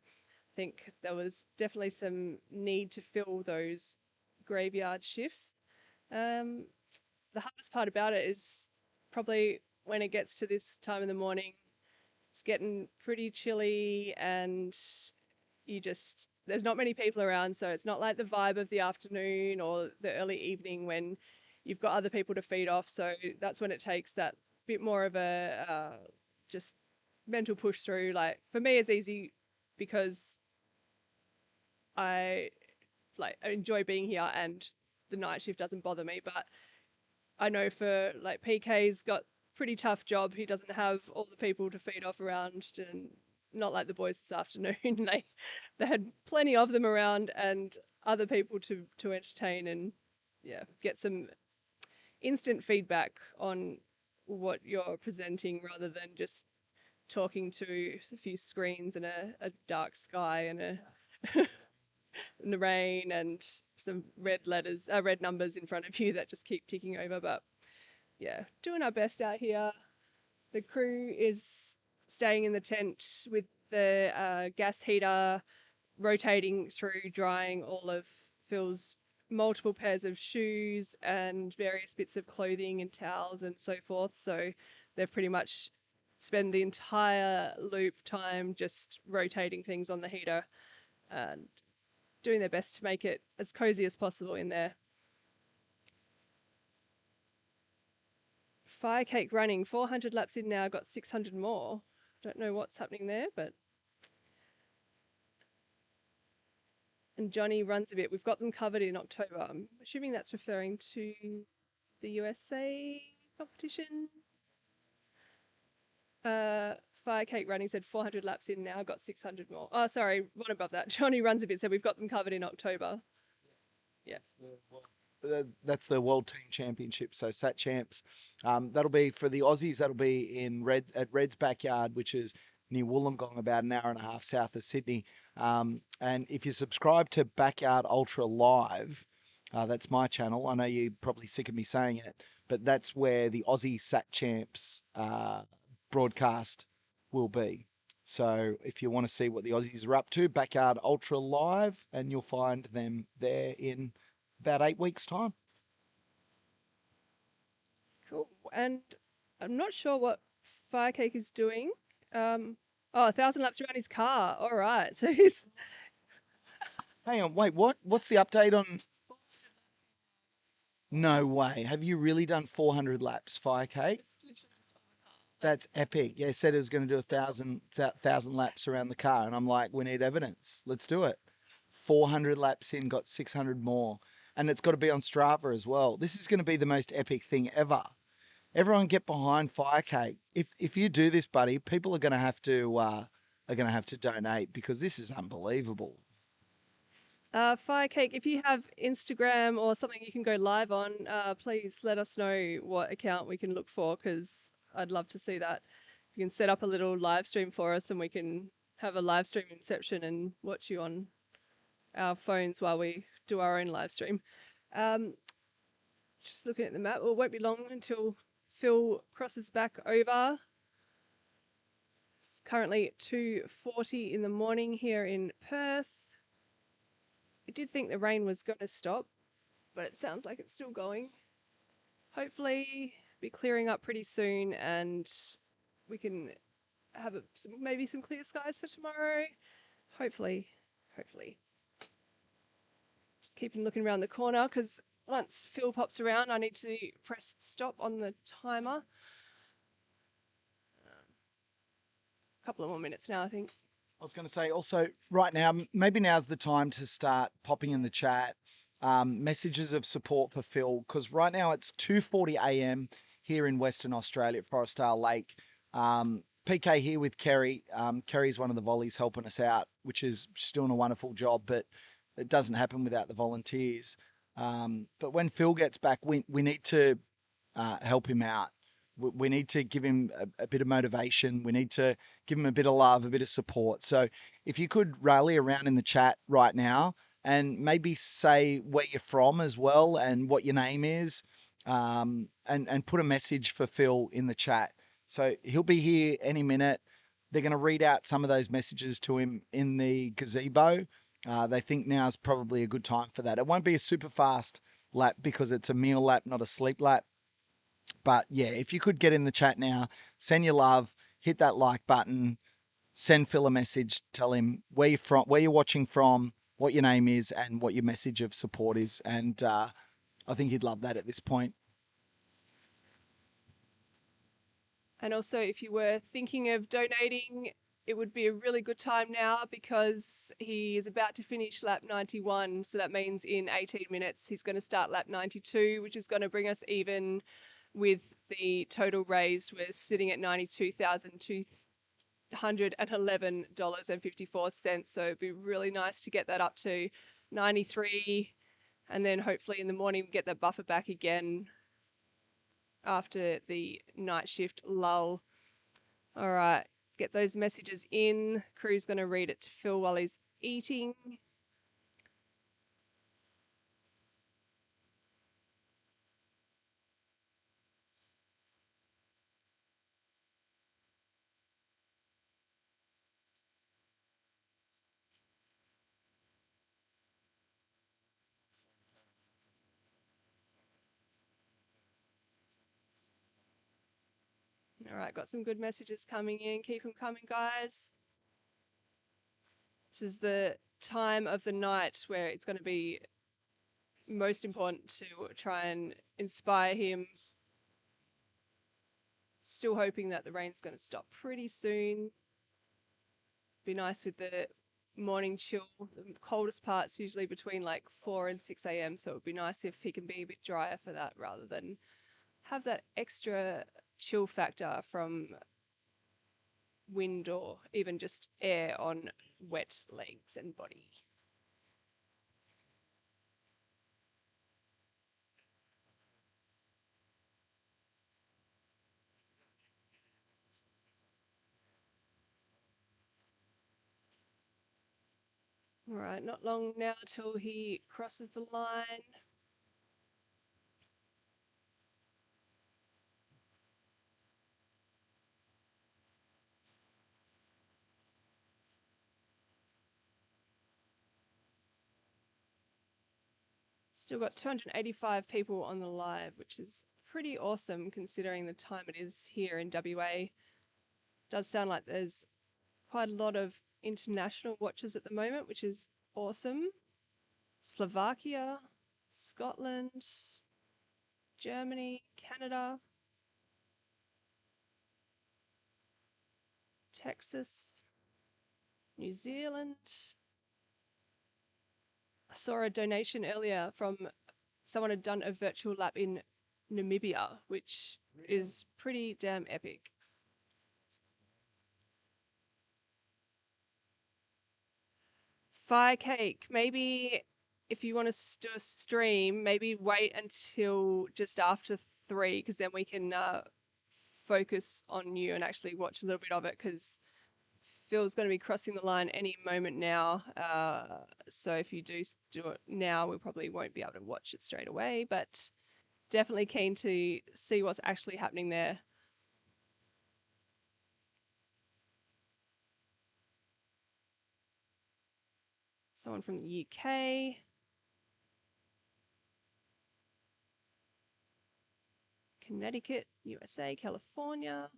think there was definitely some need to fill those graveyard shifts. The hardest part about it is probably when it gets to this time in the morning, it's getting pretty chilly and there's not many people around. So it's not like the vibe of the afternoon or the early evening when you've got other people to feed off. So that's when it takes that bit more of a just mental push through. Like for me, it's easy because I enjoy being here and the night shift doesn't bother me. But I know for like PK's got pretty tough job. He doesn't have all the people to feed off around, and not like the boys this afternoon. They had plenty of them around and other people to entertain and yeah, get some instant feedback on what you're presenting rather than just talking to a few screens and a dark sky and in the rain and some red numbers in front of you that just keep ticking over. But yeah, doing our best out here. The crew is staying in the tent with the gas heater, rotating through, drying all of Phil's multiple pairs of shoes and various bits of clothing and towels and so forth. So they've pretty much spent the entire loop time just rotating things on the heater and doing their best to make it as cozy as possible in there. Fire cake running, 400 laps in now, got 600 more. Don't know what's happening there, but... And Johnny Runs a Bit. We've got them covered in October. I'm assuming that's referring to the USA competition. Fire cake running said 400 laps in now, got 600 more. Oh, sorry, one above that. Johnny Runs a Bit said we've got them covered in October. Yes. That's the World Team Championship. So Sat Champs, that'll be for the Aussies. That'll be at Red's backyard, which is near Wollongong, about an hour and a half south of Sydney. And if you subscribe to Backyard Ultra Live, that's my channel. I know you're probably sick of me saying it, but that's where the Aussie Sat Champs broadcast will be. So if you want to see what the Aussies are up to, Backyard Ultra Live, and you'll find them there in about 8 weeks' time. Cool. And I'm not sure what Firecake is doing. 1,000 laps around his car. All right. So he's Hang on, wait, what? What's the update on? No way. Have you really done 400 laps, Firecake? That's epic. Yeah, said it was going to do 1,000 laps around the car, and I'm like, we need evidence. Let's do it. 400 laps in, got 600 more, and it's got to be on Strava as well. This is going to be the most epic thing ever. Everyone get behind Firecake. If you do this, buddy, people are going to have to donate because this is unbelievable. Firecake. If you have Instagram or something you can go live on, please let us know what account we can look for because I'd love to see that. You can set up a little live stream for us and we can have a live stream inception and watch you on our phones while we do our own live stream. Just looking at the map, well, it won't be long until Phil crosses back over. It's currently 2:40 in the morning here in Perth. I did think the rain was going to stop, but it sounds like it's still going. Hopefully be clearing up pretty soon and we can have maybe some clear skies for tomorrow. Hopefully. Just keeping looking around the corner because once Phil pops around, I need to press stop on the timer. A couple of more minutes now, I think. I was going to say also right now, maybe now's the time to start popping in the chat messages of support for Phil because right now it's 2:40 a.m. here in Western Australia at Forestdale Lake. PK here with Kerry. Kerry's one of the volleys helping us out, which is she's doing a wonderful job, but it doesn't happen without the volunteers. But when Phil gets back, we need to help him out. We need to give him a bit of motivation. We need to give him a bit of love, a bit of support. So if you could rally around in the chat right now and maybe say where you're from as well and what your name is, and put a message for Phil in the chat. So he'll be here any minute. They're going to read out some of those messages to him in the gazebo. They think now's probably a good time for that. It won't be a super fast lap because it's a meal lap, not a sleep lap. But yeah, if you could get in the chat now, send your love, hit that like button, send Phil a message, tell him where you're from, where you're watching from, what your name is, and what your message of support is. And I think he'd love that at this point. And also, if you were thinking of donating, it would be a really good time now because he is about to finish lap 91. So that means in 18 minutes, he's going to start lap 92, which is going to bring us even with the total raised. We're sitting at $92,211.54. So it'd be really nice to get that up to 93. And then hopefully in the morning, we get that buffer back again after the night shift lull. All right, get those messages in. Crew's going to read it to Phil while he's eating. All right, got some good messages coming in. Keep them coming, guys. This is the time of the night where it's going to be most important to try and inspire him. Still hoping that the rain's going to stop pretty soon. Be nice with the morning chill. The coldest part's usually between like 4 and 6 a.m. So it would be nice if he can be a bit drier for that rather than have that extra chill factor from wind or even just air on wet legs and body. All right, not long now till he crosses the line. Still got 285 people on the live, which is pretty awesome considering the time it is here in WA. Does sound like there's quite a lot of international watchers at the moment, which is awesome. Slovakia, Scotland, Germany, Canada, Texas, New Zealand. I saw a donation earlier from someone had done a virtual lap in Namibia, which is pretty damn epic. Fire cake. Maybe if you want to do a stream, maybe wait until just after 3, because then we can focus on you and actually watch a little bit of it, because Phil's going to be crossing the line any moment now. So if you do it now, we probably won't be able to watch it straight away, but definitely keen to see what's actually happening there. Someone from the UK. Connecticut, USA, California.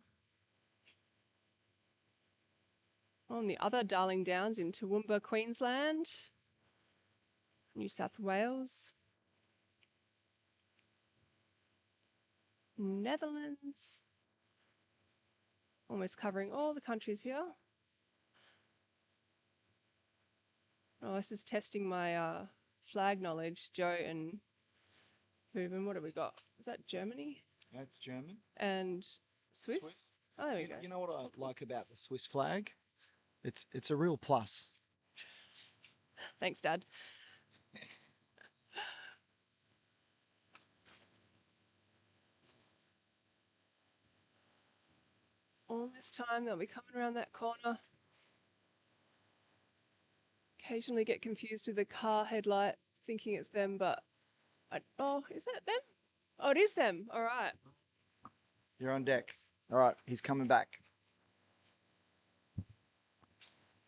On the other Darling Downs in Toowoomba, Queensland. New South Wales. Netherlands. Almost covering all the countries here. Oh, this is testing my flag knowledge. Joe and Ruben, what have we got? Is that Germany? That's German. And Swiss? Oh, there we go. You know what I like about the Swiss flag? It's a real plus. Thanks, Dad. Almost time. They'll be coming around that corner. Occasionally get confused with the car headlight, thinking it's them, but oh, is that them? Oh, it is them. All right. You're on deck. All right, he's coming back.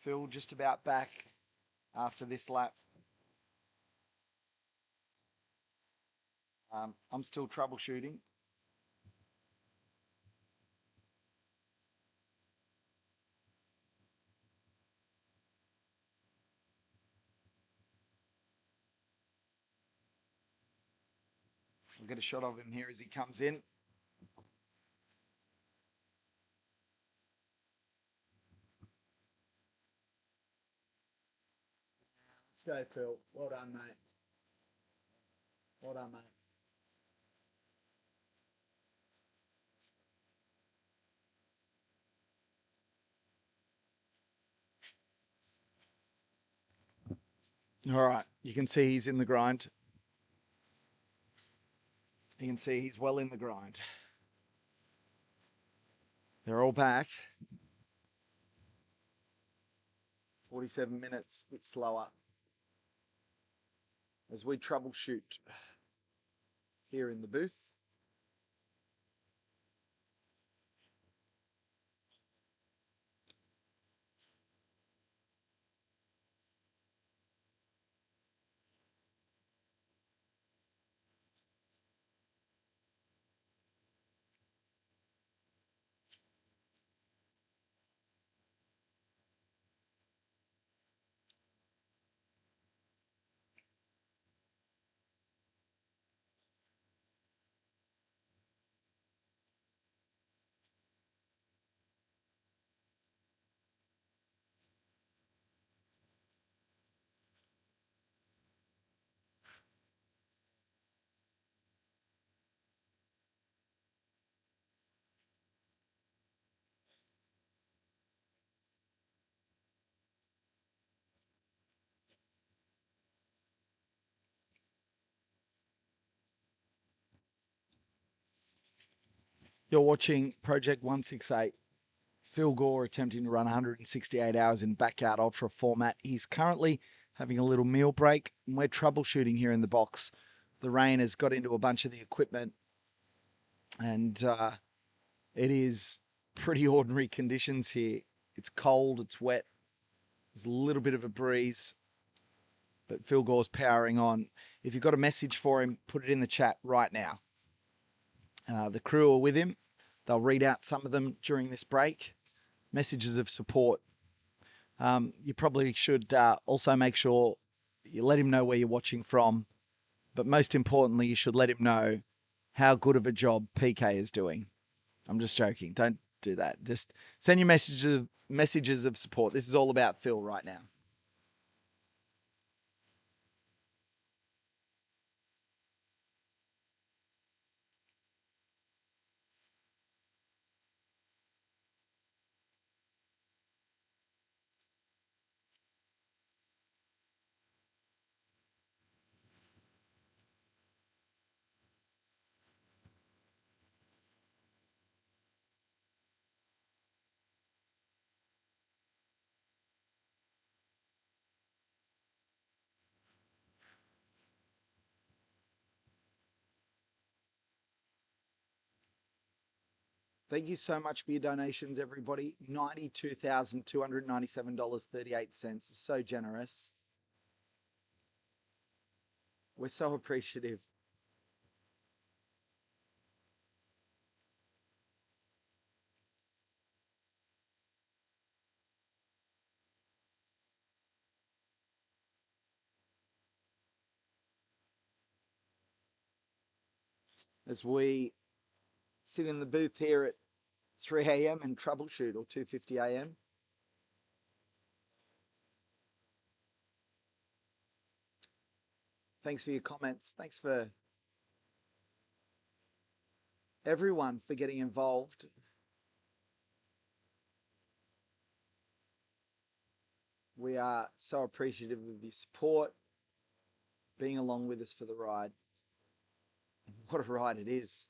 Phil just about back after this lap. I'm still troubleshooting. We'll get a shot of him here as he comes in. Let's go, Phil. Well done, mate. Well done, mate. All right, you can see he's in the grind. You can see he's well in the grind. They're all back. 47 minutes, a bit slower. As we troubleshoot here in the booth. You're watching Project 168. Phil Gore attempting to run 168 hours in backyard ultra format. He's currently having a little meal break, and we're troubleshooting here in the box. The rain has got into a bunch of the equipment, and it is pretty ordinary conditions here. It's cold, it's wet, there's a little bit of a breeze. but Phil Gore's powering on. If you've got a message for him, put it in the chat right now. The crew are with him. They'll read out some of them during this break. Messages of support. You probably should also make sure you let him know where you're watching from, but most importantly, you should let him know how good of a job PK is doing. I'm just joking. Don't do that. Just send your messages of support. This is all about Phil right now. Thank you so much for your donations, everybody. $92,297.38 is so generous. We're so appreciative. As we sit in the booth here at 3 a.m. and troubleshoot, or 2:50 a.m. Thanks for your comments. Thanks for everyone for getting involved. We are so appreciative of your support, being along with us for the ride. What a ride it is.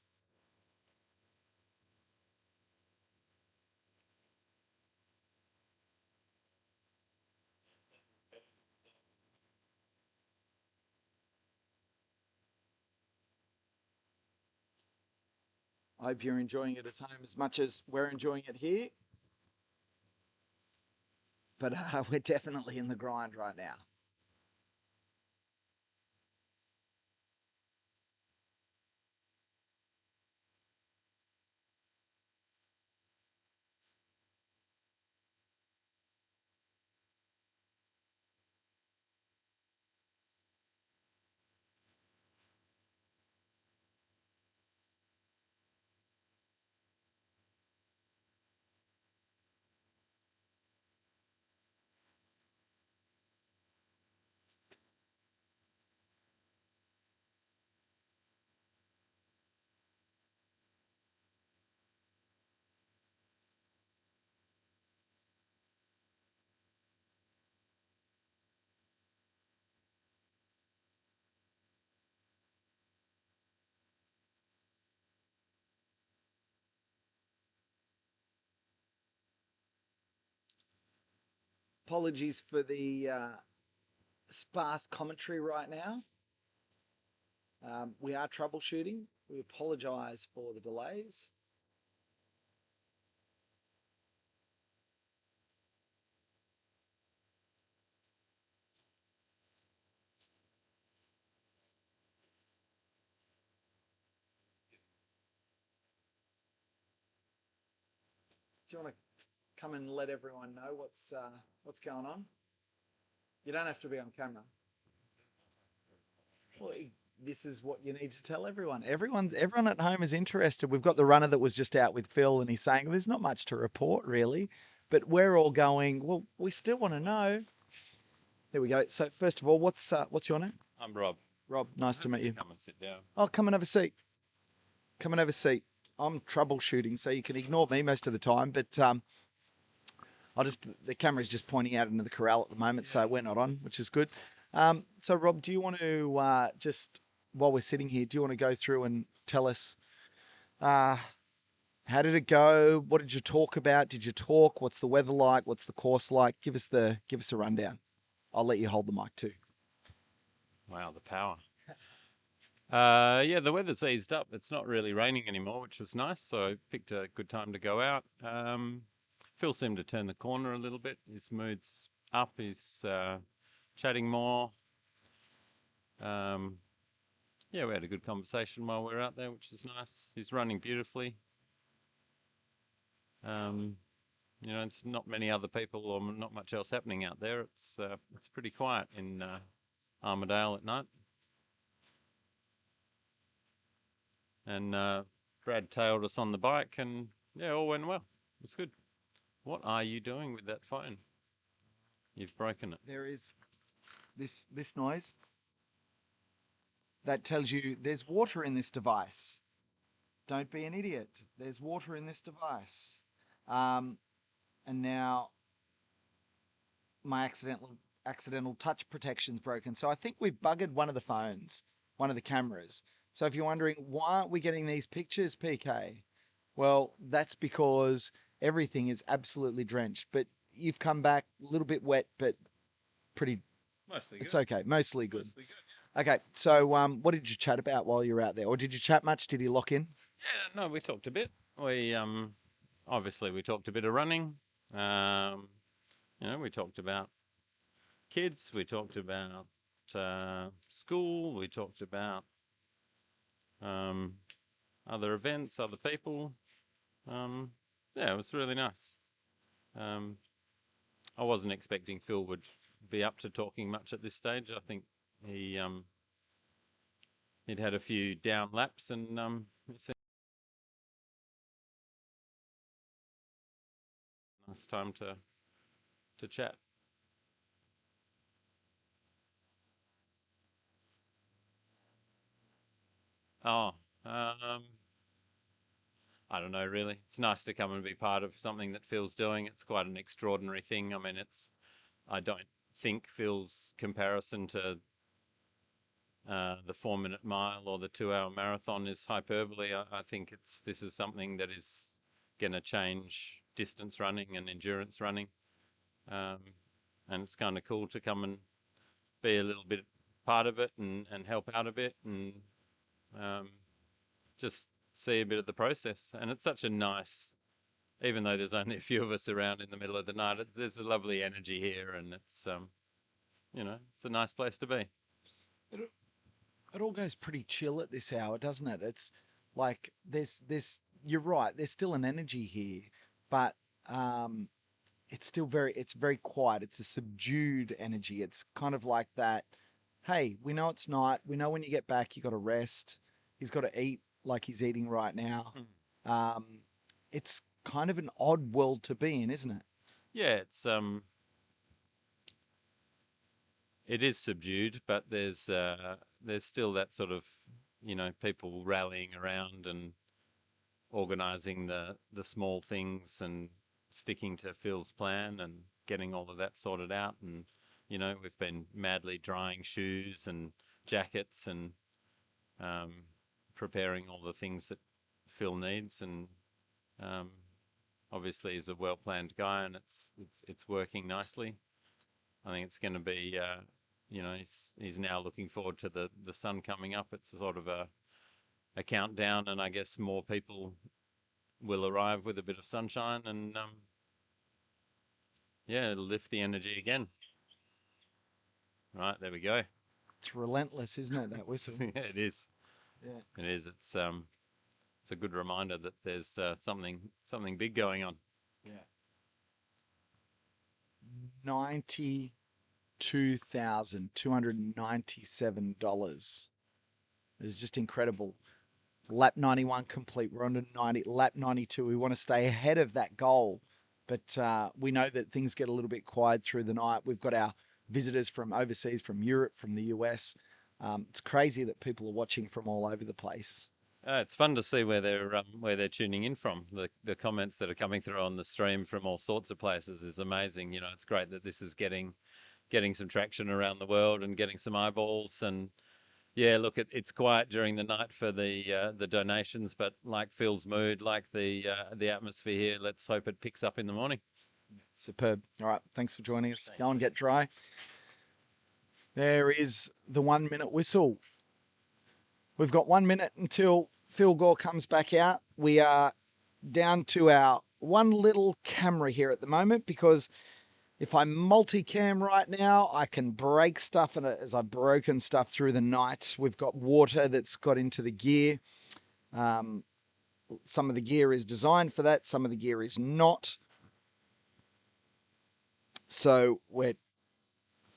I hope you're enjoying it at home as much as we're enjoying it here. But we're definitely in the grind right now. Apologies for the sparse commentary right now. We are troubleshooting. We apologize for the delays. Do you want to come and let everyone know what's going on? You don't have to be on camera. Well, this is what you need to tell everyone. Everyone at home is interested. We've got the runner that was just out with Phil, and he's saying there's not much to report really, but we're all going, well, we still want to know. There we go. So first of all, what's your name? I'm Rob. Rob, nice to meet you. Come and sit down. Oh, come and have a seat. Come and have a seat. I'm troubleshooting, so you can ignore me most of the time, but the camera's just pointing out into the corral at the moment, so we're not on, which is good. So Rob, do you want to just, while we're sitting here, do you want to go through and tell us how did it go? What did you talk about? Did you talk? What's the weather like? What's the course like? Give us a rundown. I'll let you hold the mic too. Wow, the power. Yeah, the weather's eased up. It's not really raining anymore, which was nice. So I picked a good time to go out. Phil seemed to turn the corner a little bit. His mood's up. He's chatting more. Yeah, we had a good conversation while we were out there, which is nice. He's running beautifully. You know, it's not many other people or not much else happening out there. It's pretty quiet in Armadale at night. And Brad tailed us on the bike, and yeah, all went well. It was good. What are you doing with that phone? You've broken it. There is this noise that tells you there's water in this device. Don't be an idiot. There's water in this device. And now my accidental touch protection's broken. So I think we've buggered one of the phones, one of the cameras. So if you're wondering why aren't we getting these pictures, PK? Well, that's because everything is absolutely drenched. But you've come back a little bit wet, but pretty. Mostly It's okay. Mostly good. Okay. So what did you chat about while you were out there, or did you chat much? Did you lock in? Yeah, no, we talked a bit. We obviously we talked a bit of running. You know, we talked about kids. We talked about school. We talked about other events, other people. Yeah, it was really nice. I wasn't expecting Phil would be up to talking much at this stage. I think he'd had a few down laps, and it seemed a nice time to chat. Oh, I don't know, really. It's nice to come and be part of something that Phil's doing. It's quite an extraordinary thing. I mean, I don't think Phil's comparison to the 4-minute mile or the 2-hour marathon is hyperbole. I think this is something that is going to change distance running and endurance running. And it's kind of cool to come and be a little bit part of it and help out a bit and just see a bit of the process. And it's such a nice, even though there's only a few of us around in the middle of the night, there's a lovely energy here, and it's you know, it's a nice place to be. It all goes pretty chill at this hour, doesn't it? It's like there's you're right, there's still an energy here, but it's still very quiet. It's a subdued energy. It's kind of like that, hey, we know it's night, we know when you get back you got to rest. He's got to eat like he's eating right now. It's kind of an odd world to be in, isn't it? Yeah, it is subdued, but there's still that sort of, you know, people rallying around and organising the small things and sticking to Phil's plan and getting all of that sorted out. And you know, we've been madly drying shoes and jackets and preparing all the things that Phil needs. And obviously, he's a well-planned guy, and it's working nicely. I think it's going to be, you know, he's now looking forward to the sun coming up. It's sort of a countdown, and I guess more people will arrive with a bit of sunshine, and yeah, it'll lift the energy again. Right, there we go. It's relentless, isn't it, that whistle? Yeah, it is. Yeah. It is. It's a good reminder that there's something big going on. Yeah. $92,297. It's just incredible. Lap 91 complete. We're on to lap 92. We want to stay ahead of that goal, but we know that things get a little bit quiet through the night. We've got our visitors from overseas, from Europe, from the US. It's crazy that people are watching from all over the place. It's fun to see where they're tuning in from. The comments that are coming through on the stream from all sorts of places is amazing. You know, it's great that this is getting some traction around the world and getting some eyeballs. And yeah, look, it's quiet during the night for the donations, but like Phil's mood, like the atmosphere here, let's hope it picks up in the morning. Superb. All right, thanks for joining us. Go and get dry. There is the 1 minute whistle. We've got 1 minute until Phil Gore comes back out. We are down to our one little camera here at the moment because If I multicam right now, I can break stuff, and as I've broken stuff through the night, we've got water that's got into the gear. Some of the gear is designed for that, some of the gear is not. So we're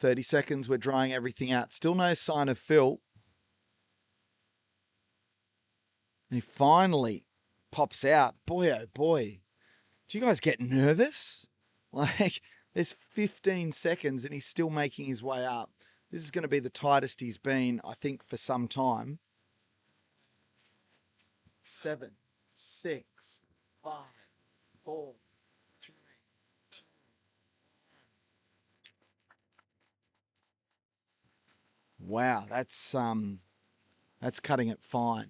30 seconds, we're drying everything out. Still no sign of Phil. He finally pops out. Boy, oh boy. Do you guys get nervous? Like, there's 15 seconds and he's still making his way up. This is going to be the tightest he's been, I think, for some time. 7, 6, 5, 4, 3, 2. Wow, that's cutting it fine.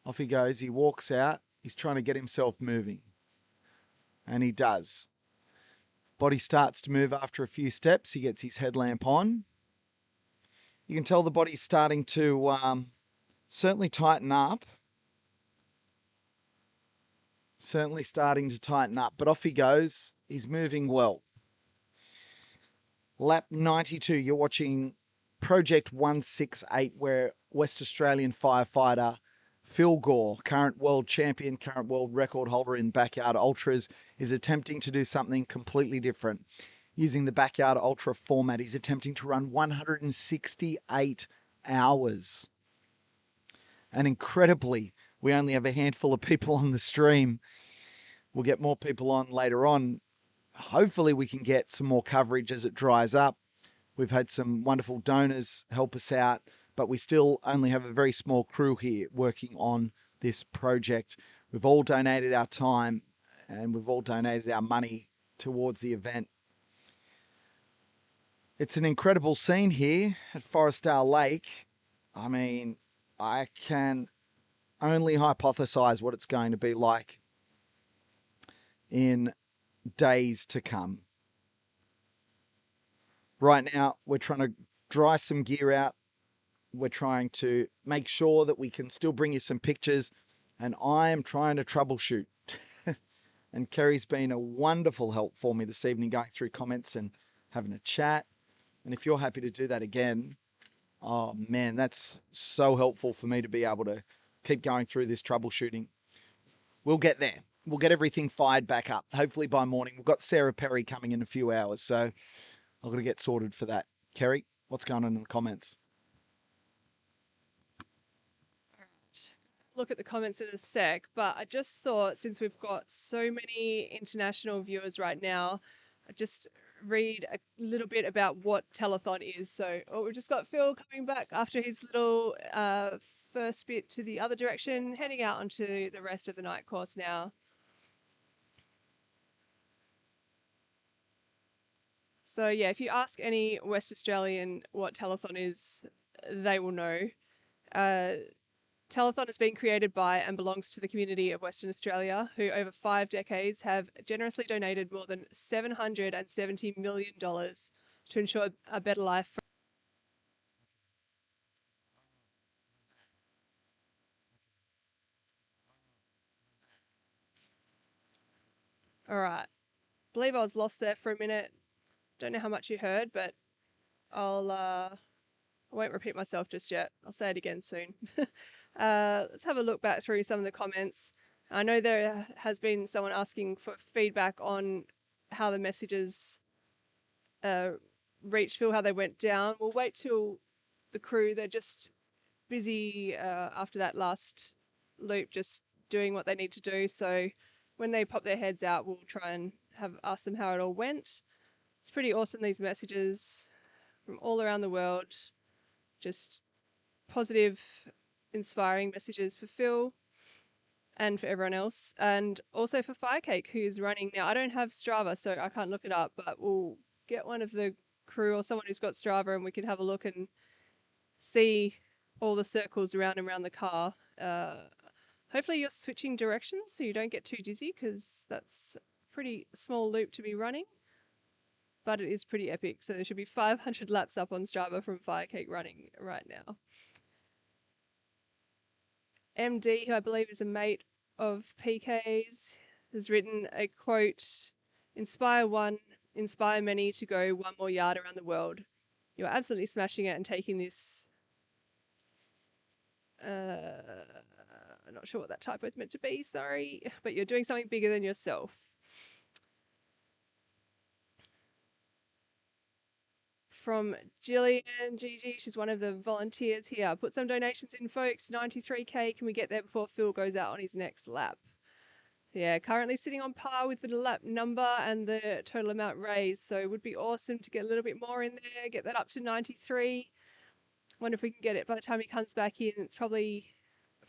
Off he goes. He walks out. He's trying to get himself moving. And he does. Body starts to move after a few steps. He gets his headlamp on. You can tell the body's starting to certainly tighten up. Certainly starting to tighten up. But off he goes. He's moving well. Lap 92. You're watching Project 168, where West Australian firefighter Phil Gore, current world champion, current world record holder in backyard ultras, is attempting to do something completely different. Using the backyard ultra format, he's attempting to run 168 hours. And incredibly, we only have a handful of people on the stream. We'll get more people on later on. Hopefully we can get some more coverage as it dries up. We've had some wonderful donors help us out, but we still only have a very small crew here working on this project. We've all donated our time and we've all donated our money towards the event. It's an incredible scene here at Forestdale Lake. I mean, I can only hypothesize what it's going to be like in days to come. Right now, we're trying to dry some gear out. We're trying to make sure that we can still bring you some pictures, and I am trying to troubleshoot. And Kerry's been a wonderful help for me this evening, going through comments and having a chat. And if you're happy to do that again, oh man, that's so helpful for me to be able to keep going through this troubleshooting. We'll get there. We'll get everything fired back up, hopefully by morning. We've got Sarah Perry coming in a few hours, so I've got to get sorted for that. Kerry, what's going on in the comments? Look at the comments in a sec, but I just thought, since we've got so many international viewers right now, I just read a little bit about what Telethon is. So we've just got Phil coming back after his little first bit to the other direction, heading out onto the rest of the night course now. So yeah, if you ask any West Australian what Telethon is, they will know. Telethon has been created by and belongs to the community of Western Australia, who over 5 decades have generously donated more than $770 million to ensure a better life for All right. Believe I was lost there for a minute. Don't know how much you heard, but I won't repeat myself just yet. I'll say it again soon. Let's have a look back through some of the comments. I know there has been someone asking for feedback on how the messages reached Phil, how they went down. We'll wait till the crew, they're just busy after that last loop, just doing what they need to do. So when they pop their heads out, we'll try and ask them how it all went. It's pretty awesome, these messages from all around the world. Just positive, inspiring messages for Phil and for everyone else, and also for Firecake, who's running now. I don't have Strava, so I can't look it up, but we'll get one of the crew or someone who's got Strava and we can have a look and see all the circles around and around the car. Hopefully you're switching directions so you don't get too dizzy, because that's a pretty small loop to be running, but it is pretty epic. So there should be 500 laps up on Strava from Firecake running right now. MD, who I believe is a mate of PK's, has written a quote: Inspire one, inspire many to go one more yard around the world. You're absolutely smashing it and taking this. I'm not sure what that typo is meant to be, sorry, but you're doing something bigger than yourself. From Jillian GG, she's one of the volunteers here. Put some donations in, folks. 93k. Can we get there before Phil goes out on his next lap? Yeah, currently sitting on par with the lap number and the total amount raised. So it would be awesome to get a little bit more in there, get that up to 93. Wonder if we can get it by the time he comes back in. It's probably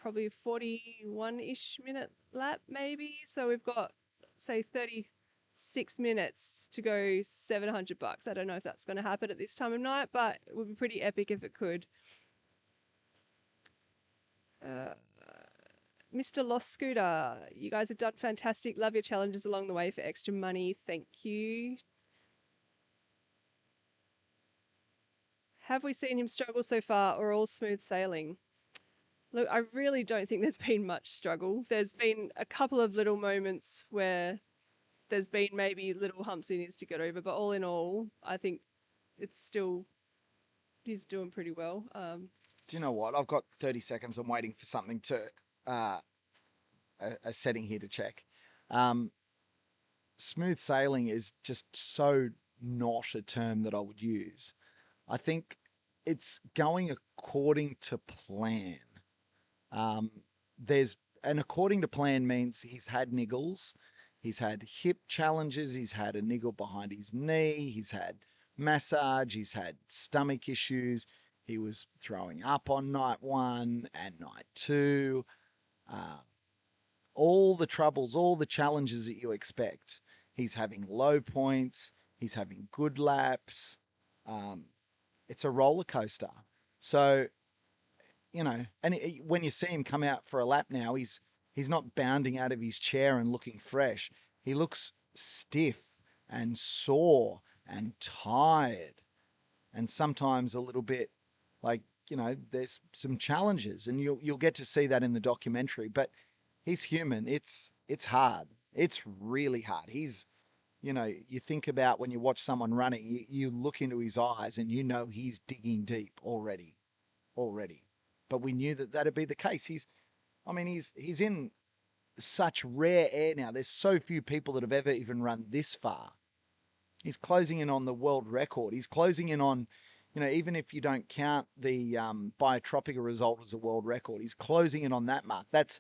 a 41-ish minute lap, maybe. So we've got, say, 36 minutes to go $700. I don't know if that's going to happen at this time of night, but it would be pretty epic if it could. Mr. Lost Scooter, you guys have done fantastic. Love your challenges along the way for extra money. Thank you. Have we seen him struggle so far or all smooth sailing? Look, I really don't think there's been much struggle. There's been a couple of little moments where there's been maybe little humps he needs to get over, but all in all, I think it's still, he's doing pretty well. Do you know what? I've got 30 seconds. I'm waiting for something to, a setting here to check. Smooth sailing is just so not a term that I would use. I think it's going according to plan. And according to plan means he's had niggles, he's had hip challenges, he's had a niggle behind his knee, he's had massage, he's had stomach issues. He was throwing up on night 1 and night 2. All the troubles, all the challenges that you expect. He's having low points, he's having good laps. It's a roller coaster. So, you know, and when you see him come out for a lap now, he's not bounding out of his chair and looking fresh. He looks stiff and sore and tired, and sometimes a little bit like, you know, there's some challenges, and you'll get to see that in the documentary. But he's human. It's hard. It's really hard. He's, you know, you think about when you watch someone running, you look into his eyes and you know he's digging deep already. But we knew that that'd be the case. He's in such rare air now. There's so few people that have ever even run this far. He's closing in on the world record. He's closing in on, you know, even if you don't count the Biotropica result as a world record, he's closing in on that mark. That's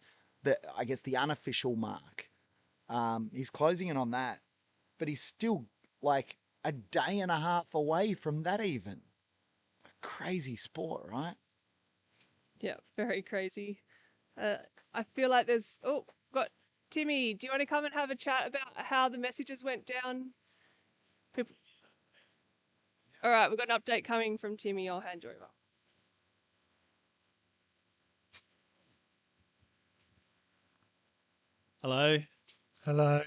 I guess the unofficial mark. He's closing in on that, but he's still like a day and a half away from that even. A crazy sport, right? Yeah, very crazy. I feel like there's, got Timmy. Do you want to come and have a chat about how the messages went down? People. All right, we've got an update coming from Timmy. I'll hand you over. Hello. Hello.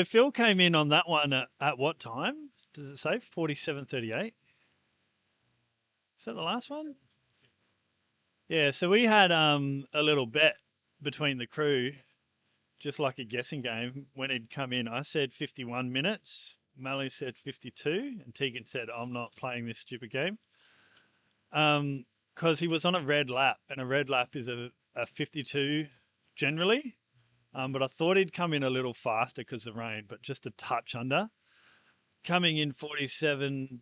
Phil came in on that one at what time? Does it say 47:38? Is that the last one? Yeah, so we had a little bet between the crew, just like a guessing game. When he'd come in, I said 51 minutes, Mally said 52, and Tegan said, I'm not playing this stupid game. Because he was on a red lap, and a red lap is a 52 generally. But I thought he'd come in a little faster because of rain, but just a touch under. Coming in 47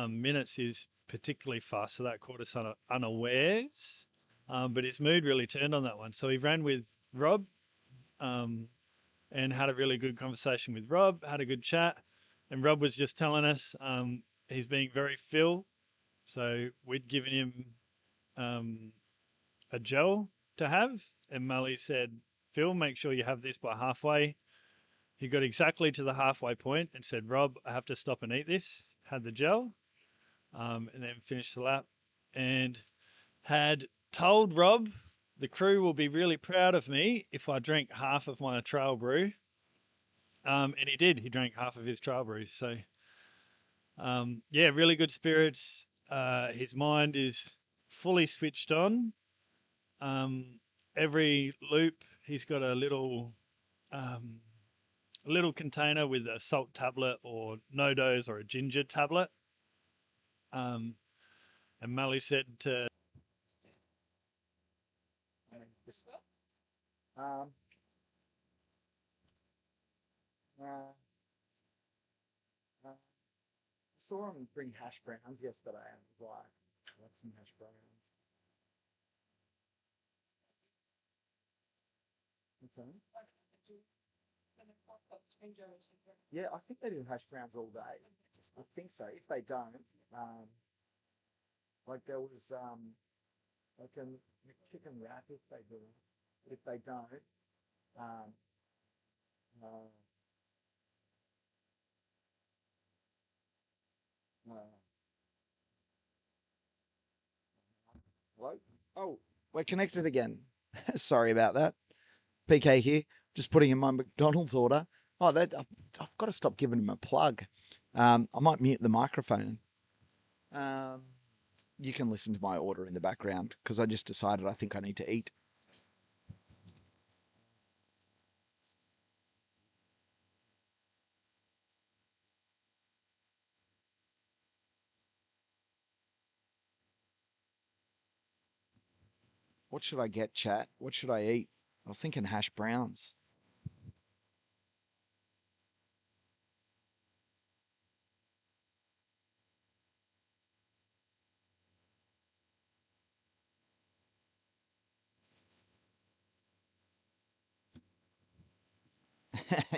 minutes is particularly fast, so that caught us unawares. But his mood really turned on that one. So he ran with Rob and had a really good conversation with Rob, had a good chat. And Rob was just telling us he's being very Phil. So we'd given him a gel to have. And Mally said, Phil, make sure you have this by halfway. He got exactly to the halfway point and said, Rob, I have to stop and eat this. Had the gel and then finished the lap and had told Rob, the crew will be really proud of me if I drink half of my trail brew. And he did. He drank half of his trail brew. So, yeah, really good spirits. His mind is fully switched on. Every loop, he's got a little a little container with a salt tablet or no dose or a ginger tablet. And Mally said to Um, uh, saw him bring hash browns yesterday and was like, "What's some hash browns?" What's that? Yeah, I think they do hash browns all day. I think so. If they don't, like there was like a chicken wrap if they do. If they don't, um, uh, uh, hello? Oh, we're connected again. Sorry about that. PK here, just putting in my McDonald's order. Oh, I've got to stop giving him a plug. I might mute the microphone. You can listen to my order in the background because I just decided I think I need to eat. What should I get, chat? What should I eat? I was thinking hash browns.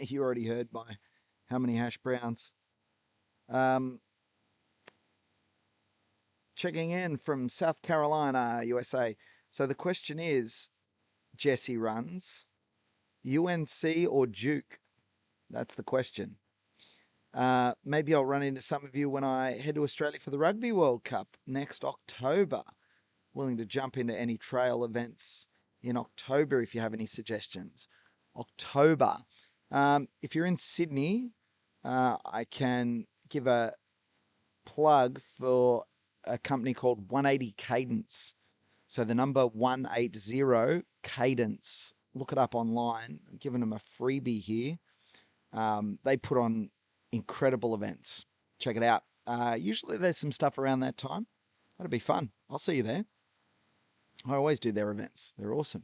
You already heard my how many hash browns. Checking in from South Carolina, USA. So the question is, Jesse runs, UNC or Duke? That's the question. Maybe I'll run into some of you when I head to Australia for the Rugby World Cup next October. Willing to jump into any trail events in October if you have any suggestions. October. If you're in Sydney, I can give a plug for a company called 180 Cadence. So the number 180 Cadence. Look it up online. I'm giving them a freebie here. They put on incredible events. Check it out. Usually there's some stuff around that time. That'll be fun. I'll see you there. I always do their events. They're awesome.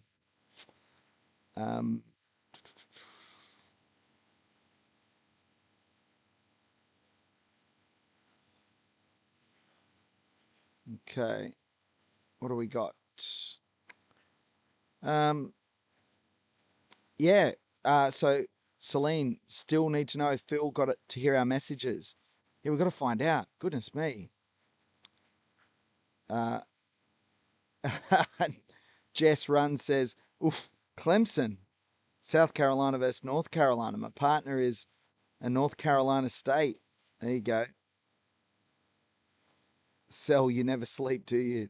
Okay. What do we got? Yeah. So Celine, still need to know if Phil got it to hear our messages. Yeah, we've got to find out. Goodness me. Uh, Jess Run says, oof, Clemson, South Carolina versus North Carolina. My partner is a North Carolina State. There you go. Sel, you never sleep, do you?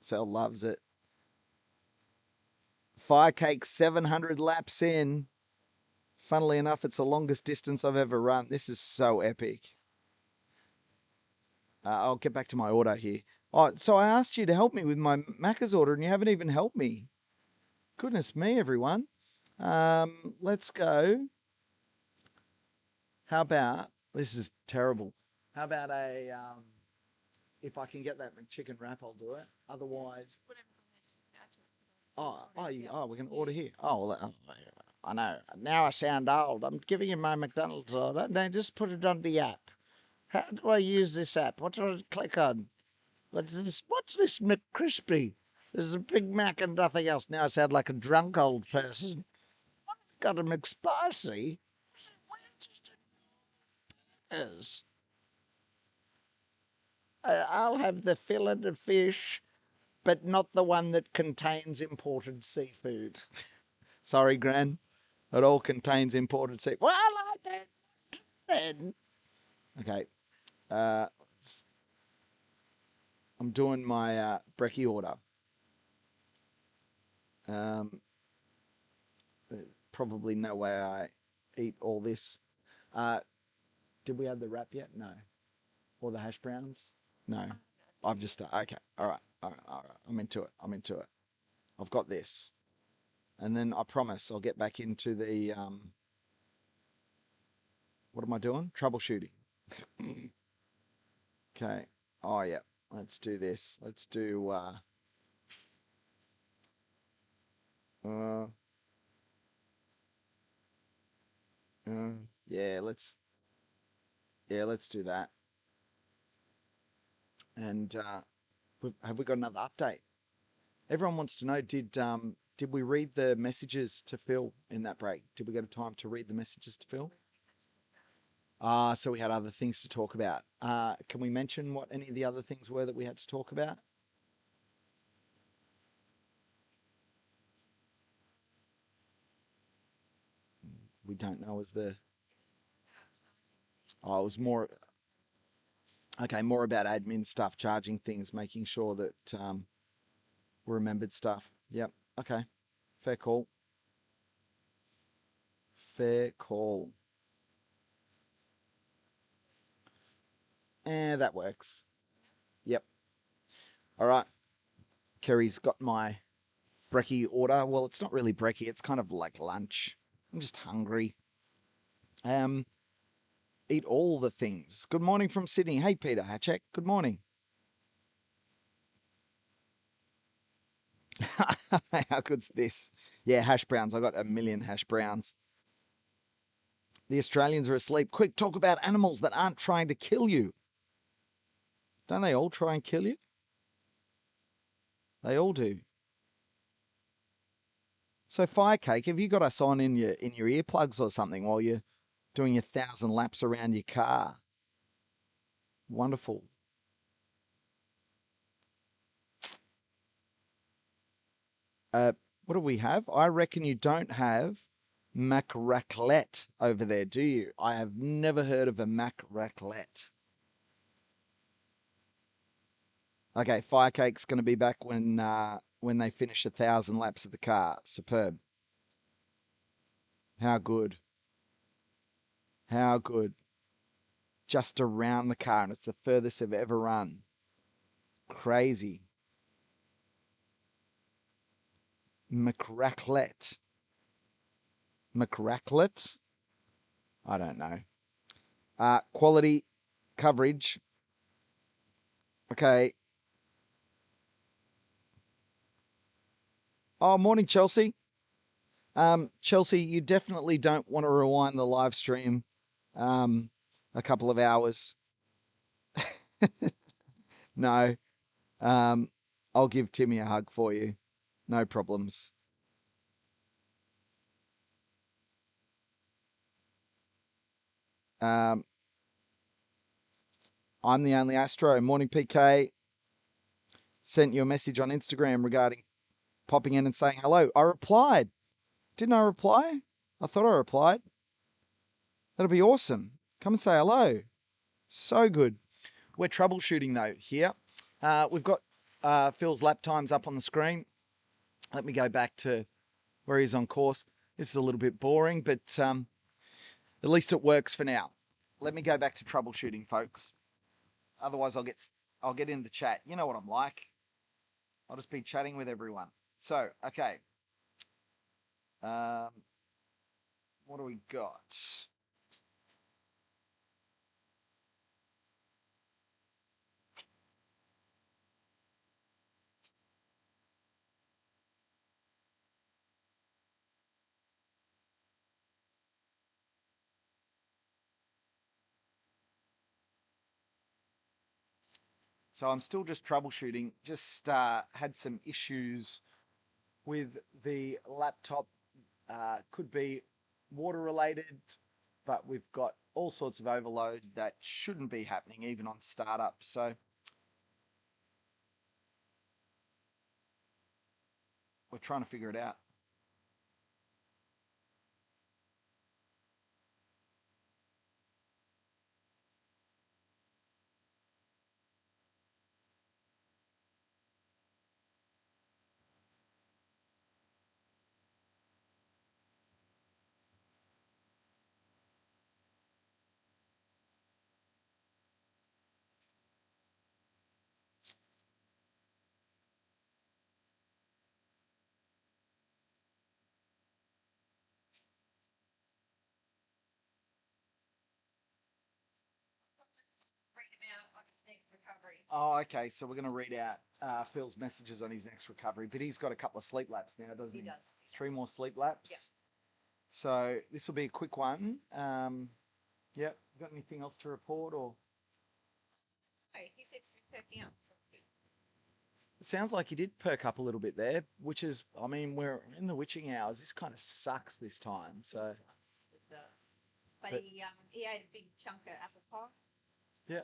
Sel loves it. Firecake 700 laps in. Funnily enough, it's the longest distance I've ever run. This is so epic. I'll get back to my order here. Oh, so I asked you to help me with my Macca's order, and you haven't even helped me. Goodness me, everyone. Let's go. How about, this is terrible. How about a, if I can get that chicken wrap, I'll do it. Otherwise, we can order here. I know. Now I sound old. I'm giving you my McDonald's order. Now just put it on the app. How do I use this app? What do I click on? What's this? What's this McCrispy? There's a Big Mac and nothing else. Now I sound like a drunk old person. I've got a McSpicy. Yes. I'll have the fillet of fish, but not the one that contains imported seafood. Sorry, Gran. It all contains imported seafood. Well, I don't then. Okay. I'm doing my brekkie order. Probably no way I eat all this. Did we have the wrap yet? No. Or the hash browns? No. I've just okay. All right. I'm into it. I've got this, and then I promise I'll get back into the What am I doing? Troubleshooting. Okay. Oh, yeah. Let's do this. Let's do, uh, yeah, let's do that. And have we got another update? Everyone wants to know, did we read the messages to Phil in that break? Did we get a time to read the messages to Phil? So we had other things to talk about. Can we mention what any of the other things were that we had to talk about? We don't know as the... Oh, it was more... Okay, more about admin stuff, charging things, making sure that we remembered stuff. Yep, okay. Fair call. Fair call. That works. Yep. All right. Kerry's got my brekkie order. Well, it's not really brekkie. It's kind of like lunch. I'm just hungry. Eat all the things. Good morning from Sydney. Hey, Peter Hatchek. Good morning. How good's this? Yeah, hash browns. I got a million hash browns. The Australians are asleep. Quick, talk about animals that aren't trying to kill you. Don't they all try and kill you? They all do. So, Firecake, have you got us on in your earplugs or something while you're doing 1,000 laps around your car? Wonderful. What do we have? I reckon you don't have mac raclette over there, do you? I have never heard of a mac raclette. Okay, Firecake's going to be back when they finish 1,000 laps of the car. Superb. How good. How good. Just around the car, and it's the furthest they've ever run. Crazy. McRaclette. McRaclette? I don't know. Quality coverage. Okay. Oh, morning, Chelsea. Chelsea, you definitely don't want to rewind the live stream a couple of hours. No. I'll give Timmy a hug for you. No problems. Um, I'm the only Astro. Morning, PK. Sent you a message on Instagram regarding popping in and saying hello. I replied. Didn't I reply? I thought I replied. That'll be awesome. Come and say hello. So good. We're troubleshooting though here. We've got Phil's lap times up on the screen. Let me go back to where he's on course. This is a little bit boring, but at least it works for now. Let me go back to troubleshooting, folks. Otherwise, I'll get in the chat. You know what I'm like. I'll just be chatting with everyone. So, okay. What do we got? So I'm still just troubleshooting. Just had some issues with the laptop. Could be water related, but we've got all sorts of overload that shouldn't be happening even on startup. So we're trying to figure it out. Oh, okay. So we're going to read out Phil's messages on his next recovery, but he's got a couple of sleep laps now, doesn't he? He does. Three more sleep laps. Yep. So this will be a quick one. Yep. Got anything else to report or? Oh, he seems to be perking up. So that's good. It sounds like he did perk up a little bit there, which is, I mean, we're in the witching hours. This kind of sucks this time. So It does. It does. But But- he ate a big chunk of apple pie. yeah,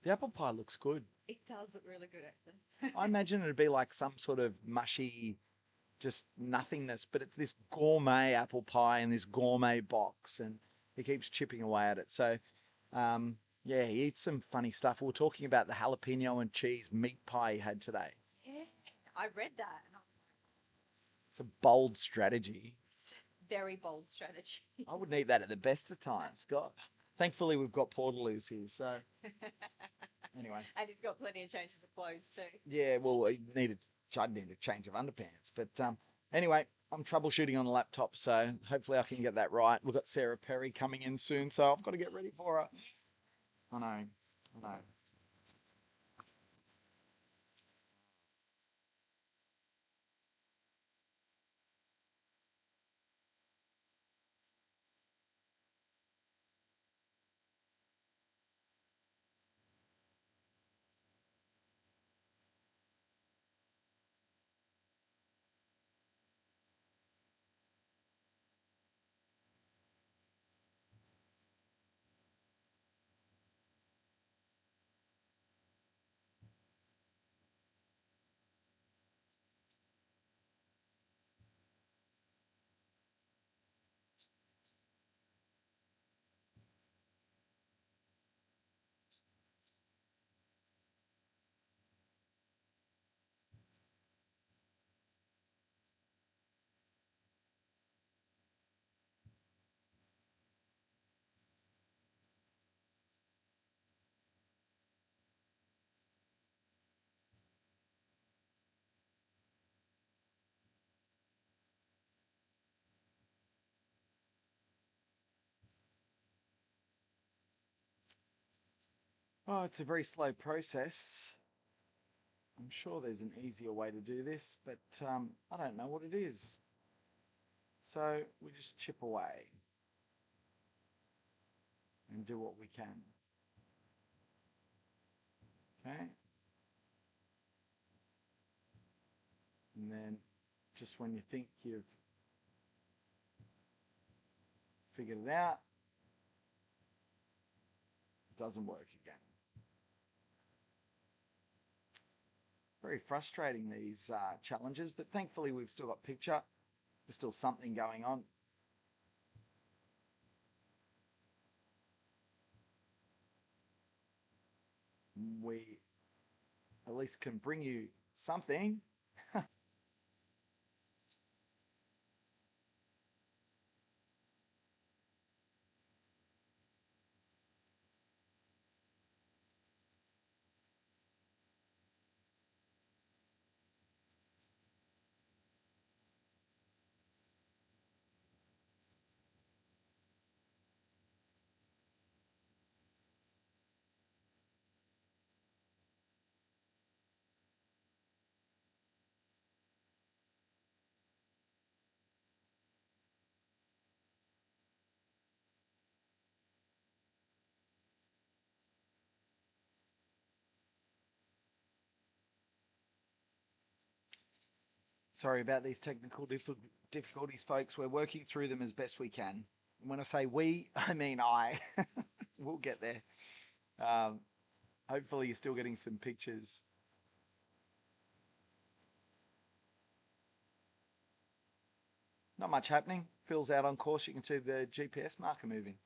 the apple pie looks good. It does look really good, actually. I imagine it'd be like some sort of mushy, just nothingness, but it's this gourmet apple pie in this gourmet box, and he keeps chipping away at it. So, yeah, he eats some funny stuff. We were talking about the jalapeno and cheese meat pie he had today. Yeah, I read that, and I was It's a bold strategy. like, very bold strategy. I wouldn't eat that at the best of times. God, thankfully we've got Portaloos here. So anyway, And he's got plenty of changes of clothes too. yeah, well, I'd need a change of underpants. But anyway, I'm troubleshooting on the laptop, so hopefully I can get that right. We've got Sarah Perry coming in soon, so I've got to get ready for her. I know, I know. Oh, it's a very slow process. I'm sure there's an easier way to do this, but I don't know what it is. So we just chip away and do what we can. Okay. And then just when you think you've figured it out, it doesn't work again. Very frustrating, these challenges, but thankfully we've still got picture. There's still something going on. We at least can bring you something. Sorry about these technical difficulties, folks. We're working through them as best we can. And when I say we, I mean I. We'll get there. Um, hopefully, you're still getting some pictures. Not much happening. Phil's out on course. You can see the GPS marker moving.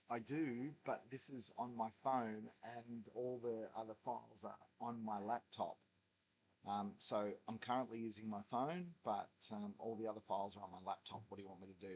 I do, but this is on my phone and all the other files are on my laptop. So I'm currently using my phone, but all the other files are on my laptop. What do you want me to do?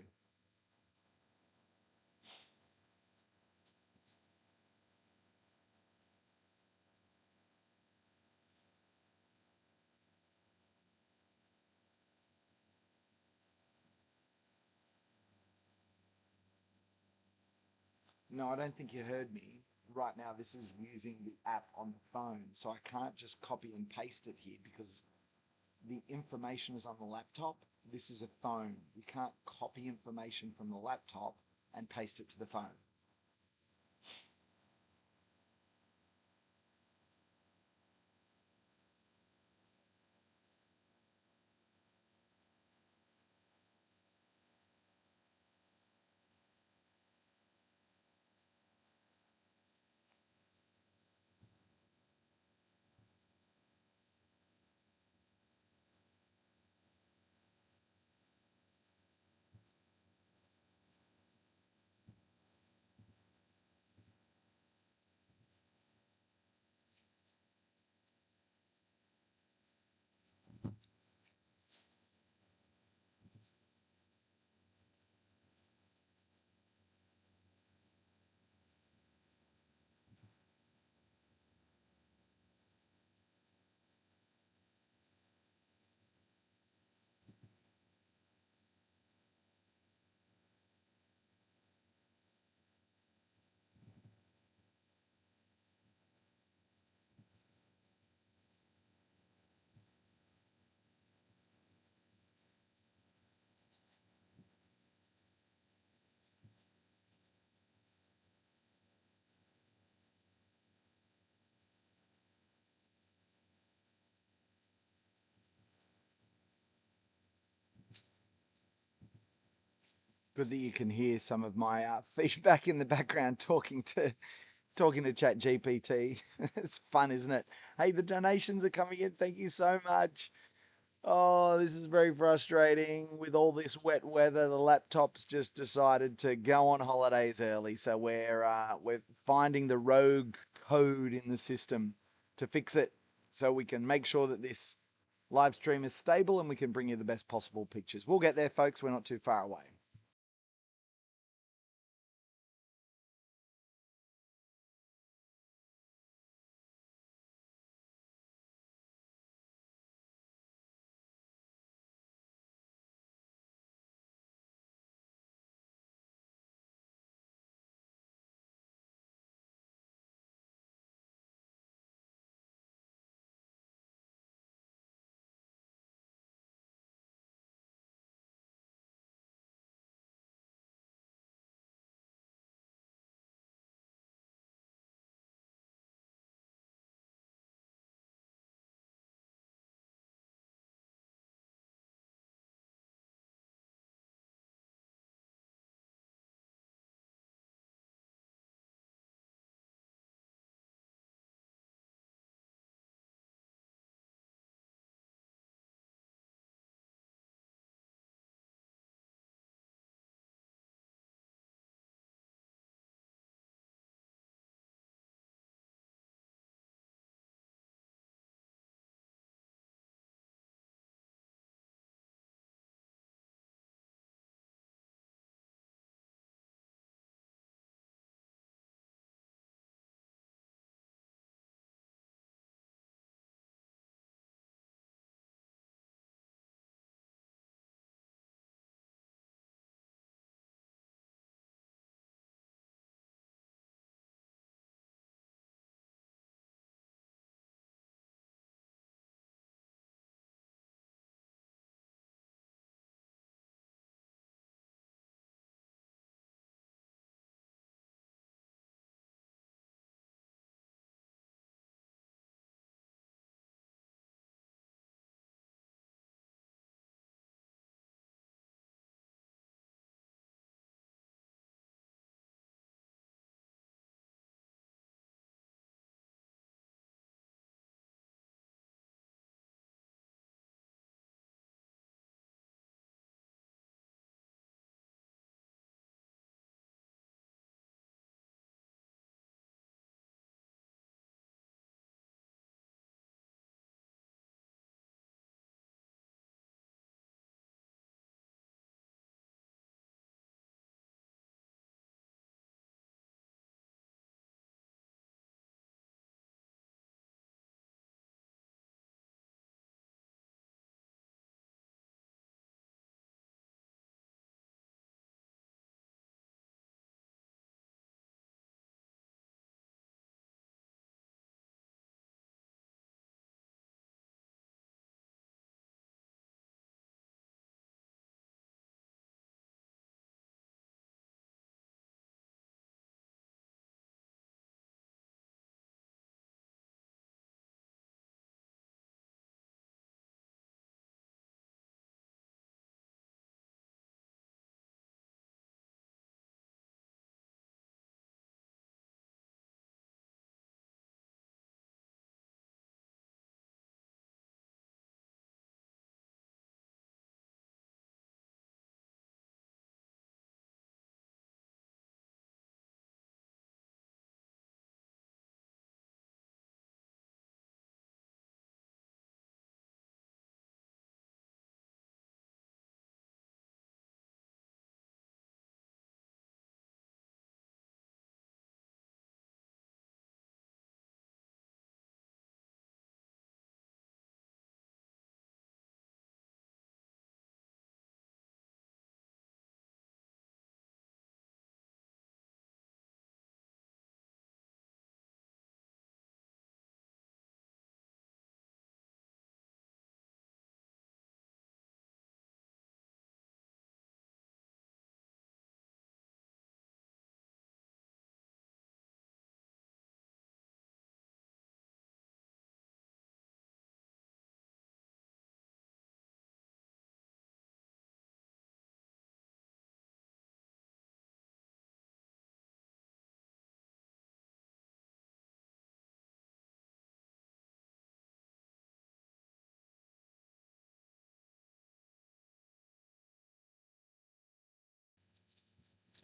No, I don't think you heard me. Right now, this is using the app on the phone, so I can't just copy and paste it here because the information is on the laptop. This is a phone. You can't copy information from the laptop and paste it to the phone. Good that you can hear some of my feedback in the background talking to Chat GPT. It's fun, isn't it? Hey, the donations are coming in. Thank you so much. Oh, this is very frustrating. With all this wet weather, the laptop's just decided to go on holidays early. So we're finding the rogue code in the system to fix it, so we can make sure that this live stream is stable and we can bring you the best possible pictures. We'll get there, folks. We're not too far away.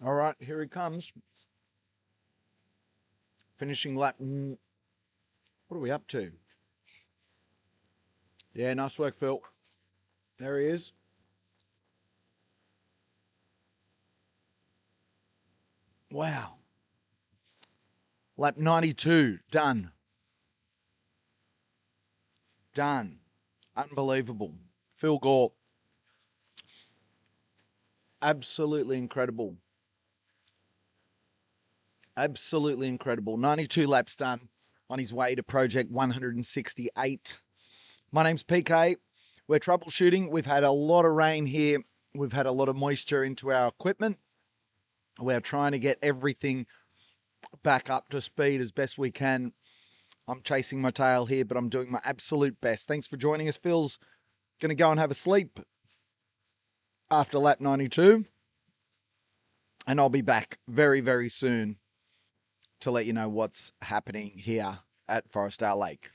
All right, here he comes. Finishing lap. What are we up to? Yeah, nice work, Phil. There he is. Wow. Lap 92, done. Done. Unbelievable. Phil Gore. Absolutely incredible. Absolutely incredible. 92 laps done on his way to Project 168. My name's PK. We're troubleshooting. We've had a lot of rain here. We've had a lot of moisture into our equipment. We're trying to get everything back up to speed as best we can. I'm chasing my tail here, but I'm doing my absolute best. Thanks for joining us. Phil's going to go and have a sleep after lap 92. And I'll be back very, very soon to let you know what's happening here at Forestdale Lake.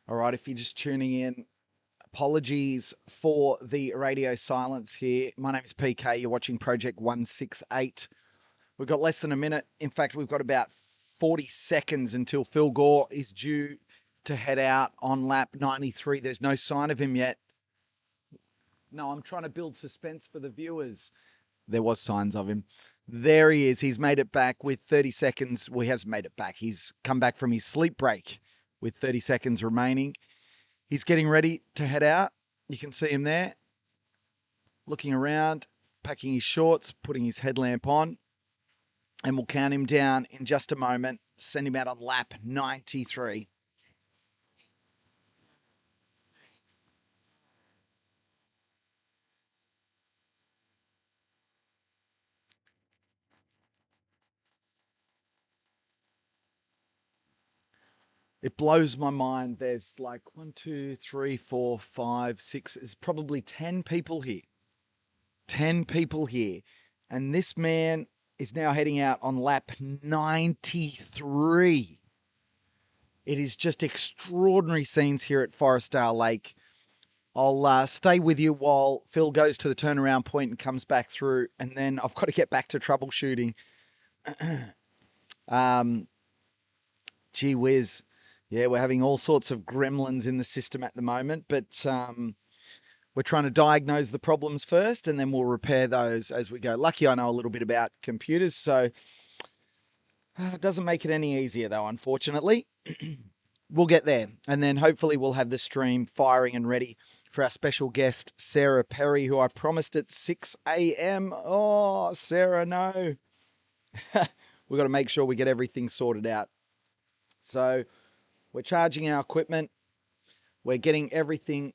All right, if you're just tuning in, apologies for the radio silence here. My name is PK. You're watching Project 168. We've got less than a minute. In fact, we've got about 40 seconds until Phil Gore is due to head out on lap 93. There's no sign of him yet. No, I'm trying to build suspense for the viewers. There was signs of him. There he is. He's made it back with 30 seconds. Well, he hasn't made it back. He's come back from his sleep break with 30 seconds remaining. He's getting ready to head out. You can see him there, looking around, packing his shorts, putting his headlamp on. And we'll count him down in just a moment, send him out on lap 93. It blows my mind. There's like 1, 2, 3, 4, 5, 6. There's probably 10 people here. 10 people here. And this man is now heading out on lap 93. It is just extraordinary scenes here at Forestdale Lake. I'll stay with you while Phil goes to the turnaround point and comes back through, and then I've got to get back to troubleshooting. Gee whiz. Yeah, we're having all sorts of gremlins in the system at the moment, but we're trying to diagnose the problems first, and then we'll repair those as we go. Lucky I know a little bit about computers, so it doesn't make it any easier, though, unfortunately. We'll get there, and then hopefully we'll have the stream firing and ready for our special guest, Sarah Perry, who I promised at 6 a.m. Oh, Sarah, no. We've got to make sure we get everything sorted out. So we're charging our equipment. We're getting everything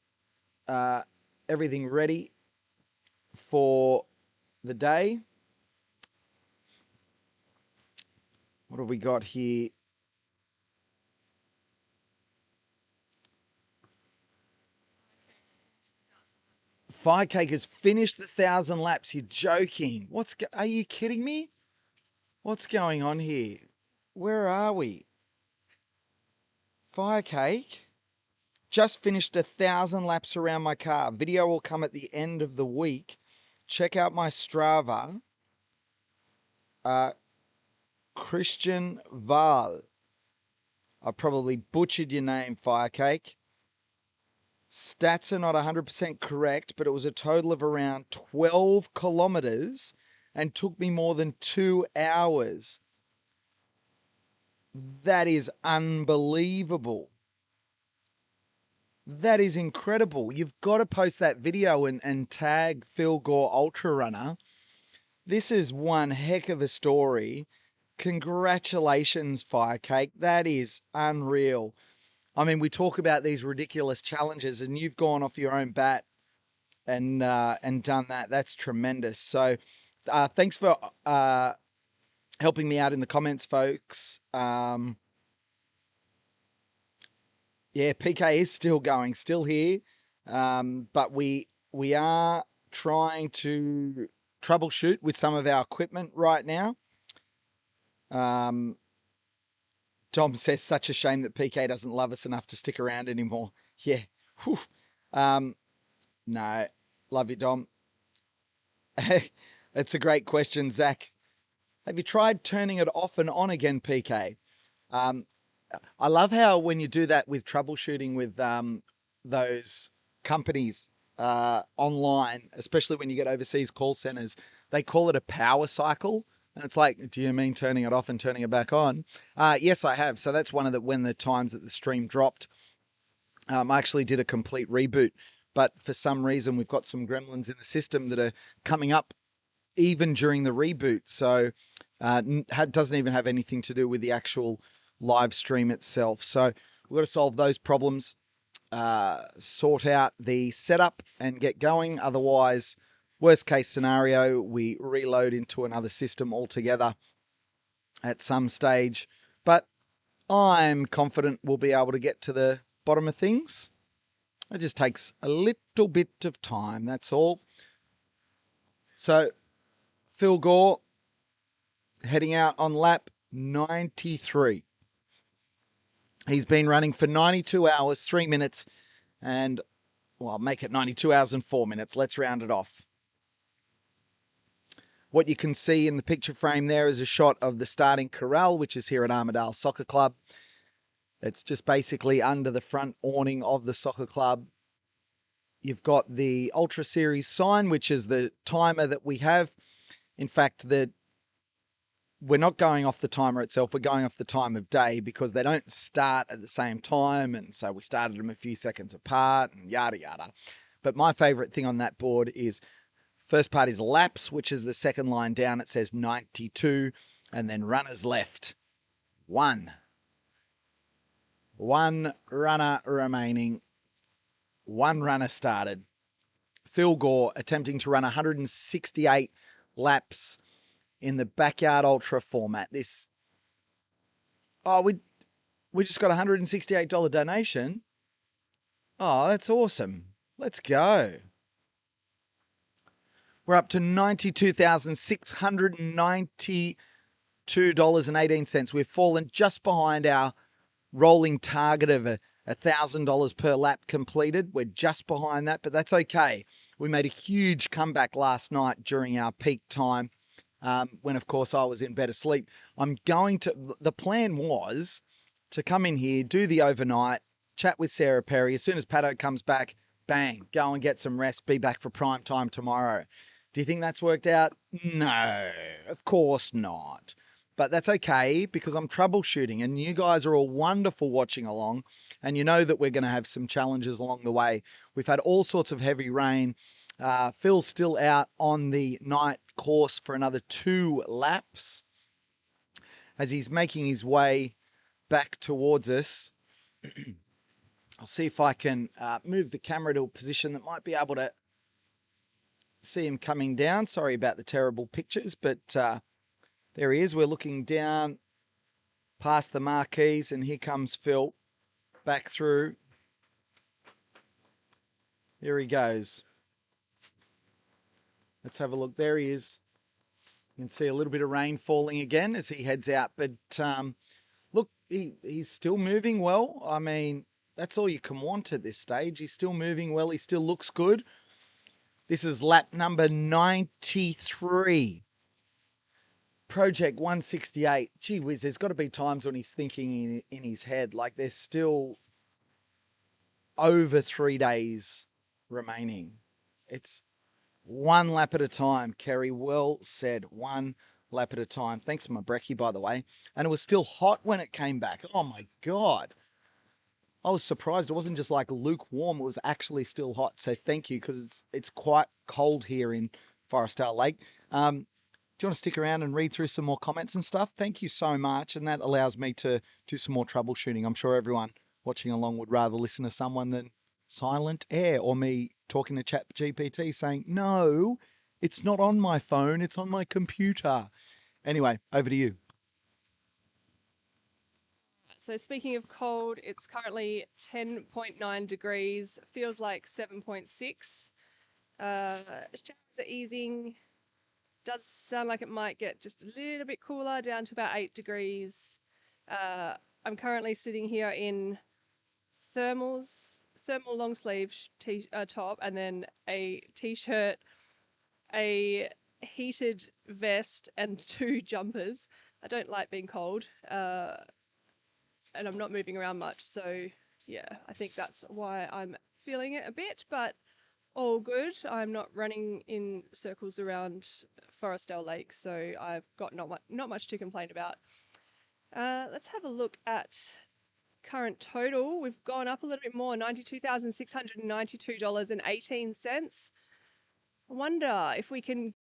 ready for the day. What have we got here? Firecake has finished the 1,000 laps. You're joking. Are you kidding me? What's going on here? Where are we? Firecake just finished 1,000 laps around my car. Video will come at the end of the week. Check out my Strava. Christian Val. I probably butchered your name, Firecake. Stats are not 100% correct, but it was a total of around 12 kilometres and took me more than 2 hours. That is unbelievable. That is incredible. You've got to post that video and tag Phil Gore Ultra Runner. This is one heck of a story. Congratulations, Firecake. That is unreal. I mean, we talk about these ridiculous challenges, and you've gone off your own bat and done that. That's tremendous. So, thanks for helping me out in the comments, folks. Yeah, PK is still going, still here, but we are trying to troubleshoot with some of our equipment right now. Tom says, such a shame that PK doesn't love us enough to stick around anymore. Yeah. Whew. No, love you, Dom. It's a great question, Zach. Have you tried turning it off and on again, PK? I love how when you do that with troubleshooting with those companies online, especially when you get overseas call centers, they call it a power cycle. And it's like, do you mean turning it off and turning it back on? Yes, I have. So that's one of when the times that the stream dropped. I actually did a complete reboot, but for some reason we've got some gremlins in the system that are coming up even during the reboot. So doesn't even have anything to do with the actual live stream itself. So we've got to solve those problems, sort out the setup and get going. Otherwise, worst case scenario, we reload into another system altogether at some stage. But I'm confident we'll be able to get to the bottom of things. It just takes a little bit of time, that's all. So Phil Gore heading out on lap 93. He's been running for 92 hours, 3 minutes, and, well, I'll make it 92 hours and 4 minutes. Let's round it off. What you can see in the picture frame there is a shot of the starting corral, which is here at Armadale Soccer Club. It's just basically under the front awning of the soccer club. You've got the Ultra Series sign, which is the timer that we have. In fact, we're not going off the timer itself, we're going off the time of day because they don't start at the same time. And so we started them a few seconds apart and yada, yada. But my favorite thing on that board is first part is laps, which is the second line down. It says 92 and then runners left. One runner remaining. One runner started. Phil Gore attempting to run 168 laps in the backyard ultra format. We just got a $168 donation. Oh, that's awesome. Let's go. We're up to $92,692.18. We've fallen just behind our rolling target of $1,000 per lap completed. We're just behind that, but that's okay. We made a huge comeback last night during our peak time, when, of course, I was in bed asleep. The plan was to come in here, do the overnight, chat with Sarah Perry. As soon as Pato comes back, bang, go and get some rest, be back for prime time tomorrow. Do you think that's worked out? No, of course not. But that's okay because I'm troubleshooting and you guys are all wonderful watching along, and you know that we're going to have some challenges along the way. We've had all sorts of heavy rain. Phil's still out on the night course for another 2 laps as he's making his way back towards us. I'll see if I can move the camera to a position that might be able to see him coming down. Sorry about the terrible pictures, but there he is. We're looking down past the marquees, and here comes Phil back through. Here he goes. Let's have a look. There he is. You can see a little bit of rain falling again as he heads out. But look, he's still moving well. I mean, that's all you can want at this stage. He's still moving well. He still looks good. This is lap number 93. Project 168. Gee whiz, there's got to be times when he's thinking in his head, like there's still over 3 days remaining. It's one lap at a time, Kerry. Well said. One lap at a time. Thanks for my brekkie, by the way. And it was still hot when it came back. Oh my God. I was surprised. It wasn't just like lukewarm. It was actually still hot. So thank you, because it's quite cold here in Forestdale Lake. Do you want to stick around and read through some more comments and stuff? Thank you so much. And that allows me to do some more troubleshooting. I'm sure everyone watching along would rather listen to someone than silent air or me talking to ChatGPT saying, no, it's not on my phone, it's on my computer. Anyway, over to you. So speaking of cold, it's currently 10.9 degrees, feels like 7.6. Showers are easing. Does sound like it might get just a little bit cooler, down to about 8 degrees. I'm currently sitting here in thermal long sleeve top, and then a t-shirt, a heated vest, and 2 jumpers. I don't like being cold, and I'm not moving around much, so yeah, I think that's why I'm feeling it a bit, but all good. I'm not running in circles around Forestdale Lake, so I've got not much to complain about. Let's have a look at current total. We've gone up a little bit more, $92,692.18. I wonder if we can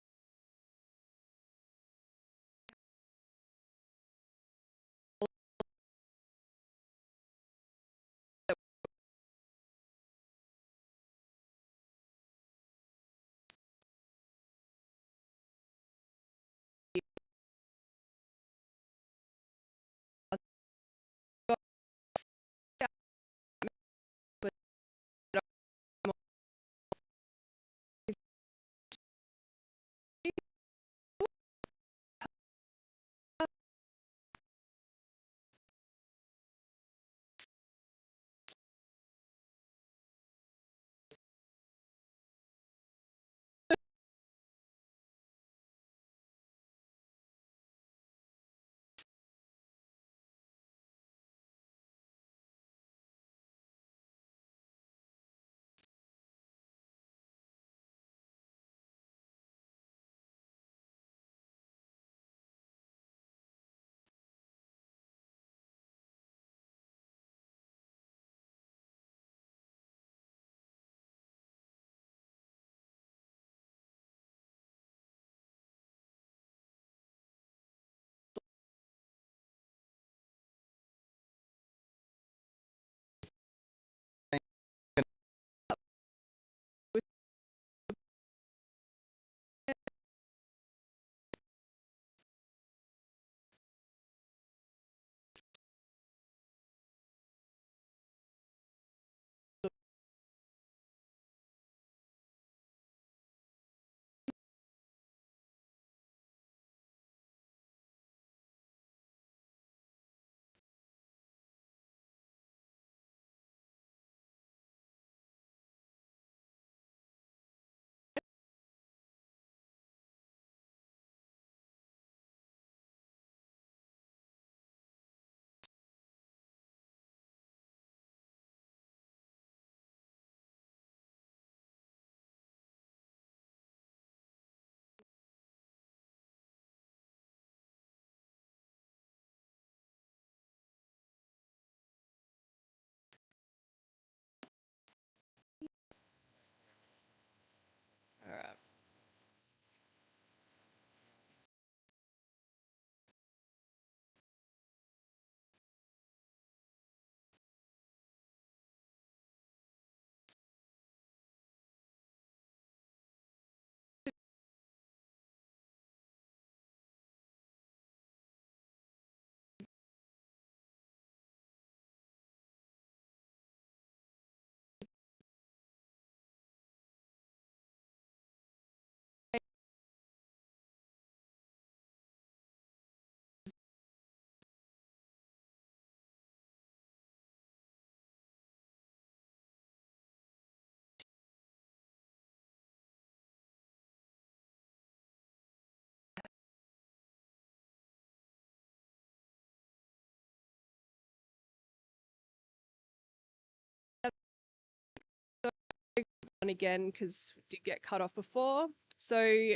again because we did get cut off before. So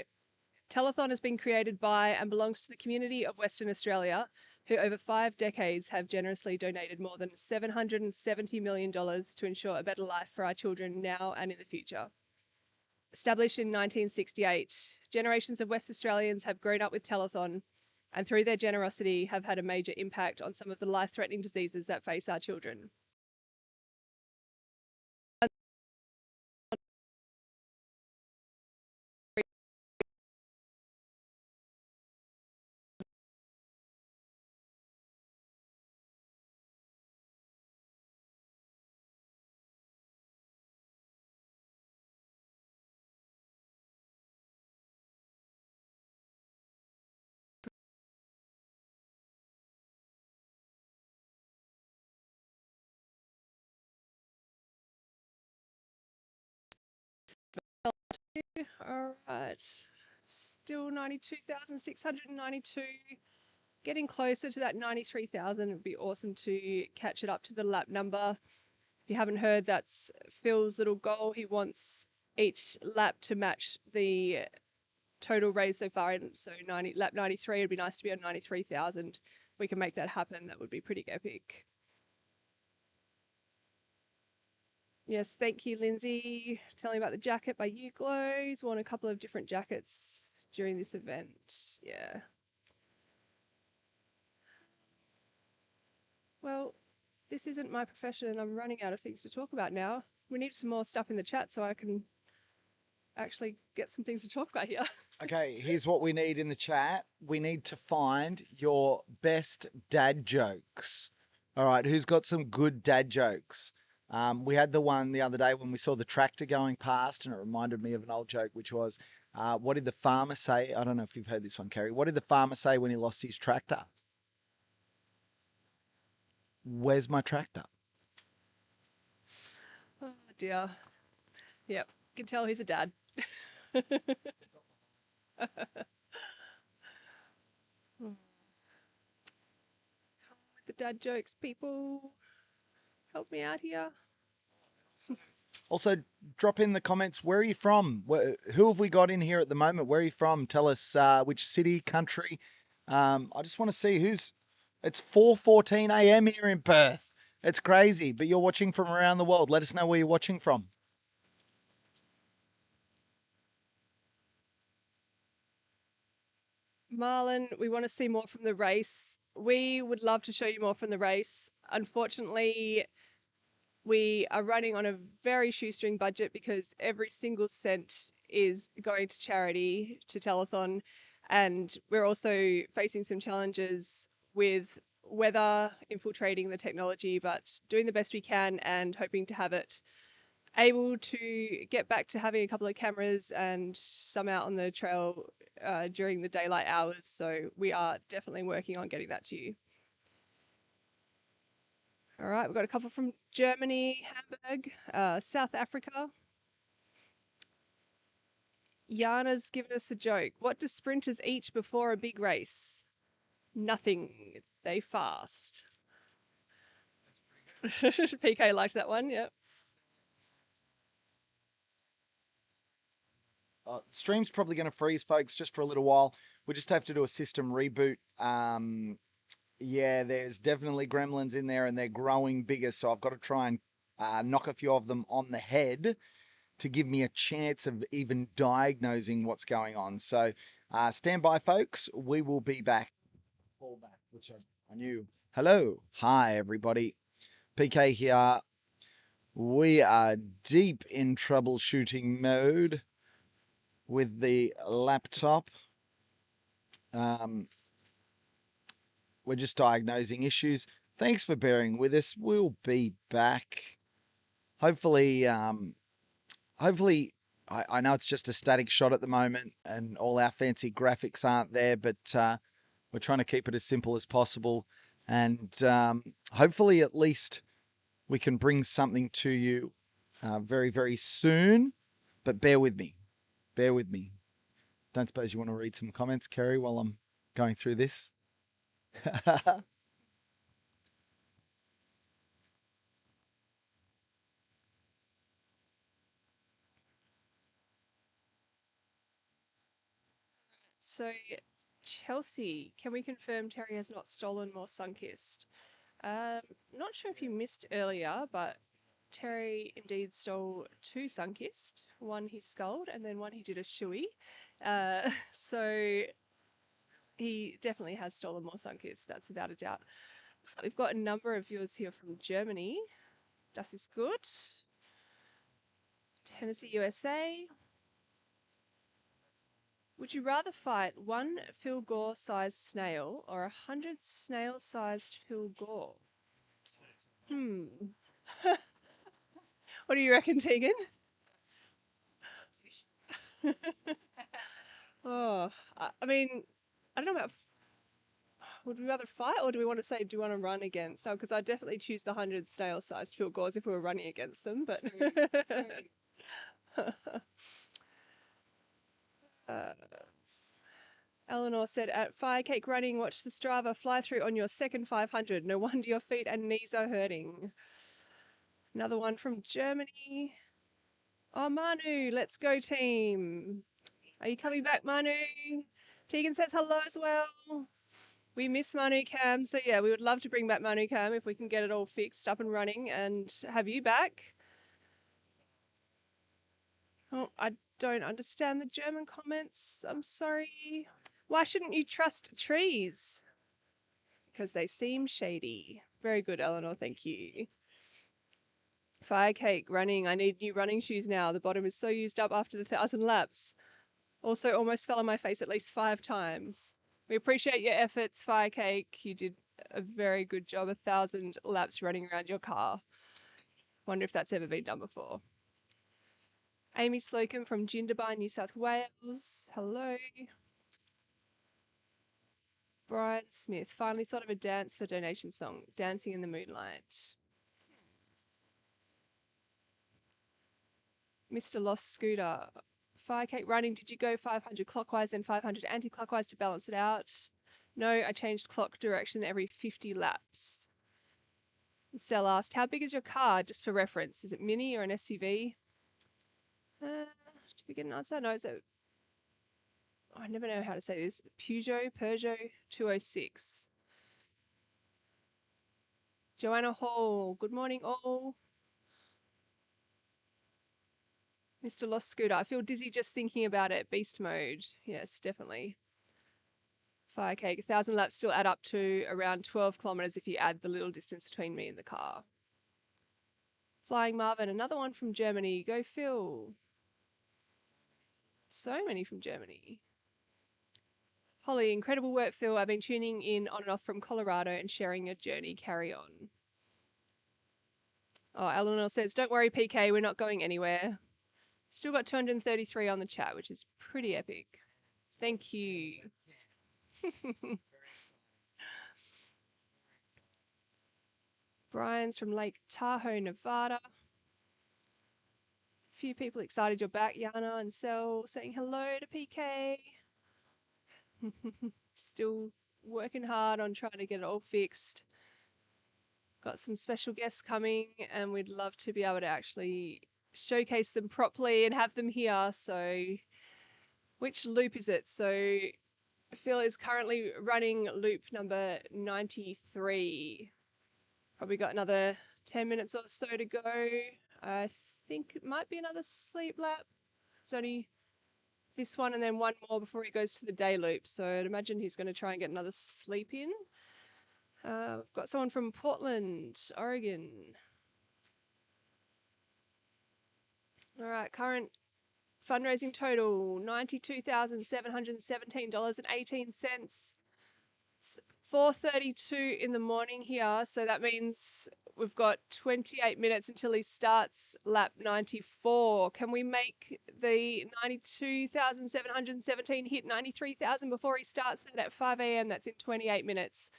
Telethon has been created by and belongs to the community of Western Australia, who over 5 decades have generously donated more than $770 million to ensure a better life for our children now and in the future. Established in 1968, generations of West Australians have grown up with Telethon and through their generosity have had a major impact on some of the life-threatening diseases that face our children. All right, still 92,692. Getting closer to that 93,000. It would be awesome to catch it up to the lap number. If you haven't heard, that's Phil's little goal. He wants each lap to match the total race so far. So lap 93, it'd be nice to be on 93,000. We can make that happen. That would be pretty epic. Yes, thank you, Lindsay. Telling about the jacket by Uglow. He's worn a couple of different jackets during this event. Yeah. Well, this isn't my profession and I'm running out of things to talk about now. We need some more stuff in the chat so I can actually get some things to talk about here. Okay, here's what we need in the chat. We need to find your best dad jokes. All right, who's got some good dad jokes? We had the one the other day when we saw the tractor going past, and it reminded me of an old joke, which was, what did the farmer say? I don't know if you've heard this one, Kerry. What did the farmer say when he lost his tractor? Where's my tractor? Oh dear. Yep, can tell he's a dad. With the dad jokes, people. Help me out here. Also, drop in the comments, where are you from? Who have we got in here at the moment? Where are you from? Tell us which city, country. I just want to see who's... It's 4:14 a.m. here in Perth. It's crazy, but you're watching from around the world. Let us know where you're watching from. Marlon, we want to see more from the race. We would love to show you more from the race. Unfortunately, we are running on a very shoestring budget because every single cent is going to charity, to Telethon. And we're also facing some challenges with weather infiltrating the technology, but doing the best we can and hoping to have it able to get back to having a couple of cameras and some out on the trail during the daylight hours. So we are definitely working on getting that to you. All right, we've got a couple from Germany, Hamburg, South Africa. Yana's given us a joke. What do sprinters eat before a big race? Nothing. They fast. PK liked that one, yep. Stream's probably going to freeze, folks, just for a little while. We just have to do a system reboot. Yeah, there's definitely gremlins in there and they're growing bigger. So I've got to try and knock a few of them on the head to give me a chance of even diagnosing what's going on. So stand by, folks. We will be back. Fall back, which I knew. Hello. Hi, everybody. PK here. We are deep in troubleshooting mode with the laptop. We're just diagnosing issues. Thanks for bearing with us. We'll be back. Hopefully, I know it's just a static shot at the moment and all our fancy graphics aren't there, but we're trying to keep it as simple as possible. And hopefully at least we can bring something to you very, very soon. But bear with me. Bear with me. Don't suppose you want to read some comments, Kerry, while I'm going through this? So, Chelsea, can we confirm Terry has not stolen more Sunkist? Not sure if you missed earlier, but Terry indeed stole 2 Sunkist. One he sculled, and then one he did a shoey. So he definitely has stolen more Sunkist, that's without a doubt. Looks like we've got a number of viewers here from Germany. Das ist gut. Tennessee, USA. Would you rather fight 1 Phil Gore sized snail or 100 snail sized Phil Gore? What do you reckon, Tegan? Oh, I mean, I don't know about. Would we rather fight, or do we want to say, do you want to run against? Oh, because I'd definitely choose the 100 snail sized Phil Gores if we were running against them, but. Eleanor said, at Firecake Running, watch the Strava fly through on your second 500. No wonder your feet and knees are hurting. Another one from Germany. Oh, Manu, let's go team. Are you coming back, Manu? Tegan says hello as well. We miss Manu Cam, so yeah, we would love to bring back Manu Cam if we can get it all fixed, up and running, and have you back. Oh, I don't understand the German comments. I'm sorry. Why shouldn't you trust trees? Because they seem shady. Very good, Eleanor, thank you. Firecake Running, I need new running shoes now. The bottom is so used up after the 1,000 laps. Also almost fell on my face at least 5 times. We appreciate your efforts, Firecake. You did a very good job, 1,000 laps running around your car. Wonder if that's ever been done before. Amy Slocum from Jindabyne, New South Wales. Hello. Brian Smith, finally thought of a dance for donation song, Dancing in the Moonlight. Mr. Lost Scooter, Firecake Running, did you go 500 clockwise and 500 anti-clockwise to balance it out? No, I changed clock direction every 50 laps. Sel asked, how big is your car, just for reference? Is it mini or an SUV? Did we get an answer? No, it's a... Oh, I never know how to say this. Peugeot 206. Joanna Hall, good morning all. Mr. Lost Scooter, I feel dizzy just thinking about it. Beast mode. Yes, definitely. Firecake, 1,000 laps still add up to around 12 kilometres if you add the little distance between me and the car. Flying Marvin, another one from Germany. Go Phil. So many from Germany. Holly, incredible work, Phil. I've been tuning in on and off from Colorado and sharing your journey. Carry on. Oh, Eleanor says, don't worry, PK, we're not going anywhere. Still got 233 on the chat, which is pretty epic. Thank you. Brian's from Lake Tahoe, Nevada. A few people excited you're back, Yana and Sel, saying hello to PK. Still working hard on trying to get it all fixed. Got some special guests coming and we'd love to be able to actually showcase them properly and have them here. So which loop is it? So Phil is currently running loop number 93. Probably got another 10 minutes or so to go. I think it might be another sleep lap. It's only this one and then one more before he goes to the day loop. So I'd imagine he's going to try and get another sleep in. We've got someone from Portland, Oregon. All right, current fundraising total, $92,717.18. It's 4:32 in the morning here, so that means we've got 28 minutes until he starts lap 94. Can we make the 92,717 hit 93,000 before he starts that at 5 a.m.? That's in 28 minutes.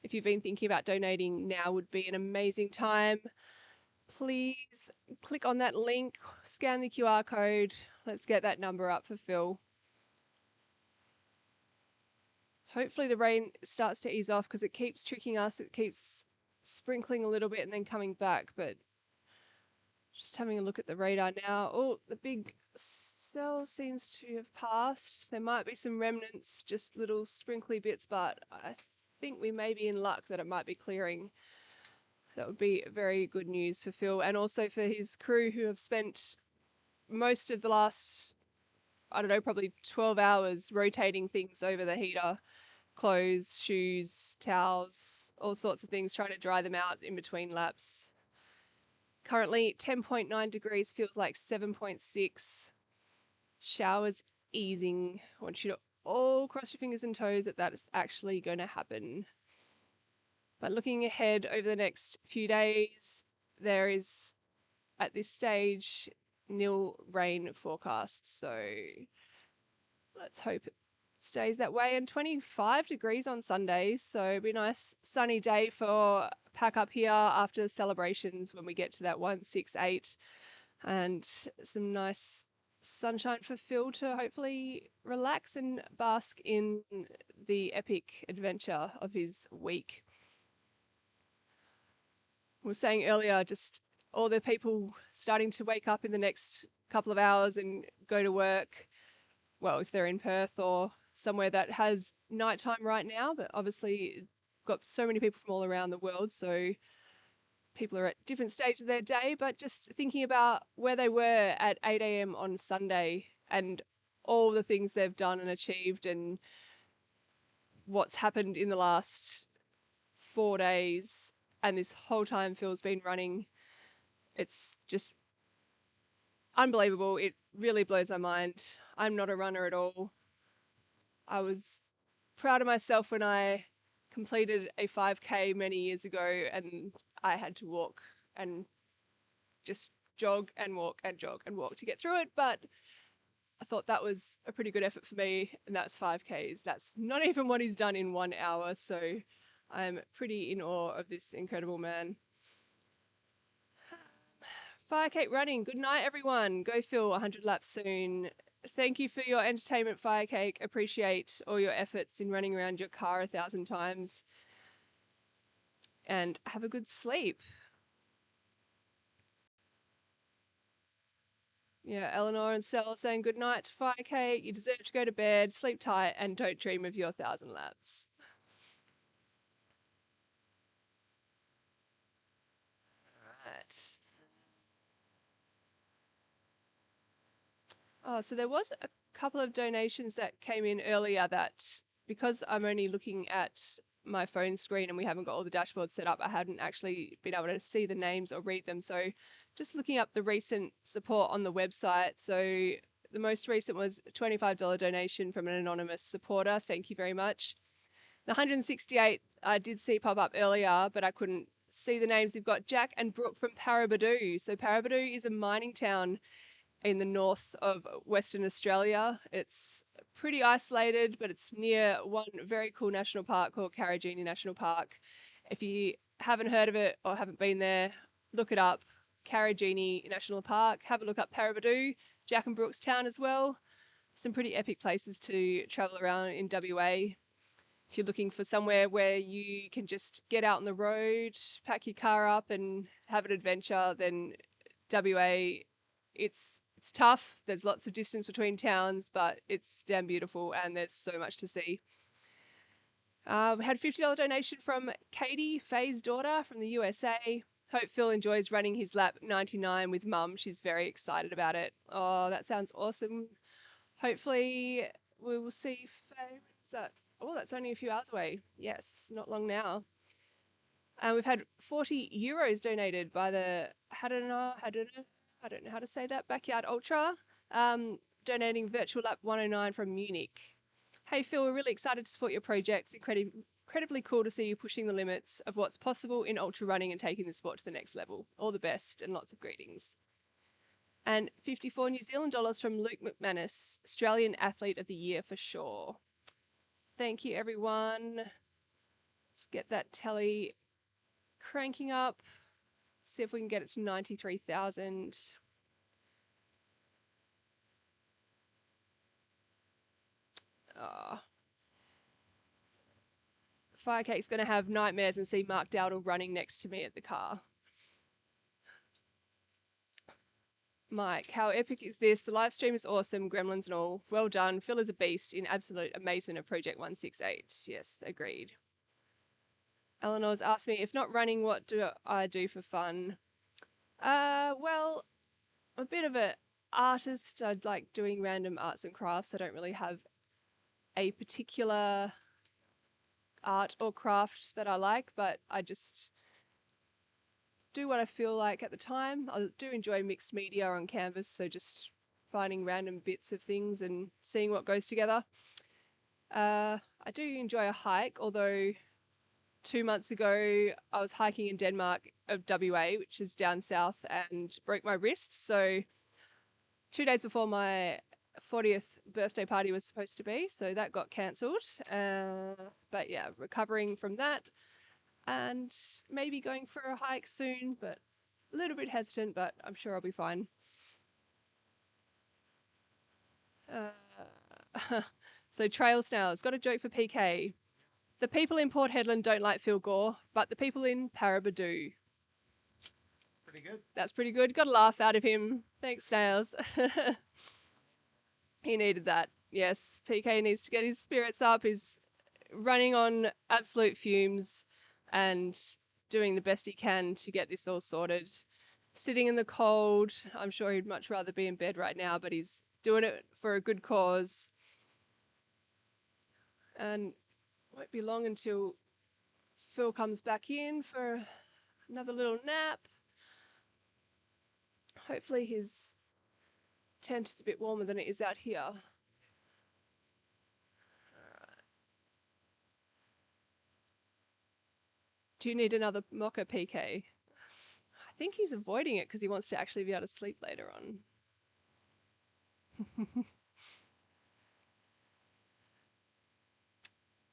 If you've been thinking about donating, now would be an amazing time. Please click on that link, scan the QR code. Let's get that number up for Phil. Hopefully the rain starts to ease off because it keeps tricking us. It keeps sprinkling a little bit and then coming back. But just having a look at the radar now. Oh, the big Cell seems to have passed. There might be some remnants, just little sprinkly bits, but I think we may be in luck that it might be clearing. That would be very good news for Phil and also for his crew who have spent most of the last, I don't know, probably 12 hours rotating things over the heater. Clothes, shoes, towels, all sorts of things, trying to dry them out in between laps. Currently 10.9 degrees, feels like 7.6. Showers easing. I want you to all cross your fingers and toes that is actually going to happen. But looking ahead over the next few days, there is, at this stage, nil rain forecast. So let's hope it stays that way. And 25 degrees on Sunday. So it'll be a nice sunny day for pack up here after the celebrations when we get to that 168. And some nice sunshine for Phil to hopefully relax and bask in the epic adventure of his week. We were saying earlier, just all the people starting to wake up in the next couple of hours and go to work. Well, if they're in Perth or somewhere that has nighttime right now, but obviously got so many people from all around the world, so people are at different stages of their day, but just thinking about where they were at 8 a.m. on Sunday and all the things they've done and achieved and what's happened in the last 4 days. And this whole time Phil's been running, it's just unbelievable. It really blows my mind. I'm not a runner at all. I was proud of myself when I completed a 5K many years ago and I had to walk and just jog and walk and jog and walk to get through it. But I thought that was a pretty good effort for me, and that's 5Ks. That's not even what he's done in 1 hour. So I'm pretty in awe of this incredible man. Firecake running. Good night, everyone. Go Phil, 100 laps soon. Thank you for your entertainment, Firecake. Appreciate all your efforts in running around your car 1,000 times. And have a good sleep. Yeah, Eleanor and Sel saying good night to Firecake. You deserve to go to bed, sleep tight, and don't dream of your 1,000 laps. Right. Oh, so there was a couple of donations that came in earlier that, because I'm only looking at my phone screen and we haven't got all the dashboards set up, I hadn't actually been able to see the names or read them. So just looking up the recent support on the website. So the most recent was a $25 donation from an anonymous supporter. Thank you very much. The 168 I did see pop up earlier, but I couldn't see the names. We've got Jack and Brooke from Parabadoo. So Parabadoo is a mining town in the north of Western Australia. It's pretty isolated, but it's near one very cool national park called Karajini National Park. If you haven't heard of it or haven't been there, look it up. Karajini National Park. Have a look up Parabadoo, Jack and Brooks Town as well. Some pretty epic places to travel around in WA. If you're looking for somewhere where you can just get out on the road, pack your car up and have an adventure, then WA, it's tough. There's lots of distance between towns, but it's damn beautiful and there's so much to see. We had a $50 donation from Katie, Faye's daughter from the USA. Hope Phil enjoys running his lap 99 with Mum. She's very excited about it. Oh, that sounds awesome. Hopefully we will see Faye. What's that? Oh, that's only a few hours away. Yes, not long now. And we've had 40 euros donated by the I don't know how to say that, Backyard Ultra, donating Virtual Lap 109 from Munich. Hey Phil, we're really excited to support your project. Incredibly cool to see you pushing the limits of what's possible in ultra running and taking the sport to the next level. All the best and lots of greetings. And 54 New Zealand dollars from Luke McManus, Australian Athlete of the Year for sure. Thank you, everyone. Let's get that tally cranking up. See if we can get it to 93,000. Firecake's going to have nightmares and see Mark Dowdle running next to me at the car. Mike, how epic is this? The live stream is awesome, gremlins and all. Well done. Phil is a beast in absolute amazement of Project 168. Yes, agreed. Eleanor's asked me, if not running, what do I do for fun? Well, I'm a bit of an artist. I like doing random arts and crafts. I don't really have a particular art or craft that I like, but I just do what I feel like at the time. I do enjoy mixed media on canvas, so just finding random bits of things and seeing what goes together. I do enjoy a hike, although 2 months ago I was hiking in Denmark of WA, which is down south, and broke my wrist. So 2 days before my 40th birthday party was supposed to be, so that got cancelled. But yeah, recovering from that and maybe going for a hike soon, but a little bit hesitant, but I'm sure I'll be fine. So Trail Snails, got a joke for PK. The people in Port Hedland don't like Phil Gore, but the people in Paraba do. Pretty good. That's pretty good. Got a laugh out of him. Thanks, Snails. He needed that. Yes, PK needs to get his spirits up. He's running on absolute fumes and doing the best he can to get this all sorted. Sitting in the cold. I'm sure he'd much rather be in bed right now, but he's doing it for a good cause. And won't be long until Phil comes back in for another little nap. Hopefully his tent is a bit warmer than it is out here. Do you need another mocha, PK? I think he's avoiding it because he wants to actually be able to sleep later on.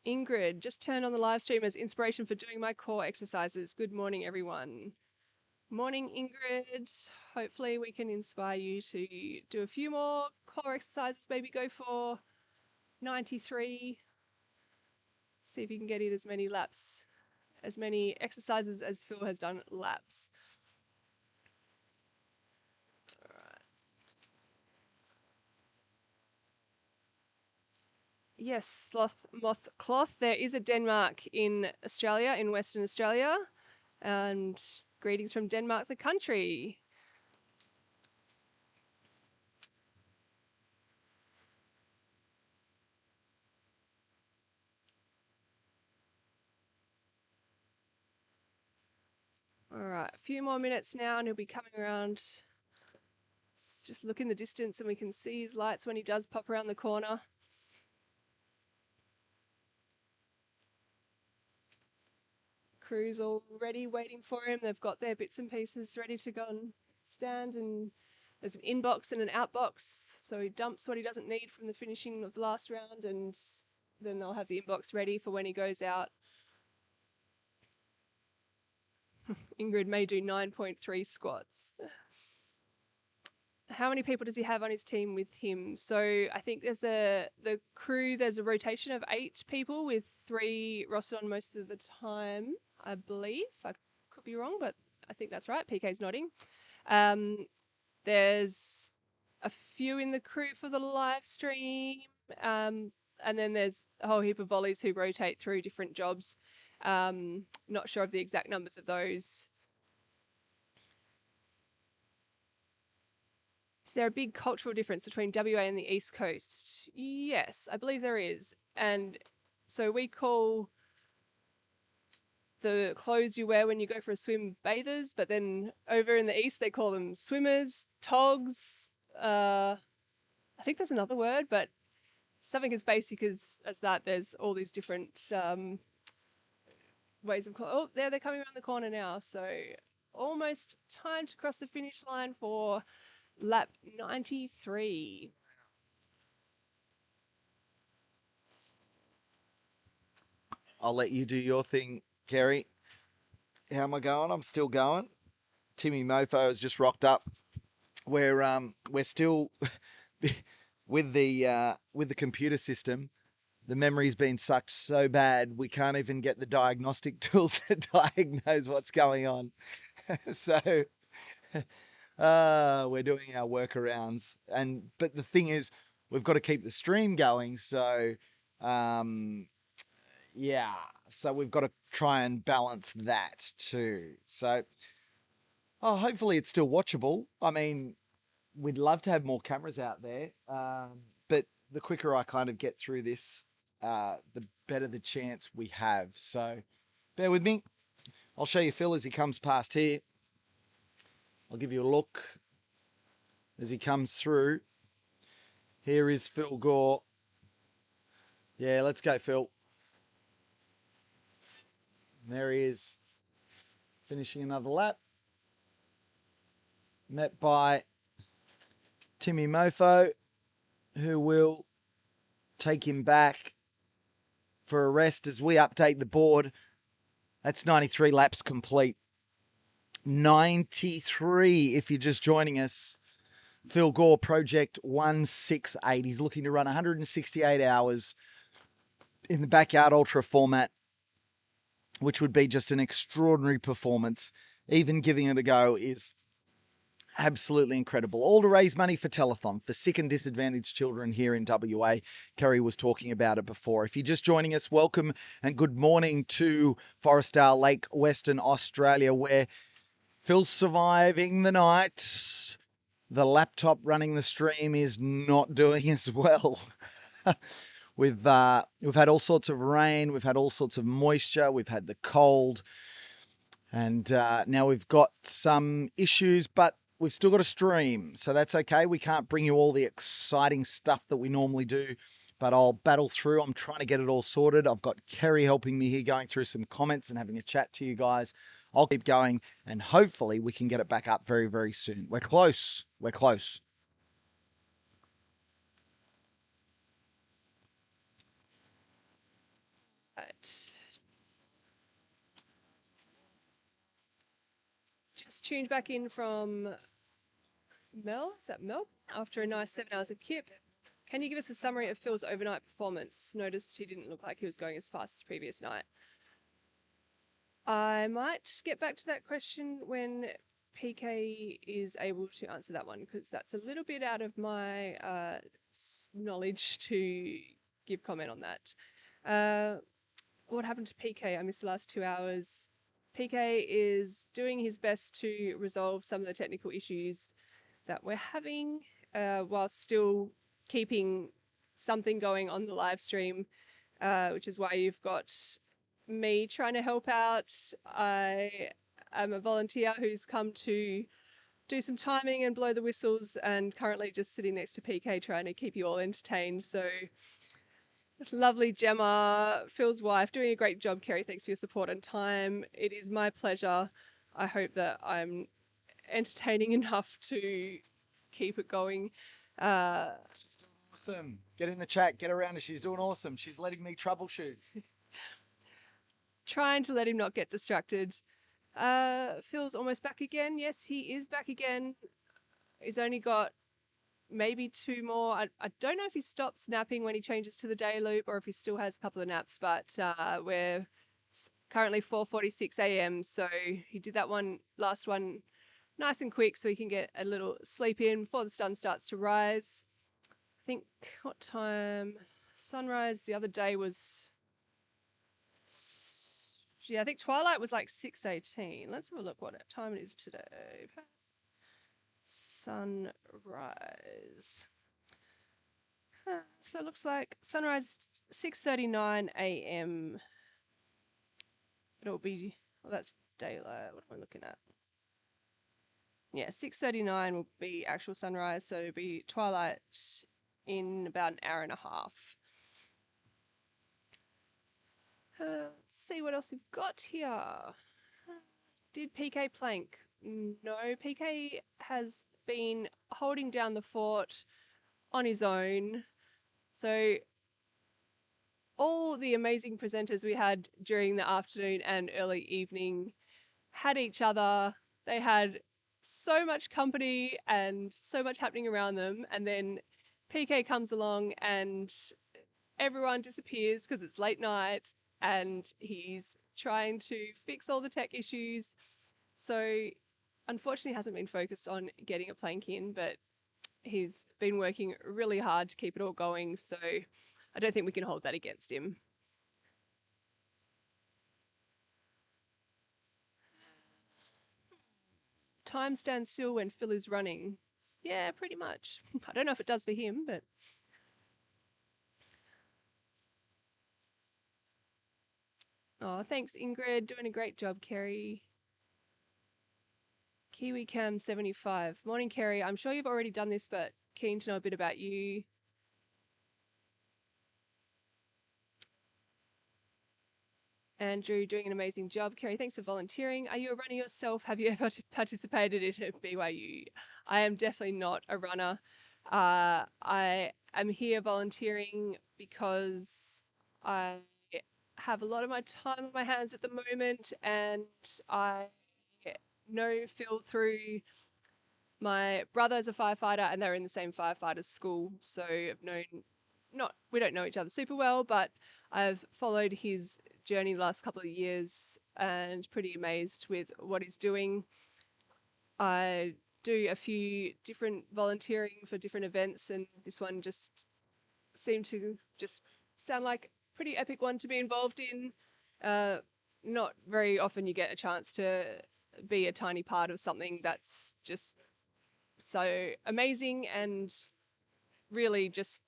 Ingrid, just turned on the live stream as inspiration for doing my core exercises. Good morning, everyone. Morning, Ingrid. Hopefully we can inspire you to do a few more core exercises, maybe go for 93. See if you can get in as many laps, as many exercises as Phil has done laps. Yes, Sloth Moth Cloth. There is a Denmark in Australia, in Western Australia. And greetings from Denmark, the country. All right, a few more minutes now and he'll be coming around. Just look in the distance and we can see his lights when he does pop around the corner. Crew's all ready, waiting for him. They've got their bits and pieces ready to go and stand, and there's an inbox and an outbox. So he dumps what he doesn't need from the finishing of the last round, and then they'll have the inbox ready for when he goes out. Ingrid may do 9.3 squats. How many people does he have on his team with him? So I think there's the crew, there's a rotation of 8 people with 3 rostered on most of the time, I believe. I could be wrong, but I think that's right. PK's nodding. There's a few in the crew for the live stream. And then there's a whole heap of volleys who rotate through different jobs. Not sure of the exact numbers of those. Is there a big cultural difference between WA and the East Coast? Yes, I believe there is. And so we call the clothes you wear when you go for a swim bathers, but then over in the East they call them swimmers, togs. I think there's another word, but something as basic as that. There's all these different ways of calling. Oh, there they're coming around the corner now. So almost time to cross the finish line for lap 93. I'll let you do your thing, Kerry. How am I going? I'm still going. Timmy Mofo has just rocked up. We're still with the computer system. The memory's been sucked so bad we can't even get the diagnostic tools to diagnose what's going on. So We're doing our workarounds, but the thing is, we've got to keep the stream going. So, yeah, so we've got to try and balance that too. So, hopefully it's still watchable. I mean, we'd love to have more cameras out there, but the quicker I kind of get through this, the better the chance we have. So, bear with me. I'll show you Phil as he comes past here. I'll give you a look as he comes through. Here is Phil Gore. Yeah, let's go, Phil. There he is, finishing another lap. Met by Timmy Mofo, who will take him back for a rest as we update the board. That's 93 laps complete. 93 if you're just joining us. Phil Gore, Project 168. He's looking to run 168 hours in the Backyard Ultra format, which would be just an extraordinary performance. Even giving it a go is absolutely incredible. All to raise money for Telethon, for sick and disadvantaged children here in WA. Kerry was talking about it before. If you're just joining us, welcome and good morning to Forestdale Lake, Western Australia, where Phil's surviving the night. The laptop running the stream is not doing as well. We've had all sorts of rain, we've had all sorts of moisture, we've had the cold, and now we've got some issues, but we've still got a stream, so that's okay. We can't bring you all the exciting stuff that we normally do, but I'll battle through. I'm trying to get it all sorted. I've got Kerry helping me here, going through some comments and having a chat to you guys. I'll keep going, and hopefully we can get it back up very, very soon. We're close. We're close. Right. Just tuned back in from Mel. Is that Mel? After a nice 7 hours of kip. Can you give us a summary of Phil's overnight performance? Noticed he didn't look like he was going as fast as previous night. I might get back to that question when PK is able to answer that one, because that's a little bit out of my knowledge to give comment on that. What happened to PK? I missed the last 2 hours. PK is doing his best to resolve some of the technical issues that we're having, while still keeping something going on the live stream, which is why you've got me trying to help out. I am a volunteer who's come to do some timing and blow the whistles, and currently just sitting next to PK trying to keep you all entertained. So lovely Gemma, Phil's wife, doing a great job. Kerry, thanks for your support and time. It is my pleasure. I hope that I'm entertaining enough to keep it going. She's doing awesome. Get in the chat, get around her. She's doing awesome. She's letting me troubleshoot. Trying to let him not get distracted. Phil's almost back again. Yes, he is back again. He's only got maybe 2 more. I don't know if he stops napping when he changes to the day loop or if he still has a couple of naps, but we're currently 4:46 a.m. So he did that last one nice and quick so he can get a little sleep in before the sun starts to rise. I think, what time? Sunrise the other day was, yeah, I think twilight was like 6:18. Let's have a look what time it is today. Sunrise. So it looks like sunrise 6:39 a.m. It'll be, well, that's daylight. What am I looking at? Yeah, 6:39 will be actual sunrise, so it'll be twilight in about an hour and a half. Let's see what else we've got here. Did PK plank? No, PK has been holding down the fort on his own. So all the amazing presenters we had during the afternoon and early evening had each other. They had so much company and so much happening around them. And then PK comes along and everyone disappears because it's late night and he's trying to fix all the tech issues. So unfortunately hasn't been focused on getting a plank in, but he's been working really hard to keep it all going. So I don't think we can hold that against him. Time stands still when Phil is running. Yeah, pretty much. I don't know if it does for him, but oh, thanks Ingrid, doing a great job, Kerry. Kiwi Cam 75. Morning, Kerry. I'm sure you've already done this, but keen to know a bit about you. Andrew, doing an amazing job. Kerry, thanks for volunteering. Are you a runner yourself? Have you ever participated in a BYU? I am definitely not a runner. I am here volunteering because I have a lot of my time on my hands at the moment, and I know Phil through my brother's a firefighter, and they're in the same firefighter school. So I've known, we don't know each other super well, but I've followed his journey the last couple of years and pretty amazed with what he's doing. I do a few different volunteering for different events, and this one just seemed to just sound like a pretty epic one to be involved in. Not very often you get a chance to be a tiny part of something that's just so amazing, and really just,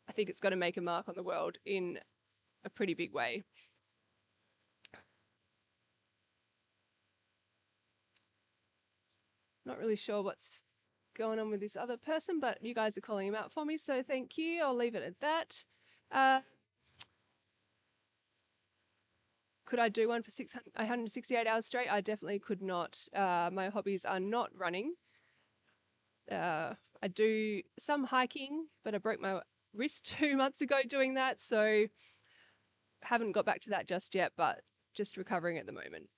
I think it's going to make a mark on the world in a pretty big way. Not really sure what's going on with this other person, but you guys are calling him out for me, so thank you. I'll leave it at that. Could I do one for 168 hours straight? I definitely could not. My hobbies are not running. I do some hiking, but I broke my wrist 2 months ago doing that, so haven't got back to that just yet, but just recovering at the moment.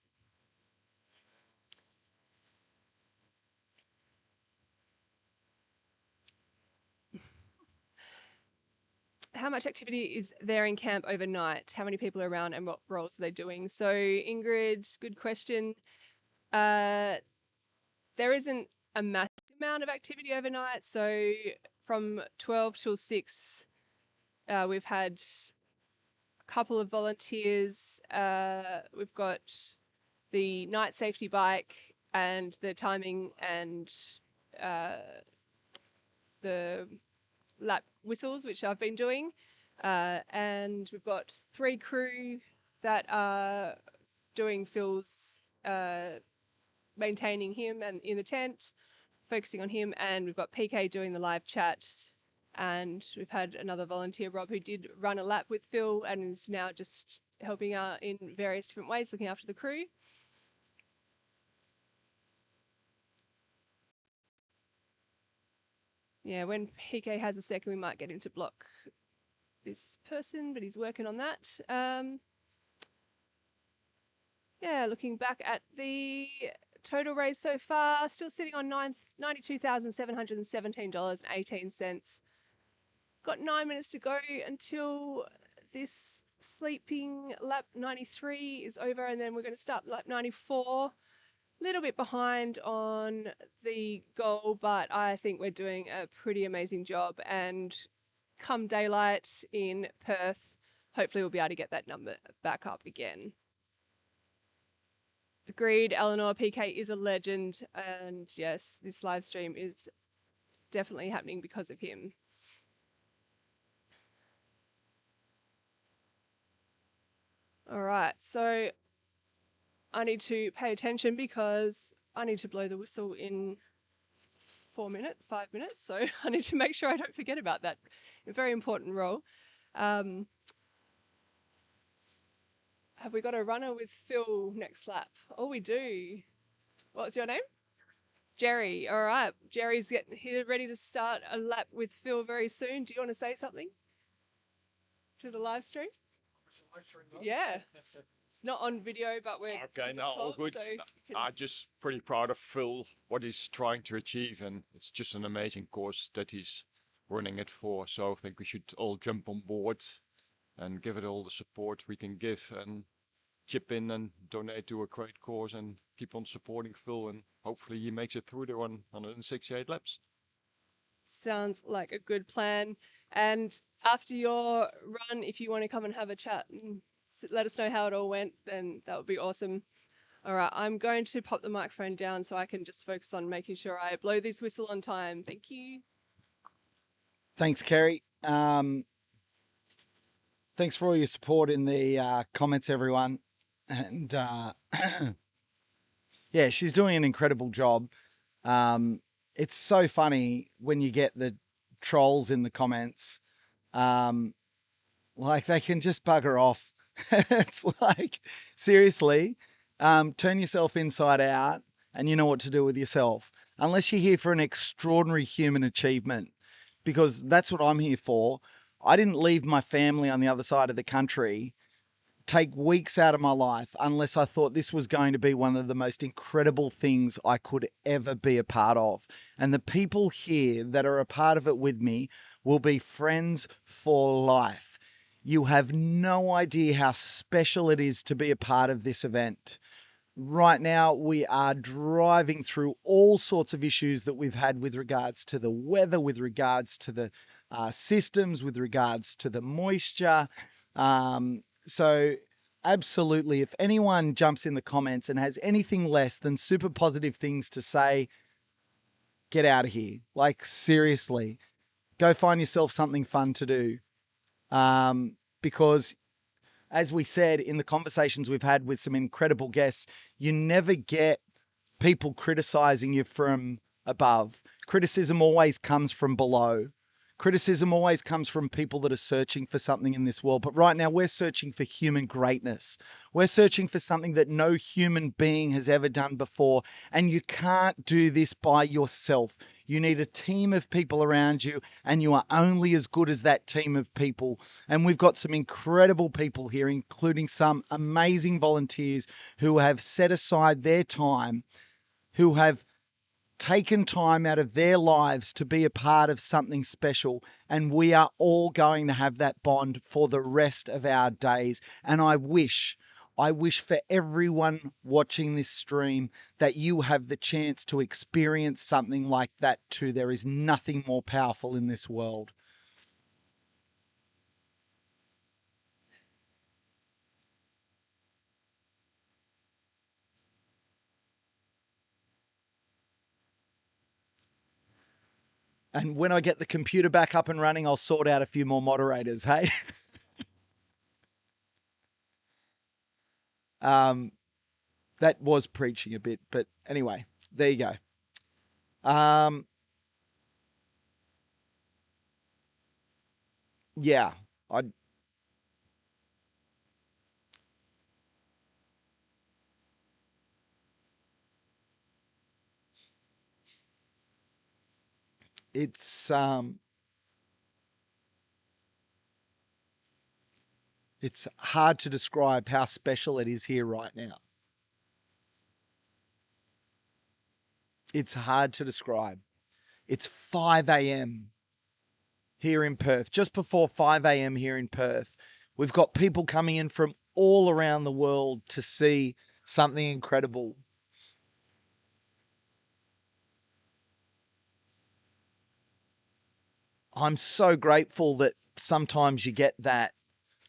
How much activity is there in camp overnight? How many people are around and what roles are they doing? So Ingrid, good question. There isn't a massive amount of activity overnight. So from 12 till 6, we've had a couple of volunteers. We've got the night safety bike and the timing and the lap whistles, which I've been doing. And we've got 3 crew that are doing Phil's, maintaining him and in the tent, focusing on him. And we've got PK doing the live chat. And we've had another volunteer, Rob, who did run a lap with Phil and is now just helping out in various different ways, looking after the crew. Yeah, when PK has a second, we might get him to block this person, but he's working on that. Yeah, looking back at the total raise so far, still sitting on $92,717.18. Got 9 minutes to go until this sleeping lap 93 is over, and then we're going to start lap 94. Little bit behind on the goal, but I think we're doing a pretty amazing job, and come daylight in Perth, hopefully we'll be able to get that number back up again. Agreed, Eleanor, PK is a legend, and yes, this live stream is definitely happening because of him. All right, so I need to pay attention because I need to blow the whistle in 5 minutes, so I need to make sure I don't forget about that. A very important role. Have we got a runner with Phil next lap? Oh, we do. What's your name? Jerry. All right. Jerry's getting here ready to start a lap with Phil very soon. Do you want to say something to the live stream? Yeah. It's not on video, but we're okay. Now all good. So I'm just pretty proud of Phil, what he's trying to achieve, and it's just an amazing course that he's running it for. So I think we should all jump on board and give it all the support we can give, and chip in and donate to a great cause and keep on supporting Phil, and hopefully he makes it through the 168 laps. Sounds like a good plan. And after your run, if you want to come and have a chat and let us know how it all went, then that would be awesome. All right, I'm going to pop the microphone down so I can just focus on making sure I blow this whistle on time. Thank you. Thanks, Kerry. Thanks for all your support in the comments, everyone. And yeah, she's doing an incredible job. It's so funny when you get the trolls in the comments. Like they can just bugger off. It's like, seriously, turn yourself inside out and you know what to do with yourself. Unless you're here for an extraordinary human achievement, because that's what I'm here for. I didn't leave my family on the other side of the country, take weeks out of my life, unless I thought this was going to be one of the most incredible things I could ever be a part of. And the people here that are a part of it with me will be friends for life. You have no idea how special it is to be a part of this event. Right now, we are driving through all sorts of issues that we've had with regards to the weather, with regards to the systems, with regards to the moisture. So absolutely, if anyone jumps in the comments and has anything less than super positive things to say, get out of here. Like, seriously, go find yourself something fun to do. Because as we said in the conversations we've had with some incredible guests, you never get people criticizing you from above. Criticism always comes from below. Criticism always comes from people that are searching for something in this world. But right now, we're searching for human greatness. We're searching for something that no human being has ever done before. And you can't do this by yourself. You need a team of people around you, and you are only as good as that team of people. And we've got some incredible people here, including some amazing volunteers who have set aside their time, who have taken time out of their lives to be a part of something special. And we are all going to have that bond for the rest of our days. And I wish for everyone watching this stream that you have the chance to experience something like that too. There is nothing more powerful in this world. And when I get the computer back up and running, I'll sort out a few more moderators, hey? That was preaching a bit, but anyway, there you go. Yeah, it's hard to describe how special it is here right now. It's hard to describe. It's 5 a.m. here in Perth, just before 5 a.m. here in Perth. We've got people coming in from all around the world to see something incredible. I'm so grateful that sometimes you get that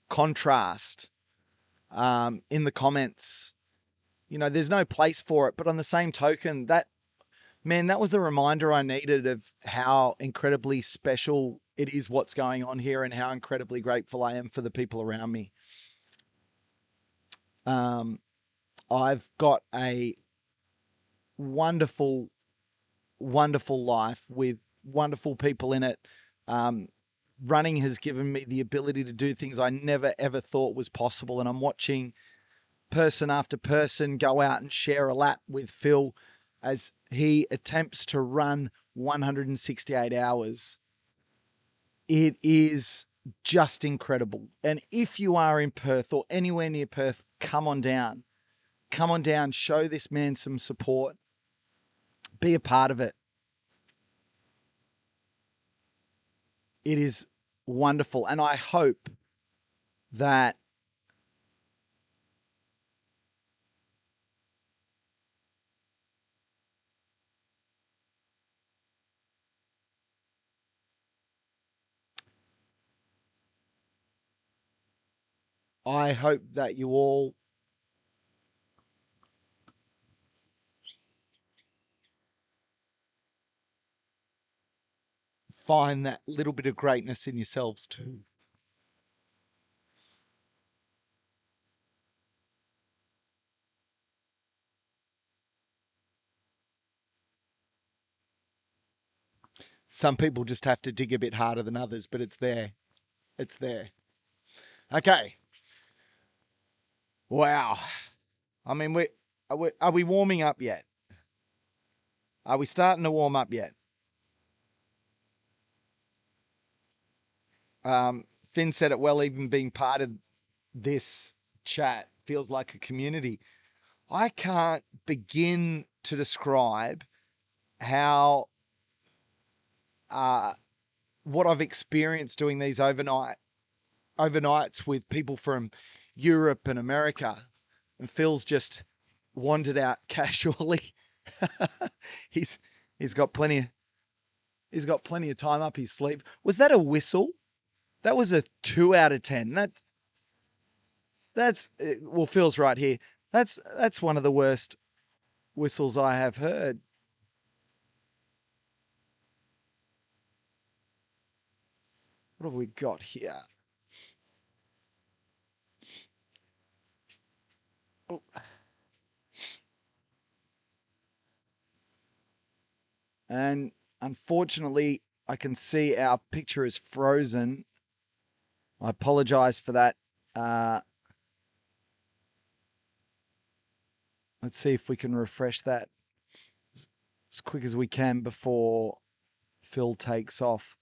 contrast in the comments. You know, there's no place for it, but on the same token, that was the reminder I needed of how incredibly special it is what's going on here and how incredibly grateful I am for the people around me. I've got a wonderful, wonderful life with wonderful people in it. Running has given me the ability to do things I never, ever thought was possible. And I'm watching person after person go out and share a lap with Phil as he attempts to run 168 hours. It is just incredible. And if you are in Perth or anywhere near Perth, come on down. Come on down, show this man some support. Be a part of it. It is wonderful. And I hope that I hope that you all find that little bit of greatness in yourselves too. Some people just have to dig a bit harder than others, but it's there. It's there. Okay. Wow. I mean, are we warming up yet? Are we starting to warm up yet? Finn said it well, even being part of this chat feels like a community. I can't begin to describe how what I've experienced doing these overnights with people from Europe and America, and Phil's just wandered out casually. he's got plenty of time up his sleeve. Was that a whistle? That was a 2 out of 10. That's well, Phil's right here. That's one of the worst whistles I have heard. What have we got here? Oh. And unfortunately, I can see our picture is frozen. I apologize for that. Let's see if we can refresh that as quick as we can before Phil takes off.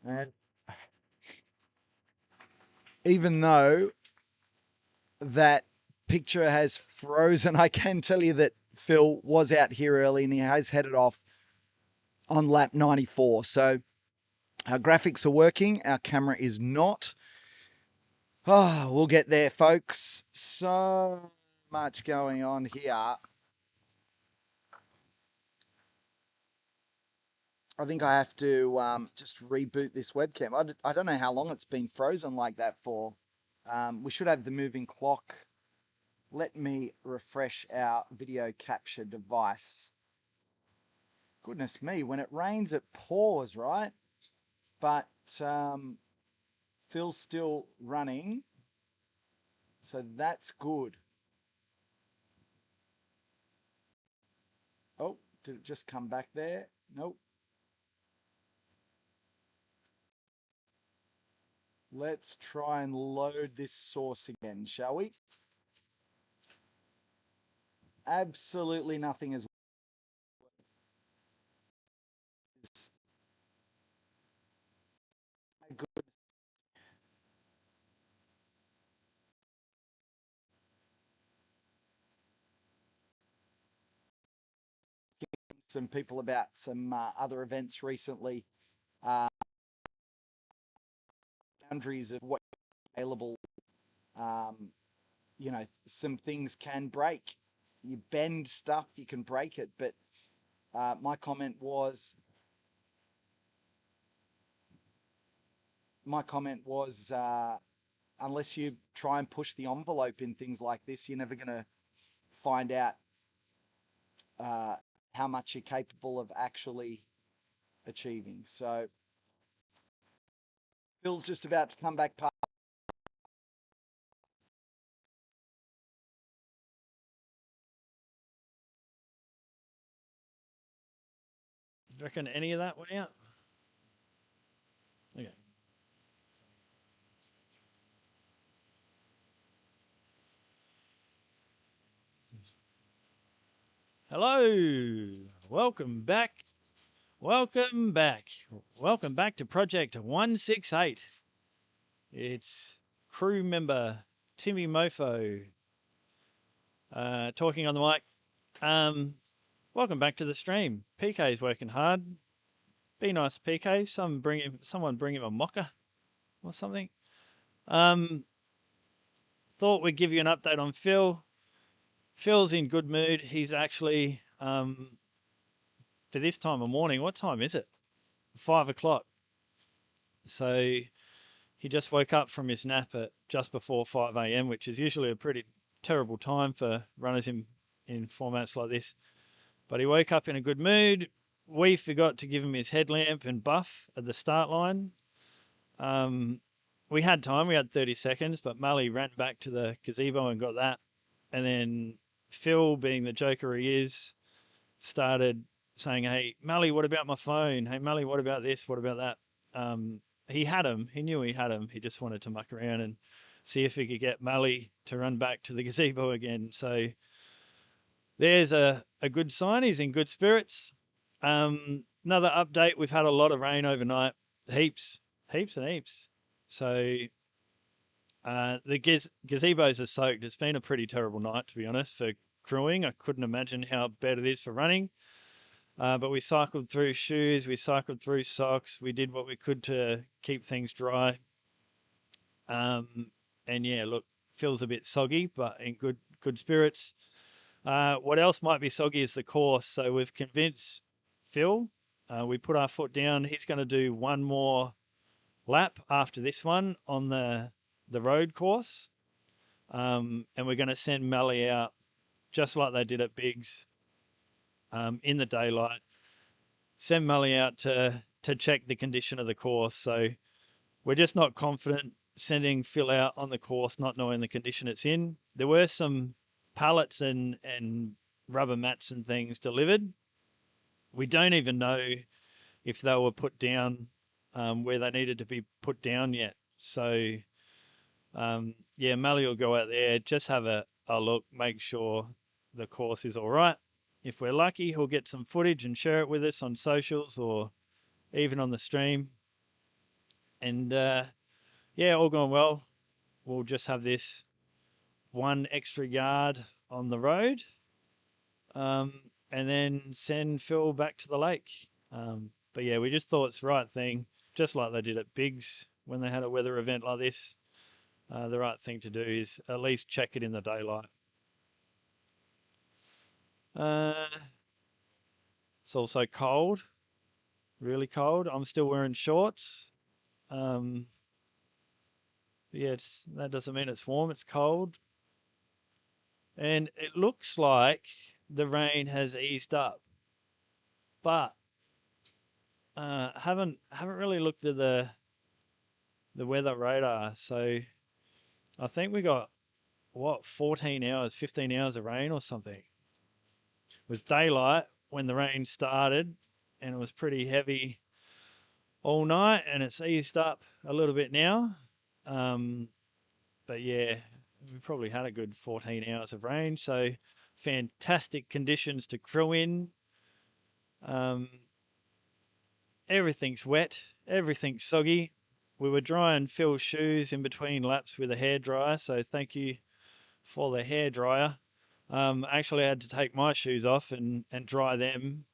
And even though that picture has frozen, I can tell you that Phil was out here early and he has headed off on lap 94. So our graphics are working. Our camera is not. Oh, we'll get there, folks. So much going on here. I think I have to just reboot this webcam. I don't know how long it's been frozen like that for. We should have the moving clock. Let me refresh our video capture device. Goodness me, when it rains, it pours, right? But Phil's still running, so that's good. Oh, did it just come back there? Nope. Let's try and load this source again, shall we? Absolutely nothing is good. Some people about some other events recently. Boundaries of what's available. You know, some things can break. You bend stuff, you can break it. But my comment was unless you try and push the envelope in things like this, you're never going to find out how much you're capable of actually achieving. So Phil's just about to come back past. Do you reckon any of that went out? Okay. Hello, welcome back. Welcome back. Welcome back to Project 168. It's crew member Timmy Mofo talking on the mic. Welcome back to the stream. PK's working hard. Be nice, PK. Someone bring him a mocha or something. Thought we'd give you an update on Phil. Phil's in good mood. He's actually for this time of morning. What time is it? 5 o'clock. So he just woke up from his nap at just before 5 a.m., which is usually a pretty terrible time for runners in formats like this. But he woke up in a good mood. We forgot to give him his headlamp and buff at the start line. We had time, we had 30 seconds, but Mully ran back to the gazebo and got that. And then Phil, being the joker he is, started saying, hey, Mully, what about my phone? Hey, Mully, what about this? What about that? He had him. He knew he had him. He just wanted to muck around and see if he could get Mully to run back to the gazebo again. So there's a good sign. He's in good spirits. Another update, we've had a lot of rain overnight. Heaps and heaps. So the gazebos are soaked. It's been a pretty terrible night, to be honest, for crewing. I couldn't imagine how bad it is for running. But we cycled through shoes, we cycled through socks, we did what we could to keep things dry. And yeah, look, feels a bit soggy, but in good spirits. What else might be soggy is the course. So we've convinced Phil. We put our foot down. He's going to do one more lap after this one on the road course. And we're going to send Mully out just like they did at Biggs in the daylight. Send Mully out to check the condition of the course. So we're just not confident sending Phil out on the course, not knowing the condition it's in. There were some pallets and rubber mats and things delivered. We don't even know if they were put down where they needed to be put down yet. So yeah, Mully will go out there, just have a look, make sure the course is all right. If we're lucky, he'll get some footage and share it with us on socials or even on the stream. And yeah, all going well. We'll just have this one extra yard on the road, and then send Phil back to the lake. But yeah, we just thought it's the right thing, just like they did at Biggs when they had a weather event like this. The right thing to do is at least check it in the daylight. It's also cold, really cold. I'm still wearing shorts. Yeah, that doesn't mean it's warm, it's cold. And it looks like the rain has eased up, but haven't really looked at the weather radar. So I think we got what 14 hours, 15 hours of rain or something. It was daylight when the rain started, and it was pretty heavy all night, and it's eased up a little bit now. But yeah, we probably had a good 14 hours of rain, so fantastic conditions to crew in. Everything's wet, everything's soggy. We were drying Phil's shoes in between laps with a hairdryer, so thank you for the hairdryer. Actually, I had to take my shoes off and dry them.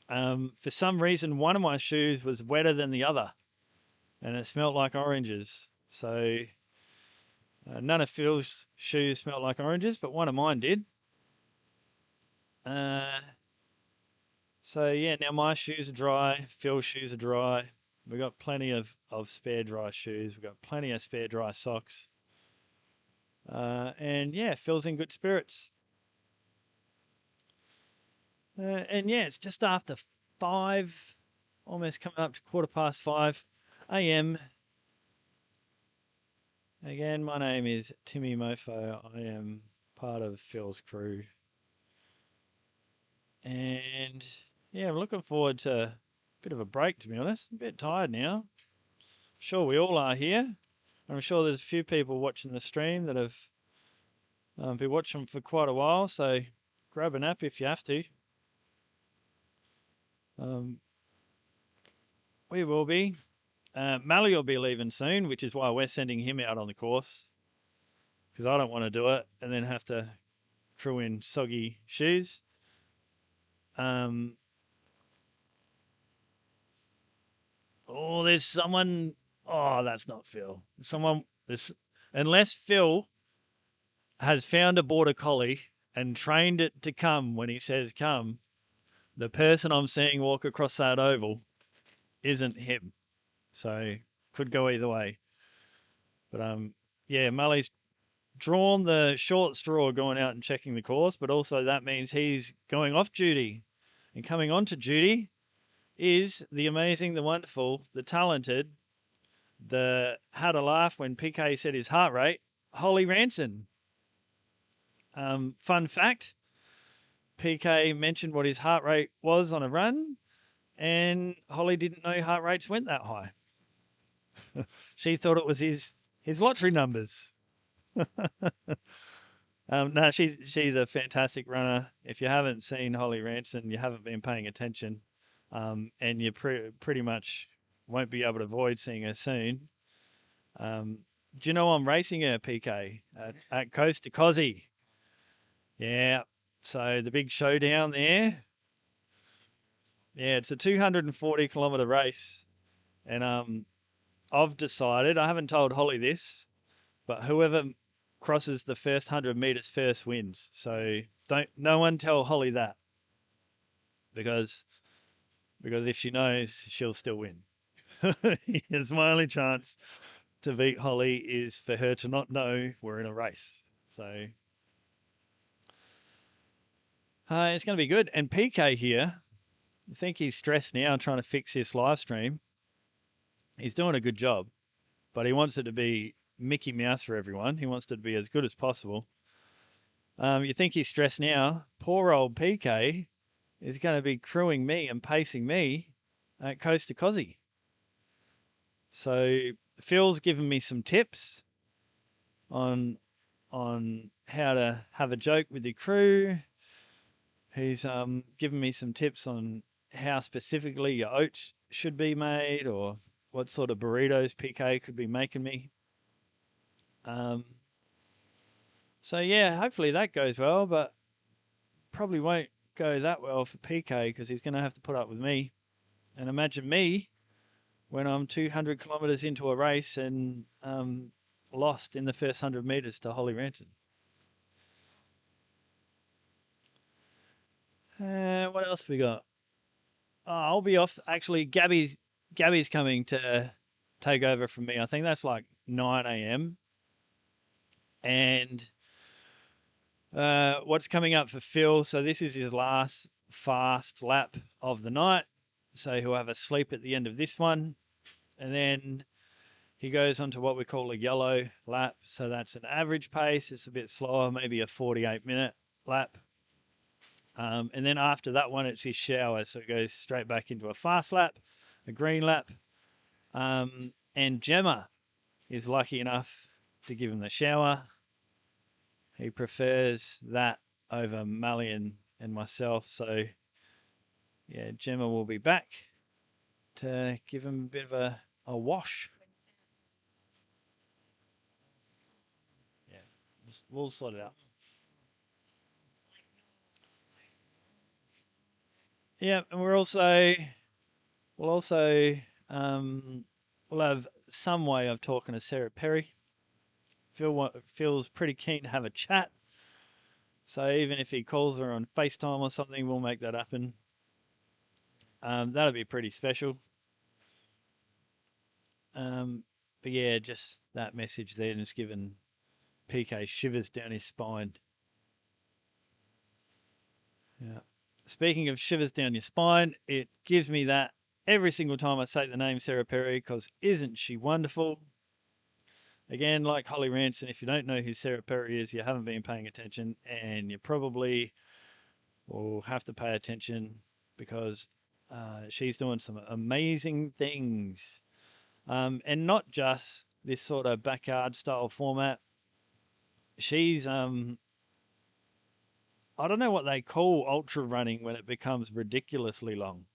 For some reason, one of my shoes was wetter than the other, and it smelled like oranges. So none of Phil's shoes smelled like oranges, but one of mine did. So yeah, now my shoes are dry, Phil's shoes are dry. We've got plenty of spare dry shoes. We've got plenty of spare dry socks. And yeah, Phil's in good spirits. And yeah, it's just after 5, almost coming up to 5:15 a.m. Again, my name is Timmy Mofo. I am part of Phil's crew. And yeah, I'm looking forward to a bit of a break, to be honest. I'm a bit tired now. I'm sure we all are here. I'm sure there's a few people watching the stream that have been watching for quite a while, so grab a nap if you have to. We will be. Mully will be leaving soon, which is why we're sending him out on the course, because I don't want to do it and then have to crew in soggy shoes. Oh, there's someone. Oh, that's not Phil. Unless Phil has found a border collie and trained it to come when he says come, the person I'm seeing walk across that oval isn't him. So could go either way. But yeah, Mully's drawn the short straw going out and checking the course, but also that means he's going off duty. And coming on to duty is the amazing, the wonderful, the talented, the had a laugh when PK said his heart rate, Holly Ranson. Fun fact, PK mentioned what his heart rate was on a run, and Holly didn't know heart rates went that high. She thought it was his lottery numbers. No, she's a fantastic runner. If you haven't seen Holly Ranson, you haven't been paying attention, and you pretty much won't be able to avoid seeing her soon. Do you know I'm racing her, PK, at Coast to Cozzy? Yeah, so the big showdown there. Yeah, it's a 240-kilometre race, and I've decided, I haven't told Holly this, but whoever crosses the first 100 metres first wins. So no one tell Holly that, because if she knows, she'll still win. It's my only chance to beat Holly is for her to not know we're in a race. So it's going to be good. And PK here, I think he's stressed now trying to fix this live stream. He's doing a good job, but he wants it to be Mickey Mouse for everyone. He wants it to be as good as possible. You think he's stressed now? Poor old PK is going to be crewing me and pacing me at Coast to Cozzy. So Phil's given me some tips on how to have a joke with your crew. He's given me some tips on how specifically your oats should be made, or what sort of burritos PK could be making me. So yeah, hopefully that goes well, but probably won't go that well for PK because he's going to have to put up with me. And imagine me when I'm 200 kilometres into a race and lost in the first 100 metres to Holly Ranson. What else we got? Oh, I'll be off. Actually, Gabby's coming to take over from me. I think that's like 9 a.m. And what's coming up for Phil? So this is his last fast lap of the night. So he'll have a sleep at the end of this one. And then he goes on to what we call a yellow lap. So that's an average pace. It's a bit slower, maybe a 48-minute lap. And then after that one, it's his shower. So it goes straight back into a fast lap, a green lap. And Gemma is lucky enough to give him the shower. He prefers that over Mully and myself. So, yeah, Gemma will be back to give him a bit of a wash. Yeah, we'll sort it out. Yeah, and we'll have some way of talking to Sarah Perry. Phil's pretty keen to have a chat. So even if he calls her on FaceTime or something, we'll make that happen. That'll be pretty special. But yeah, just that message there, just giving PK shivers down his spine. Yeah. Speaking of shivers down your spine, it gives me that every single time I say the name Sarah Perry, because isn't she wonderful? Again, like Holly Ranson, if you don't know who Sarah Perry is, you haven't been paying attention, and you probably will have to pay attention because she's doing some amazing things. And not just this sort of backyard style format. She's, I don't know what they call ultra running when it becomes ridiculously long.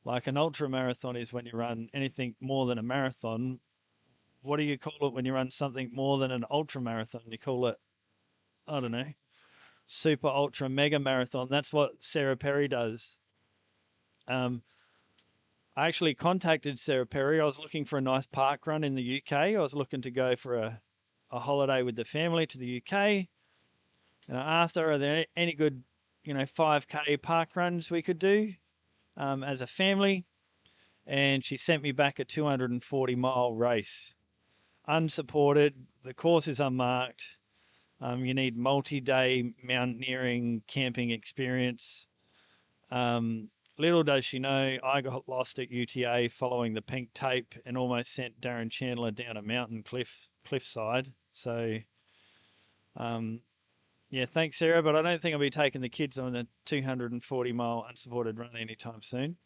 Like an ultra marathon is when you run anything more than a marathon. What do you call it when you run something more than an ultra marathon? You call it, I don't know, super ultra mega marathon. That's what Sarah Perry does. I actually contacted Sarah Perry. I was looking for a nice park run in the UK. I was looking to go for a holiday with the family to the UK. And I asked her, are there any good, 5K park runs we could do as a family? And she sent me back a 240-mile race, unsupported. The course is unmarked. You need multi-day mountaineering camping experience. Little does she know, I got lost at UTA following the pink tape and almost sent Darren Chandler down a mountain cliffside. So, yeah, thanks, Sarah, but I don't think I'll be taking the kids on a 240-mile unsupported run anytime soon.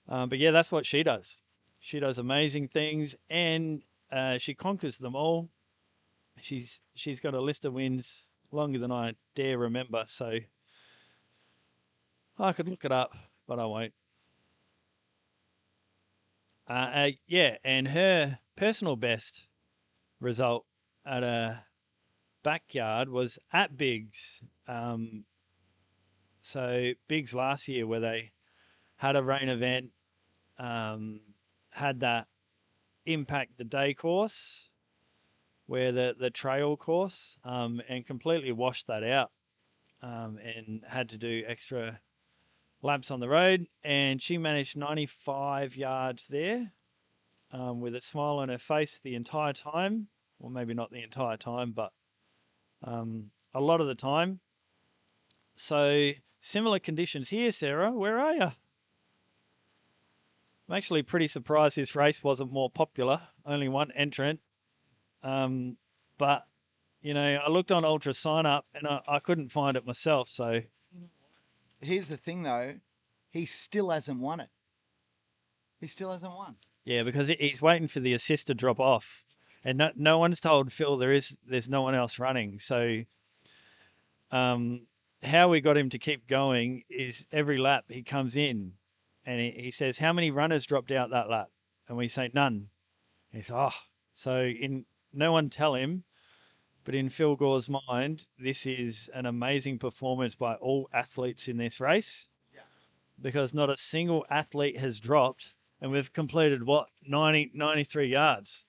But yeah, that's what she does. She does amazing things, and she conquers them all. She's got a list of wins longer than I dare remember, so I could look it up, but I won't. Yeah, and her personal best result at a backyard was at Biggs. So Biggs last year, where they had a rain event, had that impact the day course, where the trail course, and completely washed that out, and had to do extra laps on the road. And she managed 95 yards there, with a smile on her face the entire time. Well, maybe not the entire time, but a lot of the time. So similar conditions here, Sarah. Where are you? I'm actually pretty surprised this race wasn't more popular. Only one entrant. But, I looked on Ultra Sign Up and I couldn't find it myself. So Here's the thing, though. He still hasn't won it. He still hasn't won. yeah, because he's waiting for the assist to drop off. And no one's told Phil there's no one else running. So how we got him to keep going is every lap he comes in and he says, how many runners dropped out that lap? And we say, none. And he says, oh. So no one tell him, but in Phil Gore's mind, this is an amazing performance by all athletes in this race, because not a single athlete has dropped, and we've completed, 93 yards.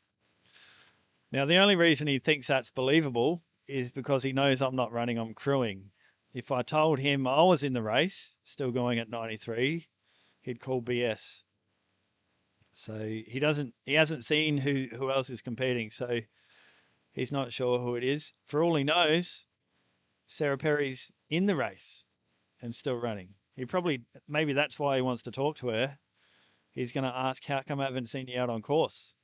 Now, the only reason he thinks that's believable is because he knows I'm not running, I'm crewing. If I told him I was in the race, still going at 93, he'd call BS. So he hasn't seen who else is competing, so he's not sure who it is. For all he knows, Sarah Perry's in the race and still running. Maybe that's why he wants to talk to her. He's going to ask, how come I haven't seen you out on course?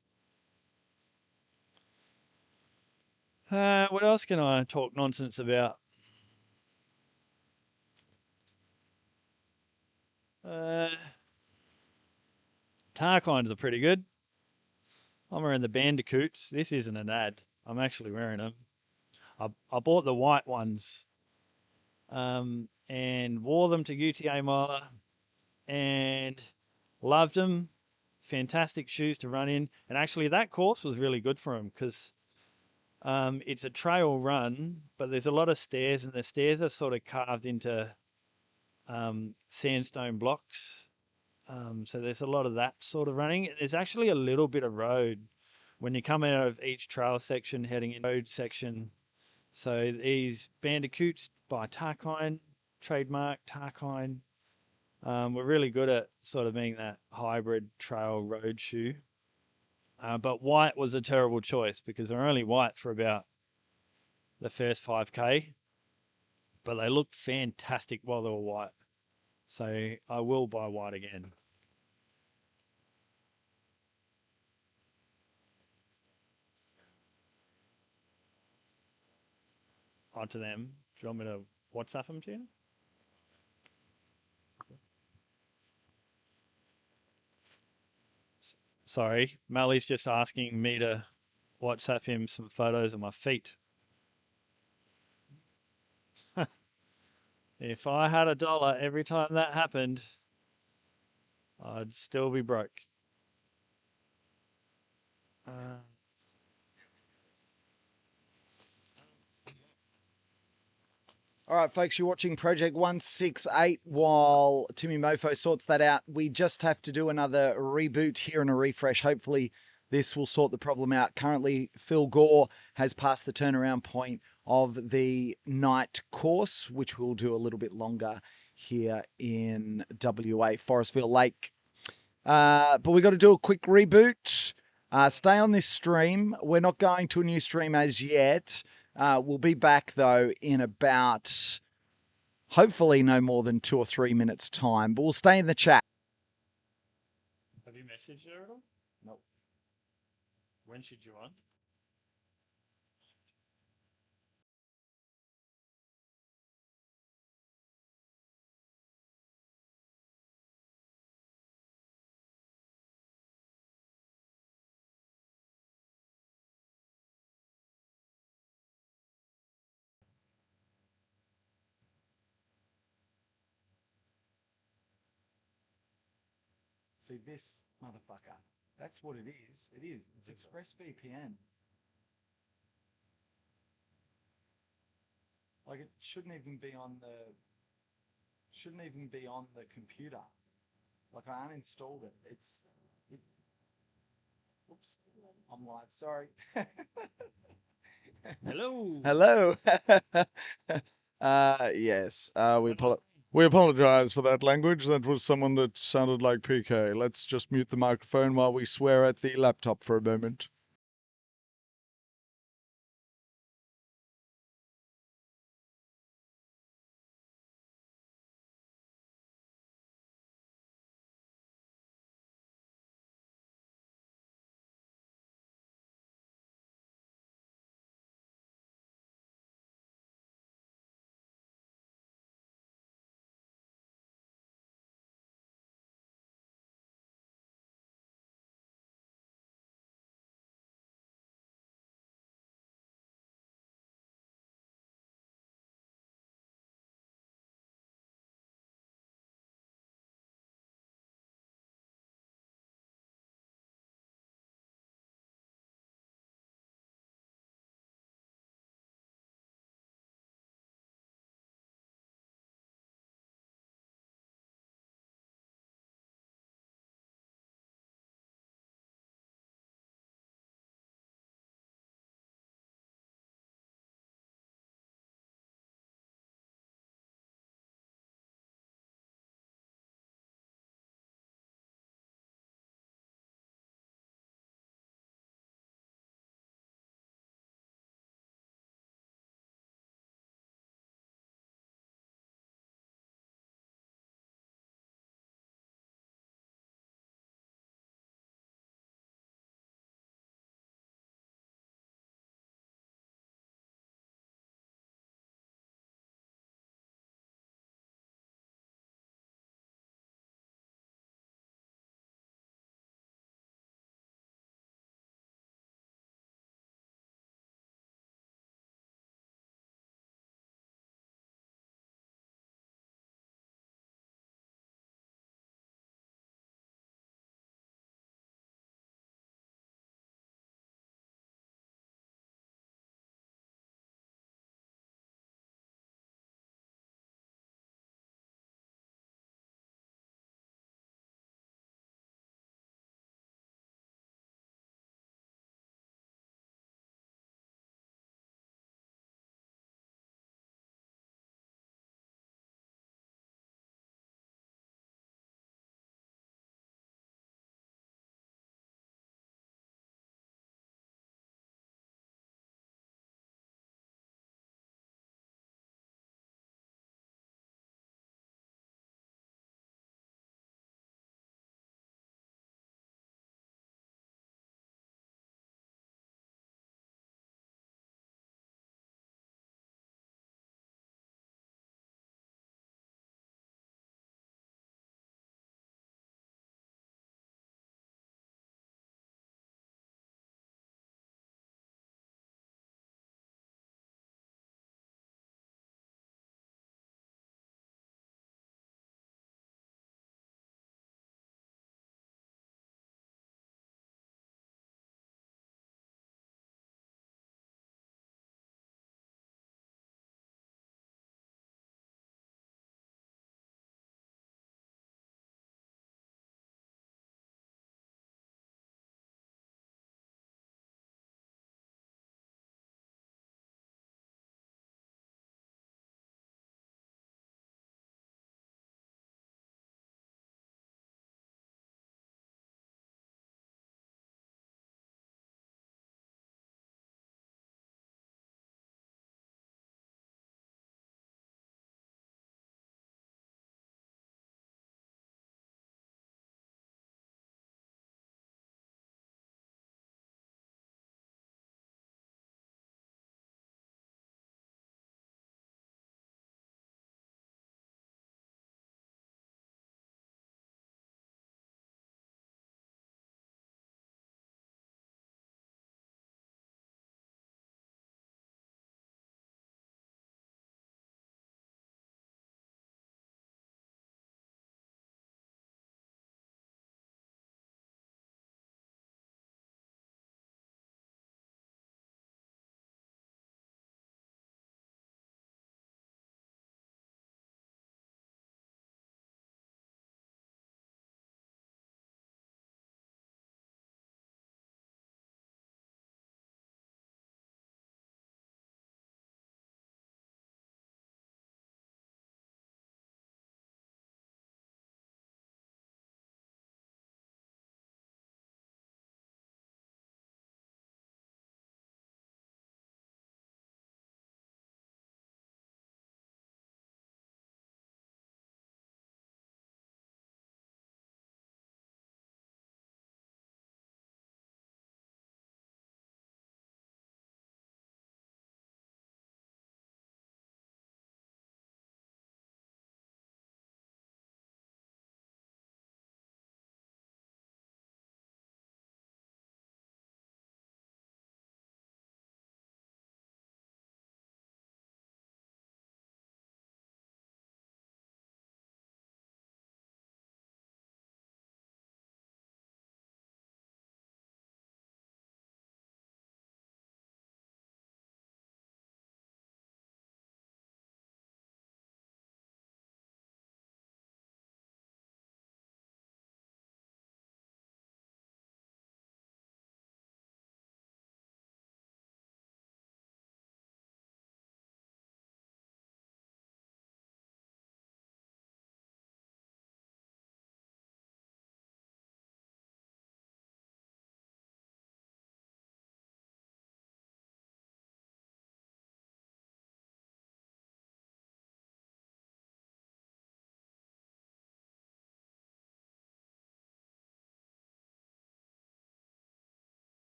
What else can I talk nonsense about? Tarkines are pretty good. I'm wearing the Bandicoots. This isn't an ad. I'm actually wearing them. I bought the white ones, and wore them to UTA Miler and loved them. Fantastic shoes to run in. And actually that course was really good for him because it's a trail run, but there's a lot of stairs, and the stairs are sort of carved into sandstone blocks. So there's a lot of that sort of running. There's actually a little bit of road when you come out of each trail section heading in road section. So these Bandicoots by Tarkine, trademark Tarkine, were really good at sort of being that hybrid trail road shoe. But white was a terrible choice because they're only white for about the first 5K, but they looked fantastic while they were white. So I will buy white again. Onto them. Do you want me to WhatsApp them to you? Sorry, Mally's just asking me to WhatsApp him some photos of my feet. If I had $1 every time that happened, I'd still be broke. All right, folks, you're watching Project 168 while Timmy Mofo sorts that out. We just have to do another reboot here and a refresh. Hopefully, this will sort the problem out. Currently, Phil Gore has passed the turnaround point of the night course, which we'll do a little bit longer here in WA, Forestville Lake. But we've got to do a quick reboot. Stay on this stream. We're not going to a new stream as yet. We'll be back, though, in about, hopefully, no more than 2 or 3 minutes' time. But we'll stay in the chat. Have you messaged her at all? Nope. When should you on? See this motherfucker. That's what it is. It is. It's ExpressVPN. Like it shouldn't even be on the computer. Like I uninstalled it. Oops. I'm live. Sorry. Hello. Hello. Yes. We apologize for that language. That was someone that sounded like PK. Let's just mute the microphone while we swear at the laptop for a moment.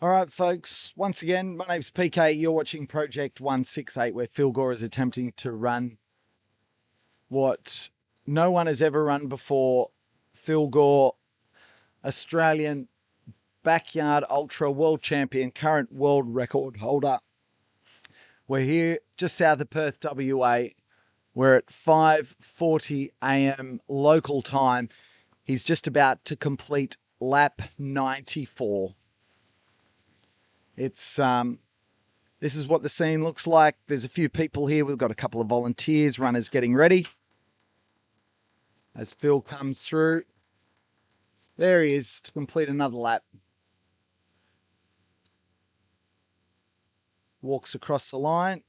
All right, folks. Once again, my name's PK. You're watching Project 168, where Phil Gore is attempting to run what no one has ever run before. Phil Gore, Australian backyard ultra world champion, current world record holder. We're here just south of Perth, WA. We're at 5:40 a.m. local time. He's just about to complete lap 94. It's this is what the scene looks like. There's a few people here. We've got a couple of volunteers, runners getting ready. As Phil comes through, there he is to complete another lap. Walks across the line,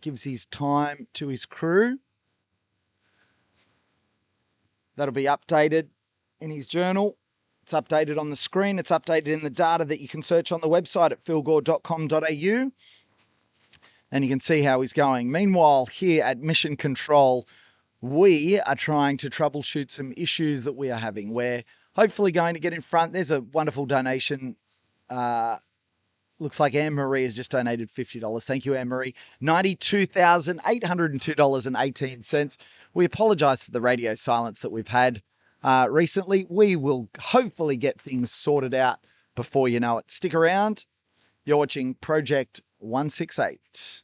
gives his time to his crew. That'll be updated in his journal. It's updated on the screen. It's updated in the data that you can search on the website at philgore.com.au. And you can see how he's going. Meanwhile, here at Mission Control, we are trying to troubleshoot some issues that we are having. We're hopefully going to get in front. There's a wonderful donation. Looks like Anne-Marie has just donated $50. Thank you, Anne-Marie. $92,802.18. We apologise for the radio silence that we've had recently. We will hopefully get things sorted out before you know it. Stick around. You're watching Project 168.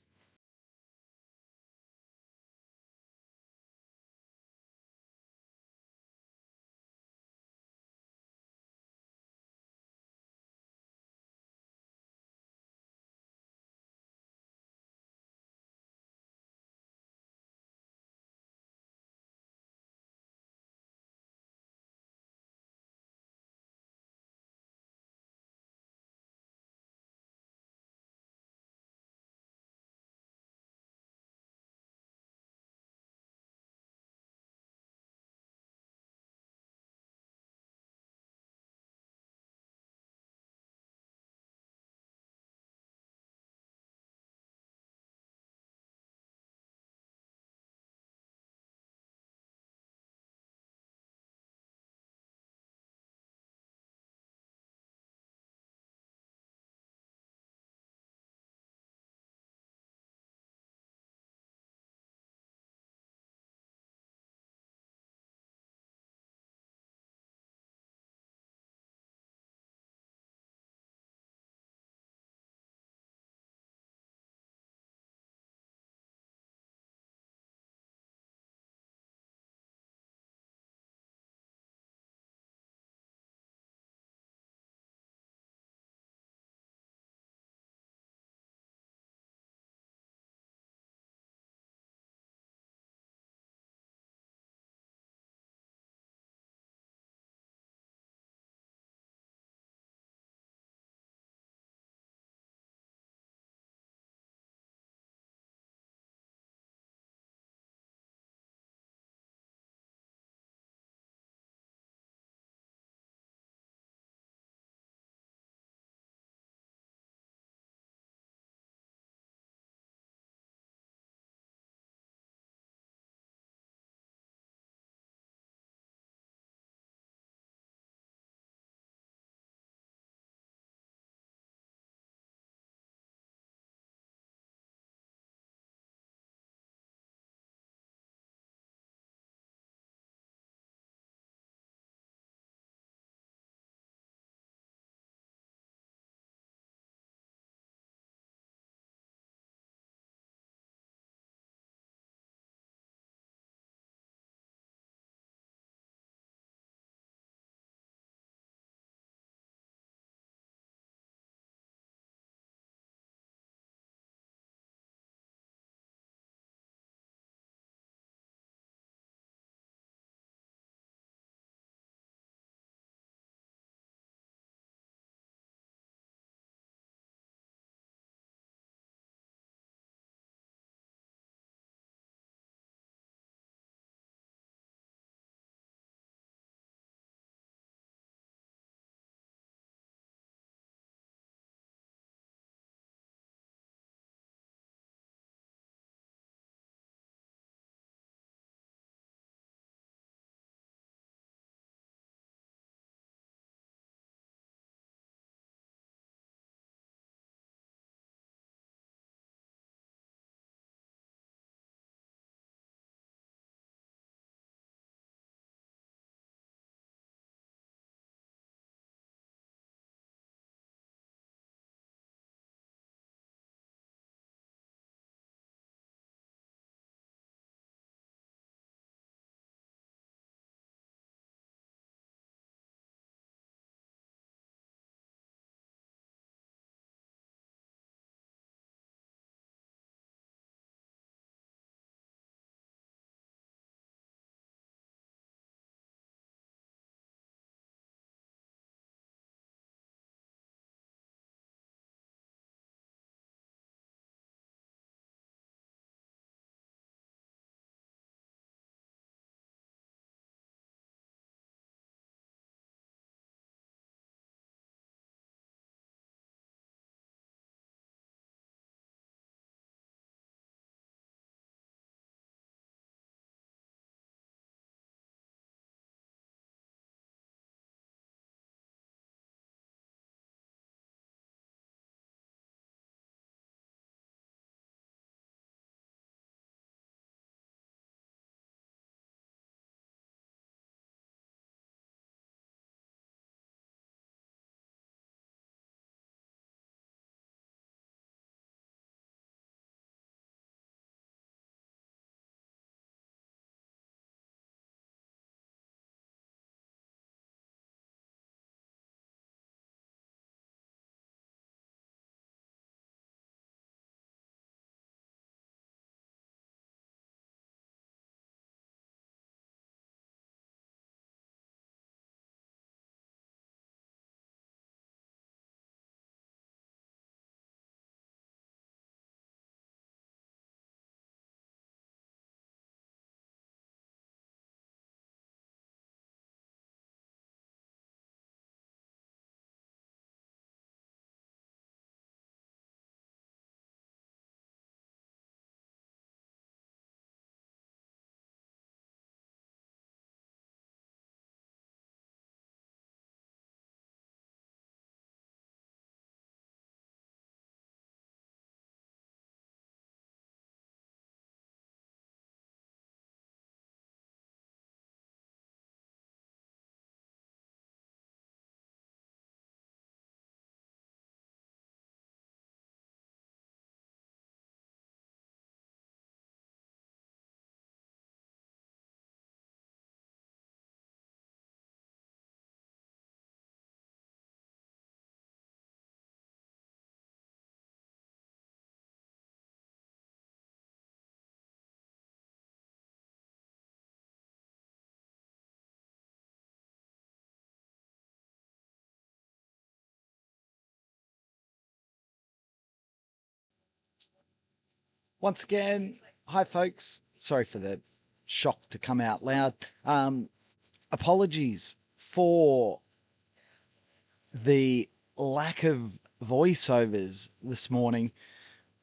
Once again, hi folks. Sorry for the shock to come out loud. Apologies for the lack of voiceovers this morning.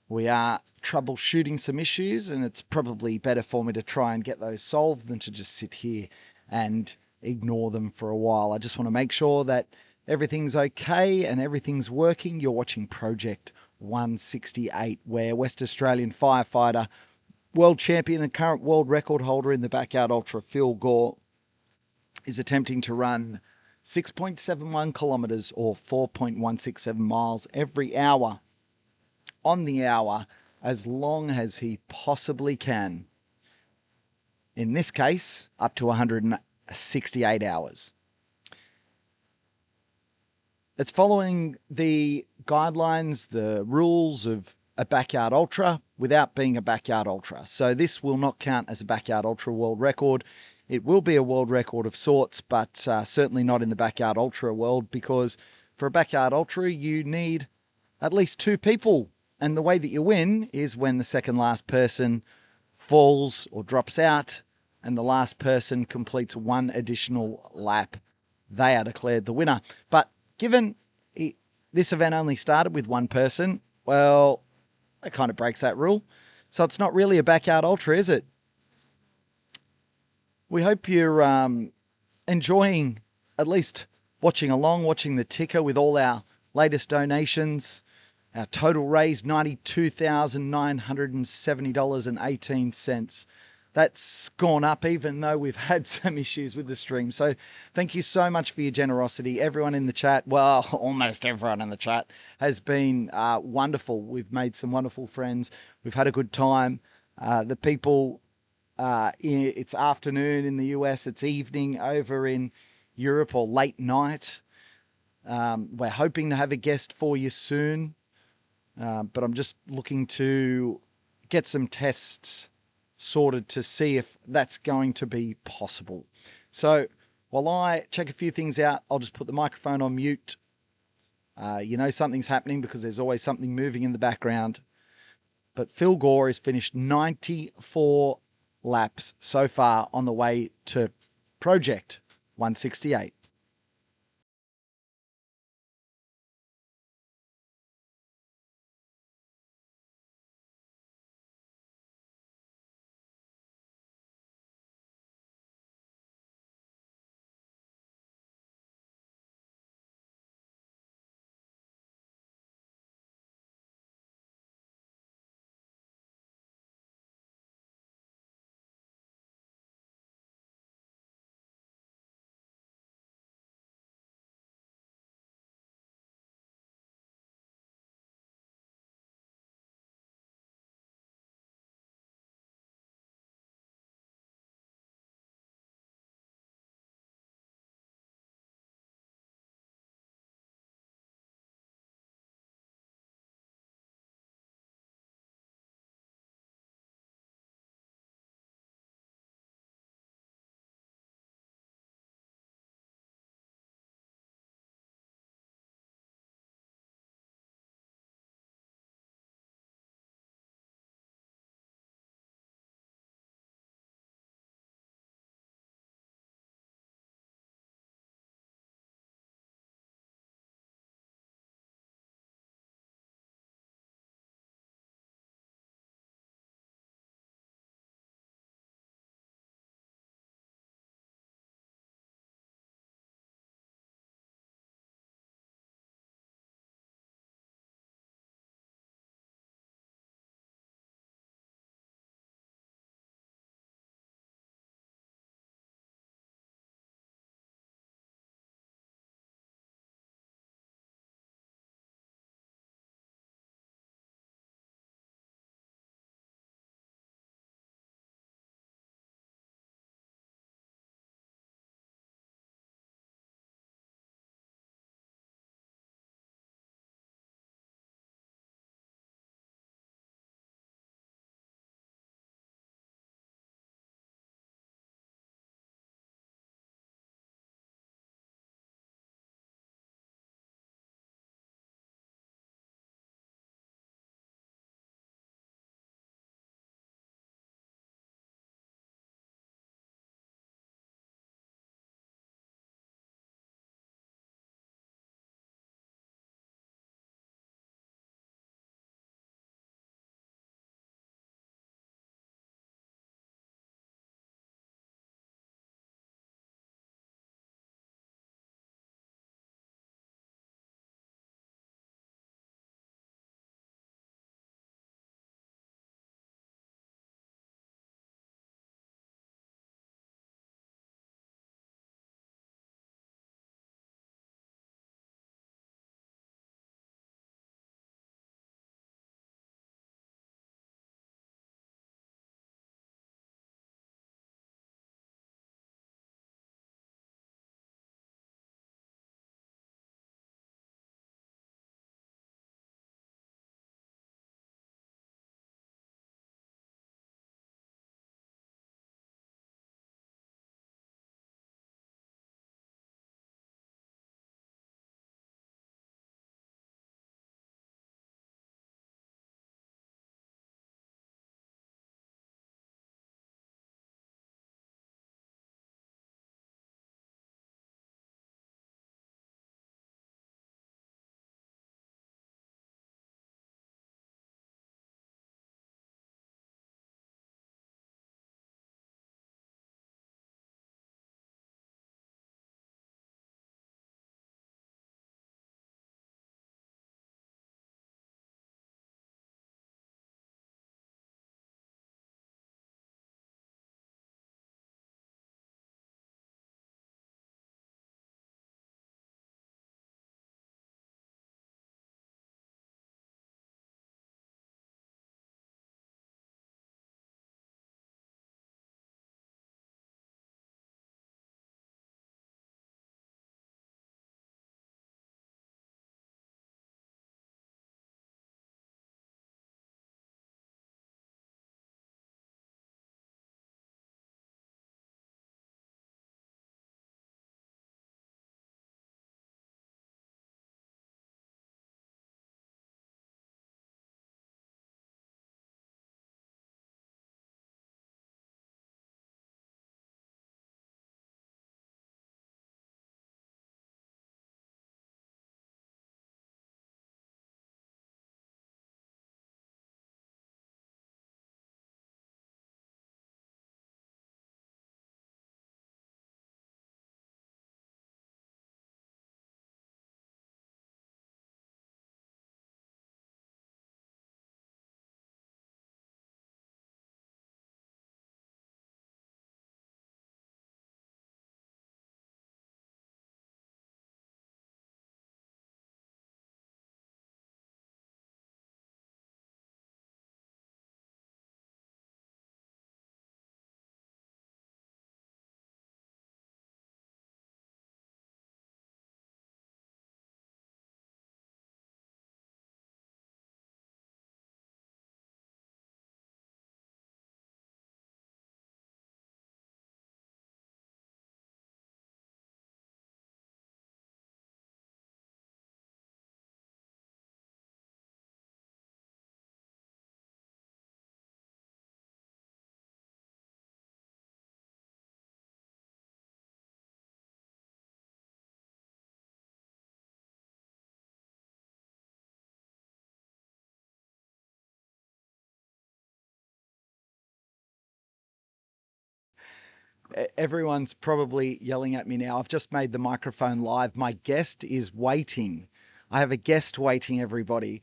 We are troubleshooting some issues, and it's probably better for me to try and get those solved than to just sit here and ignore them for a while. I just want to make sure that everything's okay and everything's working. You're watching Project 168, where West Australian firefighter, world champion and current world record holder in the Backyard Ultra, Phil Gore, is attempting to run 6.71 kilometres or 4.167 miles every hour on the hour, as long as he possibly can. In this case, up to 168 hours. It's following the guidelines, the rules of a Backyard Ultra without being a Backyard Ultra. So this will not count as a Backyard Ultra world record. It will be a world record of sorts, but certainly not in the Backyard Ultra world, because for a Backyard Ultra, you need at least 2 people. And the way that you win is when the second last person falls or drops out and the last person completes 1 additional lap. They are declared the winner. But given this event only started with 1 person, well, that kind of breaks that rule. So it's not really a Backyard Ultra, is it? We hope you're enjoying at least watching along, watching the ticker with all our latest donations. Our total raised $92,970.18. That's gone up even though we've had some issues with the stream. So thank you so much for your generosity. Everyone in the chat, well, almost everyone in the chat has been wonderful. We've made some wonderful friends. We've had a good time. The people, it's afternoon in the US, it's evening over in Europe, or late night. We're hoping to have a guest for you soon. But I'm just looking to get some tests sorted to see if that's going to be possible. So while I check a few things out, I'll just put the microphone on mute. You know something's happening because there's always something moving in the background. But Phil Gore has finished 94 laps so far on the way to Project 168. Everyone's probably yelling at me now. I've just made the microphone live. My guest is waiting. I have a guest waiting, everybody.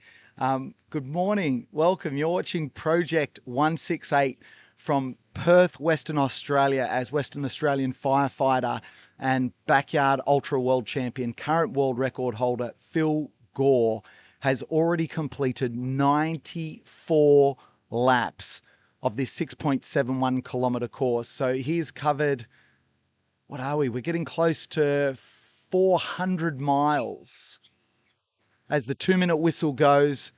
Good morning. Welcome. You're watching Project 168 from Perth, Western Australia, as Western Australian firefighter and backyard ultra world champion, current world record holder Phil Gore has already completed 94 laps of this 6.71 kilometre course. So he's covered, what are we? We're getting close to 400 miles. As the 2-minute whistle goes,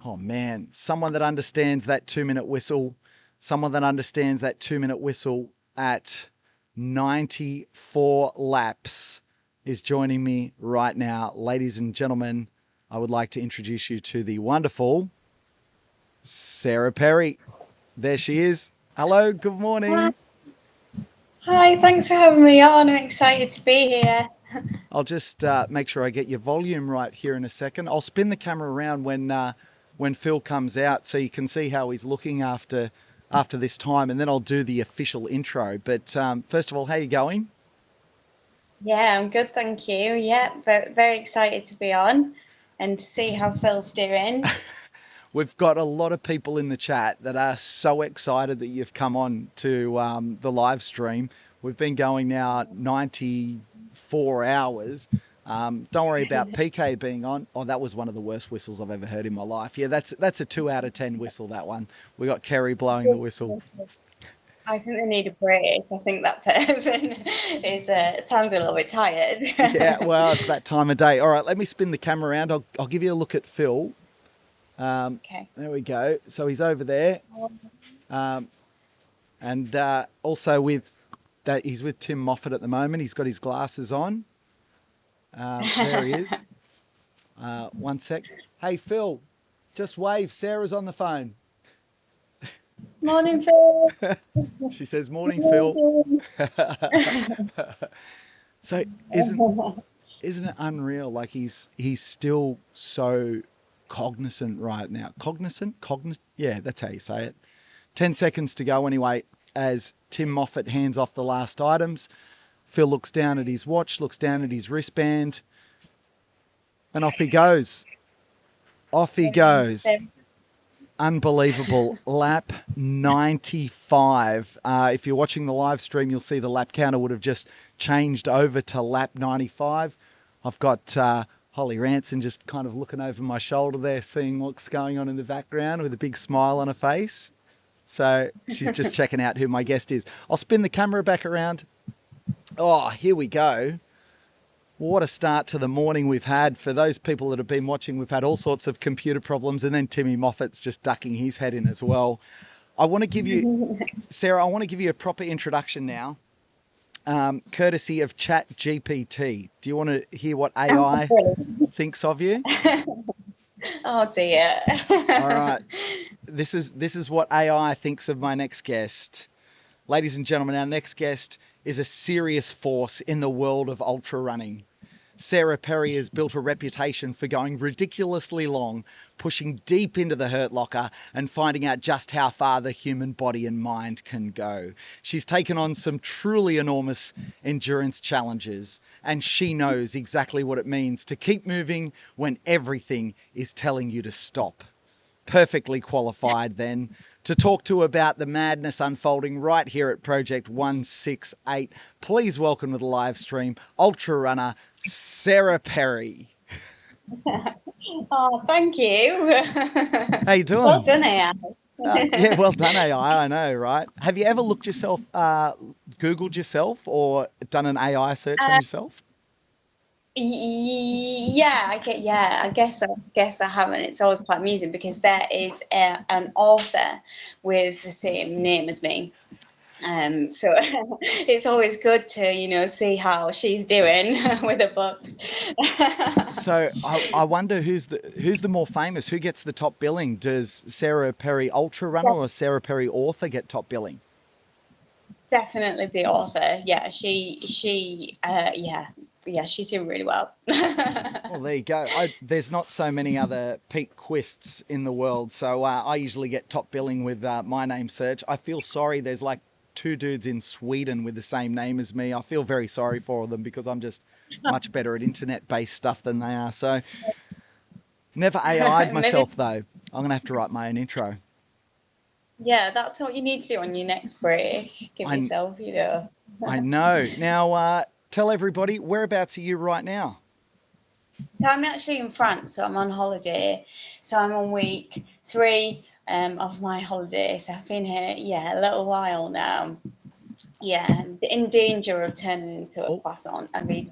oh man, someone that understands that 2-minute whistle, someone that understands that 2-minute whistle at 94 laps is joining me right now. Ladies and gentlemen, I would like to introduce you to the wonderful Sarah Perry. There she is. Hello, good morning. Hi, thanks for having me on. I'm excited to be here. I'll just make sure I get your volume right here in a second. I'll spin the camera around when Phil comes out so you can see how he's looking after this time, and then I'll do the official intro. But first of all, how are you going? Yeah, I'm good, thank you. Yeah, very excited to be on and to see how Phil's doing. We've got a lot of people in the chat that are so excited that you've come on to the live stream. We've been going now 94 hours. Don't worry about PK being on. Oh, that was one of the worst whistles I've ever heard in my life. Yeah, that's a 2 out of 10 whistle, that one. We got Kerry blowing the whistle. I think they need a break. I think that person is sounds a little bit tired. Yeah, well, it's that time of day. All right, let me spin the camera around. I'll give you a look at Phil. Okay. There we go. So he's over there. And also with that, he's with Tim Moffat at the moment. He's got his glasses on. There he is. One sec. Hey, Phil, just wave. Sarah's on the phone. Morning, Phil. She says, morning, Phil. So isn't it unreal? Like he's still so cognizant right now. Cognizant? Yeah, that's how you say it. 10 seconds to go anyway, as Tim Moffat hands off the last items. Phil looks down at his watch, looks down at his wristband, and off he goes. Off he goes. Unbelievable. Lap 95. If you're watching the live stream, you'll see the lap counter would have just changed over to lap 95. I've got Holly Ranson just kind of looking over my shoulder there, seeing what's going on in the background with a big smile on her face. So she's just checking out who my guest is. I'll spin the camera back around. Oh, here we go. What a start to the morning we've had. For those people that have been watching, we've had all sorts of computer problems, and then Timmy Moffat's just ducking his head in as well. I want to give you, Sarah, I want to give you a proper introduction now, courtesy of ChatGPT. Do you want to hear what AI thinks of you? Oh dear. All right. This is what AI thinks of my next guest. Ladies and gentlemen, our next guest is a serious force in the world of ultra running. Sarah Perry has built a reputation for going ridiculously long, pushing deep into the hurt locker and finding out just how far the human body and mind can go. She's taken on some truly enormous endurance challenges, and she knows exactly what it means to keep moving when everything is telling you to stop. Perfectly qualified then to talk to about the madness unfolding right here at Project 168. Please welcome to the live stream, ultra runner Sarah Perry. Oh, thank you. How you doing? Well done, AI. Yeah, well done, AI. I know, right? Have you ever looked yourself, Googled yourself, or done an AI search on yourself? Yeah, I guess I haven't. It's always quite amusing because there is an author with the same name as me. So it's always good to see how she's doing with her books. So I wonder who's the more famous? Who gets the top billing? Does Sarah Perry Ultra Runner or Sarah Perry Author get top billing? Definitely the author. Yeah, she's doing really well. Well, there you go. There's not so many other Pete Quists in the world, so I usually get top billing with my name search. I feel sorry. There's like two dudes in Sweden with the same name as me. I feel very sorry for them because I'm just much better at internet-based stuff than they are. So never AI'd myself though. I'm gonna have to write my own intro. Yeah, that's what you need to do on your next break. Give yourself, you know. I know. Now, tell everybody, whereabouts are you right now? So I'm actually in France, so I'm on holiday. So I'm on week 3 of my holiday. So I've been here, a little while now. Yeah, and in danger of turning into a croissant. I mean,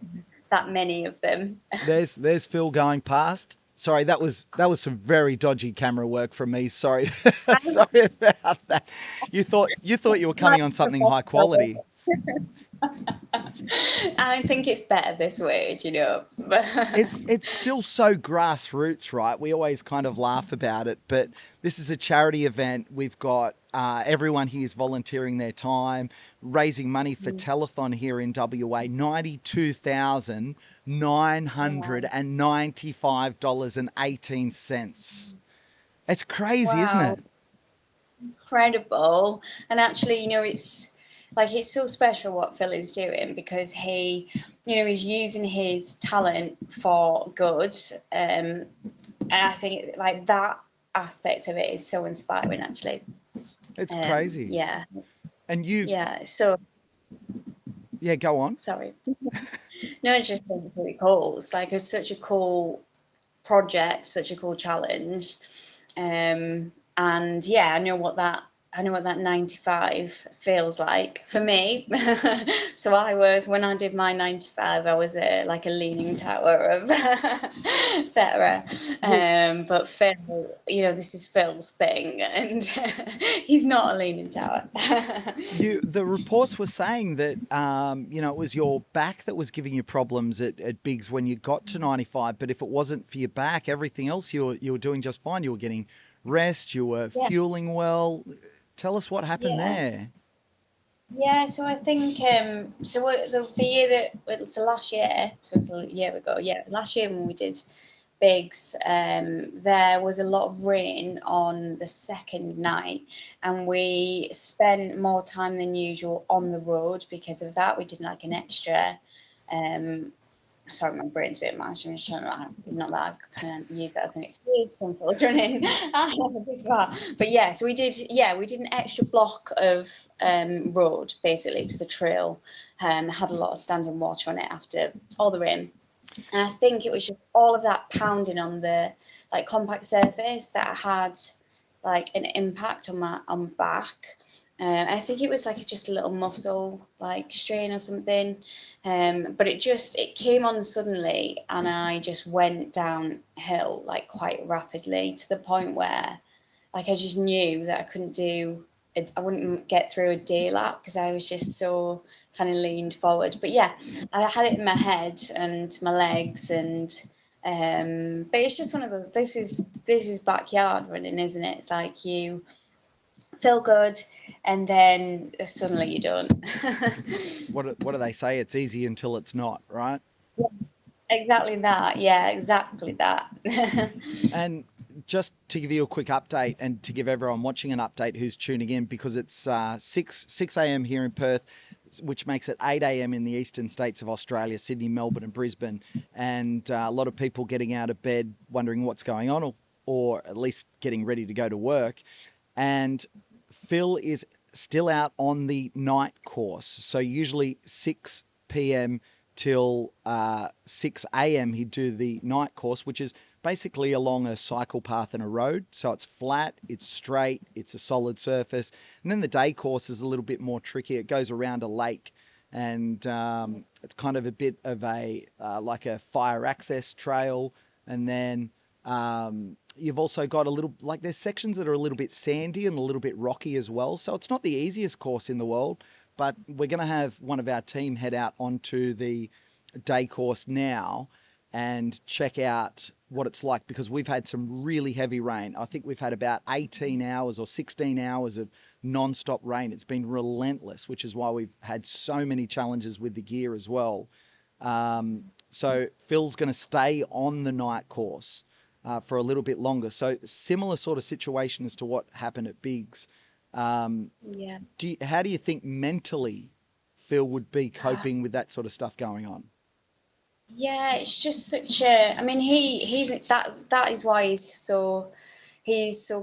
that many of them. There's Phil going past. Sorry, that was some very dodgy camera work from me. Sorry, sorry about that. You thought you were coming on something high quality. I think it's better this way, you know. It's still so grassroots, right? We always kind of laugh about it, but this is a charity event. We've got everyone here is volunteering their time, raising money for Telethon here in WA. $92,995.18. It's crazy, isn't it? Incredible. And actually, you know, it's so special what Phil is doing because he, you know, he's using his talent for good. And I think like that aspect of it is so inspiring, actually. It's crazy. Yeah. And you. Yeah. So. Yeah, go on. Sorry. No, it's just really cool. It's like it's such a cool project, such a cool challenge. And yeah, I know what that 95 feels like for me. So when I did my 95, I was like a leaning tower of Sarah. But Phil, you know, this is Phil's thing, and he's not a leaning tower. The reports were saying that you know, it was your back that was giving you problems at Biggs when you got to 95. But if it wasn't for your back, everything else you were doing just fine. You were getting rest. You were fueling well. Tell us what happened there. Yeah, so I think the year last year, so it was a year ago. Yeah, last year when we did Biggs, there was a lot of rain on the second night, and we spent more time than usual on the road because of that. We did like an extra. Sorry, my brain's a bit mashed. I'm just trying to, not that I've kind of used that as an excuse from filtering in this far. But yeah, so we did an extra block of road basically because the trail had a lot of standing water on it after all the rain. And I think it was just all of that pounding on the like compact surface that had like an impact on my back. I think it was like just a little muscle like strain or something. But it came on suddenly and I just went downhill like quite rapidly to the point where like I just knew that I wouldn't get through a day lap because I was just so kind of leaned forward. But yeah, I had it in my head and my legs and but it's just one of those, this is backyard running, isn't it? It's like you feel good and then suddenly you don't. What do they say? It's easy until it's not, right? Yeah, exactly that. Yeah, exactly that. And just to give you a quick update and to give everyone watching an update who's tuning in, because it's 6 a.m. here in Perth, which makes it 8 a.m. in the eastern states of Australia, Sydney, Melbourne and Brisbane. And a lot of people getting out of bed wondering what's going on or at least getting ready to go to work. And Phil is still out on the night course. So usually 6 p.m. till 6 a.m. he'd do the night course, which is basically along a cycle path and a road. So it's flat, it's straight, it's a solid surface. And then the day course is a little bit more tricky. It goes around a lake and it's kind of a bit of a like a fire access trail. And then you've also got there's sections that are a little bit sandy and a little bit rocky as well. So it's not the easiest course in the world, but we're going to have one of our team head out onto the day course now and check out what it's like because we've had some really heavy rain. I think we've had about 18 hours or 16 hours of non-stop rain. It's been relentless, which is why we've had so many challenges with the gear as well. So Phil's going to stay on the night course for a little bit longer. So similar sort of situation as to what happened at Biggs. Yeah. How do you think mentally Phil would be coping with that sort of stuff going on? Yeah, it's just such a. I mean, that is why he's so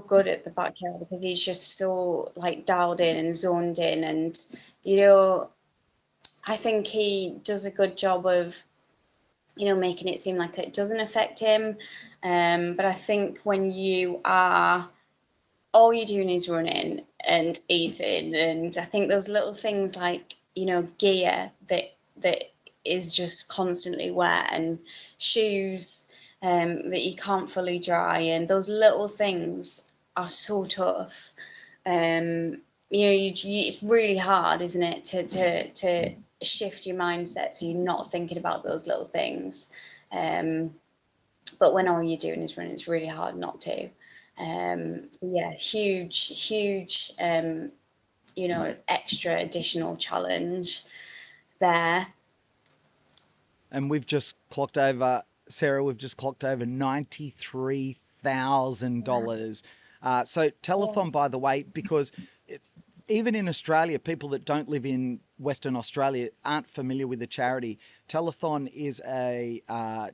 good at the backyard, because he's just so like dialed in and zoned in, and you know, I think he does a good job of making it seem like it doesn't affect him. But I think when you are all you're doing is running and eating, and I think those little things like gear that is just constantly wet, and shoes that you can't fully dry, and those little things are so tough. It's really hard, isn't it, to shift your mindset so you're not thinking about those little things. But when all you're doing is running, it's really hard not to. Yeah, huge, extra additional challenge there. And we've just clocked over, Sarah, $93,000. So Telethon, by the way, because even in Australia, people that don't live in Western Australia aren't familiar with the charity. Telethon is a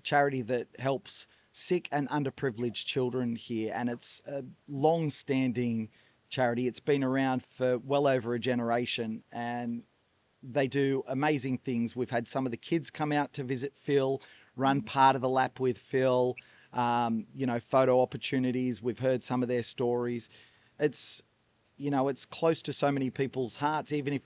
charity that helps sick and underprivileged children here, and it's a long-standing charity. It's been around for well over a generation, and they do amazing things. We've had some of the kids come out to visit Phil, run part of the lap with Phil, photo opportunities. We've heard some of their stories. It's close to so many people's hearts, even if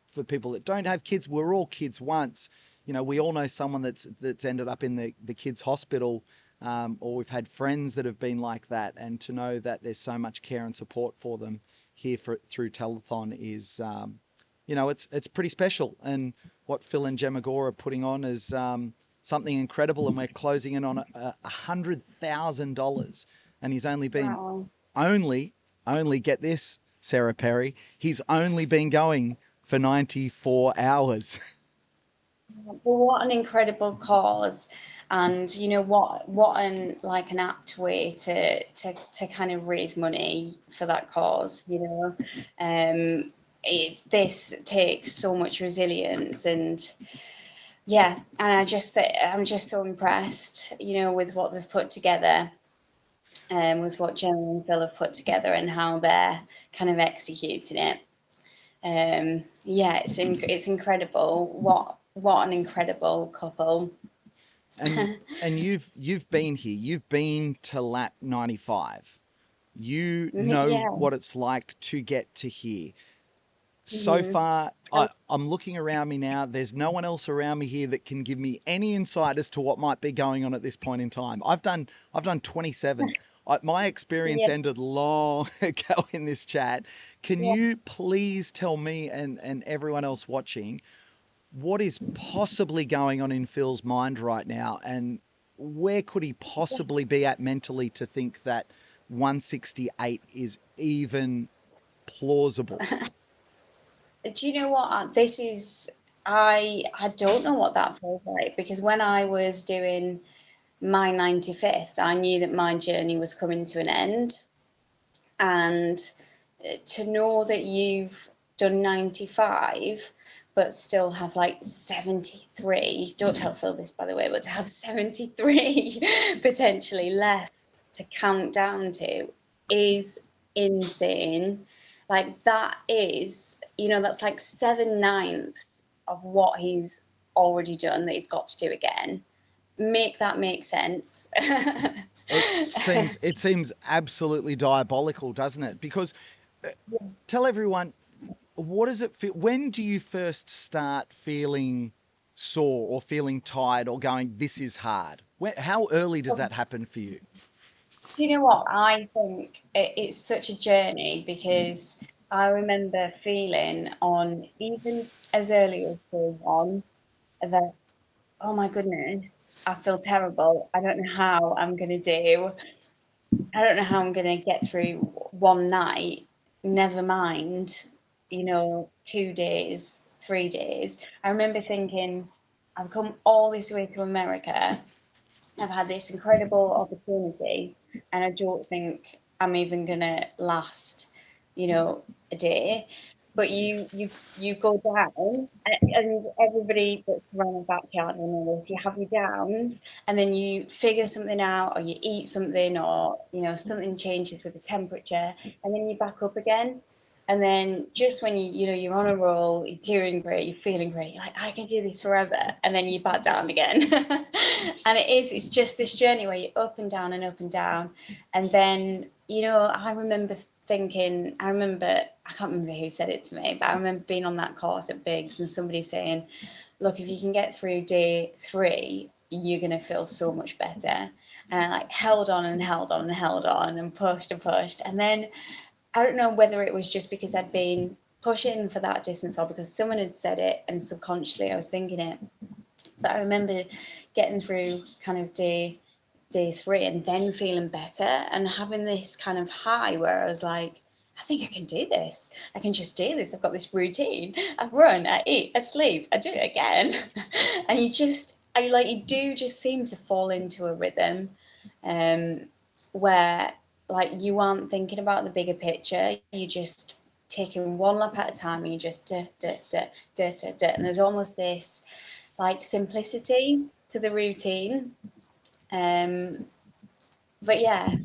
for people that don't have kids, we're all kids once. We all know someone that's ended up in the kids' hospital, or we've had friends that have been like that. And to know that there's so much care and support for them here through Telethon is, it's pretty special. And what Phil and Gemma Gore are putting on is something incredible. And we're closing in on $100,000. And he's only been only get this, Sarah Perry. He's only been going for 94 hours. Well, what an incredible cause, and what an apt way to kind of raise money for that cause. This takes so much resilience, and yeah, and I'm just so impressed, with what they've put together, with what Gemma and Phil have put together, and how they're kind of executing it. Yeah, it's incredible. What an incredible couple. And you've been here. You've been to lap 95. You know what it's like to get to here. So far, I'm looking around me now. There's no one else around me here that can give me any insight as to what might be going on at this point in time. I've done 27. My experience ended long ago in this chat. Can you please tell me and everyone else watching what is possibly going on in Phil's mind right now, and where could he possibly be at mentally to think that 168 is even plausible? Do you know what? This is I don't know what that feels like, because when I was doing my 95th, I knew that my journey was coming to an end, and to know that you've done 95 but still have 73, don't tell Phil this, by the way, but to have 73 potentially left to count down to is insane. That is, that's 7/9 of what he's already done that he's got to do again. Make that make sense. It seems absolutely diabolical, doesn't it? Because tell everyone, what does it feel? When do you first start feeling sore or feeling tired or going, this is hard? How early does that happen for you? You know what? I think it's such a journey, because I remember feeling on even as early as day one that, oh my goodness, I feel terrible. I don't know how I'm going to do. I don't know how I'm going to get through one night, never mind, 2 days, 3 days. I remember thinking, I've come all this way to America. I've had this incredible opportunity, and I don't think I'm even going to last a day, but you go down, and everybody that's run a backyard will know this. You have your downs, and then you figure something out, or you eat something, or something changes with the temperature, and then you're back up again. And then just when you're on a roll, you're doing great, you're feeling great, you're like, I can do this forever, and then you back down again. And it's just this journey where you're up and down and up and down. And then I remember thinking, I can't remember who said it to me, but I remember being on that course at Biggs and somebody saying, look, if you can get through day 3, you're going to feel so much better. And I held on and held on and held on and pushed and pushed. And then I don't know whether it was just because I'd been pushing for that distance or because someone had said it and subconsciously I was thinking it. But I remember getting through kind of day 3 and then feeling better and having this kind of high where I was like, I think I can do this. I can just do this. I've got this routine. I run, I eat, I sleep, I do it again. And you do just seem to fall into a rhythm where you aren't thinking about the bigger picture. You just taking one lap at a time and you just and there's almost this simplicity to the routine. But yeah.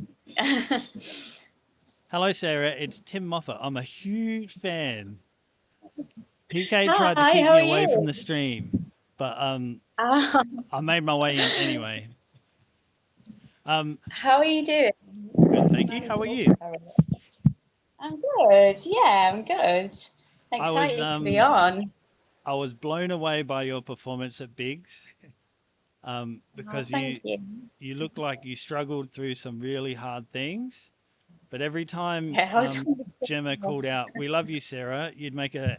Hello, Sarah. It's Tim Moffat. I'm a huge fan. PK tried to Hi, keep how me are away you? from the stream, but I made my way in anyway. How are you doing? Good, thank you. How are you? Sorry. I'm good. Yeah, I'm good. Excited to be on. I was blown away by your performance at Biggs, because thank you. you looked like you struggled through some really hard things, but every time Yeah, I was Gemma called out, "We love you, Sarah," you'd make a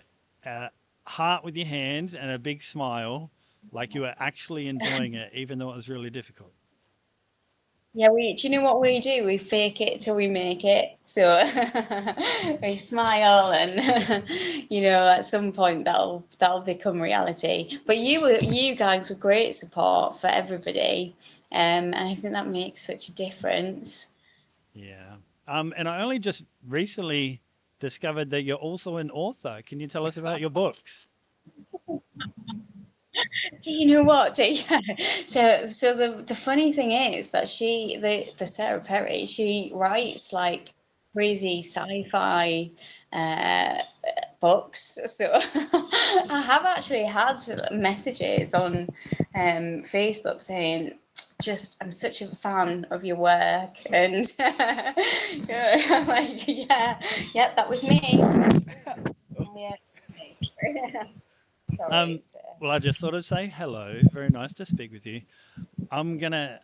heart with your hands and a big smile, like you were actually enjoying it, even though it was really difficult. Yeah, do you know what we do? We fake it till we make it. So we smile, and at some point that'll become reality. But you guys were great support for everybody, and I think that makes such a difference. Yeah. And I only just recently discovered that you're also an author. Can you tell us about your books? Do you know what? Yeah. So the funny thing is that the Sarah Perry, she writes crazy sci-fi books. So I have actually had messages on Facebook saying, just I'm such a fan of your work, and I'm like, yeah, that was me. Yeah. Sorry, Well, I just thought I'd say hello. Very nice to speak with you. I'm gonna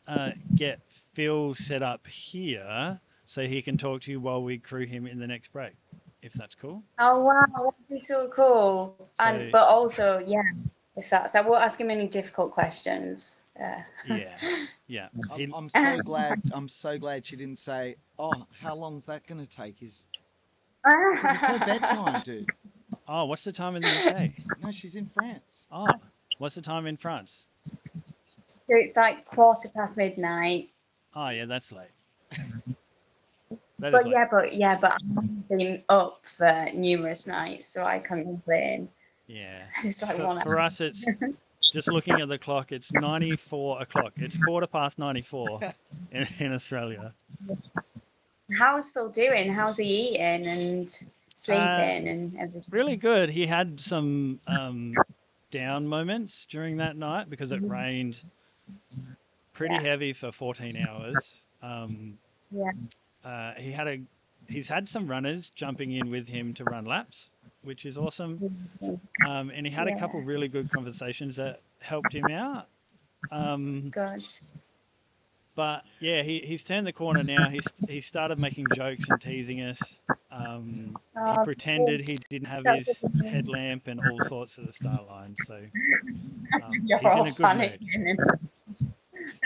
get Phil set up here so he can talk to you while we crew him in the next break, if that's cool. Oh wow, that'd be so cool. But also, yeah, if that's, I won't ask him any difficult questions. Yeah. I'm so glad. I'm so glad she didn't say, "Oh, how long's that going to take?" Because it's her bedtime, dude. Oh, what's the time in the UK? No, she's in France. Oh, what's the time in France? So it's midnight. Oh yeah, that's late. But I've been up for numerous nights, so I can't complain. Yeah. It's like 1 hour. For us, it's just looking at the clock. It's 94 o'clock. It's 94 in Australia. How's Phil doing? How's he eating and sleeping and everything? Really good. He had some down moments during that night because it rained pretty heavy for 14 hours. He's had some runners jumping in with him to run laps, which is awesome. And he had a couple of really good conversations that helped him out. Good. But yeah, he's turned the corner now. He started making jokes and teasing us. He pretended he didn't have his headlamp and all sorts of the start line. So he's in a good mood.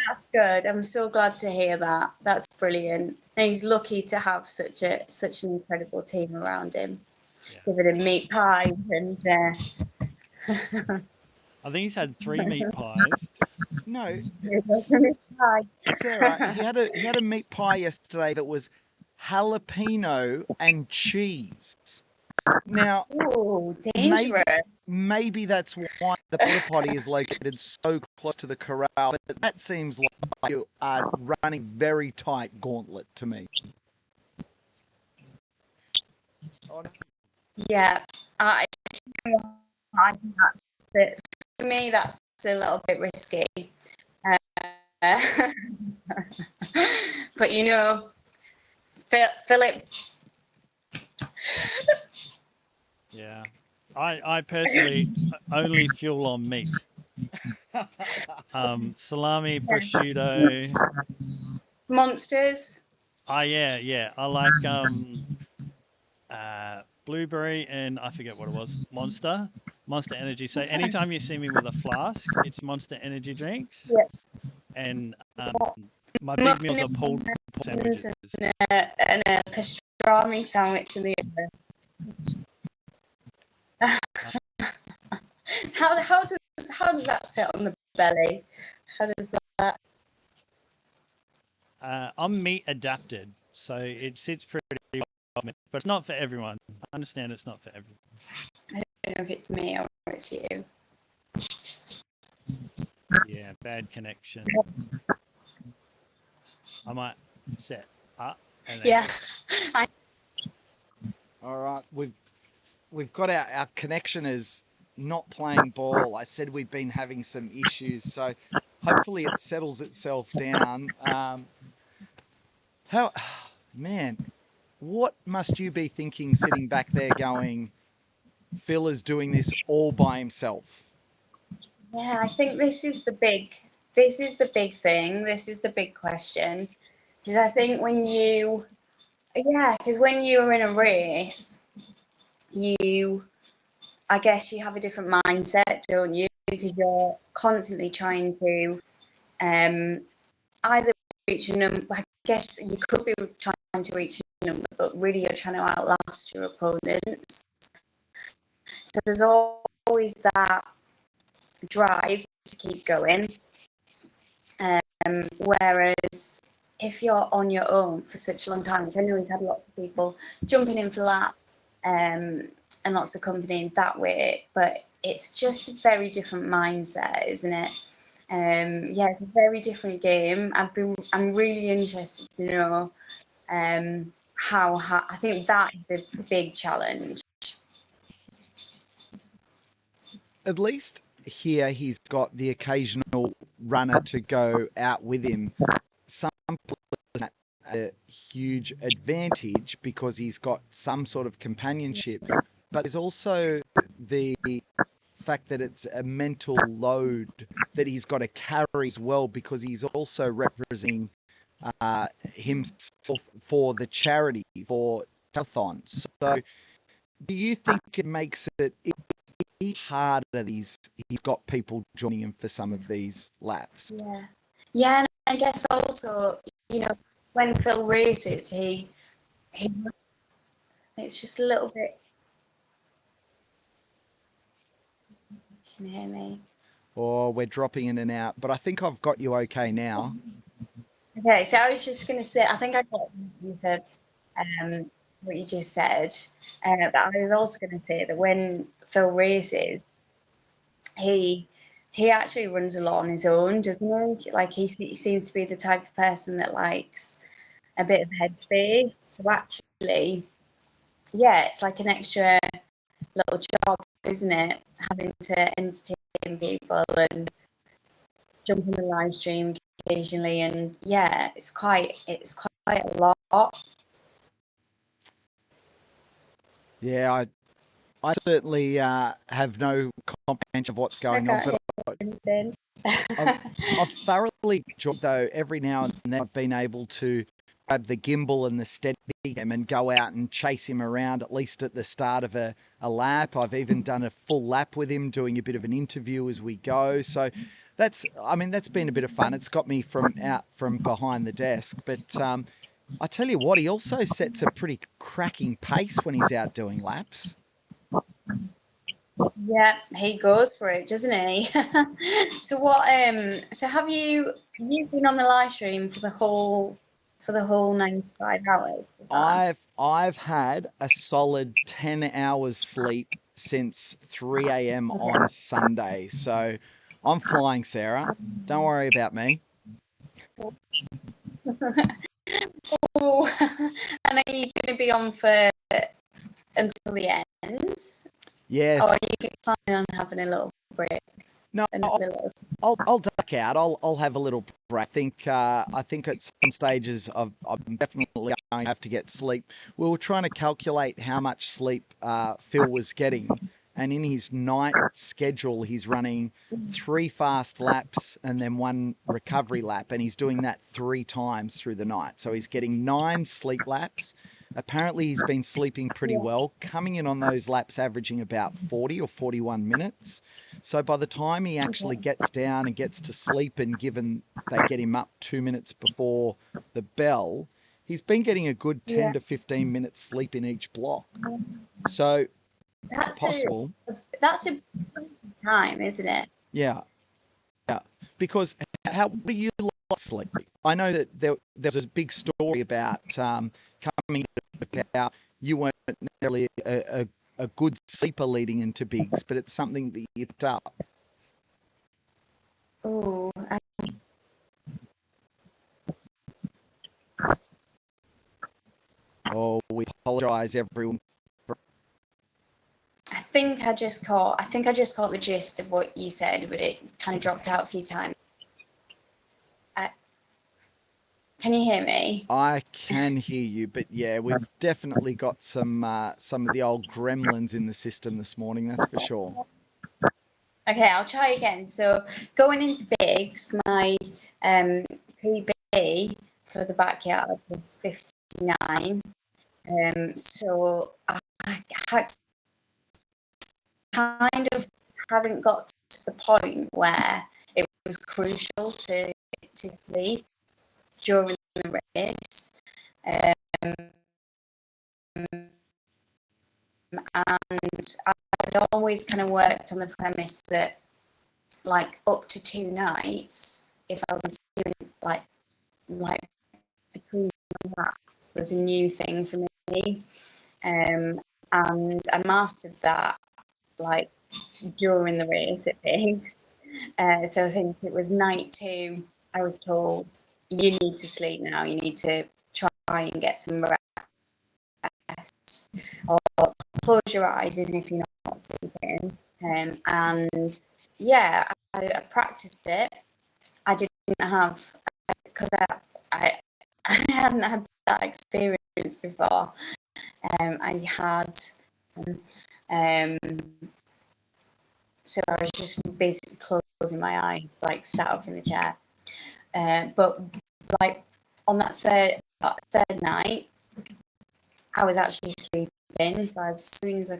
That's good. I'm so glad to hear that. That's brilliant. And he's lucky to have such an incredible team around him, giving him meat pies and. I think he's had 3 meat pies. No, Sarah, he had a meat pie yesterday that was jalapeno and cheese. Now, Ooh, dangerous. maybe that's why the porta potty is located so close to the corral, but that seems like you are running very tight gauntlet to me. Yeah, I think that's it. For me, that's a little bit risky. But you know, Phillips. Yeah. I personally only fuel on meat. Salami, prosciutto. Monsters. Yeah. I like blueberry and I forget what it was. Monster Energy. So anytime you see me with a flask, it's Monster Energy drinks. Yeah. And my big meals are pulled pork sandwiches. And a pastrami sandwich in the oven. How does that sit on the belly? How does that? I'm meat adapted, so it sits pretty well, but it's not for everyone. I understand it's not for everyone. I don't know if it's me or it's you. Yeah, bad connection. I might set up. And then Yeah. All right, we've got our connection is not playing ball. I said we've been having some issues, so hopefully it settles itself down. Man, what must you be thinking sitting back there going, Phil is doing this all by himself? Yeah, I think this is the big thing. This is the big question. Because I think when you're in a race, I guess you have a different mindset, don't you? Because you're constantly trying to either reach a number. I guess you could be trying to reach a number, but really you're trying to outlast your opponents. So there's always that drive to keep going. Whereas if you're on your own for such a long time, which I know we've had lots of people jumping in for laps and lots of company that way, but it's just a very different mindset, isn't it? Yeah, it's a very different game. I'm really interested to know how I think that is the big challenge. At least here he's got the occasional runner to go out with him. Some players have a huge advantage because he's got some sort of companionship, but there's also the fact that it's a mental load that he's got to carry as well, because he's also representing himself for the charity, for Telethon. So do you think it makes it harder that he's got people joining him for some of these laps? Yeah, and I guess also, you know, when Phil races, he it's just a little bit. Can you hear me? Or we're dropping in and out, but I think I've got you okay now. Okay, so I was just going to say, I think I got what you said, what you just said, but I was also going to say that when Phil races, he actually runs a lot on his own, doesn't he? Like he seems to be the type of person that likes a bit of headspace. So actually, yeah, it's like an extra little job, isn't it? Having to entertain people and jump in the live stream occasionally, and yeah, it's quite a lot. Yeah, I certainly have no comprehension of what's going on, but I've thoroughly enjoyed, though, every now and then I've been able to grab the gimbal and the Steadicam and go out and chase him around, at least at the start of a lap. I've even done a full lap with him, doing a bit of an interview as we go. So that's been a bit of fun. It's got me out from behind the desk. But I tell you what, he also sets a pretty cracking pace when he's out doing laps. Yeah, he goes for it, doesn't he? So what? So have you been on the live stream for the whole for the whole 95 hours? Was that? I've had a solid 10 hours sleep since 3 a.m. on Sunday. So I'm flying, Sarah. Don't worry about me. Oh, and are you going to be on for until the end? Yes. Or are you planning on having a little break? No, I'll duck out. I'll have a little break. I think at some stages I'm definitely going to have to get sleep. We were trying to calculate how much sleep Phil was getting, and in his night schedule he's running 3 fast laps and then 1 recovery lap, and he's doing that 3 times through the night. So he's getting 9 sleep laps. Apparently he's been sleeping pretty well, coming in on those laps averaging about 40 or 41 minutes. So by the time he actually gets down and gets to sleep, and given they get him up 2 minutes before the bell, he's been getting a good 10 to 15 minutes sleep in each block. So it's possible. That's a time, isn't it? Yeah. Because how do you like sleep? I know that there's a big story about coming about you weren't necessarily a good sleeper leading into bigs, but it's something that you picked up. Oh, We apologise, everyone. I think I just caught the gist of what you said, but it kind of dropped out a few times. Can you hear me? I can hear you, but yeah, we've definitely got some of the old gremlins in the system this morning, that's for sure. Okay, I'll try again. So going into bigs, my PB for the backyard was 59. So I kind of hadn't got to the point where it was crucial to sleep during the race. And I'd always kind of worked on the premise that, like, up to 2 nights, if I was doing like between laps, was a new thing for me. And I mastered that, like, during the race at Pigs. So I think it was night 2, I was told, you need to sleep now, you need to try and get some rest, or close your eyes even if you're not sleeping. And yeah, I practiced it. I didn't have, because I hadn't had that experience before. I had, so I was just basically closing my eyes, like sat up in the chair. But like on that third night, I was actually sleeping. So as soon as I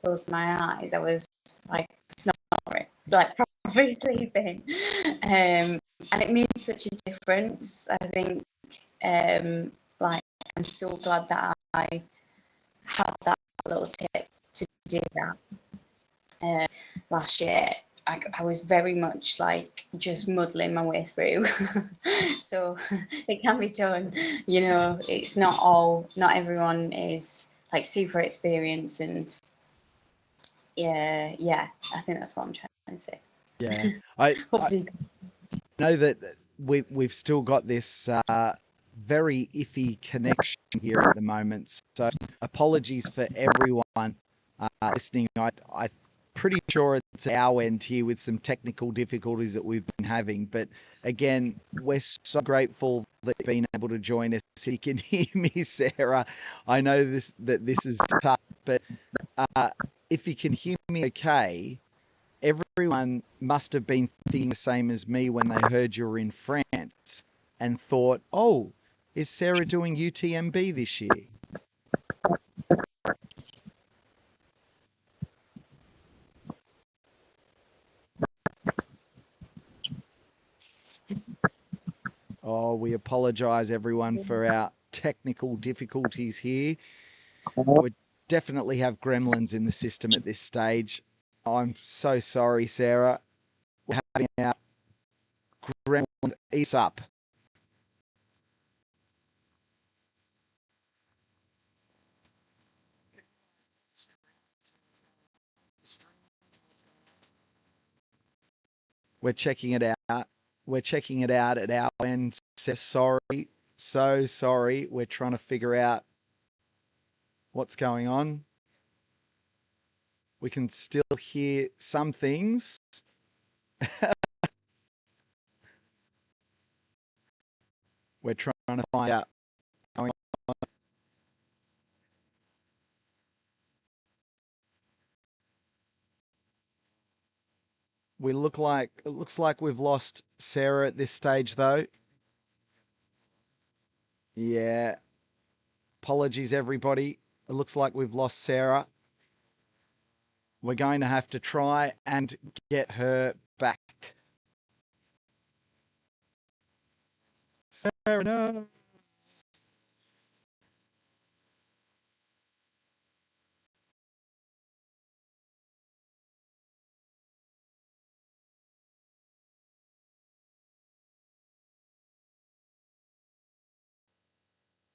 closed my eyes, I was like snoring, like probably sleeping. And it made such a difference. I think, like, I'm so glad that I had that little tip to do that. Last year, I was very much like just muddling my way through. So it can be done. You know, it's not everyone is like super experienced, and yeah, I think that's what I'm trying to say. Yeah, I know that we've still got this very iffy connection here at the moment. So apologies for everyone listening. I'm pretty sure it's our end here with some technical difficulties that we've been having. But again, we're so grateful that you've been able to join us. You can hear me, Sarah. I know that this is tough, but if you can hear me okay, everyone must have been thinking the same as me when they heard you were in France and thought, oh, is Sarah doing UTMB this year? Oh, we apologise, everyone, for our technical difficulties here. We definitely have gremlins in the system at this stage. I'm so sorry, Sarah. We're having our gremlin ease up. We're checking it out. We're checking it out at our end. Sorry, so sorry. We're trying to figure out what's going on. We can still hear some things. We're trying to find out what's going on. It looks like we've lost Sarah at this stage though. Yeah. Apologies everybody. It looks like we've lost Sarah. We're going to have to try and get her back. Sarah, no.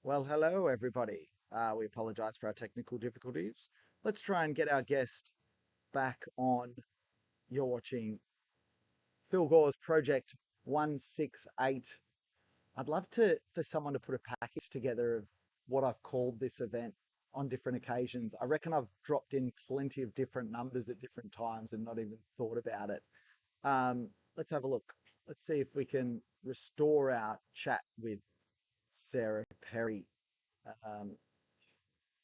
Well, hello everybody. We apologize for our technical difficulties. Let's try and get our guest back on. You're watching Phil Gore's Project 168. I'd love for someone to put a package together of what I've called this event on different occasions. I reckon I've dropped in plenty of different numbers at different times and not even thought about it. Let's have a look. Let's see if we can restore our chat with Sarah Perry.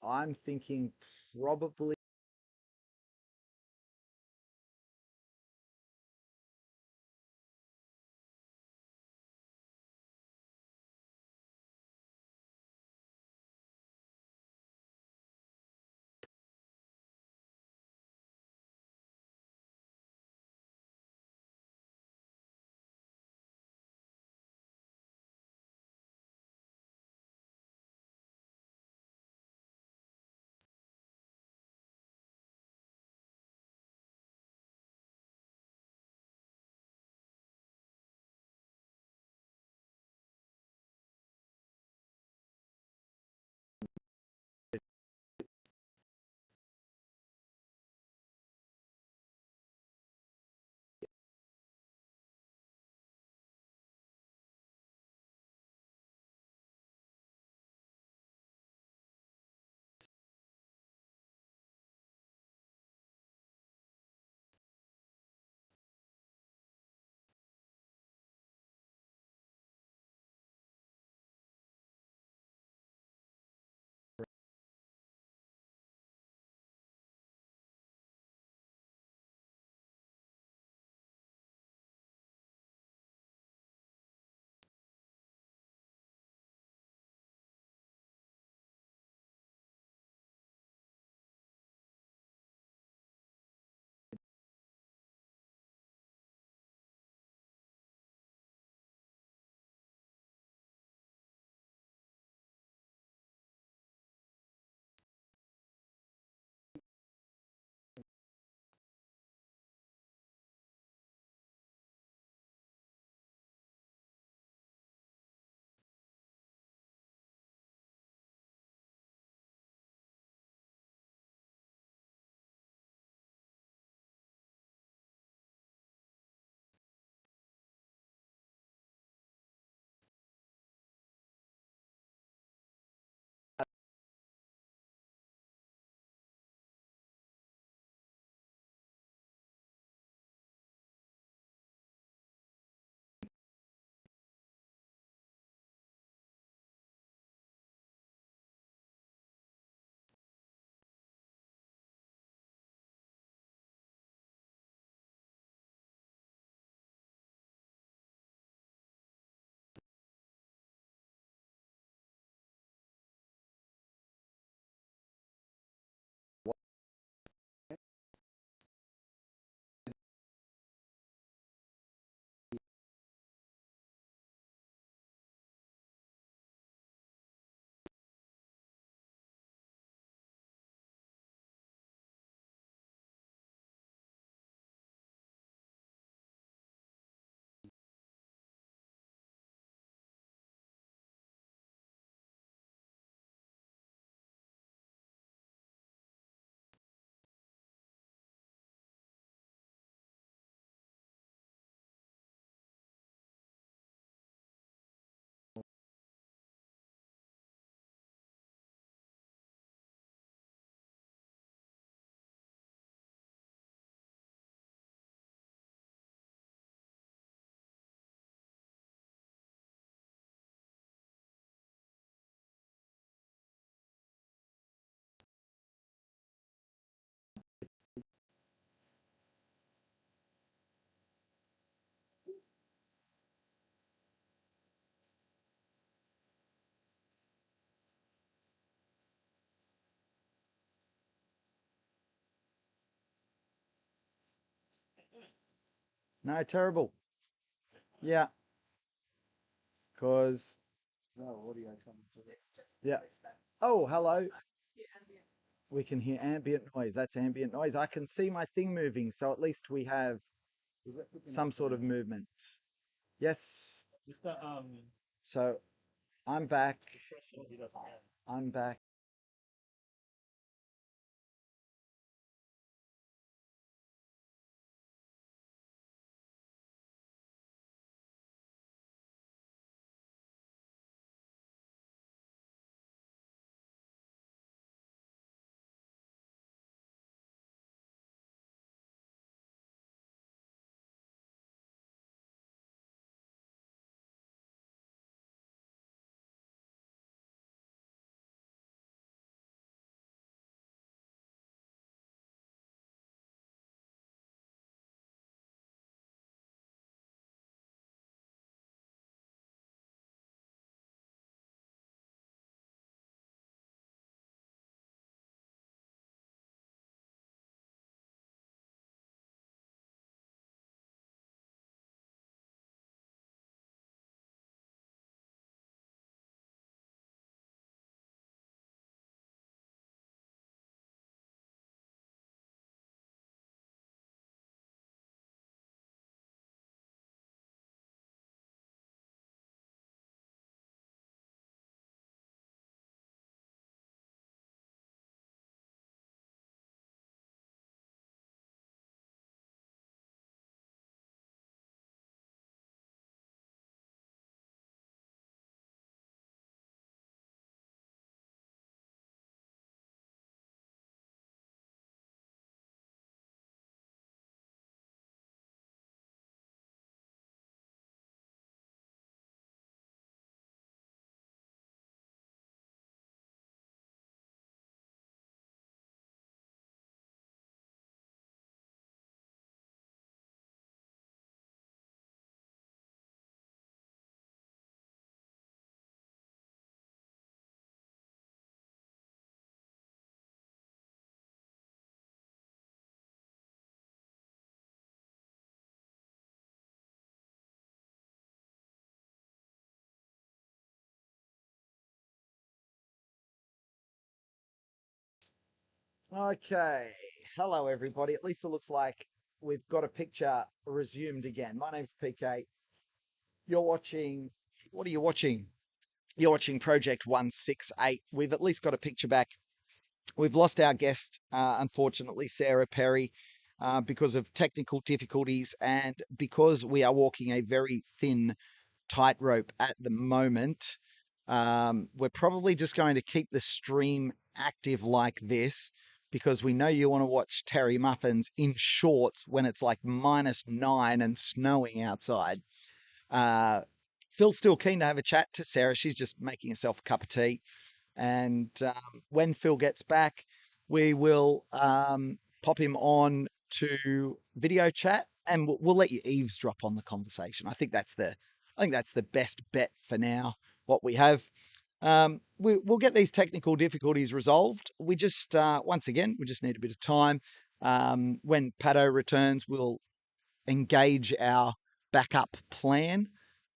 I'm thinking probably No, terrible. Yeah, because yeah. Oh, hello. We can hear ambient noise. That's ambient noise. I can see my thing moving, so at least we have some sort of movement. Yes. So I'm back. I'm back. Okay. Hello, everybody. At least it looks like we've got a picture resumed again. My name's PK. You're watching. What are you watching? You're watching Project 168. We've at least got a picture back. We've lost our guest, unfortunately, Sarah Perry, because of technical difficulties and because we are walking a very thin tightrope at the moment. We're probably just going to keep the stream active like this because we know you want to watch Terry Muffins in shorts when it's like -9 and snowing outside. Uh, Phil's still keen to have a chat to Sarah. She's just making herself a cup of tea. And when Phil gets back, we will pop him on to video chat, and we'll let you eavesdrop on the conversation. I think that's the best bet for now. What we have, we'll get these technical difficulties resolved. We just once again, we just need a bit of time. When Pato returns, we'll engage our backup plan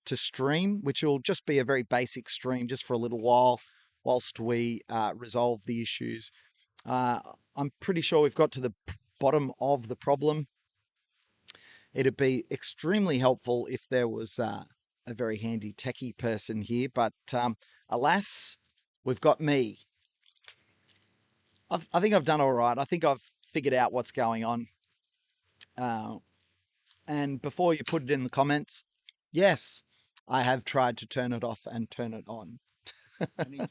to stream, which will just be a very basic stream just for a little while whilst we resolve the issues. I'm pretty sure we've got to the bottom of the problem. It'd be extremely helpful if there was a very handy techie person here, but alas, we've got me. I think I've done all right. I think I've figured out what's going on. And before you put it in the comments, yes, I have tried to turn it off and turn it on. And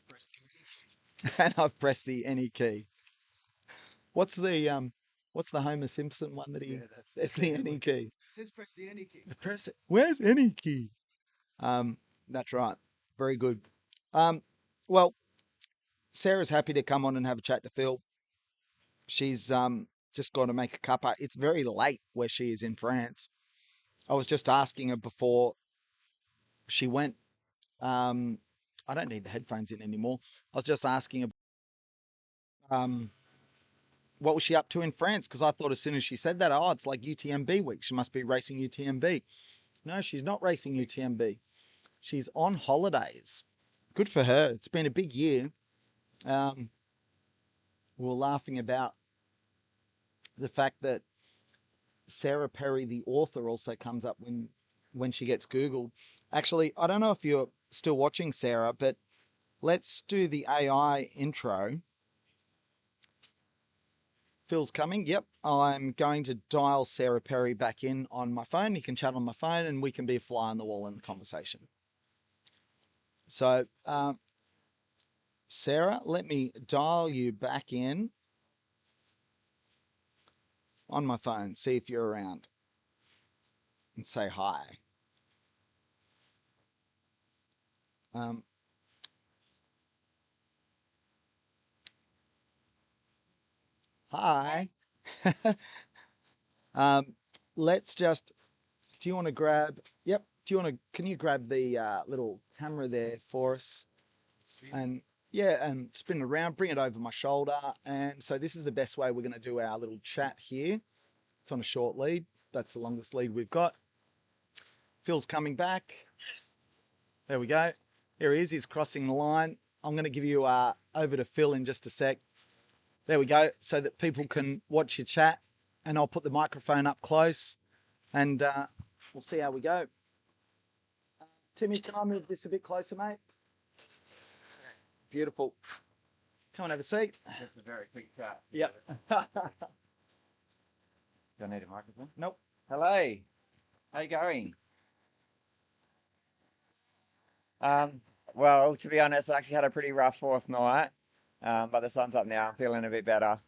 I've pressed the any key. What's the Homer Simpson one that he? Yeah, that's the any key. It says press the any key. Press it. Where's any key? That's right. Very good. Well, Sarah's happy to come on and have a chat to Phil. She's just going to make a cuppa. It's very late where she is in France. I was just asking her before she went. I don't need the headphones in anymore. I was just asking her. what was she up to in France? Because I thought as soon as she said that, oh, it's like UTMB week. She must be racing UTMB. No, she's not racing UTMB. She's on holidays. Good for her. It's been a big year. We were laughing about the fact that Sarah Perry, the author, also comes up when she gets Googled. Actually, I don't know if you're still watching, Sarah, but let's do the AI intro. Phil's coming. Yep. I'm going to dial Sarah Perry back in on my phone. You can chat on my phone and we can be a fly on the wall in the conversation. So, Sarah, let me dial you back in on my phone. See if you're around and say hi. Hi. Let's just, do you want to grab, yep, can you grab the little camera there for us? And yeah, and spin it around, bring it over my shoulder. And so this is the best way we're going to do our little chat here. It's on a short lead. That's the longest lead we've got. Phil's coming back. There we go. Here he is. He's crossing the line. I'm going to give you over to Phil in just a sec. There we go, so that people can watch your chat. And I'll put the microphone up close and we'll see how we go. Timmy, can I move this a bit closer, mate? Beautiful. Come and have a seat. That's a very quick chat. Yep. Do I need a microphone? Nope. Hello. How you going? Well, to be honest, I actually had a pretty rough fourth night, but the sun's up now. I'm feeling a bit better.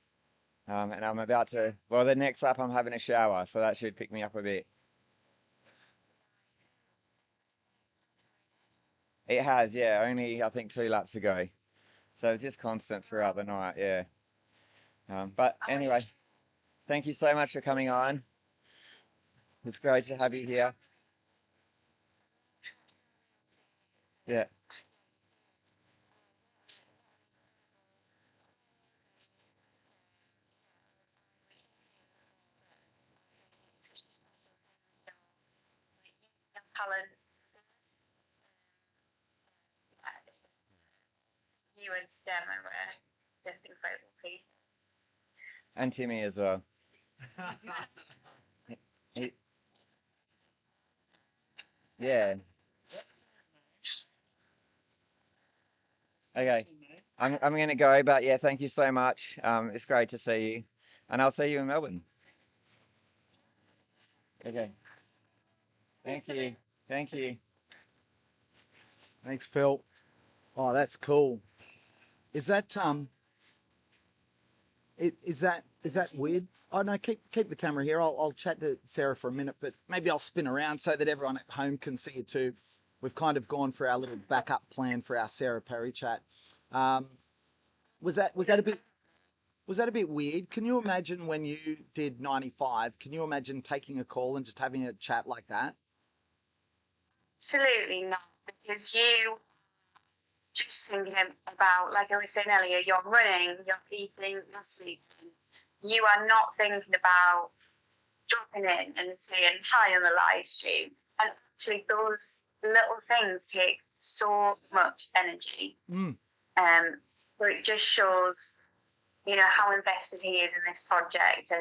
And I'm about to, well, the next lap I'm having a shower, so that should pick me up a bit. It has, yeah, only I think 2 laps to go. So it's just constant throughout the night, yeah. But anyway, thank you so much for coming on. It's great to have you here. Yeah. Talent. You and Gemma were just incredible people. And Timmy as well. He- yeah. Okay. I'm going to go, but yeah, thank you so much. It's great to see you. And I'll see you in Melbourne. Okay. Thank you. Thank you. Thanks, Phil. Oh, that's cool. Is that is that weird? Oh no, keep the camera here. I'll chat to Sarah for a minute, but maybe I'll spin around so that everyone at home can see it too. We've kind of gone for our little backup plan for our Sarah Perry chat. Was that a bit weird? Can you imagine when you did 95? Can you imagine taking a call and just having a chat like that? Absolutely not, because you just thinking about, like I was saying earlier, you're running, you're eating, you're sleeping. You are not thinking about dropping in and saying hi on the live stream. And actually, those little things take so much energy. But it just shows, how invested he is in this project,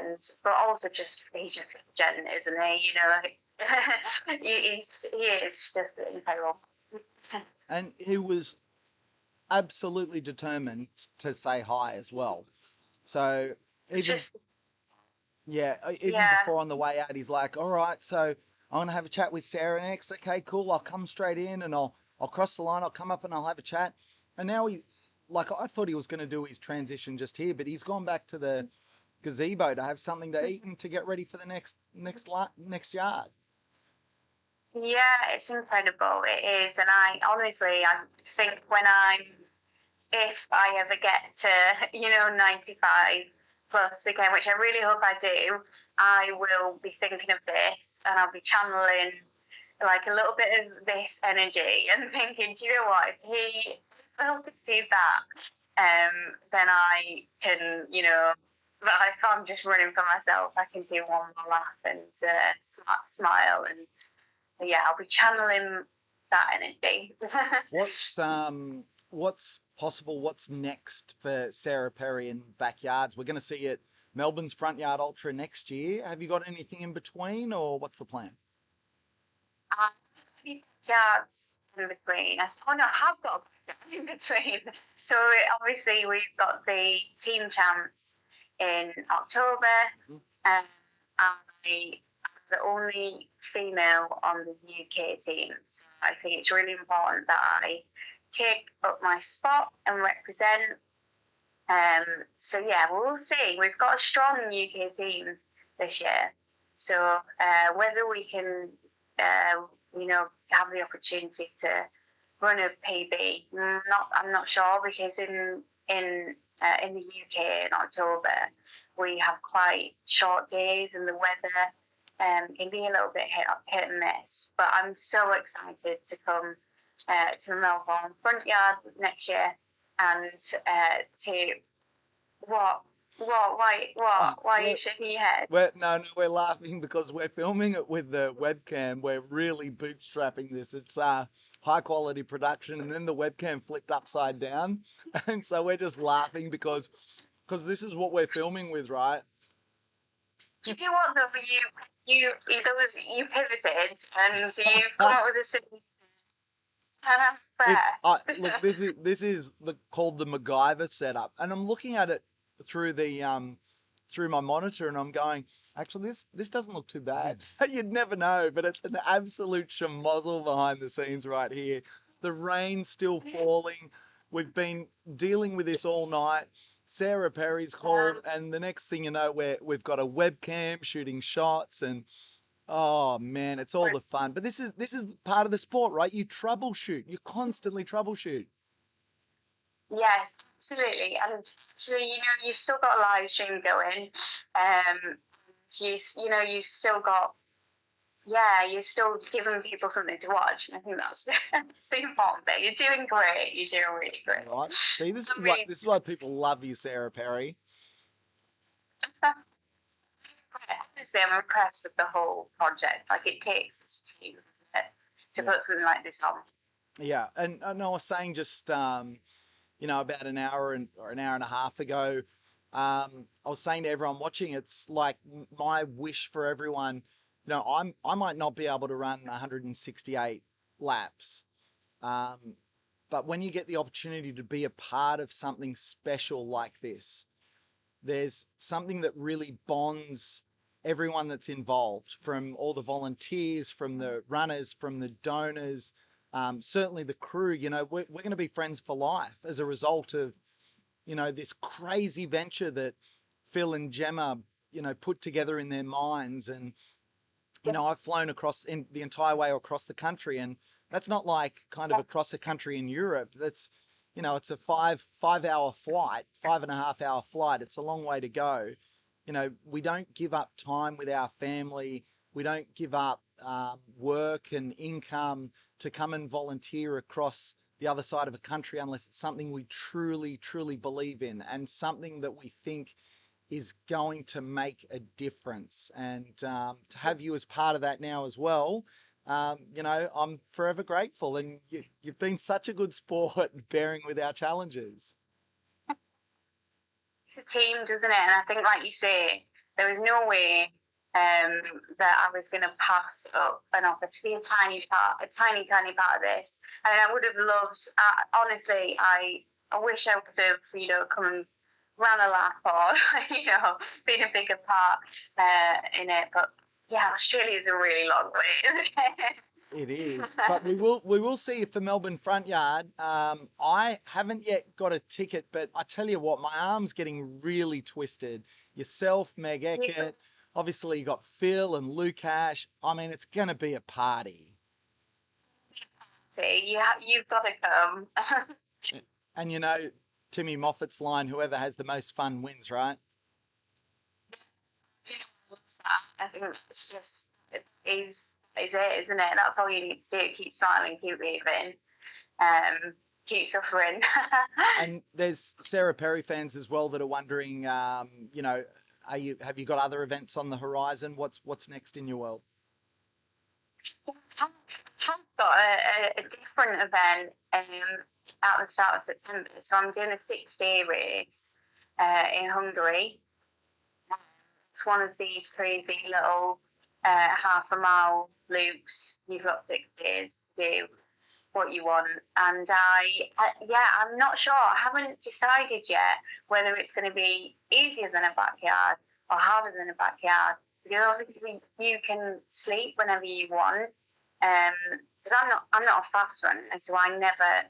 but also just he's just a gent, isn't he? He is just incredible. And he was absolutely determined to say hi as well. So even before on the way out, he's like, "All right, so I'm gonna have a chat with Sarah next. Okay, cool. I'll come straight in and I'll cross the line. I'll come up and I'll have a chat." And now I thought he was going to do his transition just here, but he's gone back to the gazebo to have something to eat and to get ready for the next yard. Yeah, it's incredible. It is, and I think if I ever get to 95 plus again, which I really hope I do, I will be thinking of this and I'll be channeling like a little bit of this energy and thinking, do you know what? If he will do that, then I can, But if I'm just running for myself, I can do one more lap and smile, and yeah, I'll be channeling that energy. What's possible? What's next for Sarah Perry in backyards? We're going to see you at Melbourne's Front Yard Ultra next year. Have you got anything in between, or what's the plan? Backyards in between. I have got a backyard in between. So obviously we've got the team champs in October, and I am the only female on the UK team. So I think it's really important that I take up my spot and represent. So yeah, we'll see. We've got a strong UK team this year. So whether we can, have the opportunity to run a PB, I'm not sure, because in the UK in October we have quite short days and the weather can be a little bit hit and miss. But I'm so excited to come to the Melbourne Front Yard next year and to what? Why are you shaking your head? We're laughing because we're filming it with the webcam. We're really bootstrapping this. It's high quality production, and then the webcam flipped upside down, and so we're just laughing because this is what we're filming with, right? Do you know what though? You pivoted and you've come up with a solution. Look, this is called the MacGyver setup, and I'm looking at it through the through my monitor, and I'm going, actually, this doesn't look too bad. You'd never know, but it's an absolute schmozzle behind the scenes right here. The rain's still falling. We've been dealing with this all night. Sarah Perry's called, and the next thing you know, we've got a webcam shooting shots, and oh man, it's all the fun. But this is part of the sport, right? You troubleshoot. You constantly troubleshoot. Yes, absolutely. And actually, you've still got a live stream going. You've still got, you're still giving people something to watch. And I think that's the important bit. You're doing great. You're doing really great. Right. See, this is why people love you, Sarah Perry. Honestly, I'm impressed with the whole project. Like, it takes such a team, doesn't it, to put something like this on. Yeah, and I was saying just about an hour or an hour and a half ago, I was saying to everyone watching, it's like my wish for everyone. I might not be able to run 168 laps, but when you get the opportunity to be a part of something special like this, there's something that really bonds everyone that's involved, from all the volunteers, from the runners, from the donors, certainly the crew. We're going to be friends for life as a result of, this crazy venture that Phil and Gemma, put together in their minds. And, I've flown across the entire way across the country, and that's not like kind of across the country in Europe. That's, it's a 5-hour flight, 5.5-hour flight. It's a long way to go. We don't give up time with our family. We don't give up work and income to come and volunteer across the other side of a country unless it's something we truly, truly believe in and something that we think is going to make a difference. And to have you as part of that now as well, I'm forever grateful. And you've been such a good sport bearing with our challenges. It's a team, doesn't it? And I think, like you say, there was no way that I was going to pass up an offer to be a tiny, tiny part of this. And I would have loved, honestly, I wish I would have, come and ran a lap or, been a bigger part in it. But yeah, Australia is a really long way, isn't it? It is, but we will see you for Melbourne Front Yard. I haven't yet got a ticket, but I tell you what, my arm's getting really twisted. Yourself, Meg Eckert, obviously you got Phil and Lukash. I mean, it's going to be a party. See, you've got to come. And Timmy Moffat's line, whoever has the most fun wins, right? I think it's just, is it, isn't it? That's all you need to do. Keep smiling, keep moving. keep suffering. And there's Sarah Perry fans as well that are wondering, you know, have you got other events on the horizon? What's next in your world? I've got a different event at the start of September. So I'm doing a 6-day race in Hungary. It's one of these crazy little half a mile loops. You've got 6 days to do what you want. And I'm not sure. I haven't decided yet whether it's going to be easier than a backyard or harder than a backyard. Because obviously you can sleep whenever you want. Because I'm not a fast runner, so I never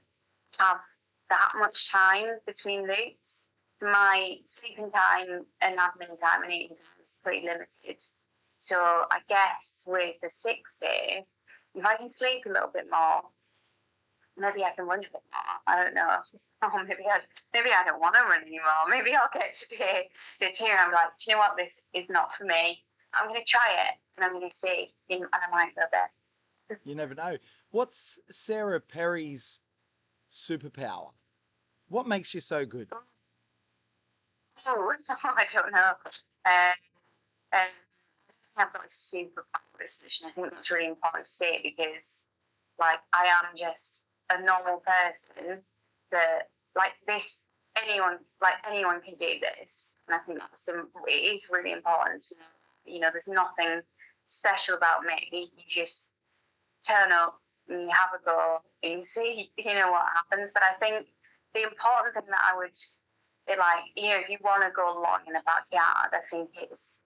have that much time between loops. So my sleeping time and admin time and eating time is pretty limited. So I guess with the 6-day, if I can sleep a little bit more, maybe I can run a bit more. I don't know. Or maybe I don't want to run anymore. Maybe I'll get to day 2 and I'm like, do you know what? This is not for me. I'm going to try it and I'm going to see, and I might go there. You never know. What's Sarah Perry's superpower? What makes you so good? Oh, I don't know. I've got a superpower position. I think that's really important to say because, like, I am just a normal person that, like, this, anyone can do this. And I think it is really important to know, you know, there's nothing special about me. You just turn up and you have a go and you see, you know, what happens. But I think the important thing that I would be like, you know, if you want to go long in a backyard, I think it's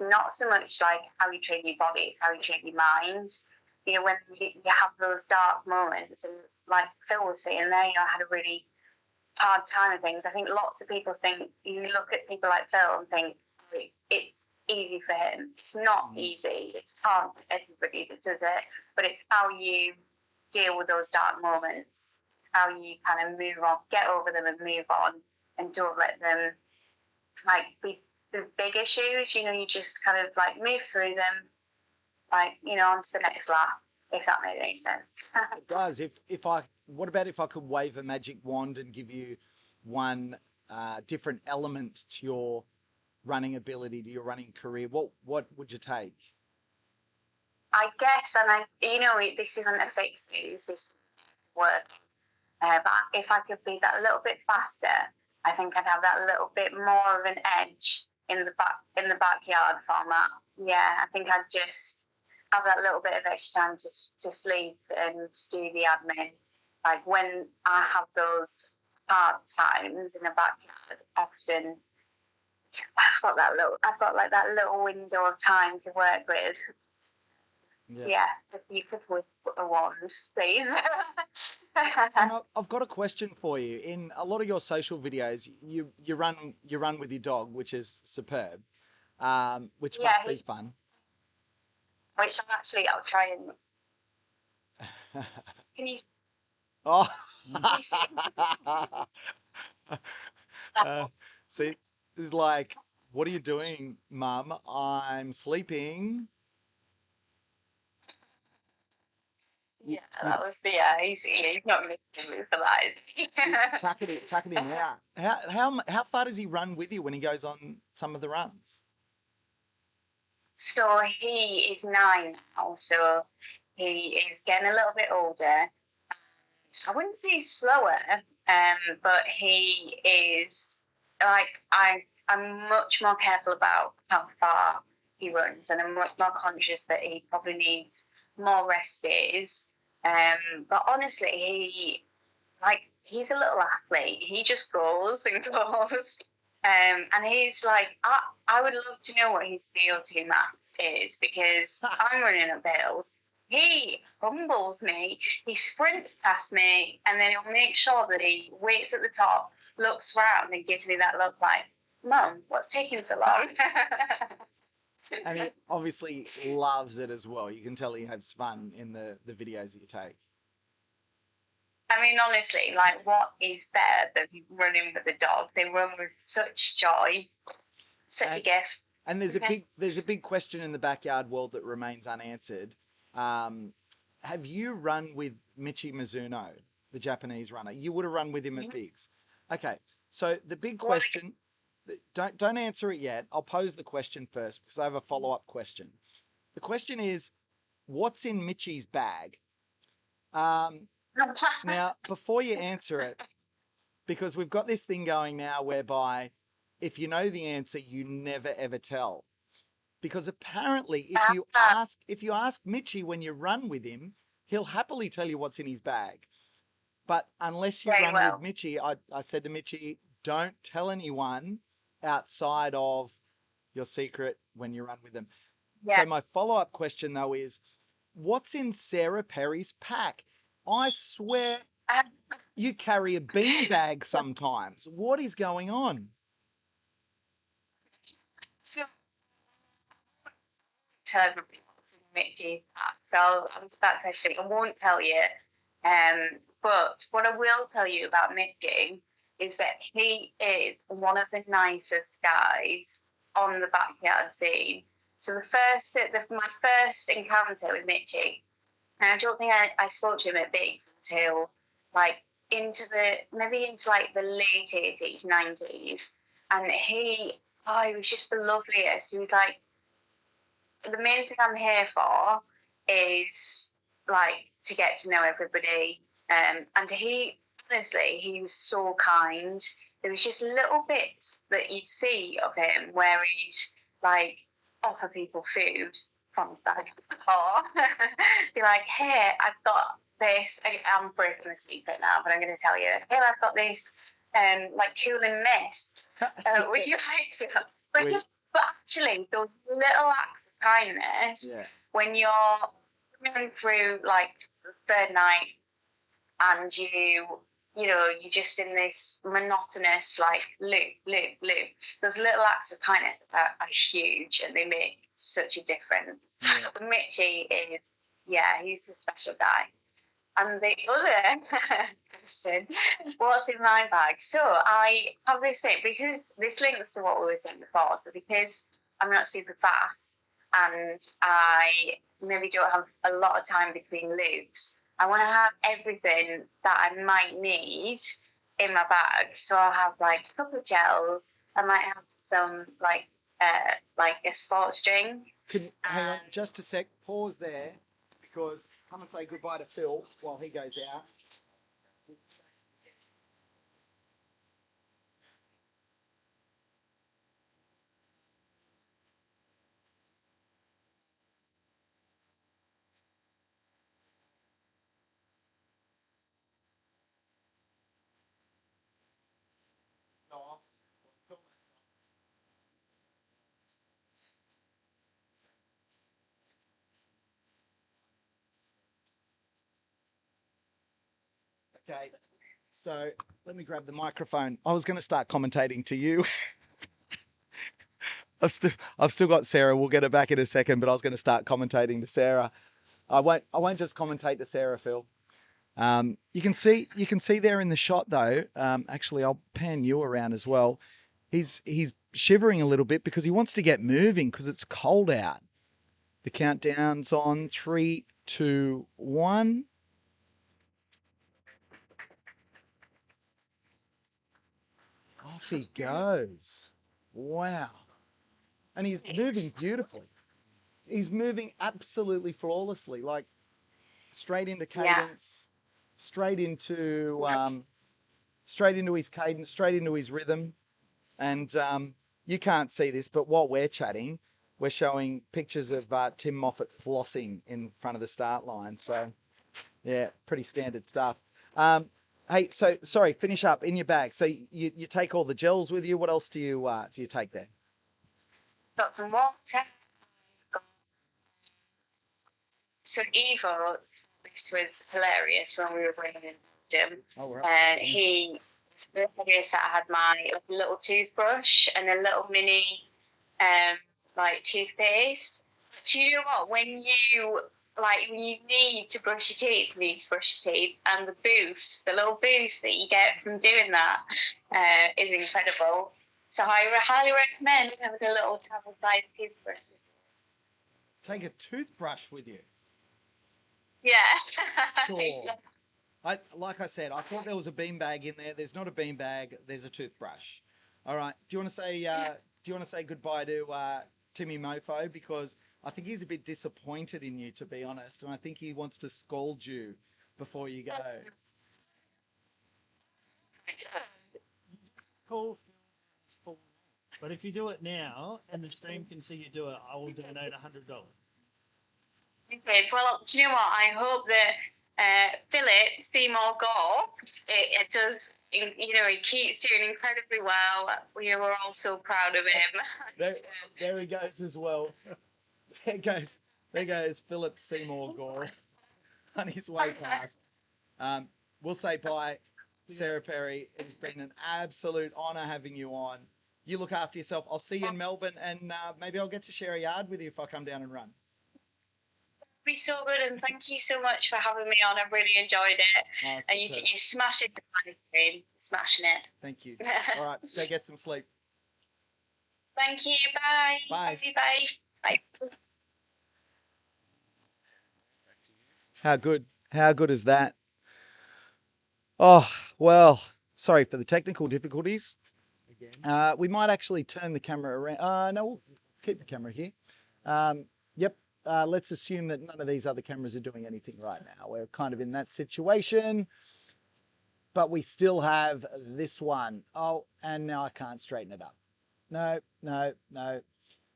not so much like how you train your body, it's how you train your mind. You know, when you have those dark moments, and like Phil was saying there, you know, I had a really hard time of things. I think lots of people think, you look at people like Phil and think it's easy for him. It's not easy. It's hard for everybody that does it, but it's how you deal with those dark moments. It's how you kind of move on, get over them and move on, and don't let them like be the big issues. You know, you just kind of like move through them, like, you know, on to the next lap, if that made any sense. It does. What about if I could wave a magic wand and give you one different element to your running ability, to your running career? What would you take? I guess, and you know, this isn't a fixed thing, this is work. But if I could be that little bit faster, I think I'd have that little bit more of an edge in the backyard format. Yeah, I think I'd just have that little bit of extra time to sleep and do the admin. Like when I have those hard times in the backyard, often I've got that little window of time to work with. So yeah, if you could put a wand, please. And I've got a question for you. In a lot of your social videos, you run with your dog, which is superb, which must be fun. Which I'll try and. Can you? Oh. Can you see? See, it's like, what are you doing, Mum? I'm sleeping. Yeah, that was the he's not making me for that, is he? Chucking him out. How far does he run with you when he goes on some of the runs? So he is 9 now, so he is getting a little bit older. I wouldn't say he's slower, but he is like I'm much more careful about how far he runs, and I'm much more conscious that he probably needs more rest days. But honestly, he's a little athlete. He just goes and goes. And he's like, I would love to know what his VO2 max is because I'm running up hills. He humbles me. He sprints past me, and then he'll make sure that he waits at the top, looks round, and gives me that look like, Mum, what's taking so long? And he obviously loves it as well. You can tell he has fun in the videos that you take. I mean, honestly, like, what is better than running with a dog? They run with such joy, such a gift. And there's a big question in the backyard world that remains unanswered. Have you run with Michi Mizuno? the Japanese runner. You would have run with him at Bigs. Okay, so the big question, don't answer it yet. I'll pose the question first because I have a follow-up question. The question is, what's in Mitchie's bag? Now, before you answer it, because we've got this thing going now whereby if you know the answer, you never ever tell. Because apparently if you ask Mitchie when you run with him, he'll happily tell you what's in his bag. But unless you run with Mitchie, I said to Mitchie, don't tell anyone outside of your secret when you run with them. So my follow-up question though is, what's in Sarah Perry's pack? I swear you carry a beanbag sometimes. What is going on? So, tell everybody what's in Mitchie's pack. So I'll answer that question. I won't tell you. But what I will tell you about Mitchie is that he is one of the nicest guys on the backyard scene. So my first encounter with Mitchie, and I don't think I spoke to him at Bigs until like into the late 80s, 90s. And he was just the loveliest. He was like, the main thing I'm here for is like to get to know everybody. And he was so kind. There was just little bits that you'd see of him where he'd like offer people food from his bag, or be like, "Hey, I've got this." I'm breaking the secret now, but I'm going to tell you. Hey, I've got this like cooling mist. Would you like to? But actually, those little acts of kindness, when you're going through like the third night and you're just in this monotonous like loop. Those little acts of kindness are huge and they make such a difference. But Mitchie is, he's a special guy. And the other question, what's in my bag? So I have this thing, because this links to what we were saying before. So because I'm not super fast and I maybe don't have a lot of time between loops, I want to have everything that I might need in my bag. So I'll have like a couple of gels. I might have some like a sports drink. Hang on just a sec. Pause there, because come and say goodbye to Phil while he goes out. Okay, so let me grab the microphone. I was going to start commentating to you. I've still got Sarah. We'll get her back in a second, but I was going to start commentating to Sarah. I won't just commentate to Sarah, Phil. You can see there in the shot though. Actually, I'll pan you around as well. He's shivering a little bit because he wants to get moving because it's cold out. The countdown's on 3, 2, 1. Off he goes. Wow. And he's moving beautifully. He's moving absolutely flawlessly, like straight into cadence, straight into his cadence, straight into his rhythm. And you can't see this, but while we're chatting, we're showing pictures of Tim Moffat flossing in front of the start line. So, yeah, pretty standard stuff. Hey, so sorry, finish up in your bag. So you take all the gels with you. What else do you take there? Got some water. So Evo, this was hilarious when we were bringing in the gym. And he was hilarious that I had my little toothbrush and a little mini like toothpaste. Do you know what? When you need to brush your teeth, you need to brush your teeth, and the little boost that you get from doing that is incredible. So I highly recommend having a little travel-sized toothbrush. Take a toothbrush with you. Yeah. Cool. Like I said, I thought there was a beanbag in there. There's not a beanbag. There's a toothbrush. All right. Do you want to say? Do you want to say goodbye to Timmy Mofo, because I think he's a bit disappointed in you, to be honest, and I think he wants to scold you before you go. Call Phil. But if you do it now and the stream can see you do it, I will donate $100. Okay, well, do you know what? I hope that Philip Seymour Gore, it does, you know, he keeps doing incredibly well. We're all so proud of him. There he goes as well. There goes Philip Seymour Gore on his way past. We'll say bye, Sarah Perry. It's been an absolute honour having you on. You look after yourself. I'll see you in Melbourne, and maybe I'll get to share a yard with you if I come down and run. Be so good, and thank you so much for having me on. I really enjoyed it. Oh, And you smashed it, smashing it. Thank you. All right, go get some sleep. Thank you. Bye. Bye. Bye. Bye. How good? How good is that? Oh, well, sorry for the technical difficulties. We might actually turn the camera around. No, we'll keep the camera here. Yep. Let's assume that none of these other cameras are doing anything right now. We're kind of in that situation, but we still have this one. Oh, and now I can't straighten it up. No.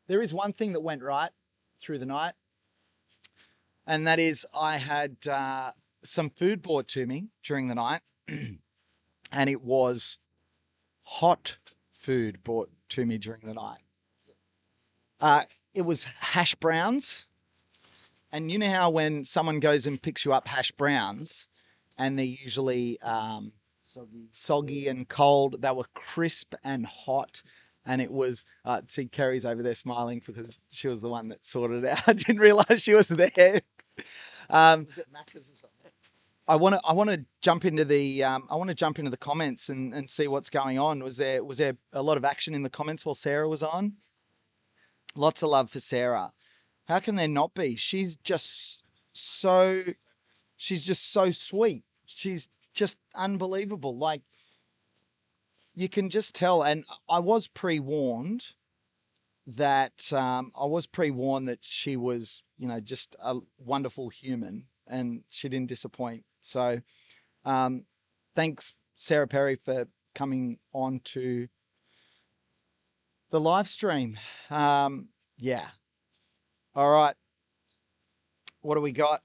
There is one thing that went right through the night, and that is I had some food brought to me during the night, and it was hot food brought to me during the night. It was hash browns. And you know how when someone goes and picks you up hash browns, and they're usually soggy and cold, they were crisp and hot. And it was, see, Kerry's over there smiling because she was the one that sorted it out. I didn't realise she was there. Was it Macca's or something? I want to jump into the comments and see what's going on. Was there a lot of action in the comments while Sarah was on? Lots of love for Sarah. How can there not be? She's just so sweet. She's just unbelievable. Like, you can just tell. And I was pre-warned that she was, you know, just a wonderful human, and she didn't disappoint. So, thanks, Sarah Perry, for coming on to the live stream. Yeah. All right. What do we got?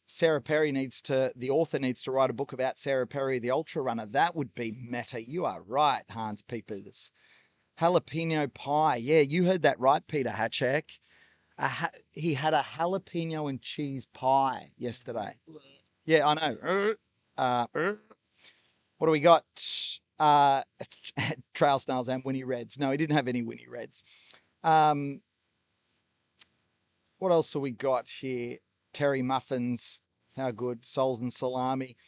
Sarah Perry the author needs to write a book about Sarah Perry, the ultra runner. That would be meta. You are right, Hans Peepers. Jalapeno pie. Yeah, you heard that right, Peter Hatchek. He had a jalapeno and cheese pie yesterday. Yeah, I know. What do we got? Trail Snails and Winnie Reds. No, he didn't have any Winnie Reds. What else have we got here? Terry Muffins. How good. Souls and salami.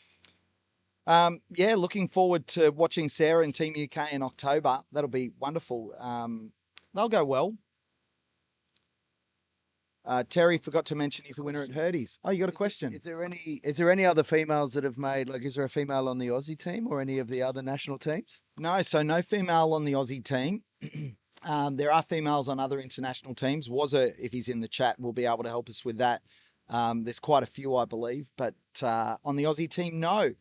Yeah, looking forward to watching Sarah and Team UK in October. That'll be wonderful. They'll go well. Terry forgot to mention he's a winner at Hurdy's. Oh, you got a question? Is there any other females that have made, like, is there a female on the Aussie team or any of the other national teams? No, so no female on the Aussie team. There are females on other international teams. If he's in the chat, will be able to help us with that. There's quite a few, I believe, but on the Aussie team, no.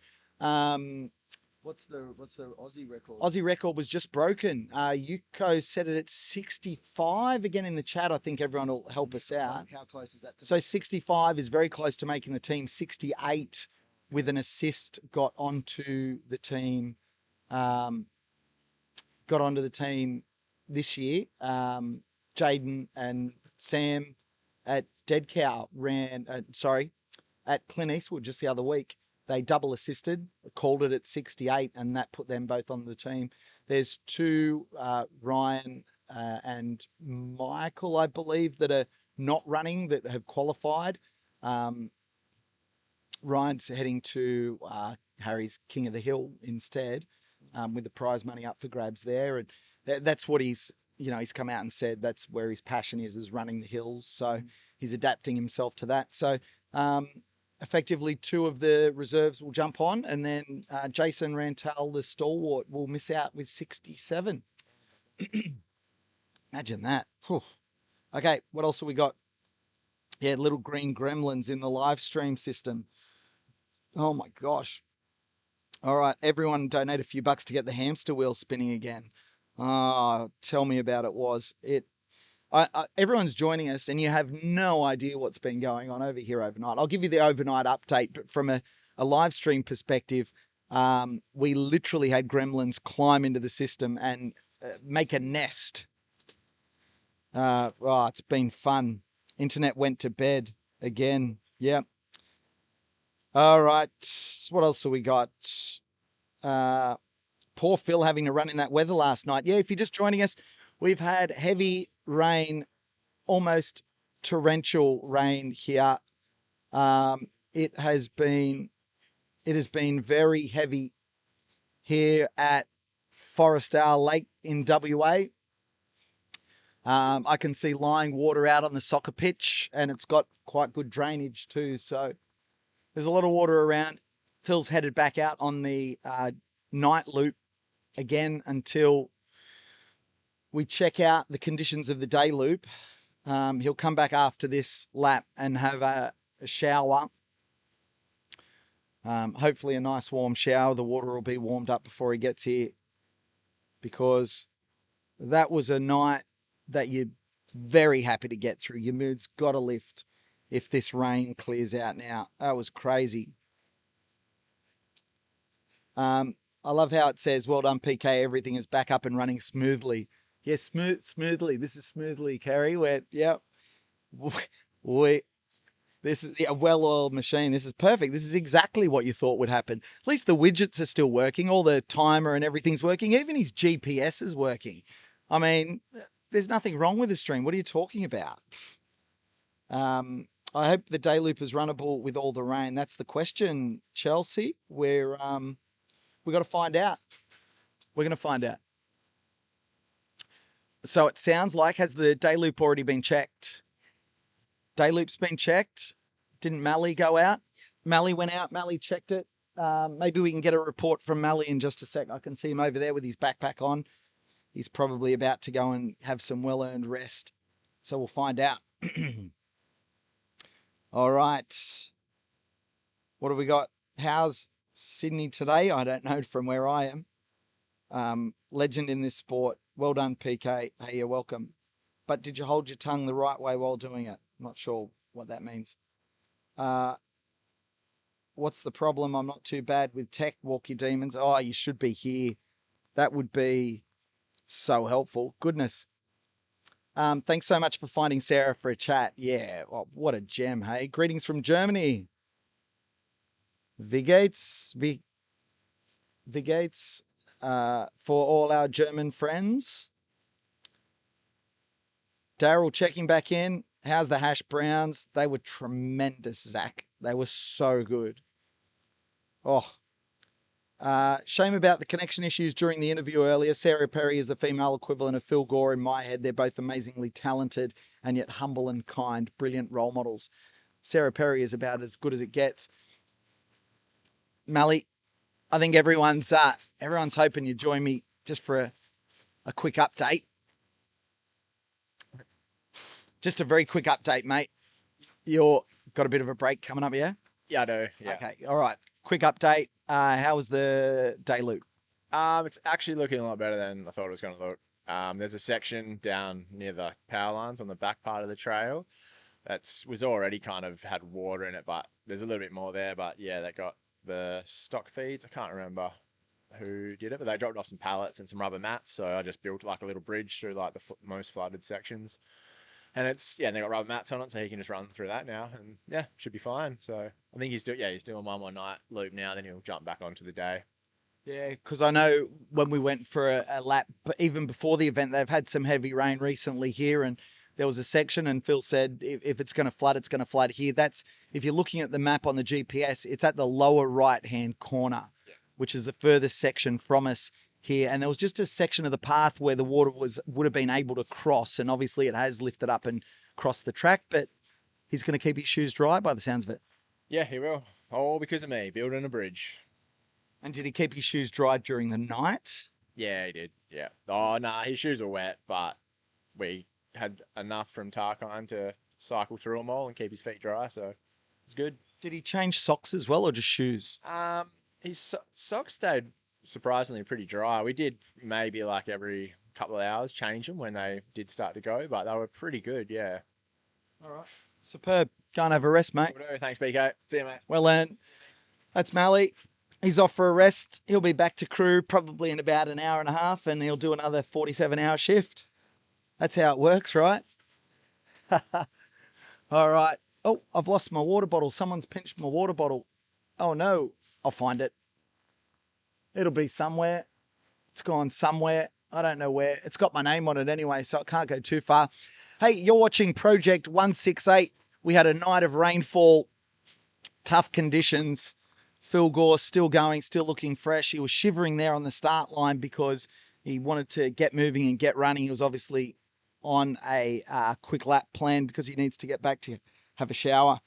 What's the Aussie record? Aussie record was just broken. Yuko set it at 65. Again in the chat, I think everyone will help us out. How close is that to 65 is very close to making the team. 68 with an assist got onto the team. This year. Jaden and Sam at Dead Cow at Clint Eastwood just the other week. They double assisted, called it at 68, and that put them both on the team. There's two, Ryan and Michael, I believe, that are not running, that have qualified. Ryan's heading to Harry's King of the Hill instead, with the prize money up for grabs there. And that's what he's come out and said that's where his passion is running the hills. So he's adapting himself to that. So, effectively 2 of the reserves will jump on, and then Jason Rantel, the stalwart, will miss out with 67. Imagine that. Whew. Okay, what else have we got? Yeah, little green gremlins in the live stream system. Oh my gosh. All right, everyone donate a few bucks to get the hamster wheel spinning again. Tell me about it, Was. Everyone's joining us and you have no idea what's been going on over here overnight. I'll give you the overnight update, but from a live stream perspective, we literally had gremlins climb into the system and make a nest. It's been fun. Internet went to bed again. Yeah. All right. What else have we got? Poor Phil having to run in that weather last night. Yeah, if you're just joining us, we've had heavy rain, almost torrential rain here. It has been very heavy here at Forestdale Lake in WA. I can see lying water out on the soccer pitch, and it's got quite good drainage too. So there's a lot of water around. Phil's headed back out on the night loop again until we check out the conditions of the day loop. He'll come back after this lap and have a shower. Hopefully a nice warm shower. The water will be warmed up before he gets here, because that was a night that you're very happy to get through. Your mood's got to lift if this rain clears out now. That was crazy. I love how it says, well done, PK, everything is back up and running smoothly. Yes, smoothly. This is smoothly, Kerry. This is a well-oiled machine. This is perfect. This is exactly what you thought would happen. At least the widgets are still working. All the timer and everything's working. Even his GPS is working. I mean, there's nothing wrong with the stream. What are you talking about? I hope the day loop is runnable with all the rain. That's the question, Chelsea. We've got to find out. We're going to find out. So it sounds like, has the day loop already been checked? Day loop's been checked. Didn't Mally go out? Mally went out. Mally checked it. Maybe we can get a report from Mally in just a sec. I can see him over there with his backpack on. He's probably about to go and have some well-earned rest. So we'll find out. All right. What have we got? How's Sydney today? I don't know from where I am. Legend in this sport. Well done, PK. Hey, you're welcome. But did you hold your tongue the right way while doing it? Not sure what that means. What's the problem? I'm not too bad with tech. Walk your demons. Oh, you should be here. That would be so helpful. Goodness. Thanks so much for finding Sarah for a chat. Yeah, well, what a gem, hey? Greetings from Germany. Vigates for all our German friends. Daryl checking back in. How's the hash browns? They were tremendous, Zach. They were so good. Oh, shame about the connection issues during the interview earlier. Sarah Perry is the female equivalent of Phil Gore in my head. They're both amazingly talented and yet humble and kind, brilliant role models. Sarah Perry is about as good as it gets. Mally, I think everyone's hoping you join me just for a quick update. Just a very quick update, mate. You're got a bit of a break coming up, yeah? Yeah, I do. Yeah. Okay. All right. Quick update. How was the day loop? It's actually looking a lot better than I thought it was going to look. There's a section down near the power lines on the back part of the trail was already kind of had water in it, but there's a little bit more there. But yeah, they got the stock feeds. I can't remember who did it, but they dropped off some pallets and some rubber mats. So I just built like a little bridge through like the most flooded sections. And they got rubber mats on it, so he can just run through that now, and yeah, should be fine. So I think he's doing one more night loop now, then he'll jump back onto the day. Yeah, because I know when we went for a lap, but even before the event, they've had some heavy rain recently here, and there was a section, and Phil said if it's going to flood, it's going to flood here. That's, if you're looking at the map on the GPS, it's at the lower right-hand corner, which is the furthest section from us here, and there was just a section of the path where the water would have been able to cross, and obviously it has lifted up and crossed the track, but he's going to keep his shoes dry by the sounds of it. Yeah, he will. All because of me, building a bridge. And did he keep his shoes dry during the night? Yeah, he did. Yeah. Oh, nah, his shoes were wet, but we had enough from Tarkine to cycle through them all and keep his feet dry, so it's good. Did he change socks as well, or just shoes? His socks stayed surprisingly pretty dry. We did maybe like every couple of hours change them when they did start to go, but they were pretty good, yeah. All right. Superb. Can't have a rest, mate. Will do. Thanks, BK. See you, mate. Well earned. That's Mally. He's off for a rest. He'll be back to crew probably in about an hour and a half, and he'll do another 47-hour shift. That's how it works, right? All right. Oh, I've lost my water bottle. Someone's pinched my water bottle. Oh, no. I'll find it. It'll be somewhere. It's gone somewhere. I don't know where. It's got my name on it anyway, so it can't go too far. Hey, you're watching Project 168. We had a night of rainfall, tough conditions. Phil Gore still going, still looking fresh. He was shivering there on the start line because he wanted to get moving and get running. He was obviously on a quick lap plan because he needs to get back to have a shower.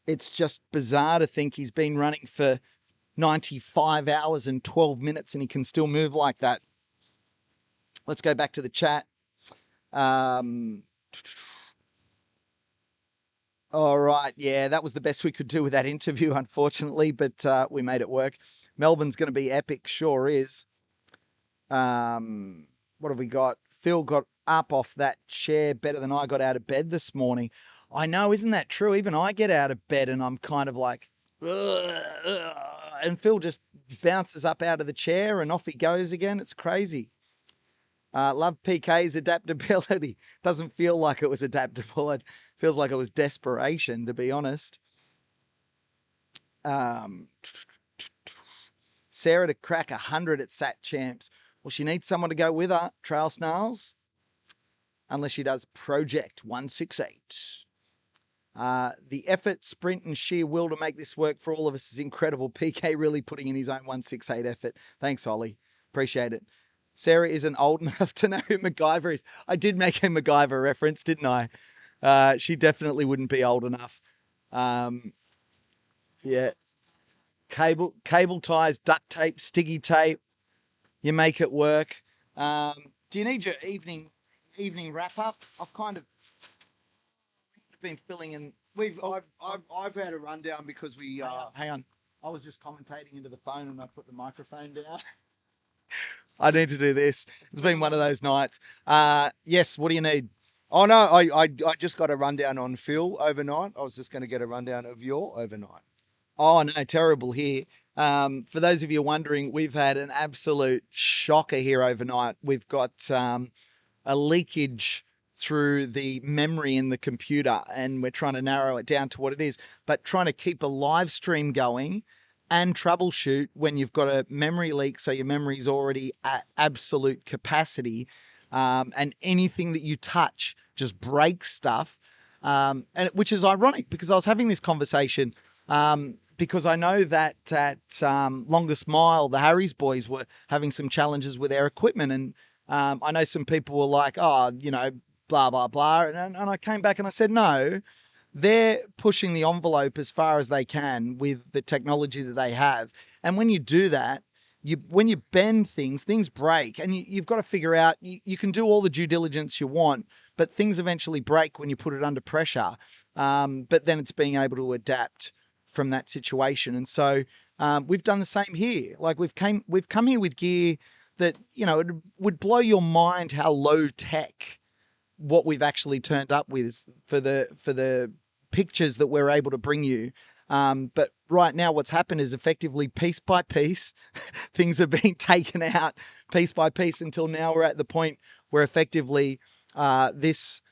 It's just bizarre to think he's been running for 95 hours and 12 minutes and he can still move like that. Let's go back to the chat. All right, yeah, that was the best we could do with that interview, unfortunately, but we made it work. Melbourne's going to be epic, sure is. What have we got? Phil got up off that chair better than I got out of bed this morning. I know, isn't that true? Even I get out of bed and I'm kind of like, ugh, ugh, and Phil just bounces up out of the chair and off he goes again. It's crazy. Love PK's adaptability. Doesn't feel like it was adaptable. It feels like it was desperation, to be honest. Sarah to crack 100 at Sat Champs. Well, she needs someone to go with her, Trail Snarls, unless she does Project 168. The effort, sprint, and sheer will to make this work for all of us is incredible. PK really putting in his own 168 effort. Thanks, Ollie. Appreciate it. Sarah isn't old enough to know who MacGyver is. I did make a MacGyver reference, didn't I? She definitely wouldn't be old enough. Yeah. Cable ties, duct tape, sticky tape. You make it work. Do you need your evening wrap up? I've kind of been filling in. I've had a rundown because we. Hang on. I was just commentating into the phone and I put the microphone down. I need to do this. It's been one of those nights. Yes, what do you need? Oh no, I just got a rundown on Phil overnight. I was just going to get a rundown of your overnight. Oh no, terrible here. For those of you wondering, we've had an absolute shocker here overnight. We've got a leakage through the memory in the computer and we're trying to narrow it down to what it is, but trying to keep a live stream going and troubleshoot when you've got a memory leak, so your memory's already at absolute capacity, and anything that you touch just breaks stuff, and which is ironic because I was having this conversation because I know that at Longest Mile, the Harry's boys were having some challenges with their equipment, and I know some people were like, oh, you know, blah, blah, blah, and I came back and I said, no, they're pushing the envelope as far as they can with the technology that they have. And when you do that, when you bend things break. And you've got to figure out, you can do all the due diligence you want, but things eventually break when you put it under pressure. But then it's being able to adapt from that situation. And so we've done the same here. Like we've come here with gear that, you know, it would blow your mind how low tech what we've actually turned up with for the pictures that we're able to bring you. But right now what's happened is effectively piece by piece, things are being taken out piece by piece until now we're at the point where effectively this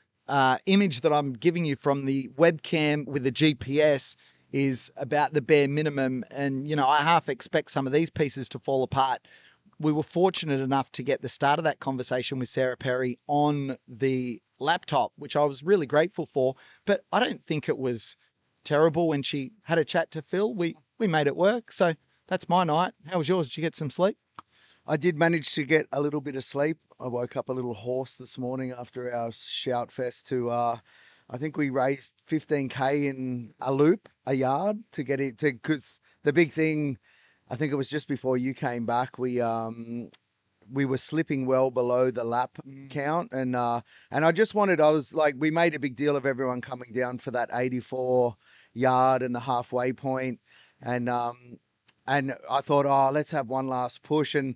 image that I'm giving you from the webcam with the GPS is about the bare minimum. And, you know, I half expect some of these pieces to fall apart. We were fortunate enough to get the start of that conversation with Sarah Perry on the laptop, which I was really grateful for. But I don't think it was terrible when she had a chat to Phil. We made it work. So that's my night. How was yours? Did you get some sleep? I did manage to get a little bit of sleep. I woke up a little hoarse this morning after our shout fest to I think we raised 15K in a loop, a yard to get it to, because the big thing, I think it was just before you came back, we were slipping well below the lap count, and I just wanted, I was like, we made a big deal of everyone coming down for that 84 yard and the halfway point, and I thought, oh, let's have one last push. And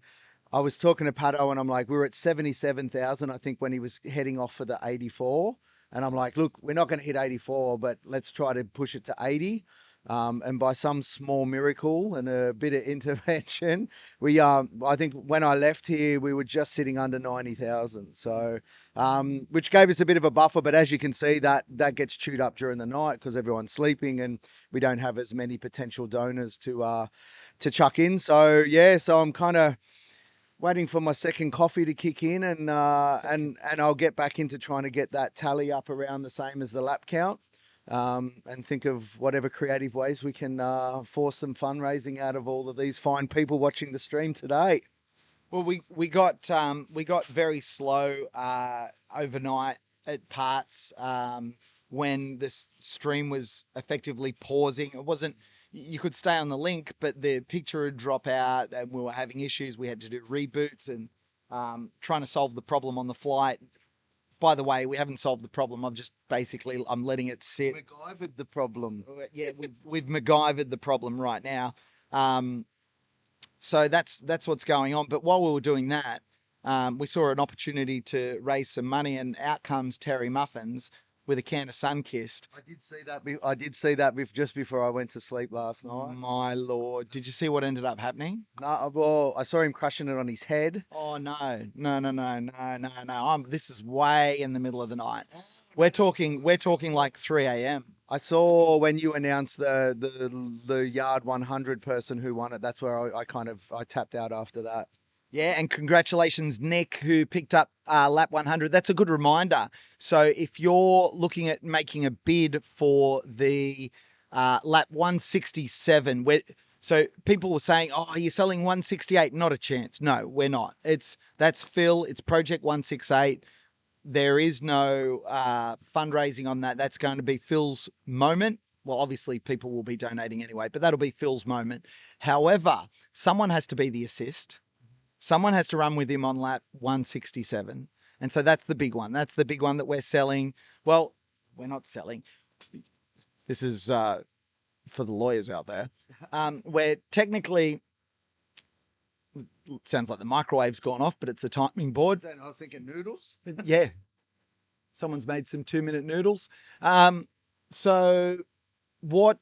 I was talking to Pato, and I'm like, we were at 77,000, I think, when he was heading off for the 84. And I'm like, look, we're not going to hit 84, but let's try to push it to 80. And by some small miracle and a bit of intervention, I think when I left here, we were just sitting under 90,000. So, which gave us a bit of a buffer. But as you can see, that gets chewed up during the night because everyone's sleeping and we don't have as many potential donors to chuck in. So yeah, so I'm kind of waiting for my second coffee to kick in, and I'll get back into trying to get that tally up around the same as the lap count, and think of whatever creative ways we can force some fundraising out of all of these fine people watching the stream today. Well, we got very slow overnight at parts when the stream was effectively pausing. It wasn't. You could stay on the link, but the picture would drop out, and we were having issues. We had to do reboots and trying to solve the problem on the flight. By the way, we haven't solved the problem. I'm letting it sit. MacGyvered the problem. Yeah, we've MacGyvered the problem right now. So that's what's going on. But while we were doing that, we saw an opportunity to raise some money, and out comes Terry Muffins with a can of Sunkist. I did see that just before I went to sleep last night. My Lord. Did you see what ended up happening? No, well, I saw him crushing it on his head. Oh, no. This is way in the middle of the night. We're talking like 3 a.m. I saw when you announced the yard 100 person who won it. That's where I tapped out after that. Yeah, and congratulations, Nick, who picked up lap 100. That's a good reminder. So if you're looking at making a bid for the lap 167, so people were saying, oh, you're selling 168. Not a chance. No, we're not. That's Phil. It's Project 168. There is no fundraising on that. That's going to be Phil's moment. Well, obviously people will be donating anyway, but that'll be Phil's moment. However, someone has to be the assist. Someone has to run with him on lap 167. And so that's the big one. That's the big one that we're selling. Well, we're not selling. This is for the lawyers out there. We're technically, it sounds like the microwave's gone off, but it's the timing board. I was thinking noodles. Yeah. Someone's made some 2-minute noodles. So what...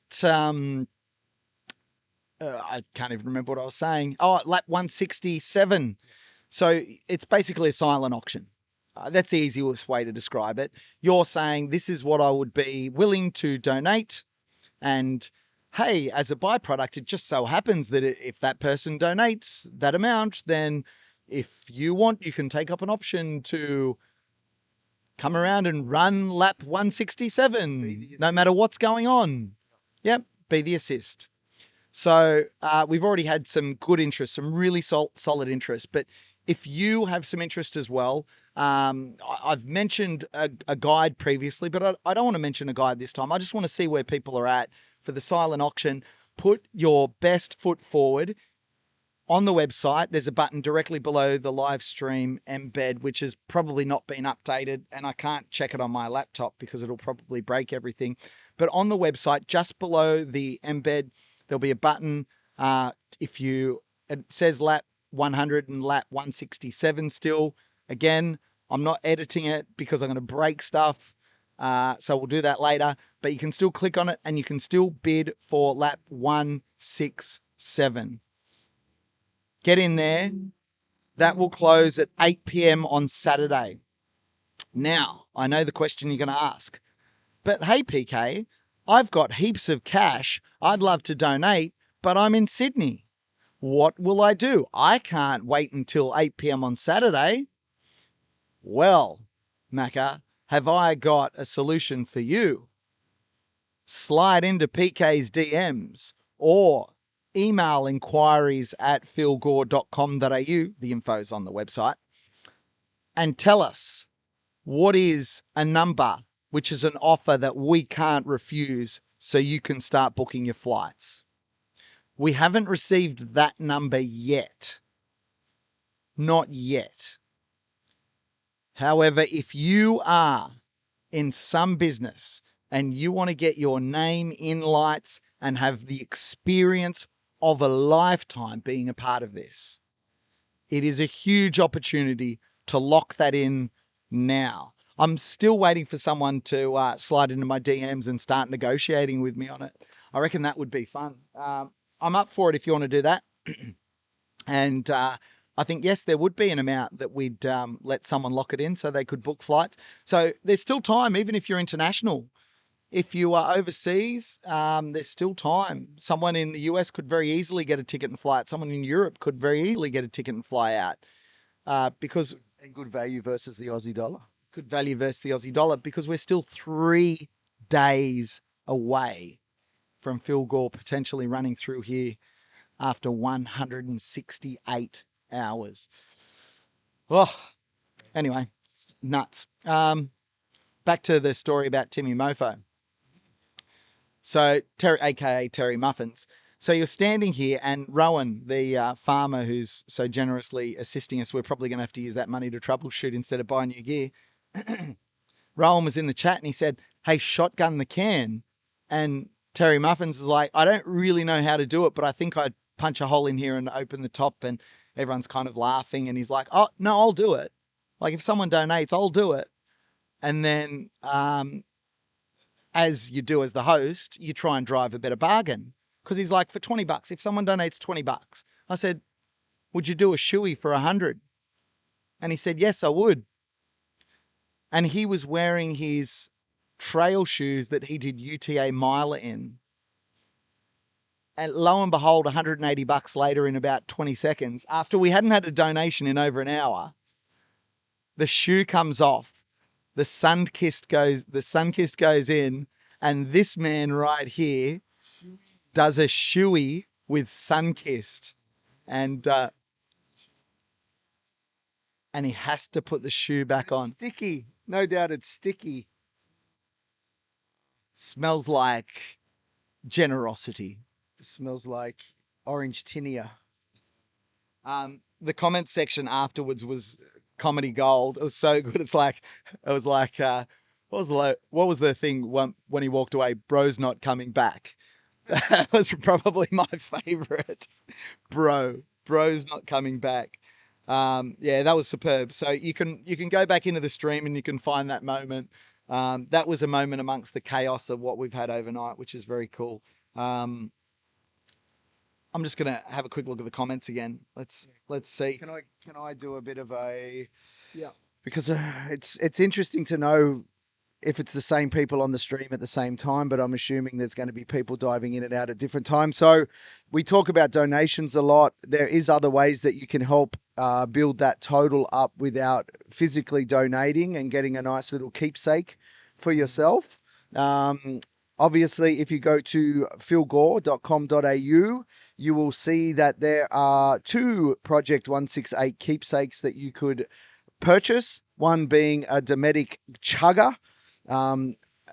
I can't even remember what I was saying. Oh, lap 167. So it's basically a silent auction. That's the easiest way to describe it. You're saying this is what I would be willing to donate. And hey, as a byproduct, it just so happens that if that person donates that amount, then if you want, you can take up an option to come around and run lap 167, no matter what's going on. Yep, be the assist. So we've already had some good interest, some really solid interest. But if you have some interest as well, I've mentioned a guide previously, but I don't want to mention a guide this time. I just want to see where people are at for the silent auction. Put your best foot forward. On the website, there's a button directly below the live stream embed, which has probably not been updated, and I can't check it on my laptop because it'll probably break everything. But on the website, just below the embed, there'll be a button. It says lap 100 and lap 167 still. Again, I'm not editing it because I'm going to break stuff. So we'll do that later. But you can still click on it and you can still bid for lap 167. Get in there. That will close at 8 p.m. on Saturday. Now, I know the question you're going to ask. But hey, PK, I've got heaps of cash. I'd love to donate, but I'm in Sydney. What will I do? I can't wait until 8 p.m. on Saturday. Well, Macca, have I got a solution for you? Slide into PK's DMs or email inquiries@philgore.com.au. The info's on the website. And tell us, what is a number which is an offer that we can't refuse, so you can start booking your flights. We haven't received that number yet. Not yet. However, if you are in some business and you want to get your name in lights and have the experience of a lifetime being a part of this, it is a huge opportunity to lock that in now. I'm still waiting for someone to slide into my DMs and start negotiating with me on it. I reckon that would be fun. I'm up for it if you want to do that. And I think, yes, there would be an amount that we'd let someone lock it in so they could book flights. So there's still time, even if you're international. If you are overseas, there's still time. Someone in the US could very easily get a ticket and fly out. Someone in Europe could very easily get a ticket and fly out. Because And good value versus the Aussie dollar. good value versus the Aussie dollar, because we're still 3 days away from Phil Gore potentially running through here after 168 hours. Oh, anyway, it's nuts. Back to the story about Timmy Mofo. So, Terry, aka Terry Muffins. So you're standing here, and Rowan, the farmer who's so generously assisting us, we're probably going to have to use that money to troubleshoot instead of buy new gear. Rowan was in the chat and he said, "Hey, shotgun the can." And Terry Muffins is like, "I don't really know how to do it, but I think I'd punch a hole in here and open the top." And everyone's kind of laughing. And he's like, "Oh, no, I'll do it. Like, if someone donates, I'll do it." And then, as you do as the host, you try and drive a better bargain. Because he's like, for $20, if someone donates $20, I said, "Would you do a shoey for 100?" And he said, "Yes, I would." And he was wearing his trail shoes that he did UTA miler in. And lo and behold, $180 later, in about 20 seconds, after we hadn't had a donation in over an hour, the shoe comes off. The sun-kissed goes in, and this man right here does a shoey with sun-kissed. And he has to put the shoe back on. Sticky. No doubt it's sticky. Smells like generosity. It smells like orange tinea. The comment section afterwards was comedy gold. It was so good. It was like what was the thing when he walked away? Bro's not coming back. That was probably my favorite. Bro's not coming back. Yeah, that was superb. So you can go back into the stream and you can find that moment. That was a moment amongst the chaos of what we've had overnight, which is very cool. I'm just gonna have a quick look at the comments again. Let's see. Can I do a bit of a Yeah. because it's interesting to know if it's the same people on the stream at the same time, but I'm assuming there's going to be people diving in and out at different times. So we talk about donations a lot. There is other ways that you can help build that total up without physically donating and getting a nice little keepsake for yourself. Obviously, if you go to philgore.com.au, you will see that there are 2 Project 168 keepsakes that you could purchase. One being a Dometic Chugger.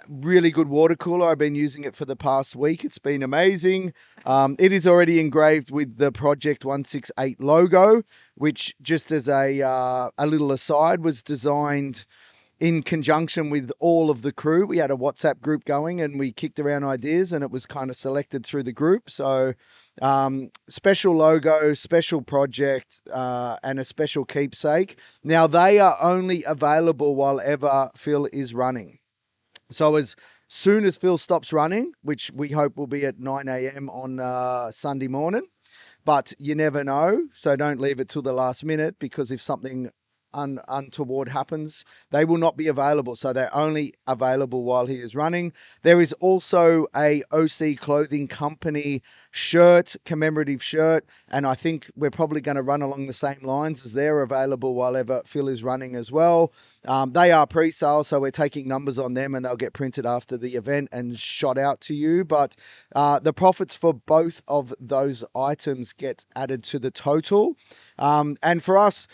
Really good water cooler. I've been using it for the past week. It's been amazing. It is already engraved with the Project 168 logo, which, just as a little aside, was designed in conjunction with all of the crew. We had a WhatsApp group going and we kicked around ideas and it was kind of selected through the group. So special logo, special project, and a special keepsake. Now, they are only available while ever Phil is running. So as soon as Phil stops running, which we hope will be at 9 a.m. on Sunday morning, but you never know. So don't leave it till the last minute, because if something untoward happens, they will not be available. So they're only available while he is running. There is also a OC Clothing Company shirt, commemorative shirt, and I think we're probably going to run along the same lines as they're available while ever Phil is running as well. They are pre-sale, so we're taking numbers on them and they'll get printed after the event and shot out to you. But the profits for both of those items get added to the total. And for us,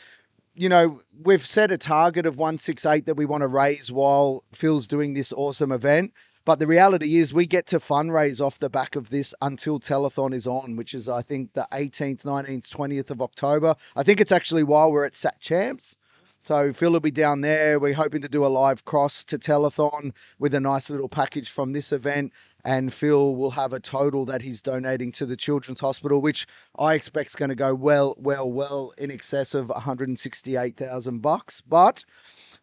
you know, we've set a target of 168 that we want to raise while Phil's doing this awesome event. But the reality is we get to fundraise off the back of this until Telethon is on, which is, I think, the 18th, 19th, 20th of October. I think it's actually while we're at Sat Champs. So Phil will be down there. We're hoping to do a live cross to Telethon with a nice little package from this event. And Phil will have a total that he's donating to the Children's Hospital, which I expect is going to go well in excess of $168,000. But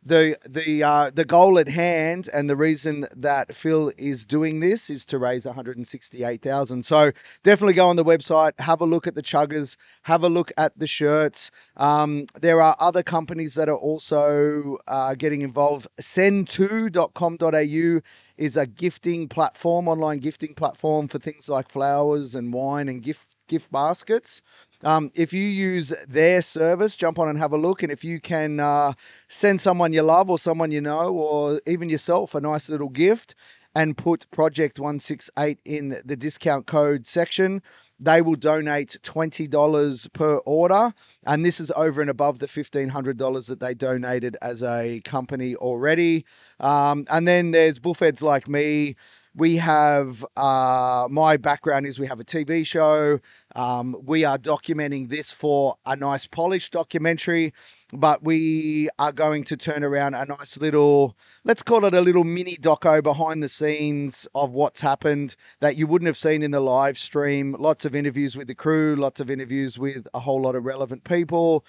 the goal at hand and the reason that Phil is doing this is to raise 168,000. So definitely go on the website, have a look at the chuggers, have a look at the shirts. There are other companies that are also getting involved. Send2.com.au is a gifting platform, online gifting platform for things like flowers and wine and gift baskets. If you use their service, jump on and have a look. And if you can send someone you love or someone you know, or even yourself, a nice little gift and put Project 168 in the discount code section, they will donate $20 per order. And this is over and above the $1,500 that they donated as a company already. And then there's bullfeds like me. We have, my background is we have a TV show. We are documenting this for a nice polished documentary, but we are going to turn around a nice little, let's call it a little mini doco behind the scenes of what's happened that you wouldn't have seen in the live stream. Lots of interviews with the crew, lots of interviews with a whole lot of relevant people.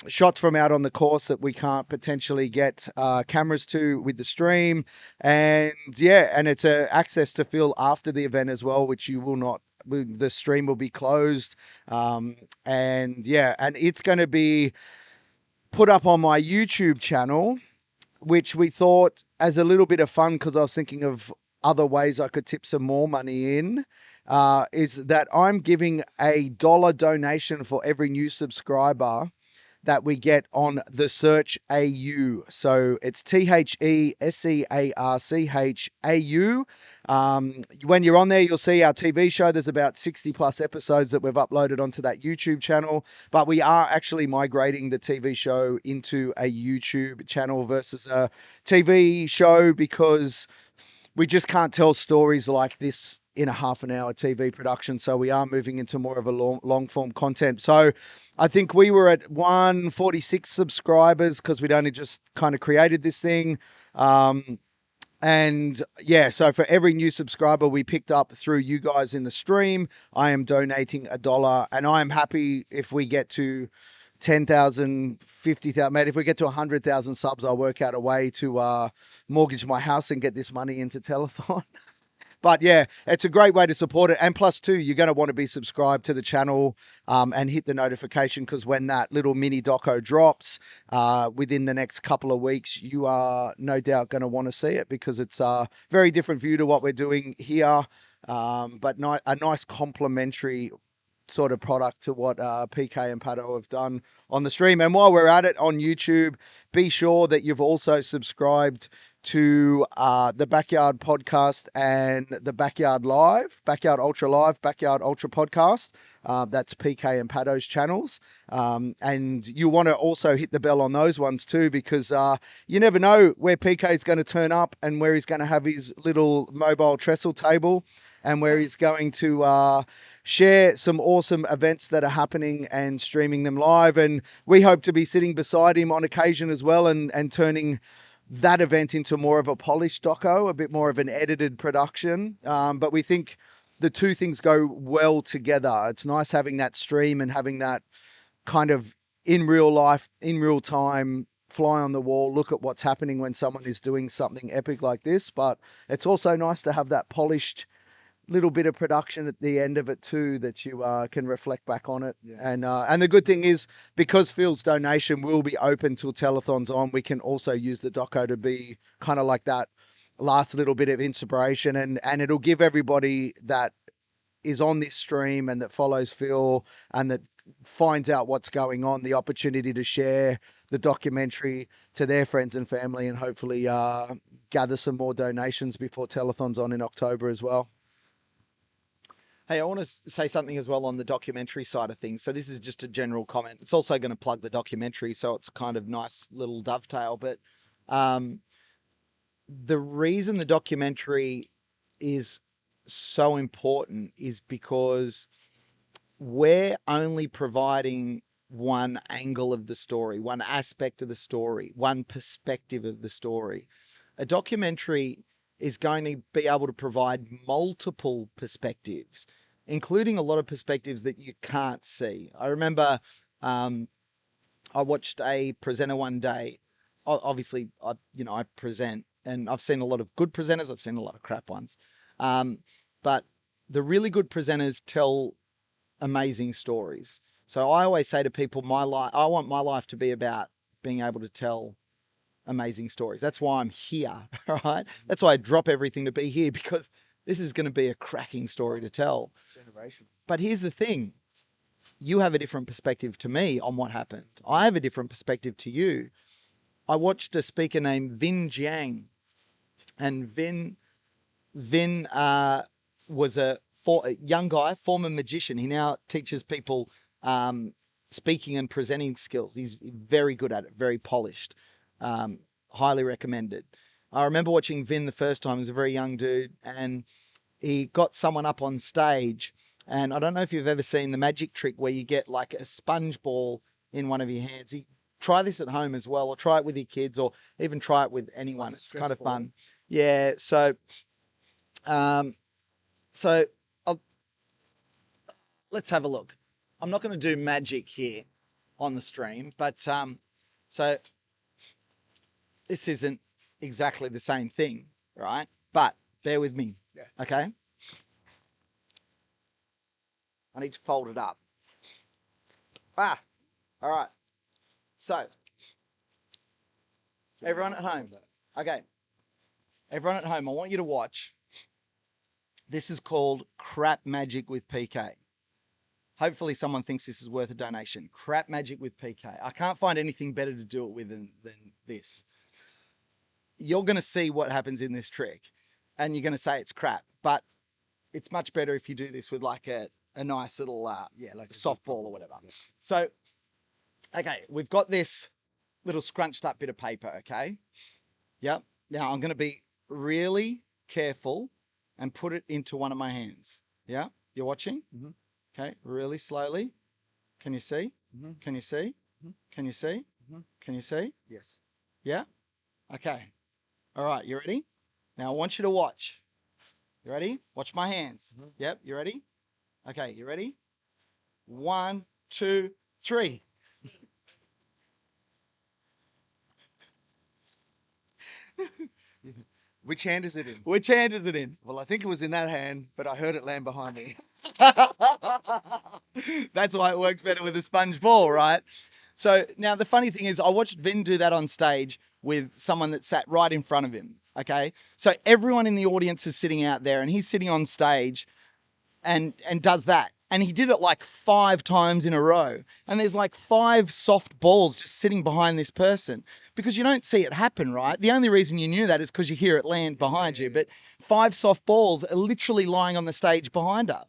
Shots from out on the course that we can't potentially get cameras to with the stream. And yeah, and it's access to Phil after the event as well, which you will not, the stream will be closed. And yeah, and it's going to be put up on my YouTube channel, which we thought as a little bit of fun, because I was thinking of other ways I could tip some more money in, is that I'm giving a $1 donation for every new subscriber that we get on the Search AU. So it's THESEARCHAU. When you're on there, you'll see our TV show. There's about 60 plus episodes that we've uploaded onto that YouTube channel, but we are actually migrating the TV show into a YouTube channel versus a TV show because we just can't tell stories like this in a half an hour TV production. So we are moving into more of a long form content. So I think we were at 146 subscribers because we'd only just kind of created this thing. And yeah, so for every new subscriber we picked up through you guys in the stream, I am donating $1. And I am happy if we get to 10,000, 50,000, mate, if we get to 100,000 subs, I'll work out a way to mortgage my house and get this money into Telethon. But yeah, it's a great way to support it. And plus too, you're going to want to be subscribed to the channel and hit the notification, because when that little mini doco drops within the next couple of weeks, you are no doubt going to want to see it, because it's a very different view to what we're doing here, but a nice complementary sort of product to what PK and Pato have done on the stream. And while we're at it on YouTube, be sure that you've also subscribed to the Backyard Podcast and the Backyard Live, Backyard Ultra Live, Backyard Ultra Podcast. That's PK and Pato's channels. And you want to also hit the bell on those ones too, because you never know where PK is going to turn up and where he's going to have his little mobile trestle table and where he's going to share some awesome events that are happening and streaming them live. And we hope to be sitting beside him on occasion as well, and turning that event into more of a polished doco, a bit more of an edited production. But we think the two things go well together. It's nice having that stream and having that kind of in real life, in real time, fly on the wall, look at what's happening when someone is doing something epic like this. But it's also nice to have that polished little bit of production at the end of it too, that you can reflect back on it. Yeah. And the good thing is, because Phil's donation will be open till Telethon's on, we can also use the doco to be kind of like that last little bit of inspiration, and it'll give everybody that is on this stream and that follows Phil and that finds out what's going on the opportunity to share the documentary to their friends and family, and hopefully gather some more donations before Telethon's on in October as well. Hey, I want to say something as well on the documentary side of things. So this is just a general comment. It's also going to plug the documentary, so it's kind of nice little dovetail. But um, the reason the documentary is so important is because we're only providing one angle of the story, one aspect of the story, one perspective of the story. A documentary is going to be able to provide multiple perspectives, including a lot of perspectives that you can't see. I remember I watched a presenter one day. Obviously, I present, and I've seen a lot of good presenters. I've seen a lot of crap ones, but the really good presenters tell amazing stories. So I always say to people, I want my life to be about being able to tell amazing stories. That's why I'm here, right? That's why I drop everything to be here, because this is going to be a cracking story to tell. Generation. But here's the thing. You have a different perspective to me on what happened. I have a different perspective to you. I watched a speaker named Vin Jiang, and Vin was a young guy, former magician. He now teaches people speaking and presenting skills. He's very good at it, very polished. Highly recommended. I remember watching Vin the first time. He was a very young dude, and he got someone up on stage. And I don't know if you've ever seen the magic trick where you get like a sponge ball in one of your hands. Try this at home as well, or try it with your kids, or even try it with anyone. It's kind of fun. Yeah. So let's have a look. I'm not going to do magic here on the stream, but so this isn't exactly the same thing, right? But bear with me. Yeah. Okay. I need to fold it up. All right. So everyone at home. Okay. Everyone at home, I want you to watch. This is called Crap Magic with PK. Hopefully someone thinks this is worth a donation. Crap Magic with PK. I can't find anything better to do it with than this. You're going to see what happens in this trick, and you're going to say it's crap. But it's much better if you do this with like a nice little like softball or whatever. Yeah. So, okay, we've got this little scrunched up bit of paper, okay? Yep. Now I'm going to be really careful and put it into one of my hands. Yeah? You're watching? Mm-hmm. Okay, really slowly. Can you see? Mm-hmm. Can you see? Mm-hmm. Can you see? Mm-hmm. Can you see? Yes. Yeah? Okay. All right, you ready? Now I want you to watch. You ready? Watch my hands. Mm-hmm. Yep, you ready? Okay, you ready? 1, 2, 3. Which hand is it in? Which hand is it in? Well, I think it was in that hand, but I heard it land behind me. That's why it works better with a sponge ball, right? So now the funny thing is I watched Vin do that on stage with someone that sat right in front of him. Okay. So everyone in the audience is sitting out there, and he's sitting on stage and does that. And he did it like 5 times in a row. And there's like 5 soft balls just sitting behind this person, because you don't see it happen, right? The only reason you knew that is because you hear it land behind you. But 5 soft balls are literally lying on the stage behind her.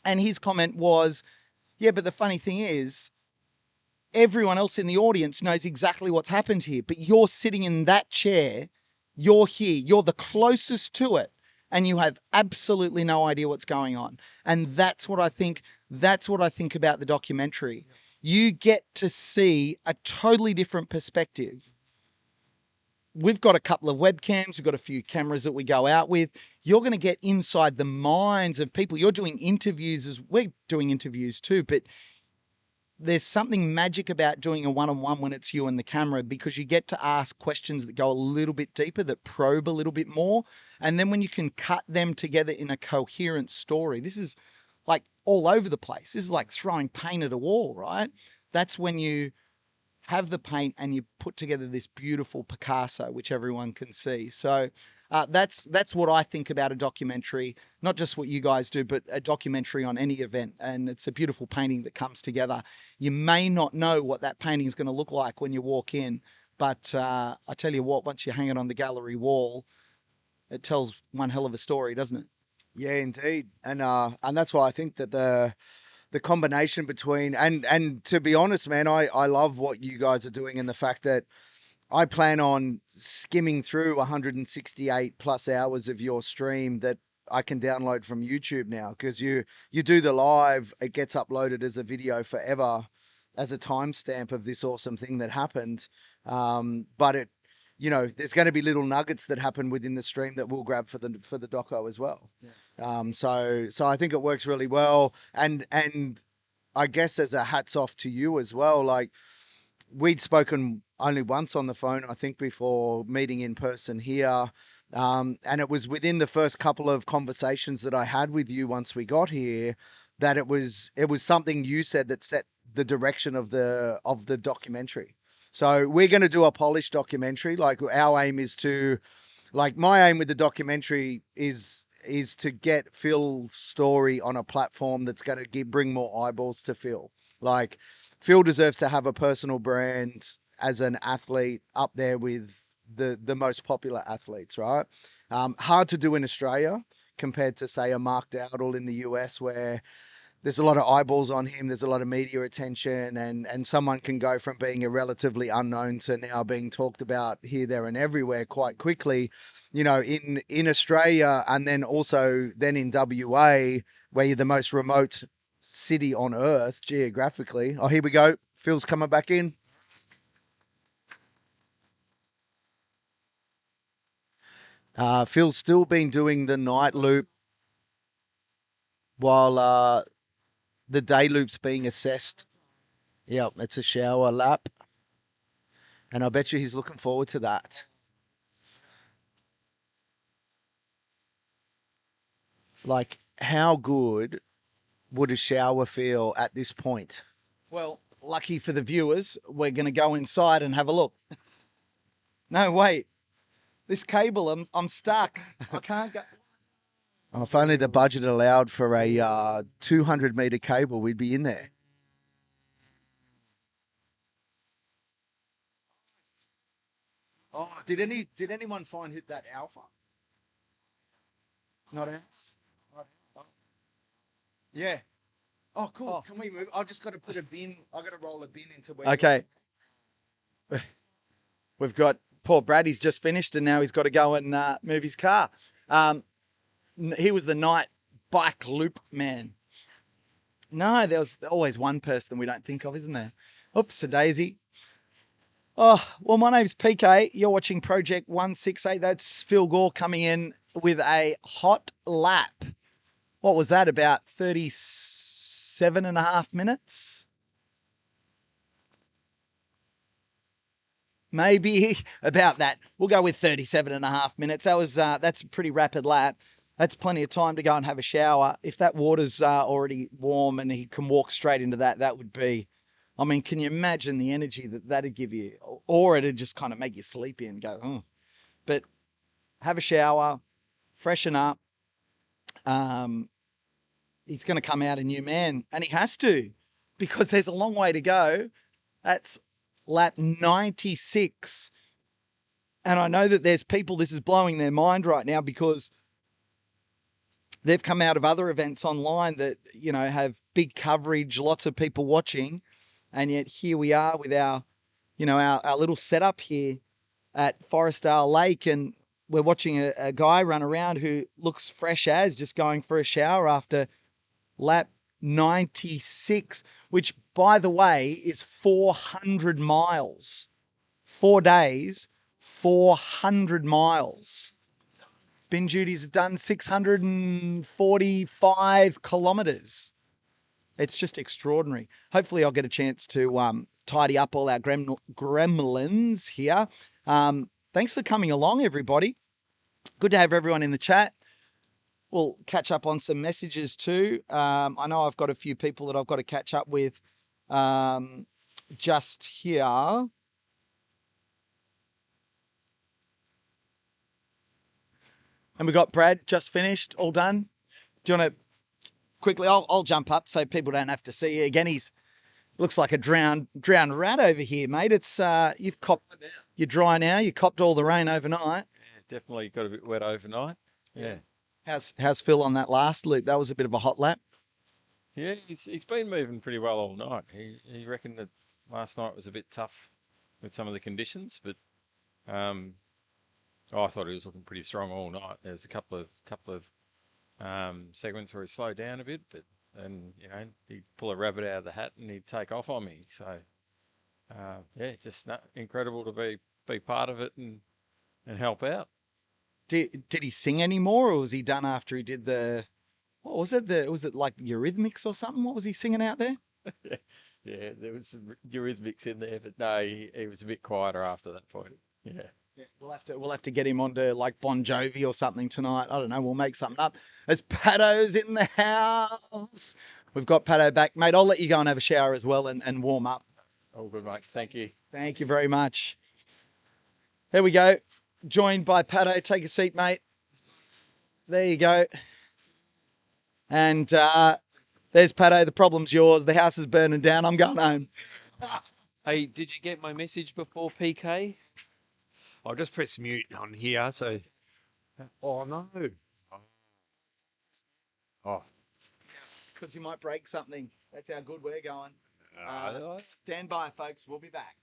And his comment was, yeah, but the funny thing is, everyone else in the audience knows exactly what's happened here, but you're sitting in that chair, you're here, you're the closest to it, and you have absolutely no idea what's going on. And that's what I think about the documentary. You get to see a totally different perspective. We've got a couple of webcams, we've got a few cameras that we go out with. You're going to get inside the minds of people. You're doing interviews, we're doing interviews too, but there's something magic about doing a one-on-one when it's you and the camera, because you get to ask questions that go a little bit deeper, that probe a little bit more. And then when you can cut them together in a coherent story, this is like all over the place. This is like throwing paint at a wall, right? That's when you have the paint and you put together this beautiful Picasso, which everyone can see. So that's what I think about a documentary, not just what you guys do, but a documentary on any event. And it's a beautiful painting that comes together. You may not know what that painting is going to look like when you walk in, but I tell you what, once you hang it on the gallery wall, it tells one hell of a story, doesn't it? Yeah, indeed, and that's why I think that the combination between and to be honest, man, I love what you guys are doing and the fact that I plan on skimming through 168 plus hours of your stream that I can download from YouTube now because you do the live, it gets uploaded as a video forever as a timestamp of this awesome thing that happened. But it, there's going to be little nuggets that happen within the stream that we'll grab for the doco as well. So I think it works really well, and I guess as a hats off to you as well, like we'd spoken only once on the phone, I think, before meeting in person here. And it was within the first couple of conversations that I had with you once we got here that it was something you said that set the direction of the documentary. So we're going to do a polished documentary. Like our aim is to, like my aim with the documentary is to get Phil's story on a platform that's going to bring more eyeballs to Phil. Like Phil deserves to have a personal brand as an athlete up there with the most popular athletes, right? Hard to do in Australia compared to, say, a Mark Dowdle in the US where there's a lot of eyeballs on him, there's a lot of media attention, and someone can go from being a relatively unknown to now being talked about here, there, and everywhere quite quickly, in Australia, and then also then in WA, where you're the most remote city on earth geographically. Oh, here we go. Phil's coming back in. Phil's still been doing the night loop while the day loop's being assessed. Yep, it's a shower lap. And I bet you he's looking forward to that. Like, how good would a shower feel at this point? Well, lucky for the viewers, we're going to go inside and have a look. No, wait. This cable, I'm stuck. I can't go. Oh, if only the budget allowed for a 200-meter cable, we'd be in there. Oh, did anyone find that alpha? Not us. Yeah. Oh, cool. Oh. Can we move? I've just got to put a bin. I've got to roll a bin into where. Okay. We've got poor Brad. He's just finished and now he's got to go and move his car. He was the night bike loop man. No, there was always one person we don't think of, isn't there? Oops, a daisy. Oh, well, my name's PK. You're watching Project 168. That's Phil Gore coming in with a hot lap. What was that, about 37 and a half minutes? Maybe about that. We'll go with 37 and a half minutes. That's a pretty rapid lap. That's plenty of time to go and have a shower. If that water's already warm and he can walk straight into that would be, I mean, can you imagine the energy that'd give you? Or it'd just kind of make you sleepy and go, oh. But have a shower, freshen up. He's going to come out a new man, and he has to, because there's a long way to go. That's lap 96. And I know that there's people, this is blowing their mind right now because they've come out of other events online that, have big coverage, lots of people watching. And yet here we are with our little setup here at Forestdale Lake. And we're watching a guy run around who looks fresh as just going for a shower after lap 96, which, by the way, is 400 miles. 4 days, 400 miles. Ben Judy's done 645 kilometres. It's just extraordinary. Hopefully I'll get a chance to tidy up all our gremlins here. Thanks for coming along, everybody. Good to have everyone in the chat. We'll catch up on some messages too. I know I've got a few people that I've got to catch up with just here. And we got Brad just finished, all done. Do you want to quickly? I'll jump up so people don't have to see you again. He's looks like a drowned rat over here, mate. It's you've copped. You're dry now. You copped all the rain overnight. Yeah, definitely got a bit wet overnight. Yeah. How's Phil on that last loop? That was a bit of a hot lap. Yeah, he's been moving pretty well all night. He reckoned that last night was a bit tough with some of the conditions, but I thought he was looking pretty strong all night. There's a couple of segments where he slowed down a bit, but he'd pull a rabbit out of the hat and he'd take off on me. So yeah, just incredible to be part of it and help out. Did he sing anymore, or was he done after he did the? What was it? Was it like Eurythmics or something? What was he singing out there? Yeah, there was some Eurythmics in there, but no, he was a bit quieter after that point. Yeah. Yeah, we'll have to get him onto like Bon Jovi or something tonight. I don't know. We'll make something up. As Pato's in the house, we've got Pato back, mate. I'll let you go and have a shower as well and warm up. All good, mate. Thank you. Thank you very much. There we go. Joined by Pato. Take a seat, mate. There you go. And there's Pato. The problem's yours. The house is burning down. I'm going home. Hey, did you get my message before PK? I'll just press mute on here, so... Oh, no. Oh. Because you might break something. That's how good we're going. Stand by, folks. We'll be back.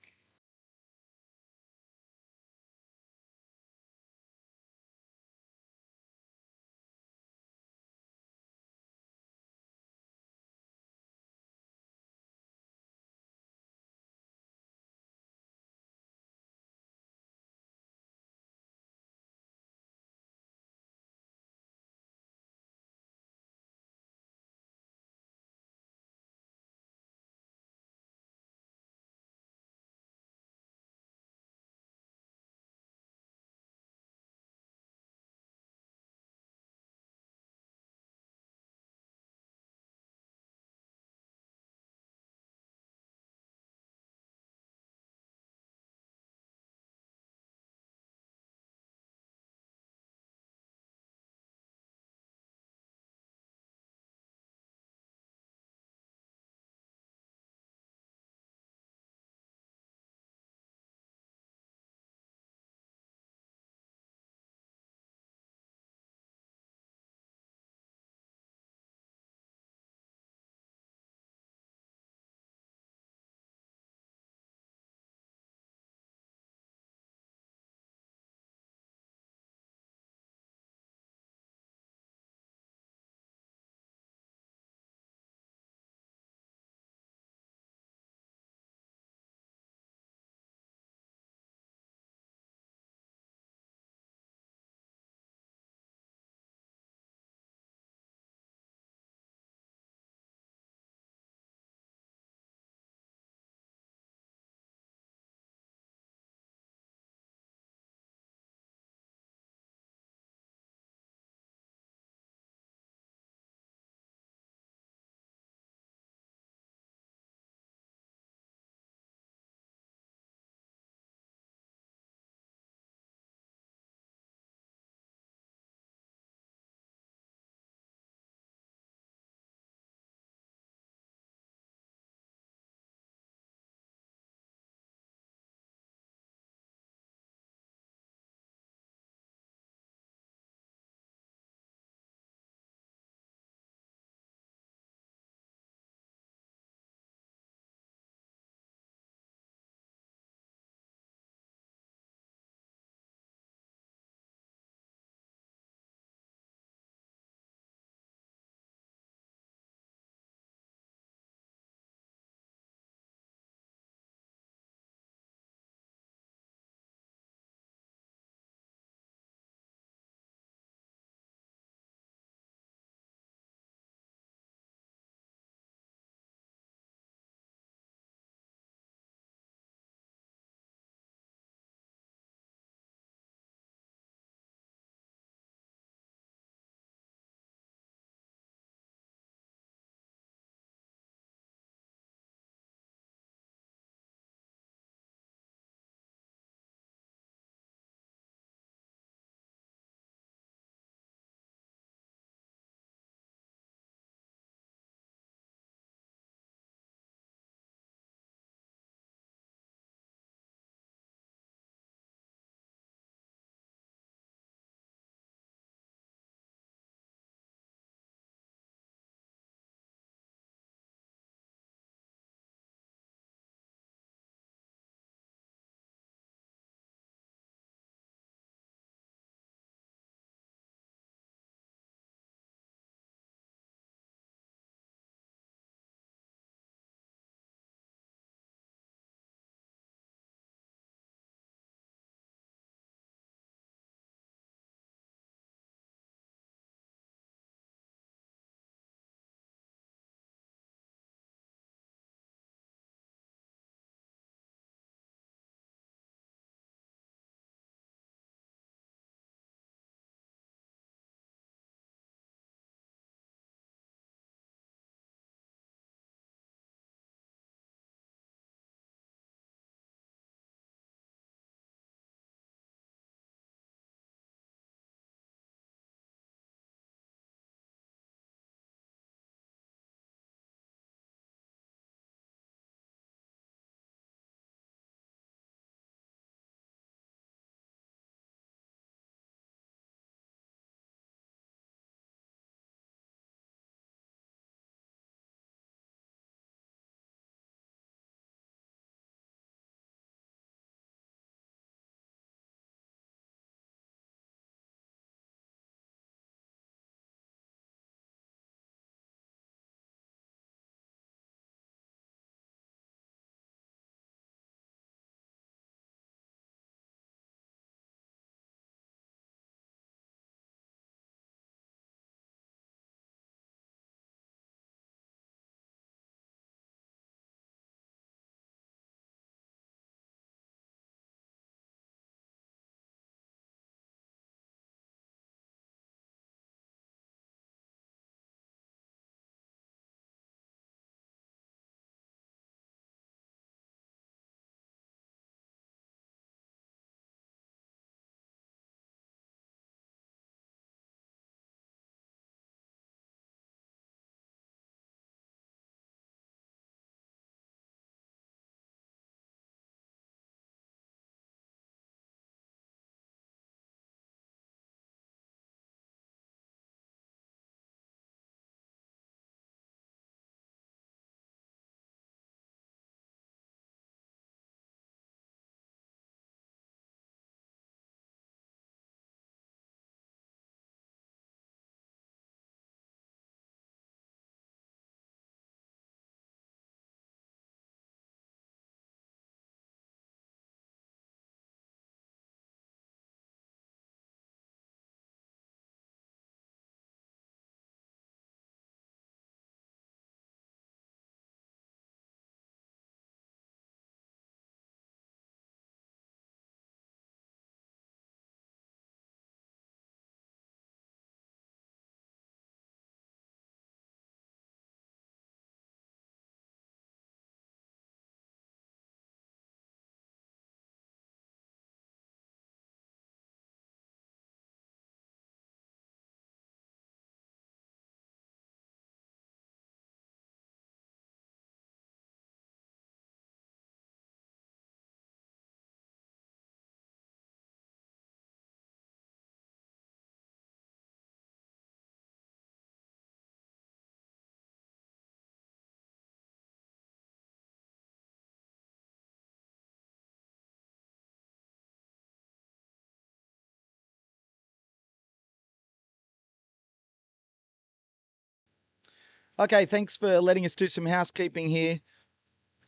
Okay, thanks for letting us do some housekeeping here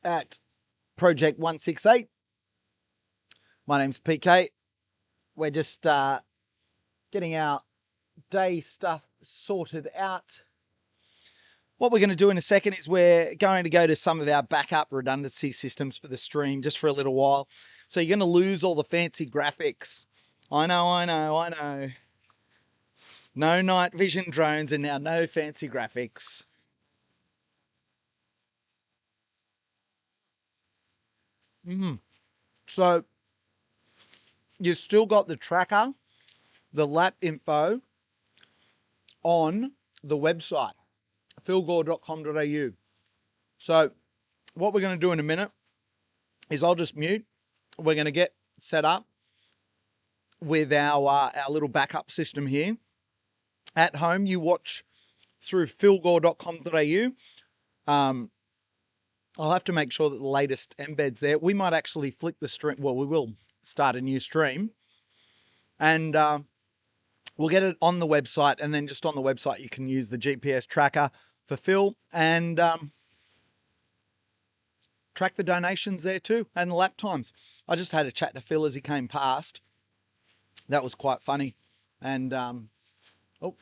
at Project 168. My name's PK. We're just getting our day stuff sorted out. What we're going to do in a second is we're going to go to some of our backup redundancy systems for the stream just for a little while. So you're going to lose all the fancy graphics. I know. No night vision drones and now no fancy graphics. So you've still got the tracker, the lap info on the website, philgore.com.au. So what we're going to do in a minute is I'll just mute. We're going to get set up with our little backup system here. At home, you watch through philgore.com.au. I'll have to make sure that the latest embed's there. We might actually flick the stream. Well, we will start a new stream. And we'll get it on the website. And then just on the website, you can use the GPS tracker for Phil and track the donations there too and the lap times. I just had a chat to Phil as he came past. That was quite funny. And, oh,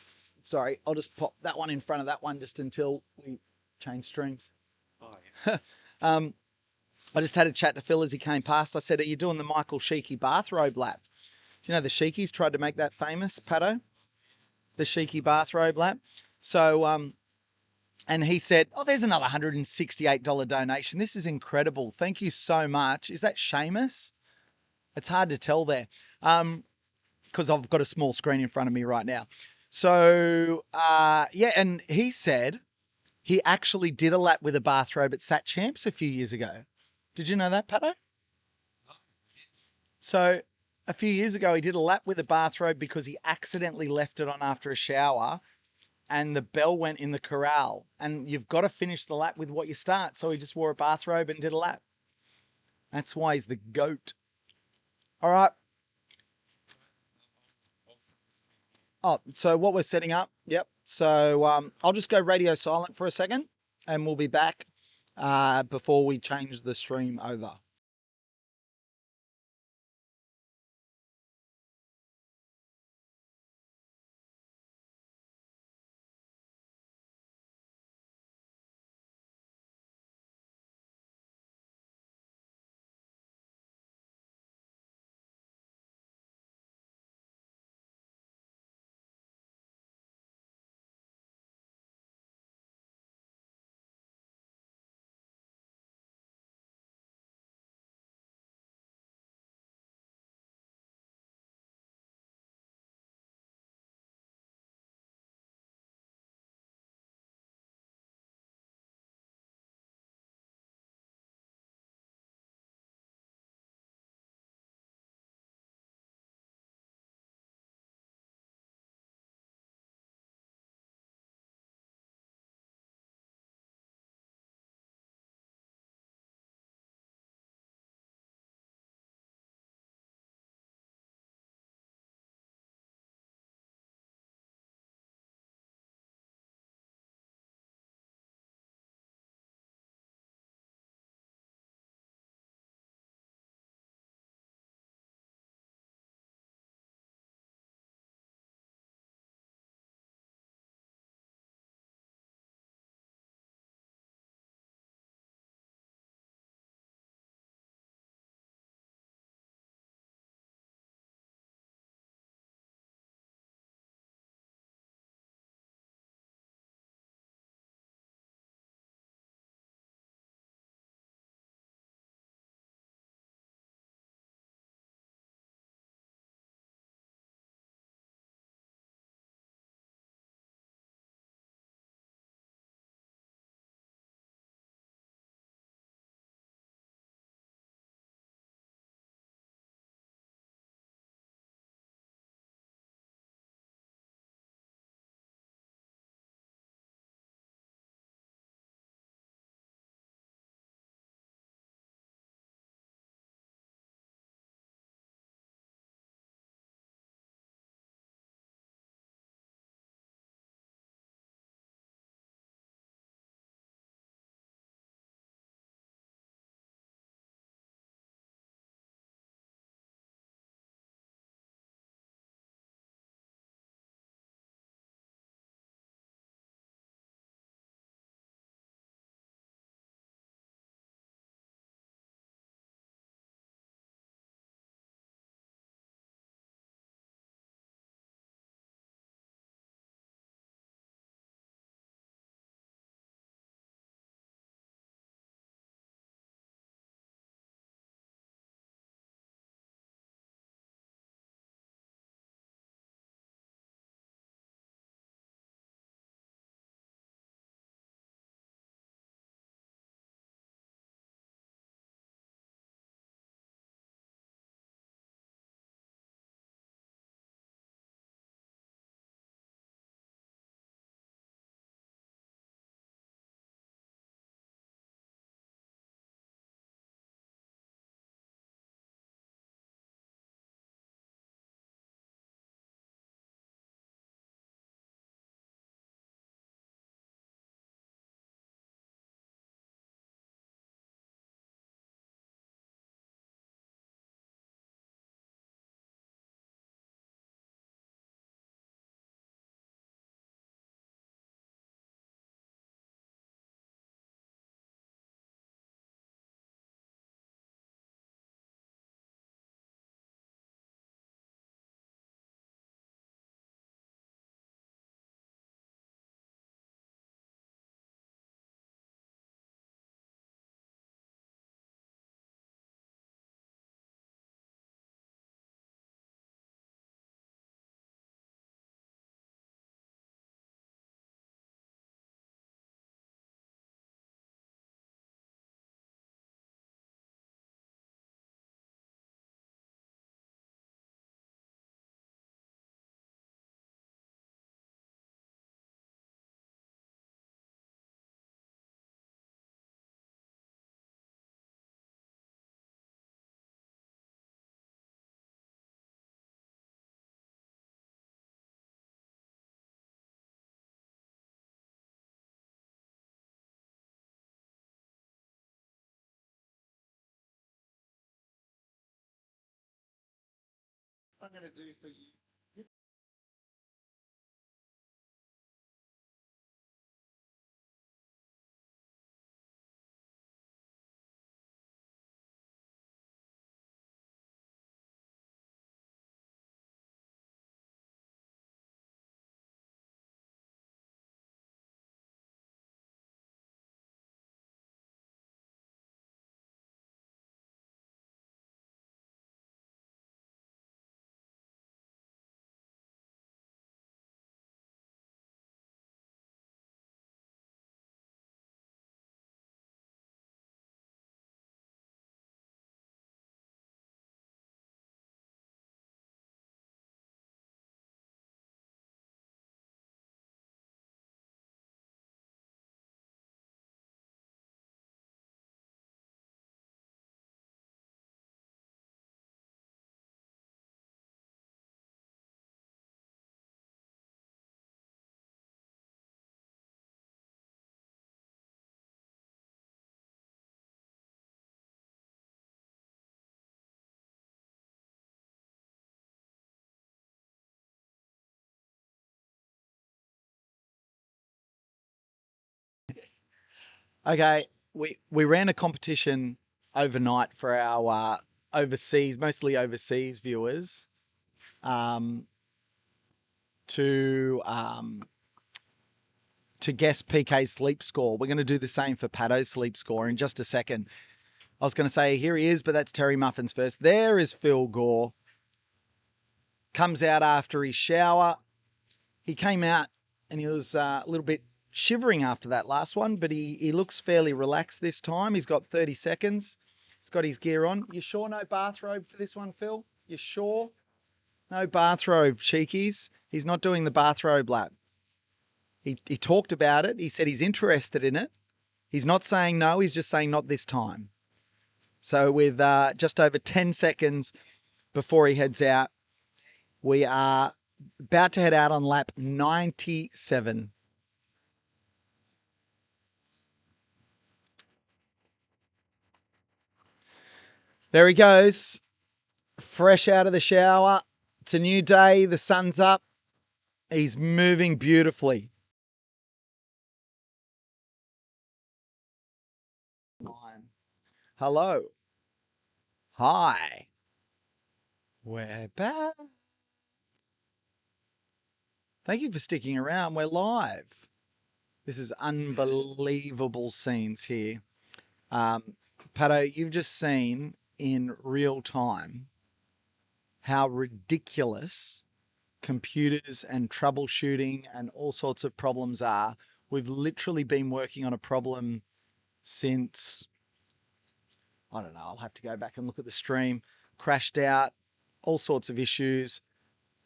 sorry, I'll just pop that one in front of that one just until we change streams. Oh, yeah. I just had a chat to Phil as he came past. I said, are you doing the Michael Sheikey bathrobe lap? Do you know the Sheikys tried to make that famous, Pato? The Sheikey bathrobe lap. So, and he said, oh, there's another $168 donation. This is incredible. Thank you so much. Is that Seamus? It's hard to tell there because I've got a small screen in front of me right now. So, yeah, and he said he actually did a lap with a bathrobe at Sat Champs a few years ago. Did you know that, Pato? So a few years ago, he did a lap with a bathrobe because he accidentally left it on after a shower and the bell went in the corral. And you've got to finish the lap with what you start. So he just wore a bathrobe and did a lap. That's why he's the GOAT. All right. Oh, so what we're setting up. Yep. So I'll just go radio silent for a second and we'll be back before we change the stream over. I'm going to do for you. Okay, we ran a competition overnight for our overseas, mostly overseas viewers, um, to um, to guess PK's sleep score. We're going to do the same for Pato's sleep score in just a second. I was going to say here he is, but that's Terry Muffins first. There is Phil Gore. Comes out after his shower. He came out and he was a little bit shivering after that last one, but he looks fairly relaxed this time. He's got 30 seconds. He's got his gear on. You sure no bathrobe for this one, Phil? You sure? No bathrobe, cheekies. He's not doing the bathrobe lap. He talked about it. He said he's interested in it. He's not saying no. He's just saying not this time. So with just over 10 seconds before he heads out, we are about to head out on lap 97. There he goes, fresh out of the shower. It's a new day. The sun's up. He's moving beautifully. Hello. Hi. We're back. Thank you for sticking around. We're live. This is unbelievable scenes here. Pato, you've just seen in real time how ridiculous computers and troubleshooting and all sorts of problems are. We've literally been working on a problem since, I don't know, I'll have to go back and look at the stream, crashed out, all sorts of issues.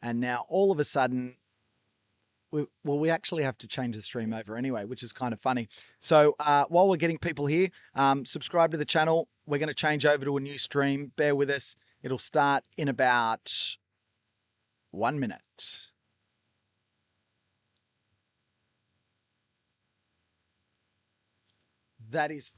And now all of a sudden, we actually have to change the stream over anyway, which is kind of funny. So while we're getting people here, subscribe to the channel. We're going to change over to a new stream. Bear with us. It'll start in about 1 minute. That is